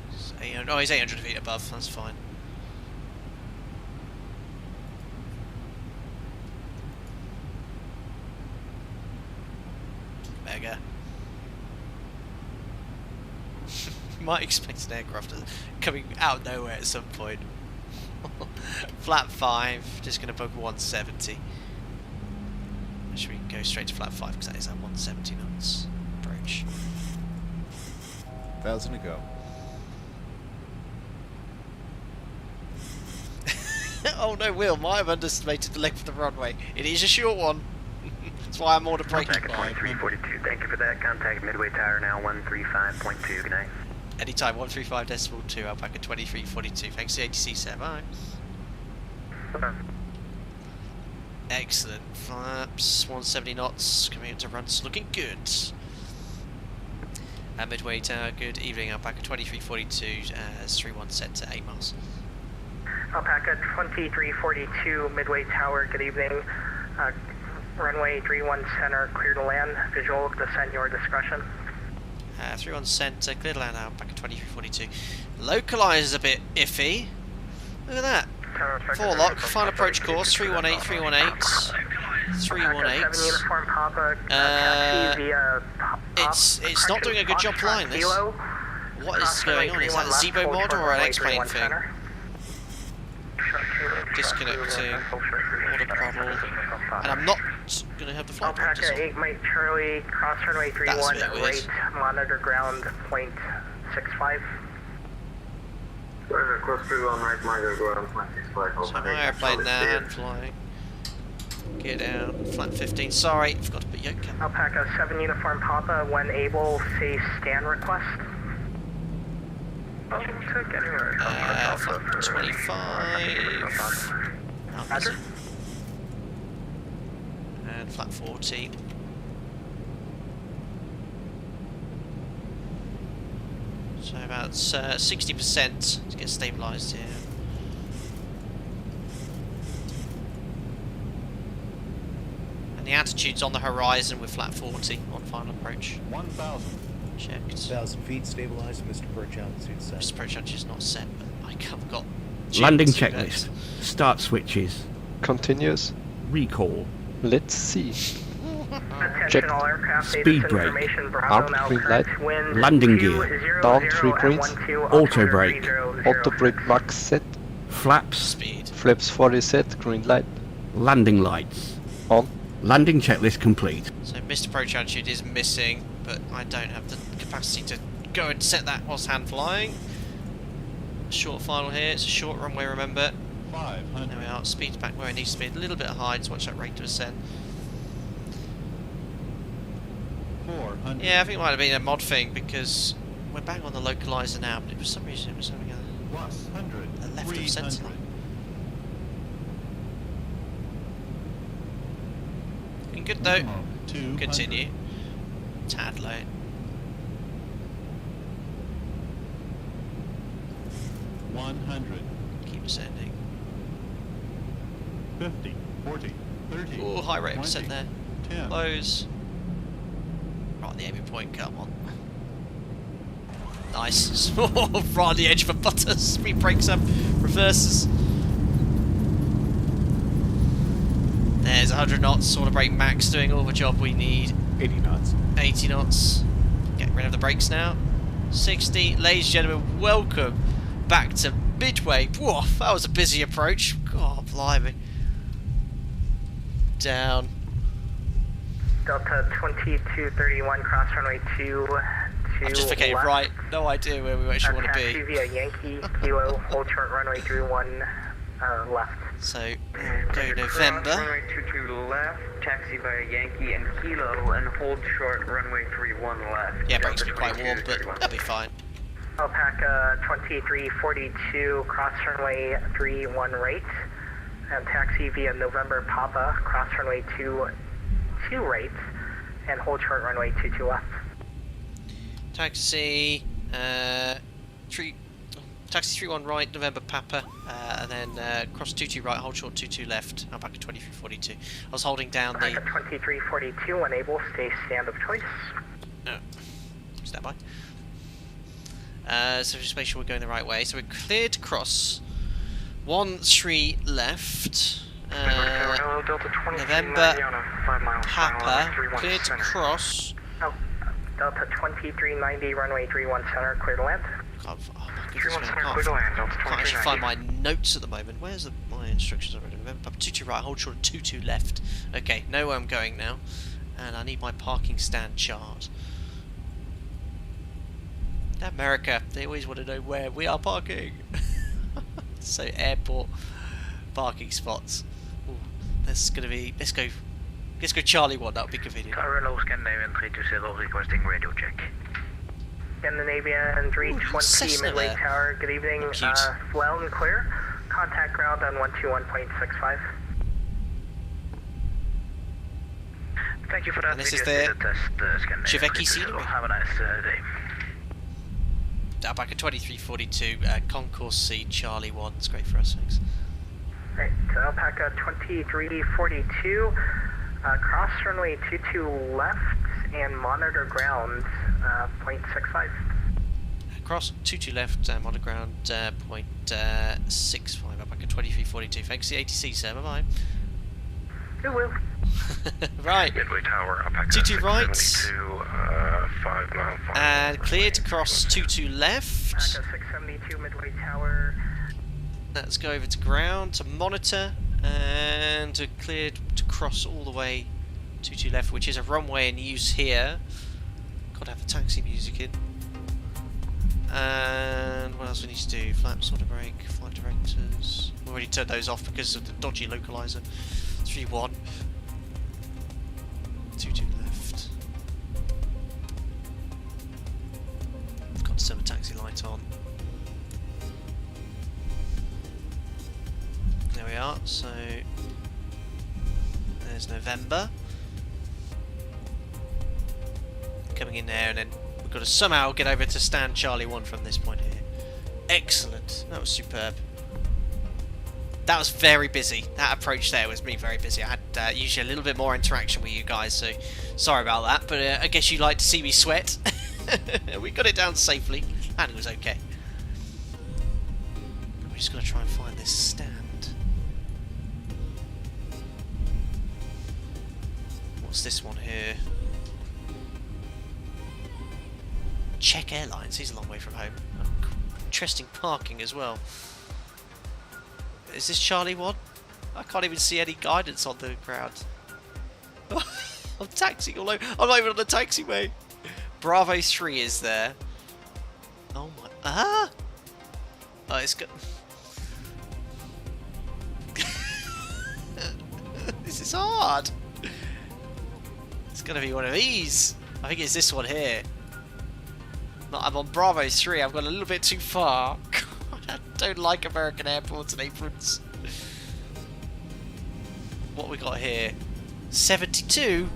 Oh, he's 800 feet above, that's fine. Mega. Might expect an aircraft coming out of nowhere at some point. Flat 5, just going to book 170. Should we go straight to flat 5 because that is at 170 knots approach. 1,000 to go. Oh no, Will, might have underestimated the length of the runway. It is a short one. That's why I'm order braking. Alpaca 2342, thank you for that. Contact Midway Tower now, 135.2. Good night. Anytime, 135.2, Alpaca 2342. Thanks to the ATC, sir. Bye. Excellent. Flaps, 170 knots, coming into runs, looking good. Midway Tower, good evening. Alpaca 2342, 31 set to 8 miles. Alpaca 2342, Midway Tower, good evening. Runway 31 center, clear to land. Visual descent, your discretion. 31 center, clear to land, Alpaca 2342. Localize a bit iffy. Look at that. 4 lock, final approach course, 318, 318. 318. Uniform Papa, it's not doing a good job flying this. What is going on? Is that a ZIBO mod or an X-plane thing? Disconnecting, order throttle, and I'm not going to have the flight practice on. 8 Mike Charlie, cross runway 31, rate, monitor ground, point 65. Cross 31, right, monitor ground, point 65. So my airplane now, and flying. Get down, flat 15, sorry, forgot to put yoke cap. Alpaca 7 Uniform Papa, when able, say scan request. Flat 25. And flat 40. So about 60% to get stabilised here. And And the altitude's on the horizon with flat 40 on final approach. 1,000. Checked. 1,000 feet stabilized, Mr. Perch altitude set. Mr. Approach altitude is not set, but I've got... Landing tunes, checklist. Start switches. Continuous. Recall. Let's see. Attention Check. all aircraft, Speed data brake. information, Bravo Armed now green current light. wind Landing 200 gear. Down 3 and greens. 12, Auto brake. 30. Auto brake max set. Flaps. Speed. Flaps 40 set. Green light. Landing lights. On. Landing checklist complete. So Mr. Approach altitude is missing, but I don't have the capacity to go and set that whilst hand flying. Short final here, it's a short runway, remember. 500. There we are, speed's back where it needs to be, a little bit high to watch that rate to ascend. 400. Yeah, I think it might have been a mod thing because we're bang on the localizer now, but for some reason it was having a 100. left of centre. 300. Looking good though. Minimum 200. Continue. Tad low. Keep ascending. 50, 40, 30. Oh, high rate of ascent there. 10. Close. Right on the aiming point, come on. Nice. Right on the edge for butter. Speed brakes up, reverses. There's 100 knots, sort of brake max doing all the job we need. 80 knots. 80 knots. Get rid of the brakes now. 60. Ladies and gentlemen, welcome back to Midway. Whoa, that was a busy approach. God, blimey. Down. Delta 2231, cross runway 2. I've just forgetting left. right. No idea where we actually want to Taxi be. via Yankee, Kilo, hold short runway 31, left. So, go November. Runway 22 left, taxi via Yankee and Kilo, and hold short runway 31 left. Yeah, brakes will be quite warm, but that'll be fine. Alpaca 2342, cross runway 31 right, and taxi via November Papa, cross runway 2 right, and hold short runway 22 left. Taxi, taxi 31 right, November Papa, and then cross 22 right, hold short 22 left, Alpaca 2342. I was holding down the... Alpaca 2342, unable, stay stand of choice. No. Stand by. So just make sure we're going the right way. So we're cleared to cross 13 left. November Papa, cleared to cross. Oh, Delta 2390, runway 31 center, clear to land. Oh my goodness, I can't actually find my notes at the moment. Where's my instructions already? November Papa 22 right, hold short 22 left. Okay, know where I'm going now. And I need my parking stand chart. America, they always want to know where we are parking. So airport parking spots. Ooh, let's go Charlie 1, that would be convenient. Hello, Scandinavian 320 requesting radio check. Scandinavian 320 Midway there. Tower, good evening. Well and clear. Contact ground on 121.65. Thank you for that. And this is the Chiveki scenery. scenery. Have a nice day. Alpaca 2342, Concourse C, Charlie 1. It's great for us, thanks. Right, Alpaca 2342, cross runway 22 left and monitor ground 0.65. Cross 22 left, monitor ground 0.65. Alpaca 2342. Thanks, the ATC, sir. Bye bye. Who will? Right. Midway Tower, Alpaca 22 right. 5 mile. And clear to cross 22 left. Alpaca 672 Midway Tower. Let's go over to ground to monitor and cleared to cross all the way 22 left, which is a runway in use here. Gotta have the taxi music in. And what else we need to do? Flaps, auto brake, flight directors. We already turned those off because of the dodgy localizer. 3-1. 22 left. Got to turn the taxi light on. There we are, so there's November. Coming in there, and then we've got to somehow get over to stand Charlie 1 from this point here. Excellent, that was superb. That was very busy. That approach there was me very busy. I had usually a little bit more interaction with you guys, so sorry about that. But I guess you like to see me sweat. We got it down safely, and it was okay. We're just going to try and find this stand. What's this one here? Czech Airlines. He's a long way from home. Interesting parking as well. Is this Charlie 1? I can't even see any guidance on the ground. I'm taxiing all over. I'm not even on the taxiway. Bravo 3 is there. Oh my... Ah! Oh, it's good. This is hard. It's going to be one of these. I think it's this one here. No, I'm on Bravo 3. I've gone a little bit too far. I don't like American airports and aprons. What we got here? 72.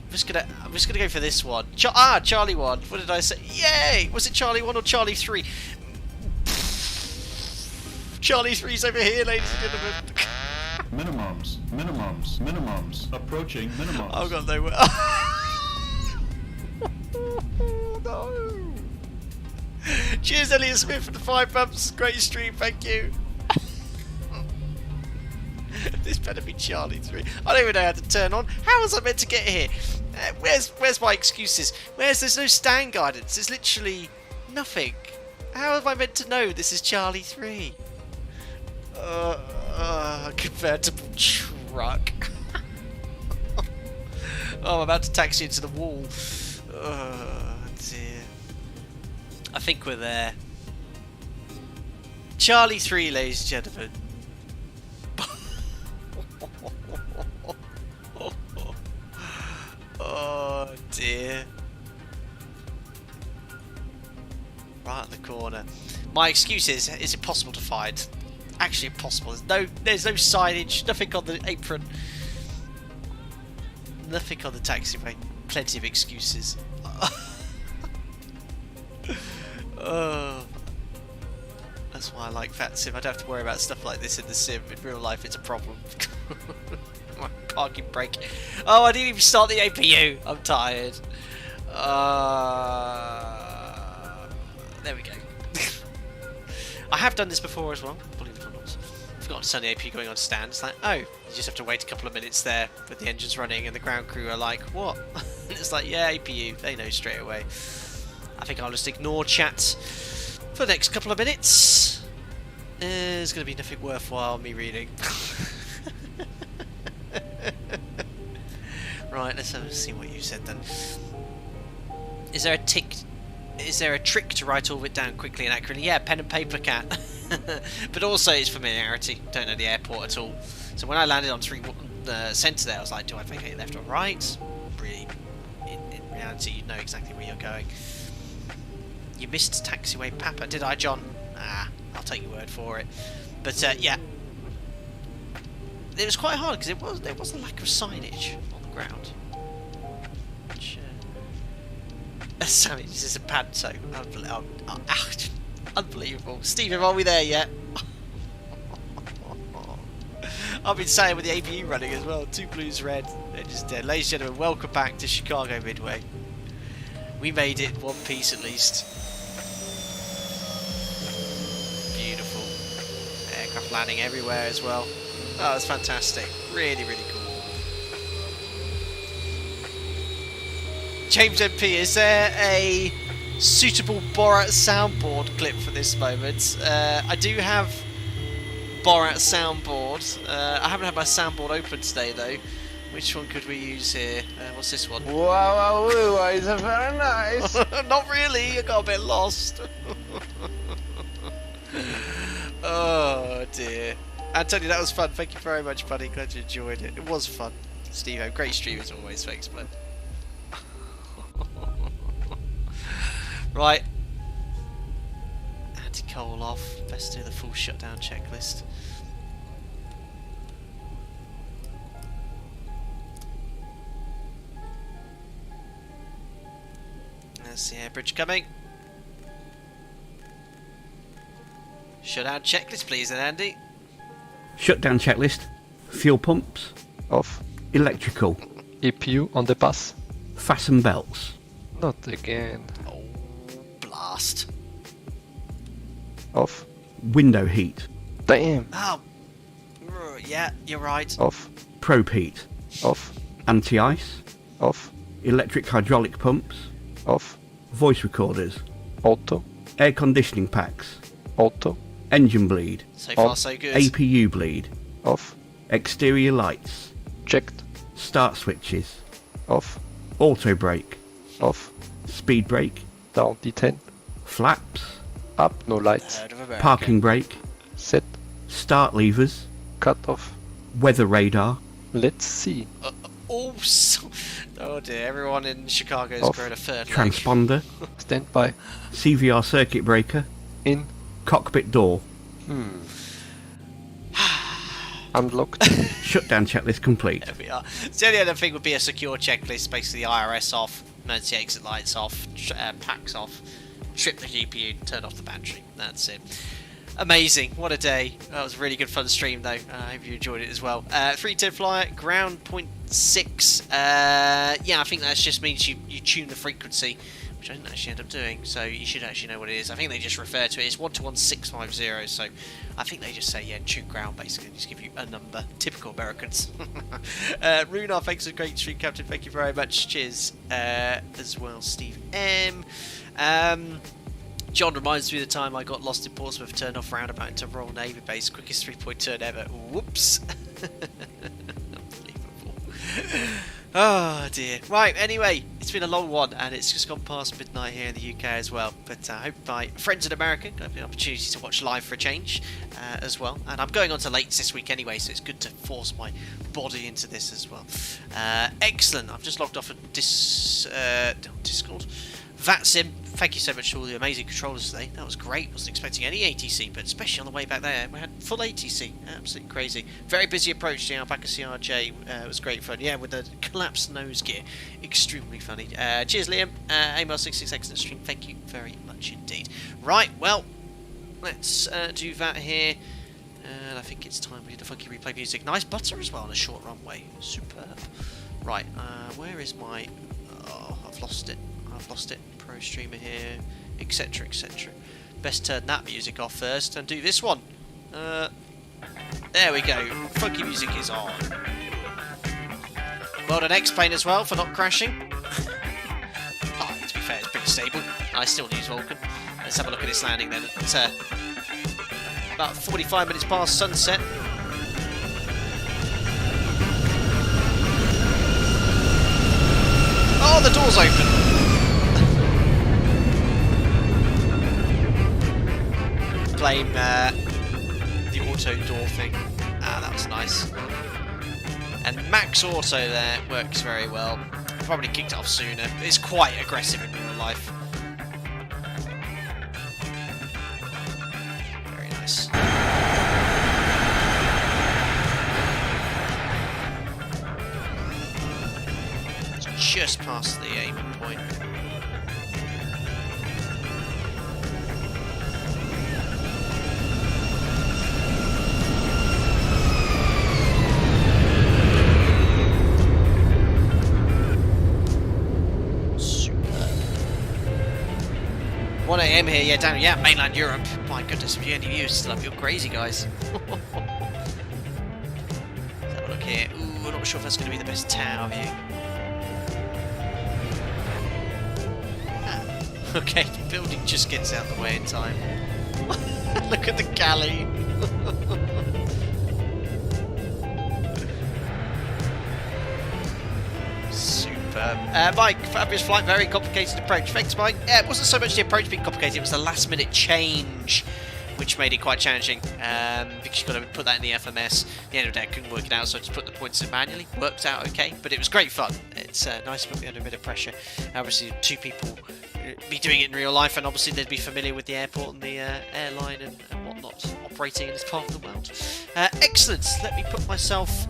I'm just gonna go for this one. Charlie 1. What did I say? Yay! Was it Charlie 1 or Charlie 3? Charlie 3's over here, ladies and gentlemen. Minimums. Approaching minimums. I've got nowhere. No. Cheers, Elliot Smith, for the 5 bumps. Great stream, thank you. This better be Charlie 3. I don't even know how to turn on. How was I meant to get here? Where's my excuses? There's no stand guidance. There's literally nothing. How am I meant to know this is Charlie 3? Convertible truck. Oh, I'm about to taxi into the wall. Oh dear. I think we're there. Charlie 3, ladies and gentlemen. Oh dear. Right at the corner. My excuse is it possible to find? Actually impossible. There's no signage, nothing on the apron. Nothing on the taxiway. Plenty of excuses. Oh. That's why I like Fat Sim. I don't have to worry about stuff like this in the sim. In real life it's a problem. My parking brake. Oh, I didn't even start the APU. I'm tired. There we go. I have done this before as well, believe it or not. I forgot to turn the APU going on stand. It's like, oh, you just have to wait a couple of minutes there with the engines running and the ground crew are like, what? It's like, yeah, APU. They know straight away. I think I'll just ignore chat for the next couple of minutes. There's going to be nothing worthwhile me reading. Right, let's see what you said then. Is there a trick to write all of it down quickly and accurately? Yeah, pen and paper, cat. But also it's familiarity. Don't know the airport at all. So when I landed on centre there, I was like, do I vacate left or right? Really, in reality, you know exactly where you're going. You missed taxiway Papa, did I, John? Ah, I'll take your word for it. But yeah, it was quite hard because there was a lack of signage on the ground. Which, Sammy, this is a panto. Unbelievable. Stephen, are we there yet? I've been saying with the APU running as well. 2 blues, red. They're just dead. Ladies and gentlemen, welcome back to Chicago Midway. We made it one piece at least. Beautiful. Aircraft landing everywhere as well. Oh, that's fantastic. Really, really cool. James MP, is there a suitable Borat soundboard clip for this moment? I do have Borat soundboard. I haven't had my soundboard open today though. Which one could we use here? What's this one? Wow, is that very nice? Not really, I got a bit lost. Oh dear. Antonio, that was fun. Thank you very much, buddy. Glad you enjoyed it. It was fun. Steve, great stream as always. Thanks, man. Right. Anti-coal off. Best do the full shutdown checklist. There's the air bridge coming. Shutdown checklist, please, then, Andy. Shutdown checklist. Fuel pumps. Off. Electrical. EPU on the bus. Fasten belts. Not again. Oh, blast. Off. Window heat. Damn. Oh, yeah, you're right. Off. Probe heat. Off. Anti-ice. Off. Electric hydraulic pumps. Off. Voice recorders. Auto. Air conditioning packs. Auto. Engine bleed. So far, so good. APU bleed. Off. Exterior lights. Checked. Start switches. Off. Auto brake. Off. Speed brake. Down D10. Flaps. Up, no lights. Parking brake. Set. Start levers. Cut off. Weather radar. Let's see. Oh dear, everyone in Chicago's Off. grown a third leg. Transponder. Stand by. CVR circuit breaker. In. Cockpit door. Unlocked. Shutdown checklist complete. There we are. So the only other thing would be a secure checklist, basically IRS off, emergency exit lights off, packs off, strip the GPU, turn off the battery. That's it. Amazing. What a day. That was a really good fun stream though. I hope you enjoyed it as well. 310 flyer, ground 0.6. Yeah, I think that just means you tune the frequency, which I didn't actually end up doing, so you should actually know what it is. I think they just refer to it as 121.650, so I think they just say, yeah, tune ground, basically, just give you a number. Typical Americans. Runar, thanks for a great stream, Captain, thank you very much. Cheers. As well, Steve M. John reminds me of the time I got lost in Portsmouth, turned off roundabout into Royal Navy base, quickest 3-point turn ever. Whoops. Unbelievable. Oh dear. Right, anyway, it's been a long one and it's just gone past midnight here in the UK as well. But I hope my friends in America have the opportunity to watch live for a change as well. And I'm going on to lates this week anyway, so it's good to force my body into this as well. Excellent. I've just logged off of Discord. VATSIM, thank you so much for all the amazing controllers today. That was great. Wasn't expecting any ATC, but especially on the way back there, we had full ATC. Absolutely crazy. Very busy approach to the Alpaca CRJ. It was great fun. Yeah, with the collapsed nose gear. Extremely funny. Cheers, Liam. AML66 excellent stream. Thank you very much indeed. Right, well, let's do that here. And I think it's time we did the funky replay music. Nice butter as well on a short runway. Superb. Right, where is my... Oh, I've lost it. I've lost it. Pro streamer here, etc, etc. Best turn that music off first and do this one. There we go. Funky music is on. Well done X-Plane as well for not crashing. Oh, to be fair, it's pretty stable. Nice still news Vulcan. Let's have a look at this landing then. It's about 45 minutes past sunset. Oh, the door's open. Blame the auto door thing. That was nice. And Max Auto there works very well. Probably kicked it off sooner. It's quite aggressive in real life. Very nice. It's just past the aiming point. One AM here, yeah, down, yeah, mainland Europe. My goodness, if you any views, still up, you're crazy, guys. Let's have a look here. Ooh, I'm not sure if that's going to be the best tower view. Okay, the building just gets out the way in time. Look at the galley. Mike, fabulous flight, very complicated approach. Thanks, Mike. Yeah, it wasn't so much the approach being complicated, it was the last minute change which made it quite challenging because you've got to put that in the FMS. At the end of the day, I couldn't work it out, so I just put the points in manually. Worked out okay, but it was great fun. It's nice to put me under a bit of pressure. Obviously, two people be doing it in real life, and obviously they'd be familiar with the airport and the airline and whatnot operating in this part of the world. Excellent. Let me put myself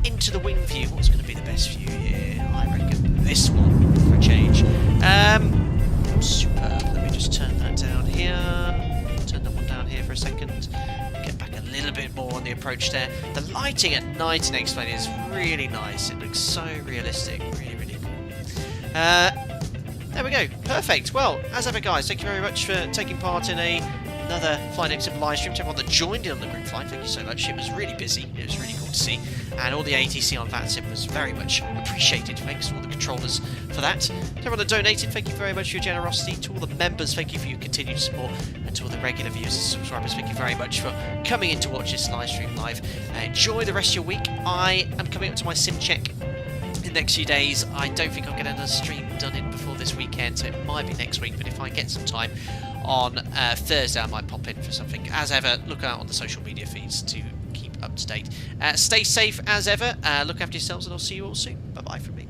into the wing view. What's going to be the best view here? I reckon this one for a change. Superb. Let me just turn that down here. Turn that one down here for a second. Get back a little bit more on the approach there. The lighting at night in X-Plane is really nice. It looks so realistic. Really, really cool. There we go. Perfect. Well, as ever, guys, thank you very much for taking part in another Flight Deck Sim live stream. To everyone that joined in on the group flight, thank you so much. It was really busy. It was really cool to see. And all the ATC on VATSIM was very much appreciated. Thanks to all the controllers for that. To everyone that donated, thank you very much for your generosity. To all the members, thank you for your continued support. And to all the regular viewers and subscribers, thank you very much for coming in to watch this live stream live. Enjoy the rest of your week. I am coming up to my sim check in the next few days. I don't think I'll get another stream done in before this weekend, so it might be next week, but if I get some time on Thursday, I might pop in for something. As ever, look out on the social media feeds to keep up to date. Stay safe as ever, look after yourselves, and I'll see you all soon. Bye bye from me.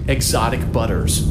Exotic butters.